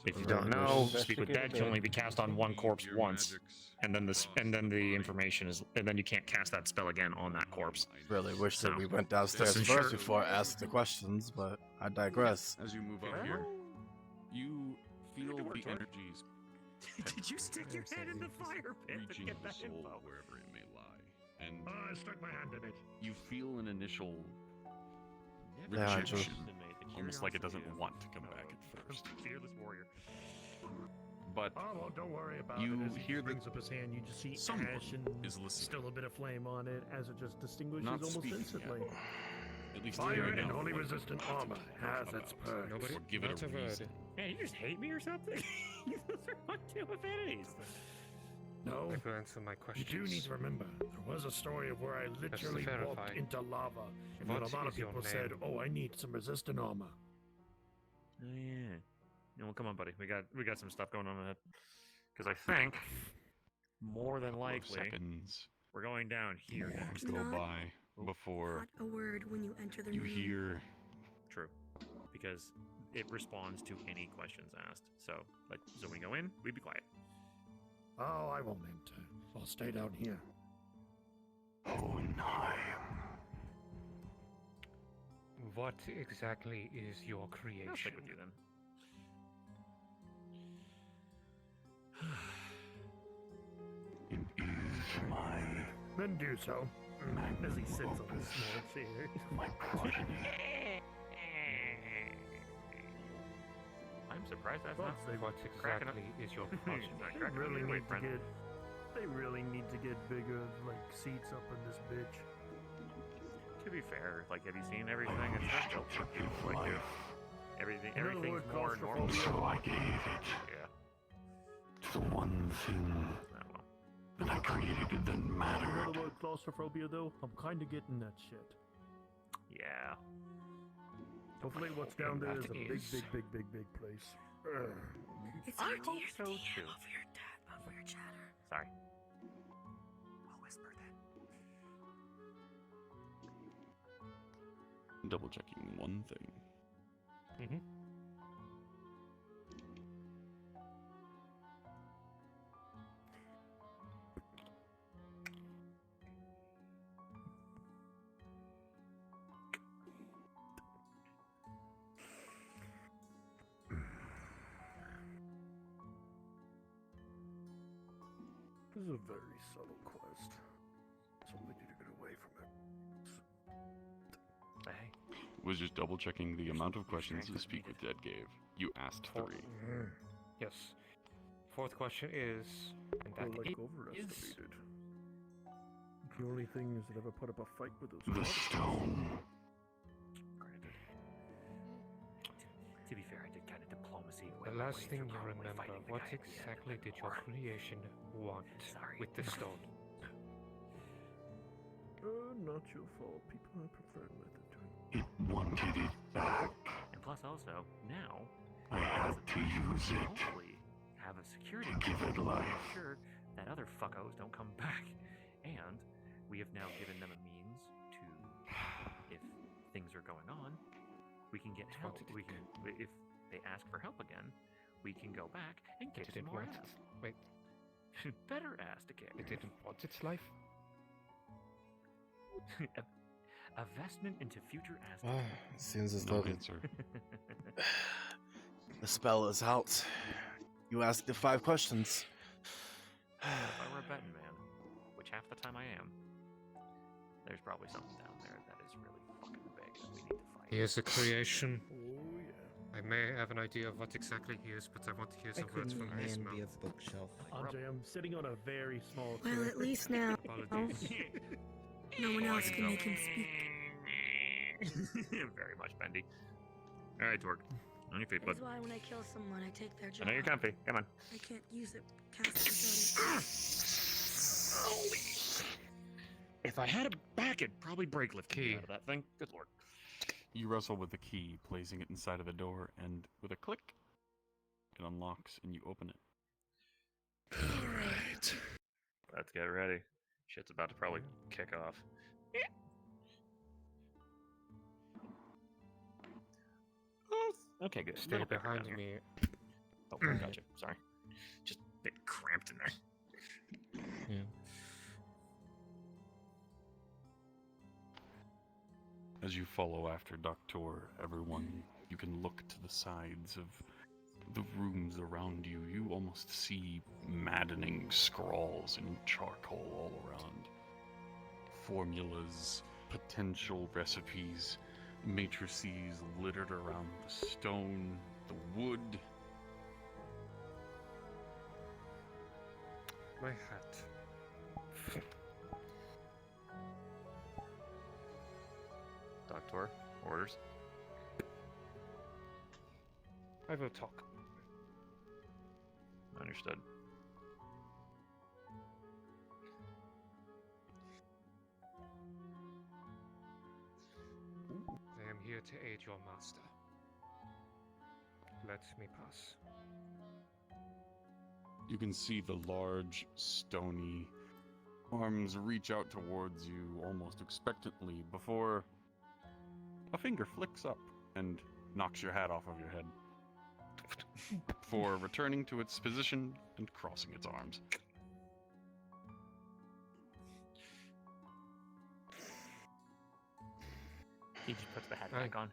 If you don't know, speak with dead can only be cast on one corpse once, and then the information is, and then you can't cast that spell again on that corpse. Really wish that we went downstairs first before I asked the questions, but I digress. As you move up here, you feel the energies. Did you stick your head in the fire pit to Reaching get the that soul info? wherever it may lie, and I stuck my hand in it. you feel an initial Yeah, rejection, almost like it doesn't want to come back at first. Fearless warrior. But Oh, well, don't worry about you it. As he hear brings up his hand, you just see someone ash and is listening. still a bit of flame on it, as it just distinguishes Not almost speaking instantly. yet. At least Fire hearing and out holy what resistant it's armor has its perks. Nobody- or give it not a a word. reason. Man, you just hate me or something? Those are my two affinities. No, I will answer my you questions. do need to remember, there was a story of where I literally verify. walked into lava, and What then a lot of is your people said, name? "Oh, I need some resistant armor." Oh yeah. No, well, come on, buddy. We got some stuff going on ahead. Because I think more than likely Seconds we're going down here next. go Not by before Not a word when you enter the you room. hear True. Because it responds to any questions asked. So when we go in, we be quiet. Oh, I won't enter. I'll stay down here. Hohenheim. What exactly is your creation? I'll stick with you then. It is my Then do so. As he sits on his small chair. my progeny. I'm surprised that's Well, not they- What cracking up. exactly is your He's progeny? not They cracking up really either way, need to friend. get. They really need to get bigger, like seats up in this bitch. To be fair, like, have you seen everything? It's not built for people like you. Life, Everything, In other everything's words, more normal. so I gave it. Yeah. It's the one thing Oh, well. that I created that You know mattered. the word claustrophobia, though? I'm kind of getting that shit. Yeah. Hopefully, what's down there is a big, is- big place. It's I hard to hope hear so, the too. DM over your chatter. Sorry. We'll whisper then. double checking one thing. Mm-hmm. This is a very subtle quest. So we need to get away from it. Hey. Was just double checking the amount of questions the Speak with Dead gave. You asked 3. Yes. Fourth question is, and that We're like is overestimated. The only thing is that ever put up a fight with those. The stone. Granted. To be fair, I did kind of diplomacy. the last thing you remember. What exactly did your creation want with the stone? Not your fault. People have preferred method to it. It wanted it back. And plus, also, now I had to use it. hopefully have a security To give it to life. make sure that other fuckos don't come back. And we have now given them a means to, if things are going on, we can get help. We can, if they ask for help again, we can go back and get Did some it more want ass. Wait, Better ass to kick. it didn't want its life? a vestment into future ass. Ah, it seems as No though answer. the spell is out. You asked the 5 questions. If I were a betting man, which half the time I am, there's probably something down there that is really fucking big that we need to fight. He is a creation. Oh yeah. I may have an idea of what exactly he is, but I want to hear some words from his mouth. Be a bookshelf. Andre, I'm sitting on a very small chair. Well, at least now Apologies. no one else can make him speak. Very much bendy. All right, Torque. On your feet, bud. That's why when I kill someone, I take their I job. know you're comfy. Come on. I can't use it. Cast without If I had a back, it'd probably break lifting me out of that thing. Good lord. You wrestle with the key, placing it inside of the door, and with a click, it unlocks and you open it. Alright. Let's get ready. Shit's about to probably kick off. Okay, good. Stay Little bit behind down here. me. Oh, gotcha. Sorry. Just a bit cramped in there. Yeah. As you follow after Doctor, everyone, you can look to the sides of the rooms around you. You almost see maddening scrawls in charcoal all around. Formulas, potential recipes, matrices littered around the stone, the wood. My hat. Doctor, orders. I will talk. Understood. I am here to aid your master. Let me pass. You can see the large, stony arms reach out towards you almost expectantly before a finger flicks up and knocks your hat off of your head. Before returning to its position and crossing its arms. He just puts the hat back on.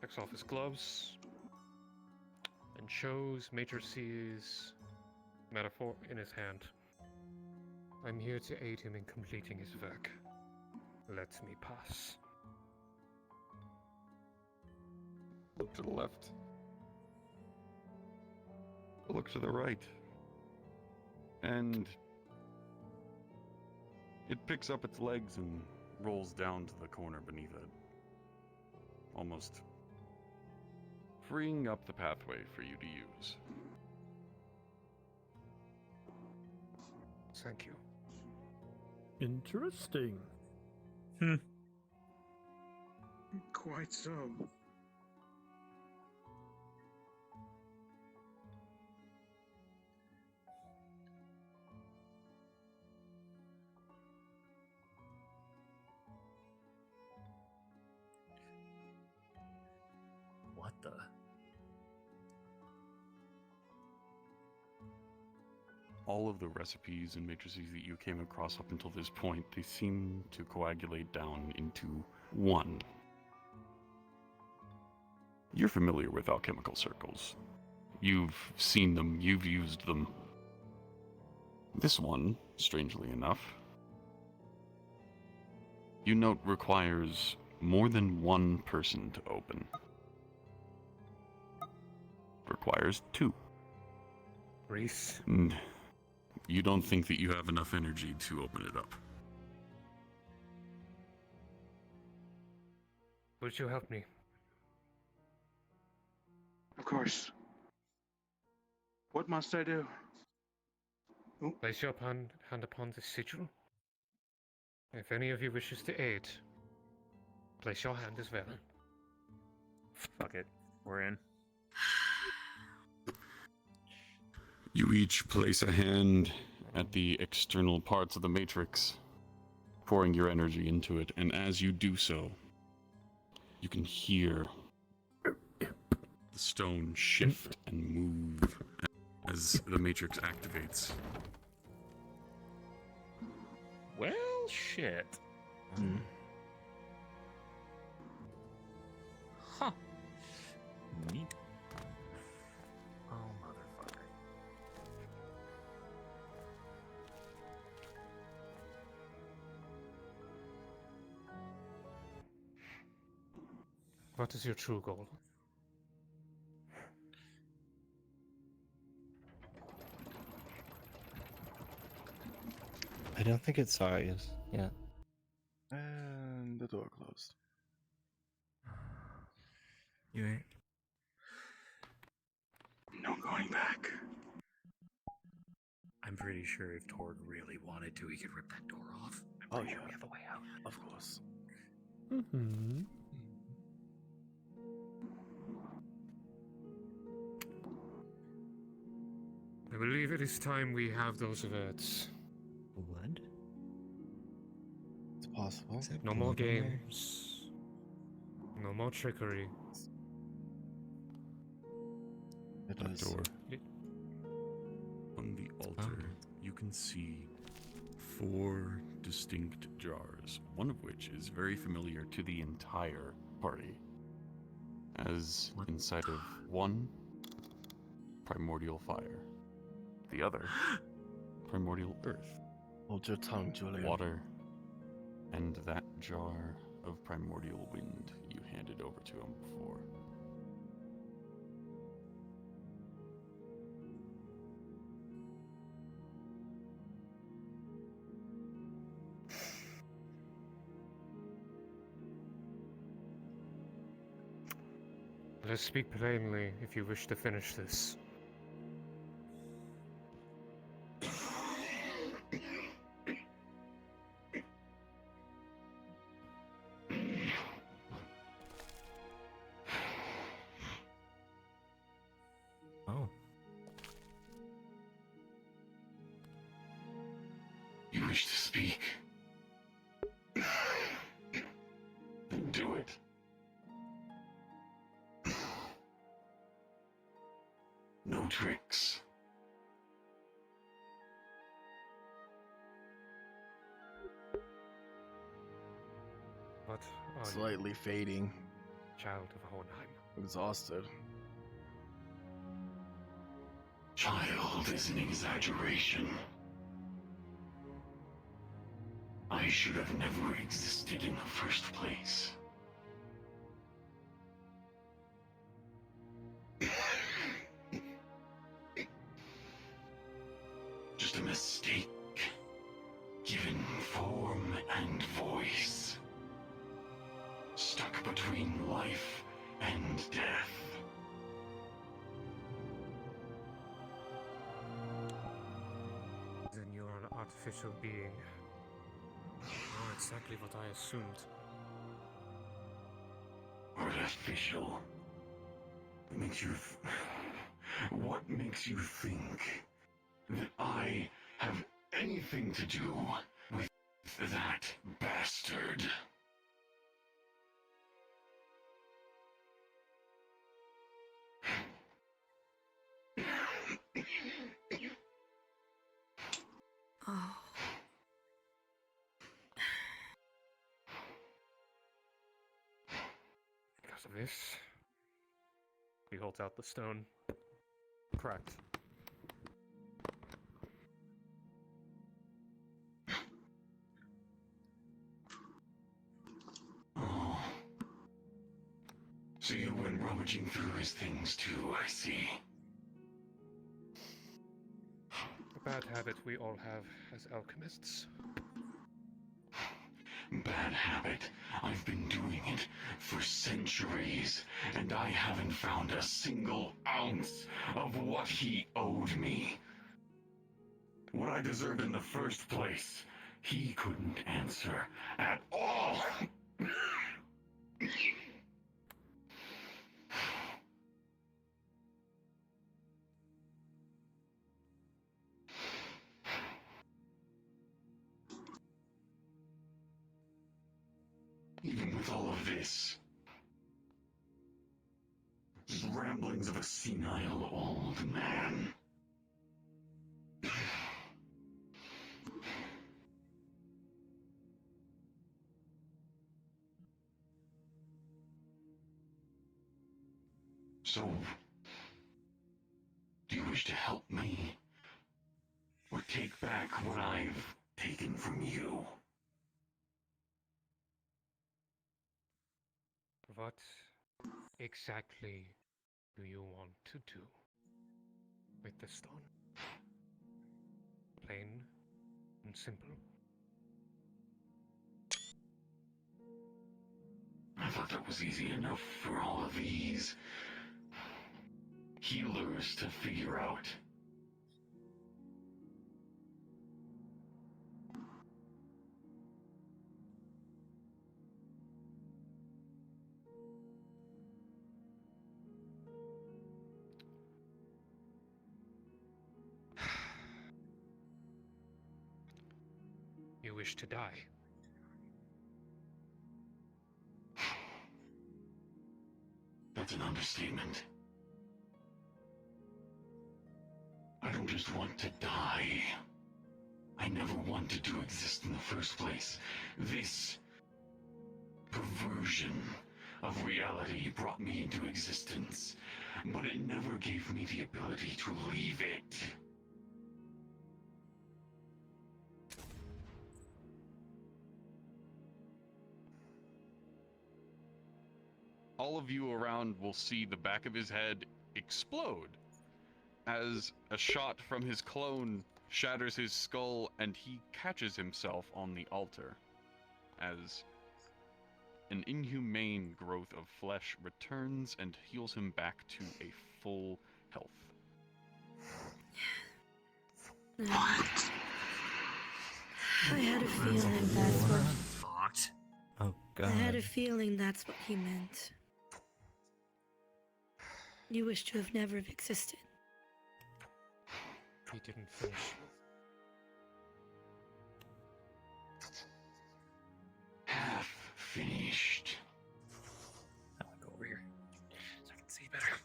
Takes off his gloves and shows Matrice's metaphor in his hand. I'm here to aid him in completing his work. Let me pass. Look to the left. Look to the right. And it picks up its legs and rolls down to the corner beneath it. Almost freeing up the pathway for you to use. Thank you. Interesting. Quite so. What the? All of the recipes and matrices that you came across up until this point, they seem to coagulate down into one. You're familiar with alchemical circles. You've seen them, you've used them. This one, strangely enough, you note requires more than one person to open. Requires two. Reese. And you don't think that you have enough energy to open it up. Would you help me? Of course. What must I do? Place your hand upon the sigil. If any of you wishes to aid, place your hand as well. Fuck it. We're in. You each place a hand at the external parts of the matrix, pouring your energy into it, and as you do so, you can hear the stone shift and move as the matrix activates. Well, shit. Huh. Neat. Oh, motherfucker. What is your true goal? I don't think it's size. Yeah. And the door closed. You ain't. No going back. I'm pretty sure if Torg really wanted to, he could rip that door off. I'm pretty sure we have a way out. Of course. Mm-hmm. I believe it is time we have those words. What? It's possible. No more games. No more trickery. It That is. door. On the altar, you can see 4 distinct jars, one of which is very familiar to the entire party. As inside of one, primordial fire. The other, primordial earth. Hold your tongue, Julian. Water. And that jar of primordial wind you handed over to him before. Let us speak plainly if you wish to finish this. Oh. You wish to speak? Then do it. No tricks. What are Slightly fading. you, child of Hohenheim? Exhausted. Child is an exaggeration. I should have never existed in the first place. Just a mistake, given form and voice. Stuck between life and death. Then you are an artificial being. Oh, exactly what I assumed. Artificial. What makes you think that I have anything to do with that bastard? Oh. Because of this, he holds out the stone. Correct. Oh. So you went rummaging through his things too, I see. A bad habit we all have as alchemists. Bad habit. I've been doing it for centuries, and I haven't found a single ounce of what he owed me. What I deserved in the first place, he couldn't answer at all. Even with all of this, just ramblings of a senile old man. So, do you wish to help me? Or take back what I've taken from you? What exactly do you want to do with the stone? Plain and simple. I thought that was easy enough for all of these healers to figure out. You wish to die. That's an understatement. I don't just want to die. I never wanted to exist in the first place. This perversion of reality brought me into existence, but it never gave me the ability to leave it. All of you around will see the back of his head explode as a shot from his clone shatters his skull and he catches himself on the altar as an inhumane growth of flesh returns and heals him back to a full health. I had a feeling that's what. Fucked. Oh I had god. a feeling that's what he meant. You wish to have never have existed. He didn't finish. Half finished. I'll go over here so I can see better.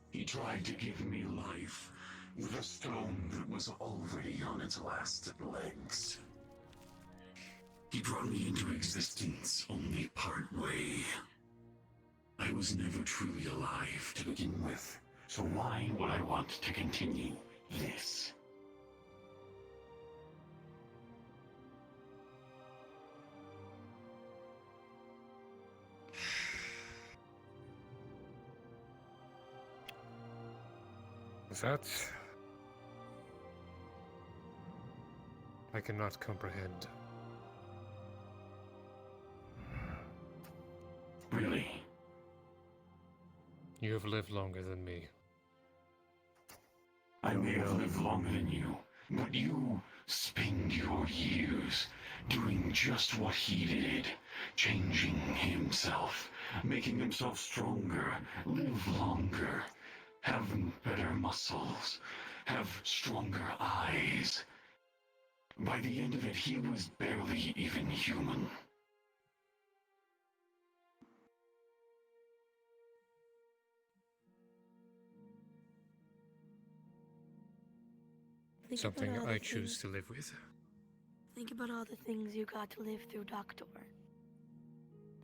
He tried to give me life with a stone that was already on its last legs. He brought me into existence only part way. I was never truly alive to begin with, so why would I want to continue this? That I cannot comprehend. Really? You have lived longer than me. I may have lived longer than you, but you spend your years doing just what he did, changing himself, making himself stronger, live longer, have better muscles, have stronger eyes. By the end of it, he was barely even human. Something I choose to live with. Think about all the things you got to live through, Doctor.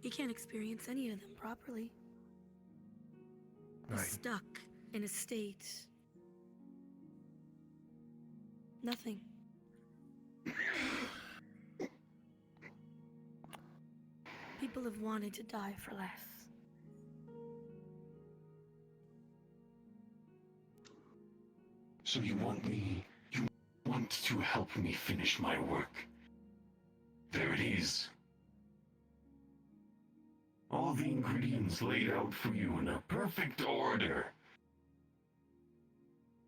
You can't experience any of them properly. You're stuck in a state. Nothing. People have wanted to die for less. So you want to help me finish my work. There it is. All the ingredients laid out for you in a perfect order.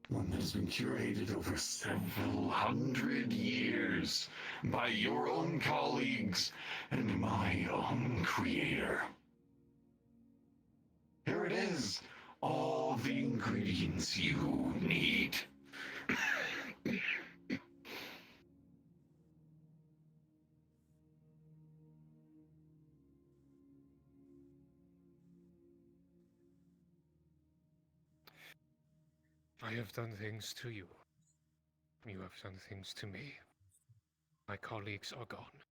One that has been curated over several hundred years by your own colleagues and my own creator. Here it is. All the ingredients you need. I have done things to you. You have done things to me. My colleagues are gone.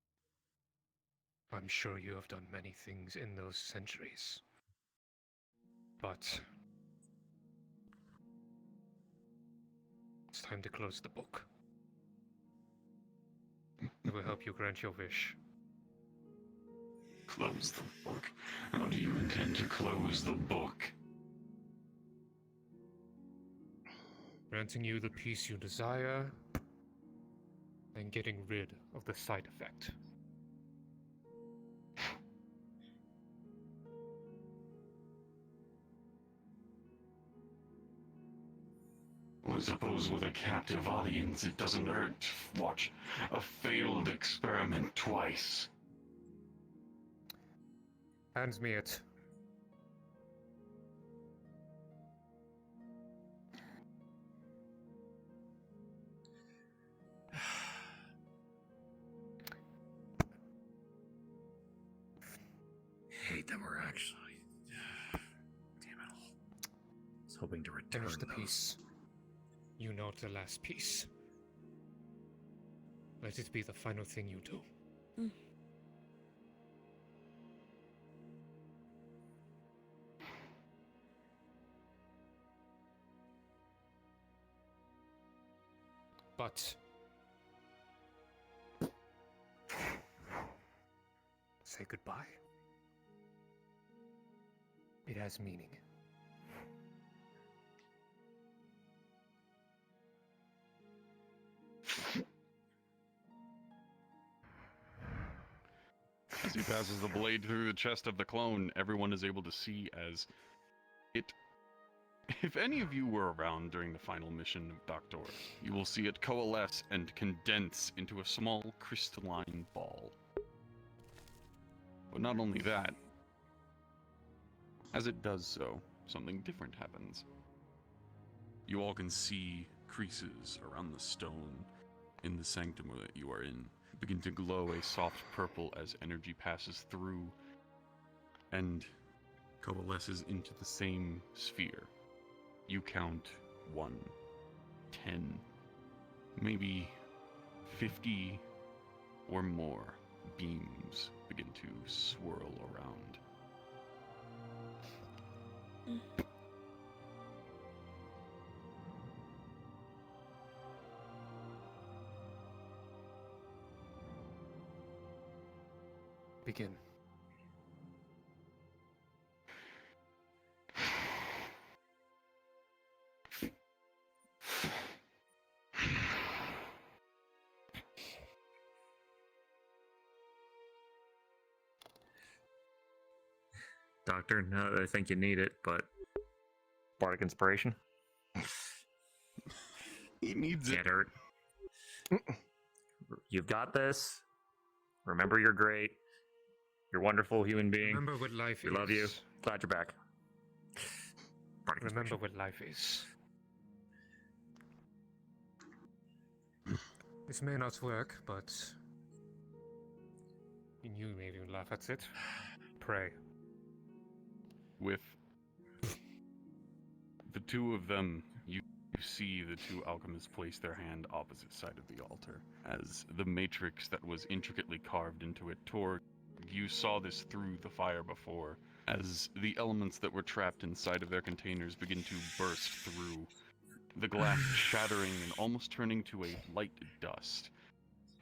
I'm sure you have done many things in those centuries. But it's time to close the book. I will help you grant your wish. Close the book. How do you intend to close the book. Granting you the peace you desire, and getting rid of the side effect. I suppose with a captive audience, it doesn't hurt to watch a failed experiment twice. Hand me it. I hate that we're actually. Damn it all. I was hoping to return Finish the those. piece. You know the last piece. Let it be the final thing you do. But say goodbye. It has meaning. As he passes the blade through the chest of the clone, everyone is able to see as it... If any of you were around during the final mission of Doctor, you will see it coalesce and condense into a small crystalline ball. But not only that, as it does so, something different happens. You all can see creases around the stone in the sanctum that you are in begin to glow a soft purple as energy passes through and coalesces into the same sphere. You count 1, 10, maybe 50 or more beams begin to swirl around. Begin. Doctor, no, I think you need it, but bardic inspiration. He needs Can't hurt. You've got this. Remember, you're great. You're a wonderful human being. Remember what life we is. love you. Glad you're back. Remember what life is. This may not work, but you maybe laugh at it. Pray. With the two of them, you see the two alchemists place their hand opposite side of the altar, as the matrix that was intricately carved into it tore. You saw this through the fire before, as the elements that were trapped inside of their containers begin to burst through, the glass shattering and almost turning to a light dust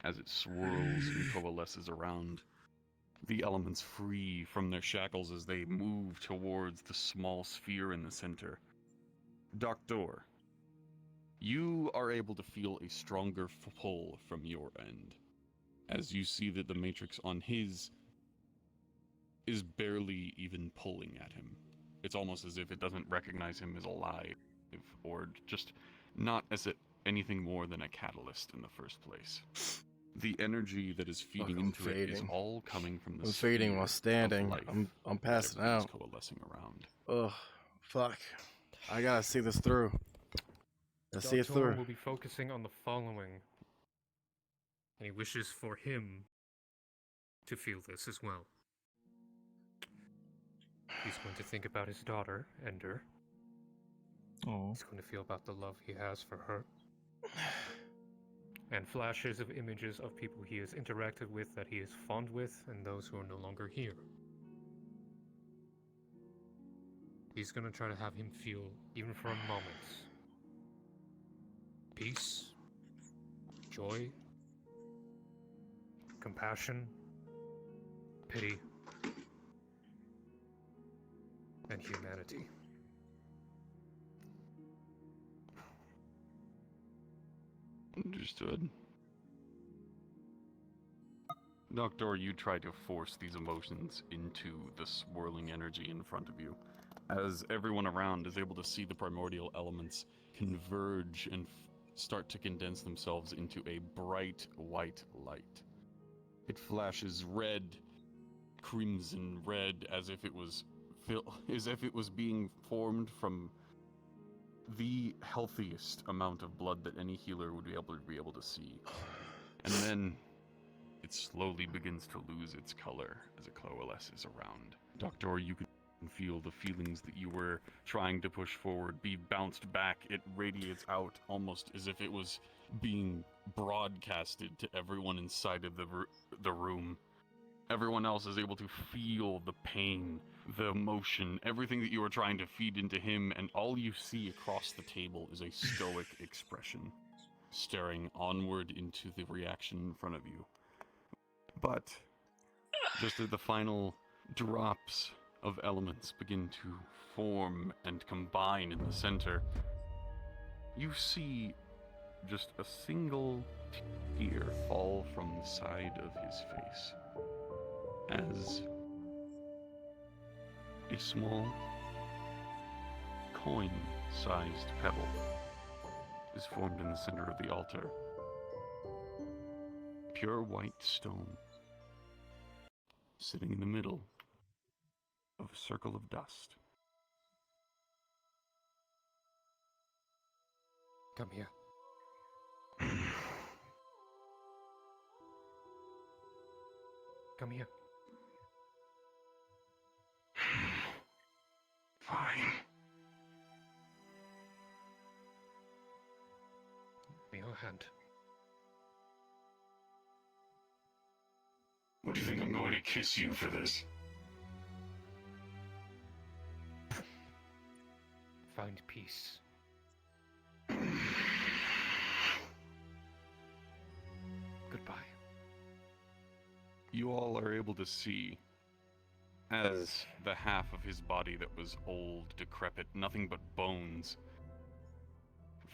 as it swirls and coalesces around. The elements free from their shackles as they move towards the small sphere in the center. Doctor, you are able to feel a stronger pull from your end, as you see that the matrix on his is barely even pulling at him. It's almost as if it doesn't recognize him as alive, or just not as anything more than a catalyst in the first place. The energy that is feeding into it is all coming from the I'm fading while standing. life I'm passing that out. coalescing around. Ugh, fuck. I gotta see this through. I see it Dr. through. will be focusing on the following, and he wishes for him to feel this as well. He's going to think about his daughter, Ender. Oh. He's going to feel about the love he has for her. And flashes of images of people he has interacted with that he is fond with and those who are no longer here. He's going to try to have him feel, even for a moment, peace, joy, compassion, pity, and humanity. Understood. Doctor, you try to force these emotions into the swirling energy in front of you, as everyone around is able to see the primordial elements converge and start to condense themselves into a bright white light. It flashes red, crimson red, as if it was being formed from the healthiest amount of blood that any healer would be able to see. And then it slowly begins to lose its color as it coalesces around. Doctor, you can feel the feelings that you were trying to push forward be bounced back. It radiates out almost as if it was being broadcasted to everyone inside of the room. Everyone else is able to feel the pain, the emotion, everything that you were trying to feed into him, and all you see across the table is a stoic expression, staring onward into the reaction in front of you. But just as the final drops of elements begin to form and combine in the center, you see just a single tear fall from the side of his face as a small coin-sized pebble is formed in the center of the altar. Pure white stone, sitting in the middle of a circle of dust. Come here. Come here. Fine. Be your hand. What do you think I'm going to kiss you for this? Find peace. Goodbye. You all are able to see as the half of his body that was old, decrepit, nothing but bones,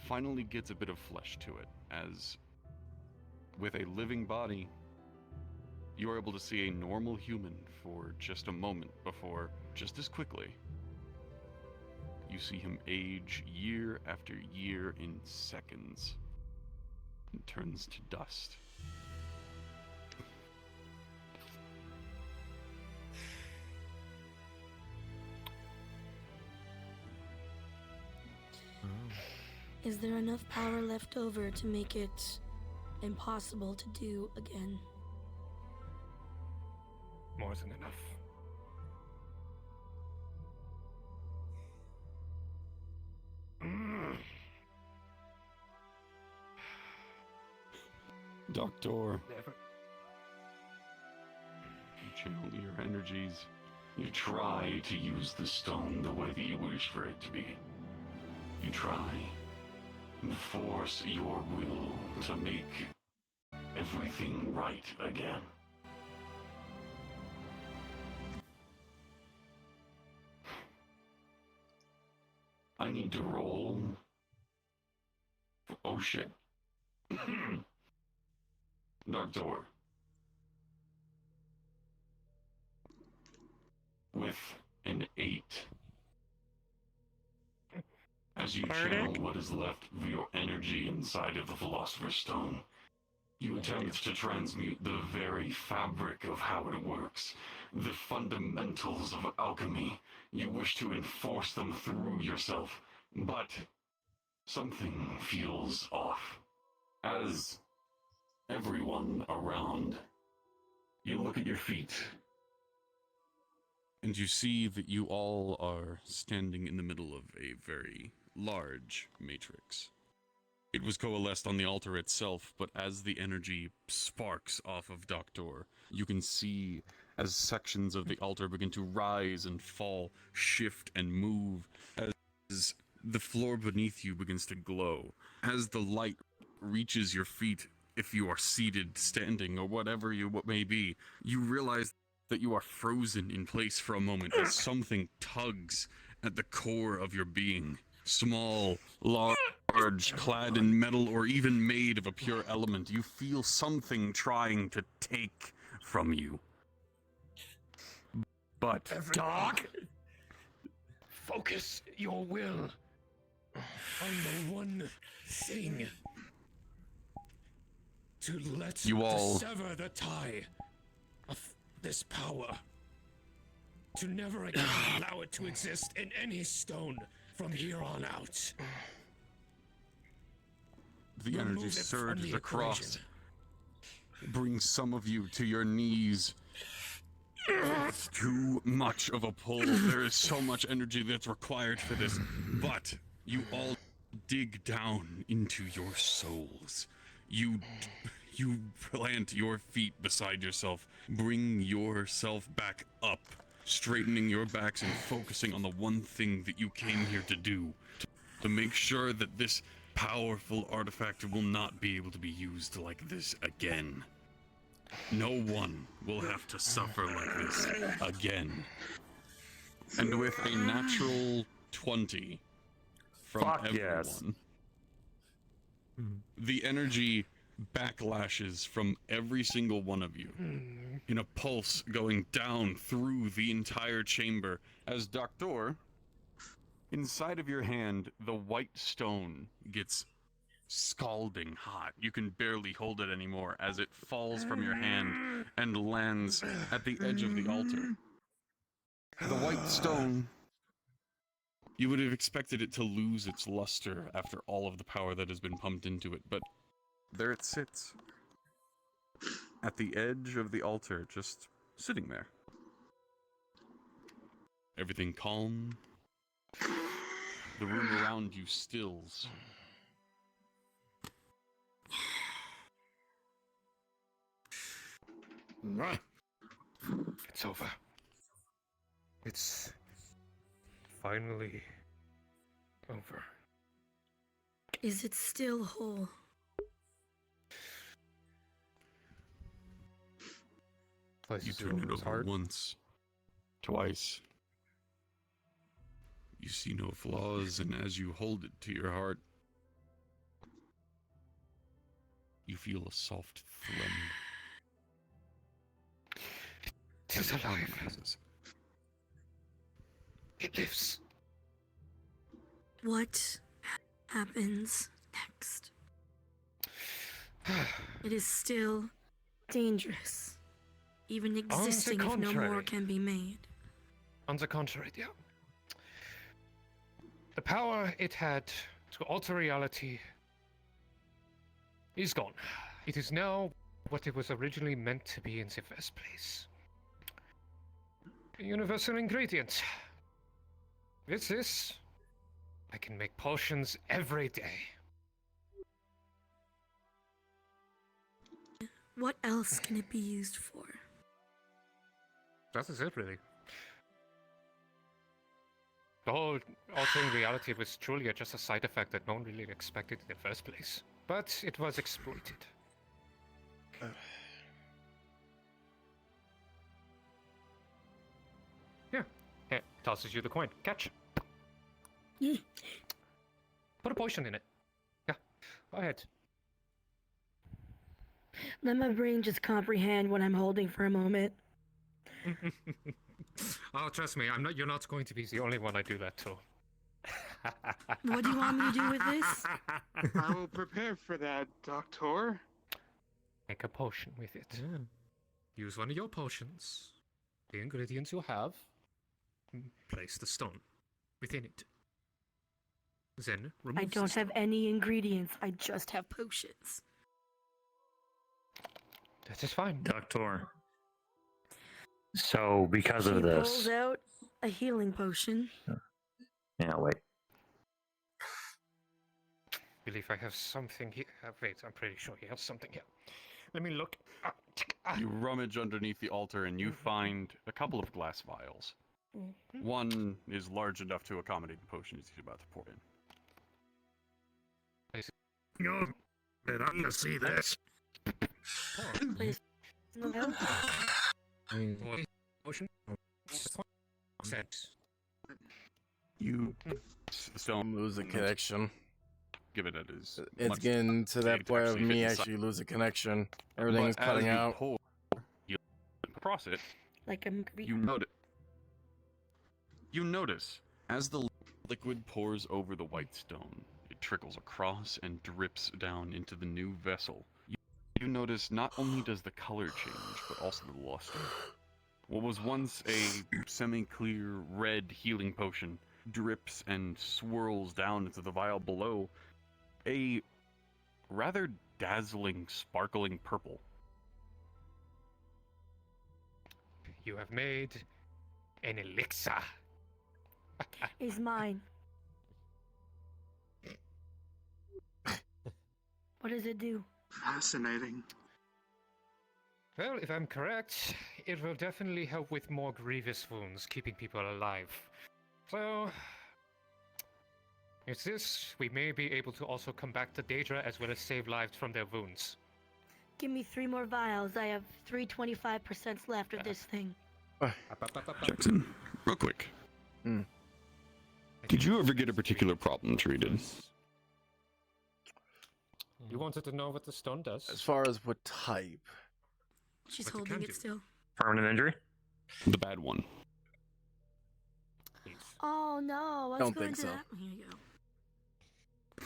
finally gets a bit of flesh to it, as with a living body, you are able to see a normal human for just a moment before, just as quickly, you see him age year after year in seconds and turns to dust. Is there enough power left over to make it impossible to do again? More than enough. Doctor, Never. you channel your energies. You try to use the stone the way that you wish for it to be. You try and force your will to make everything right again. I need to roll. Oh shit. Doctor. With an 8. As you channel what is left of your energy inside of the Philosopher's Stone, you attempt to transmute the very fabric of how it works, the fundamentals of alchemy. You wish to enforce them through yourself, but something feels off. As everyone around, you look at your feet. And you see that you all are standing in the middle of a very large matrix. It was coalesced on the altar itself, but as the energy sparks off of Doctor, you can see as sections of the altar begin to rise and fall, shift and move, as the floor beneath you begins to glow. As the light reaches your feet, if you are seated, standing, or whatever you may be, you realize that you are frozen in place for a moment as something tugs at the core of your being. Small, large, clad in metal, or even made of a pure element, you feel something trying to take from you. But Doc, focus your will on the one thing. To let You all- to sever the tie of this power. To never again allow it to exist in any stone from here on out. the energy Remove it from surges the across, equation. brings some of you to your knees. It's too much of a pull. There is so much energy that's required for this, but you all dig down into your souls. You plant your feet beside yourself, bring yourself back up, straightening your backs and focusing on the one thing that you came here to do, to make sure that this powerful artifact will not be able to be used like this again. No one will have to suffer like this again. And with a natural 20 from Fuck everyone, yes. the energy backlashes from every single one of you in a pulse going down through the entire chamber as Doctor, inside of your hand, the white stone gets scalding hot. You can barely hold it anymore as it falls from your hand and lands at the edge of the altar. The white stone, you would have expected it to lose its luster after all of the power that has been pumped into it, but there it sits. At the edge of the altar, just sitting there. Everything calm. The room around you stills. It's over. It's finally over. Is it still whole? You turn it over once, twice. You see no flaws, and as you hold it to your heart, you feel a soft thrum. It is alive. It lives. What happens next? It is still dangerous. Even existing if no more contrary. can be made. On the contrary, yeah. The power it had to alter reality is gone. It is now what it was originally meant to be in the first place. A universal ingredient. With this, I can make potions every day. What else can it be used for? That is it, really. The whole altering reality was truly just a side effect that no one really expected in the first place. But it was exploited. Yeah. Tosses you the coin. Catch. Put a potion in it. Yeah. Go ahead. Let my brain just comprehend what I'm holding for a moment. Oh, trust me, you're not going to be the only one I do that to. What do you want me to do with this? I will prepare for that, Doctor. Make a potion with it. Use one of your potions. The ingredients you have. Place the stone within it. Then remove I don't have any ingredients. I just have potions. That is fine. Doctor. So, because She of this. pulls out a healing potion. Yeah, wait. I believe I have something here. Wait, I'm pretty sure he has something here. Let me look. You rummage underneath the altar and you find a couple of glass vials. One is large enough to accommodate the potions he's about to pour in. No, and I'm gonna see this. Please. Motion. You I'm losing connection. give it is It's much getting to that big to point of actually fit me inside. actually losing connection. Everything is But cutting as you out. pull, you across it. Like You notice as the liquid pours over the white stone, it trickles across and drips down into the new vessel. You notice not only does the color change, but also the luster. What was once a semi-clear red healing potion drips and swirls down into the vial below, a rather dazzling, sparkling purple. You have made an elixir. Is mine. What does it do? Fascinating. Well, if I'm correct, it will definitely help with more grievous wounds, keeping people alive. So, with this, we may be able to also combat the Daedra as well as save lives from their wounds. Give me 3 more vials. I have 325% left of this thing. Jackson, real quick. Did you ever get a particular problem treated? You wanted to know what the stone does? As far as what type? She's holding it still. Permanent injury? The bad one. Oh no! What's Don't going think to so. that? Here you go.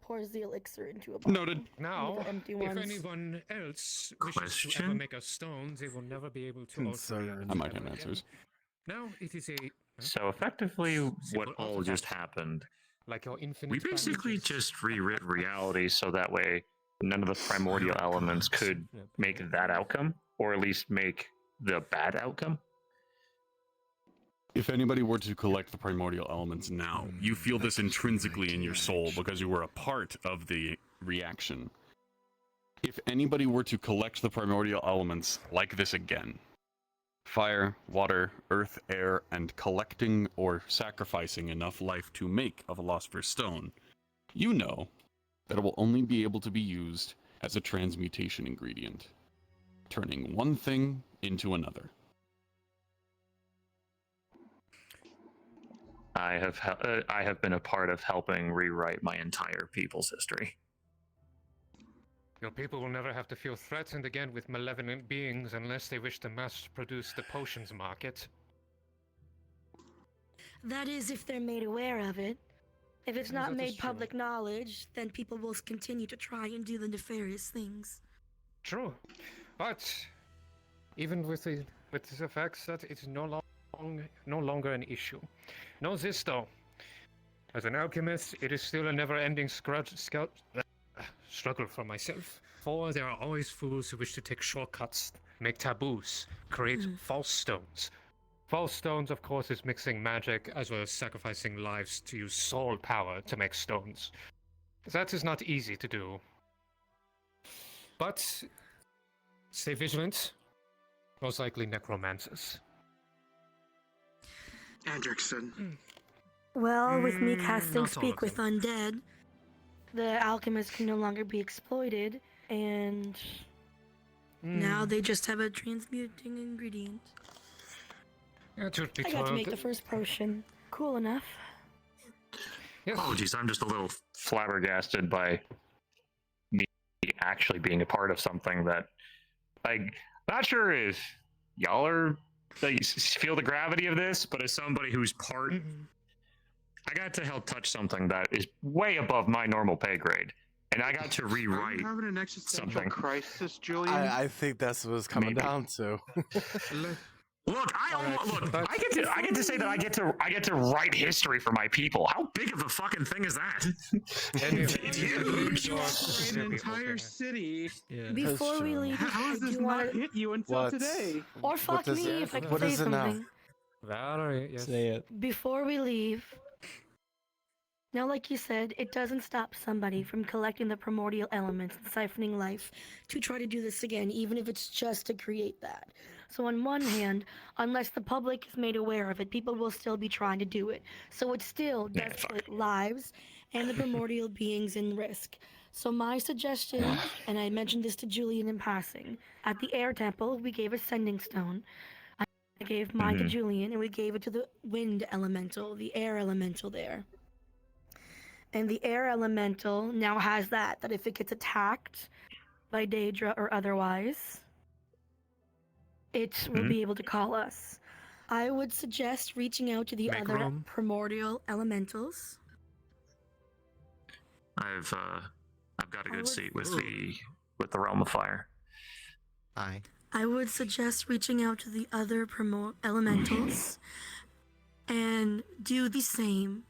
Pours the elixir into a bottle. Noted. Now, With empty if ones. anyone else wishes to ever Question? make a stone, they will never be able to alter Concern. it I might have ever answers. again. Now, it is a... So effectively, what all just happened, Like your infinite... we basically bandages. just rewrit reality so that way none of the primordial elements could make that outcome, or at least make the bad outcome. If anybody were to collect the primordial elements now, you feel this intrinsically in your soul because you were a part of the reaction. If anybody were to collect the primordial elements like this again, fire, water, earth, air, and collecting or sacrificing enough life to make a Philosopher's Stone, you know that it will only be able to be used as a transmutation ingredient, turning one thing into another. I have been a part of helping rewrite my entire people's history. Your people will never have to feel threatened again with malevolent beings unless they wish to mass-produce the potions market. That is, if they're made aware of it. If it's not That is made true. public knowledge, then people will continue to try and do the nefarious things. True, but even with these effects, that it's no longer an issue. Know this though: as an alchemist, it is still a never-ending struggle for myself. For there are always fools who wish to take shortcuts, make taboos, create false stones. False stones, of course, is mixing magic as well as sacrificing lives to use soul power to make stones. That is not easy to do. But stay vigilant. Most likely necromancers. Andrickson. Well, with me casting not all Speak of with Undead, the alchemist can no longer be exploited, and now they just have a transmuting ingredient. Yeah, truth be I got to told, make the first potion. Cool enough. yes. Apologies, I'm just a little flabbergasted by me actually being a part of something that, like, not sure if y'all are, like, feel the gravity of this, but as somebody who's part, I got to help touch something that is way above my normal pay grade, and I got to Are rewrite you having an existential something. crisis, Julian? I think that's what it's coming Maybe. down to. Look, I get to say that I get to write history for my people. How big of a fucking thing is that? It's huge. An entire city. Before we leave, How has I this do want not to... hit you until today? Or fuck does me it- if I what can say is it now? something. Valerie, yes. Say it. Before we leave, now, like you said, it doesn't stop somebody from collecting the primordial elements and siphoning life to try to do this again, even if it's just to create that. So on one hand, unless the public is made aware of it, people will still be trying to do it. So it still does put lives and the primordial beings in risk. So my suggestion, and I mentioned this to Julian in passing, at the air temple, we gave a sending stone. I gave mine to Julian, and we gave it to the wind elemental, the air elemental there. And the air elemental now has that if it gets attacked by Daedra or otherwise, it will be able to call us. I would suggest reaching out to the other primordial elementals. I've got a good seat with the realm of fire. Aye. I would suggest reaching out to the other elementals and do the same.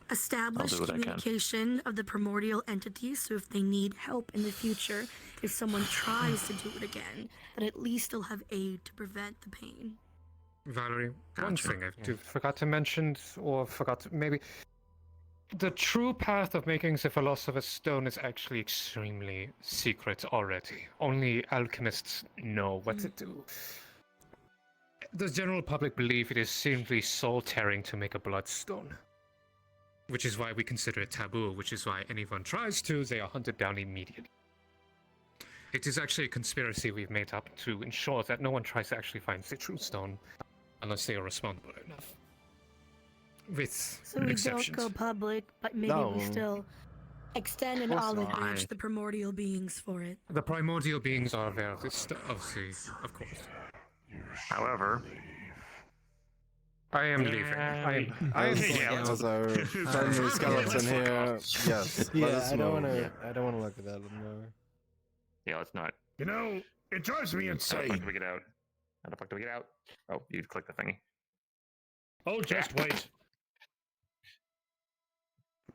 Establish communication of the primordial entities, so if they need help in the future, if someone tries to do it again, that at least they'll have aid to prevent the pain. Valerie, one thing I forgot to mention, or maybe... The true path of making the Philosopher's Stone is actually extremely secret already. Only alchemists know what to do. The general public believe it is simply soul-tearing to make a bloodstone. Which is why we consider it taboo, which is why anyone tries to, they are hunted down immediately. It is actually a conspiracy we've made up to ensure that no one tries to actually find the true stone, unless they are responsible enough. With So we exceptions. don't go public, but maybe we still extend an olive branch to the primordial beings for it. The primordial beings are aware of this of course. However, I am leaving. I am As our friendly skeleton here, yes. Yeah, I don't want to look at that anymore. Yeah, let's not. You know, it drives me How the insane. fuck do we get out? How the fuck do we get out? Oh, you click the thingy. Oh, just wait.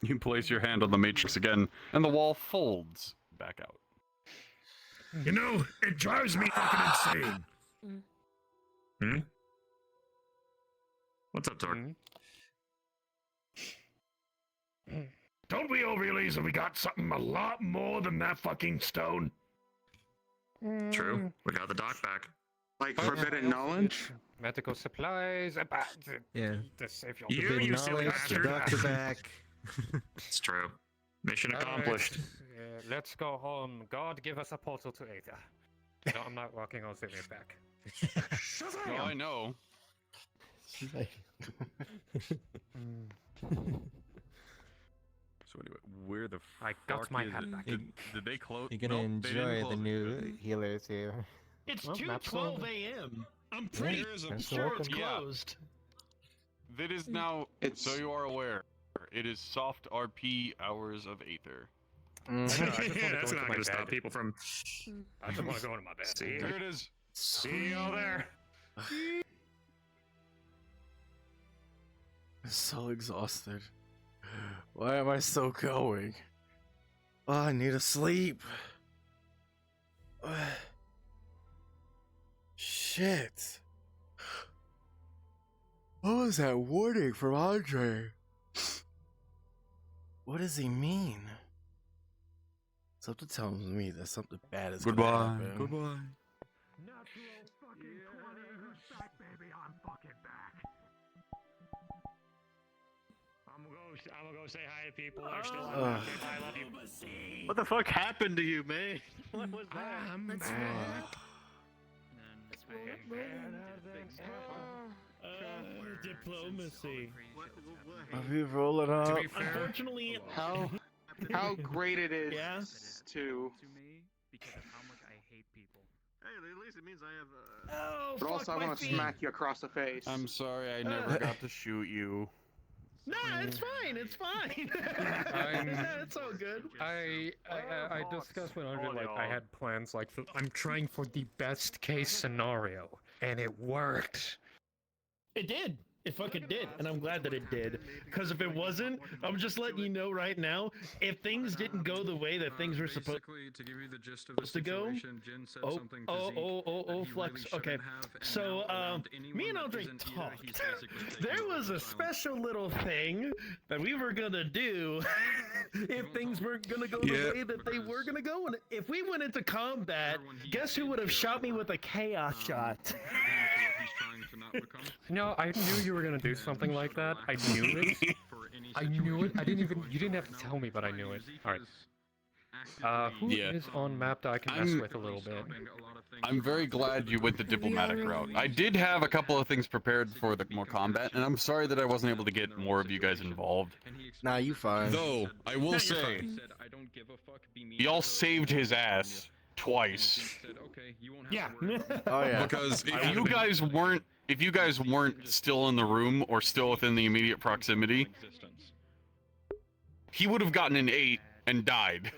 You place your hand on the matrix again, and the wall folds back out. You know, it drives me fucking insane. Hmm? What's up, Torque? Don't we all realize that we got something a lot more than that fucking stone? True. We got the dock back. Like forbidden knowledge? Medical supplies. Yeah. You silly bastard. Doctor back. It's true. Mission accomplished. Let's go home. God, give us a portal to Aether. No, I'm not walking all the way back. Oh, I know. So anyway, where the I fuck got my is hat it? back. Did they close? You're gonna Nope, they didn't enjoy close the it. new healers here. It's Well, 2:12 a.m. I'm pretty sure it's closed. That is now, so you are aware, it is soft RP hours of Aether. That's not gonna stop people from. I just want to go into my bed. See, There it is. See y'all there. I'm so exhausted. Why am I still going? Oh, I need to sleep. Shit. What was that warning from Andre? What does he mean? Something tells me that something bad is gonna happen. Goodbye. I'm gonna go say hi to people. They're still Ugh. on I love you. What the fuck happened to you, man? What was that? I'm Let's back. Diplomacy. Are we rolling up? Unfortunately, How great it is Yeah. to. me because of how much I hate people. Hey, at least it means I have. Oh, But also, I want to smack you across the face. I'm sorry, I never got to shoot you. No, it's fine. It's fine. It's all good. I discussed with Andre, like, I had plans, like, I'm trying for the best case scenario, and it worked. It did. It fucking did, and I'm glad that it did. Because if it wasn't, I'm just letting you know right now, if things didn't go the way that things were supposed to give you the gist of the to go, situation, Jin said something to Zeke oh, Flux. Okay, so me and Andre talked. There was a special little thing that we were gonna do if things were gonna go the way that they were gonna go. And if we went into combat, guess who would have shot me with a chaos shot? No, I knew you were gonna do something like that. I knew it. I knew it. I didn't even. You didn't have to tell me, but I knew it. All right. Who is on map that I can mess with a little bit? I'm very glad you went the diplomatic route. I did have a couple of things prepared for the more combat, and I'm sorry that I wasn't able to get more of you guys involved. Nah, you fine. Though, I will say, y'all saved his ass twice. Yeah. Oh yeah. Because if you guys weren't still in the room or still within the immediate proximity, he would have gotten an 8 and died.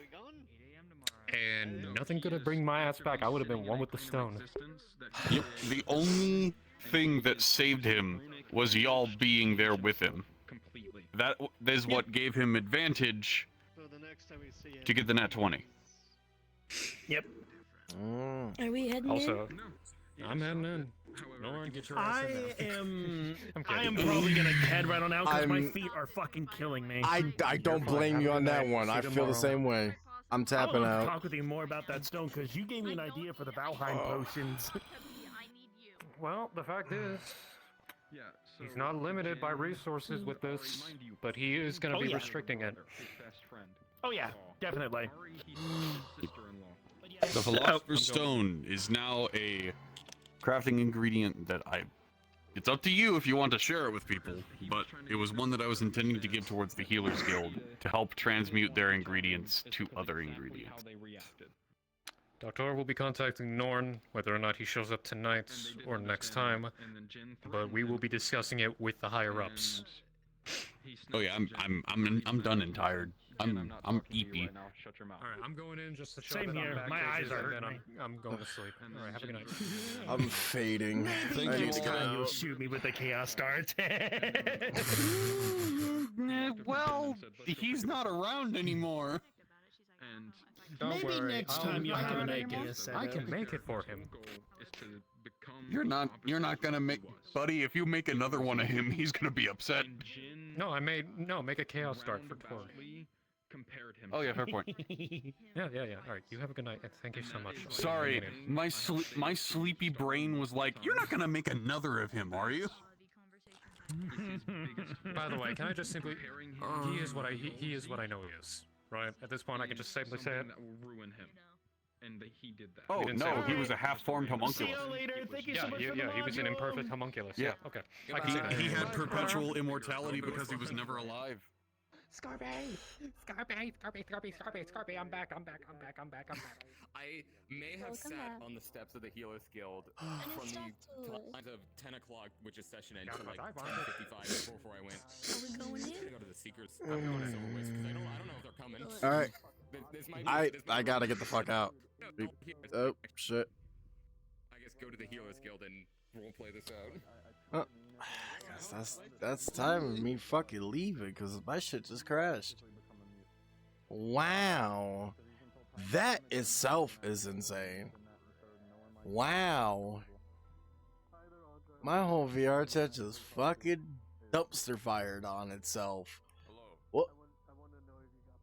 And nothing could have bring my ass back. I would have been one with the stone. Yep. The only thing that saved him was y'all being there with him. That is what gave him advantage to get the nat 20. Yep. Are we heading Also, in? I'm heading in. Lauren, get your ass in there. I am probably gonna head right on out because my feet are fucking killing me. I don't blame you on that one. I feel the same way. I'm tapping I'll out. talk with you more about that stone because you gave me an idea for the Valheim potions. Well, the fact is, he's not limited by resources with this, but he is going to be restricting it. Oh yeah, definitely. The Philosopher's Stone is now a crafting ingredient that it's up to you if you want to share it with people, but it was one that I was intending to give towards the Healers Guild to help transmute their ingredients to other ingredients. Doctor will be contacting Norn, whether or not he shows up tonight or next time, but we will be discussing it with the higher-ups. Oh yeah, I'm done and tired. I'm eepy. Alright, I'm going in just to show Same that I'm here. back My eyes cases, are and then hurting I'm going to sleep. Alright, have a good night. I'm fading. Thank I you. need to go. You'll shoot me with the chaos dart. Well, he's not around anymore. Don't Maybe worry, next I'll- time you'll I have can an make idea it. set I up. can make it for him. You're not gonna make, buddy. If you make another one of him, he's gonna be upset. No, make a chaos start for Tor. Oh yeah, fair point. Yeah. Alright, you have a good night, and thank you so much. Sorry, my sleepy brain was like, you're not gonna make another of him, are you? By the way, can I just simply? He is what I know he is. Right? At this point, I can just simply say it. Oh didn't no, say he that. was a half-formed See homunculus. you later. Thank you Yeah, so much for the he was an module. imperfect homunculus. Yeah. Okay. I can see that. He had perpetual immortality because he was never alive. Scarby, I'm back. I may have sat on the steps of the Healers Guild from the times of 10 o'clock, which is session end, to like 10:55 before I went. Are we going I'm in? gonna go to the Secrets. I'm going to Silverwist because I don't know if they're coming. All right. This might be, I gotta get the fuck out. Oh shit. I guess go to the Healers Guild and roleplay this out. Oh, I guess that's time of me fucking leaving because my shit just crashed. Wow. That itself is insane. Wow. My whole VR chat just fucking dumpster fired on itself. Well,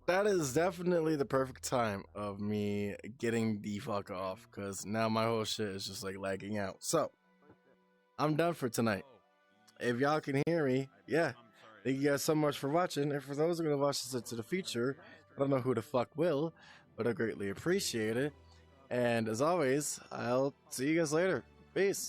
that is definitely the perfect time of me getting the fuck off because now my whole shit is just like lagging out. So, I'm done for tonight. If y'all can hear me, yeah. Thank you guys so much for watching. And for those who are going to watch this into the future, I don't know who the fuck will, but I greatly appreciate it. And as always, I'll see you guys later. Peace.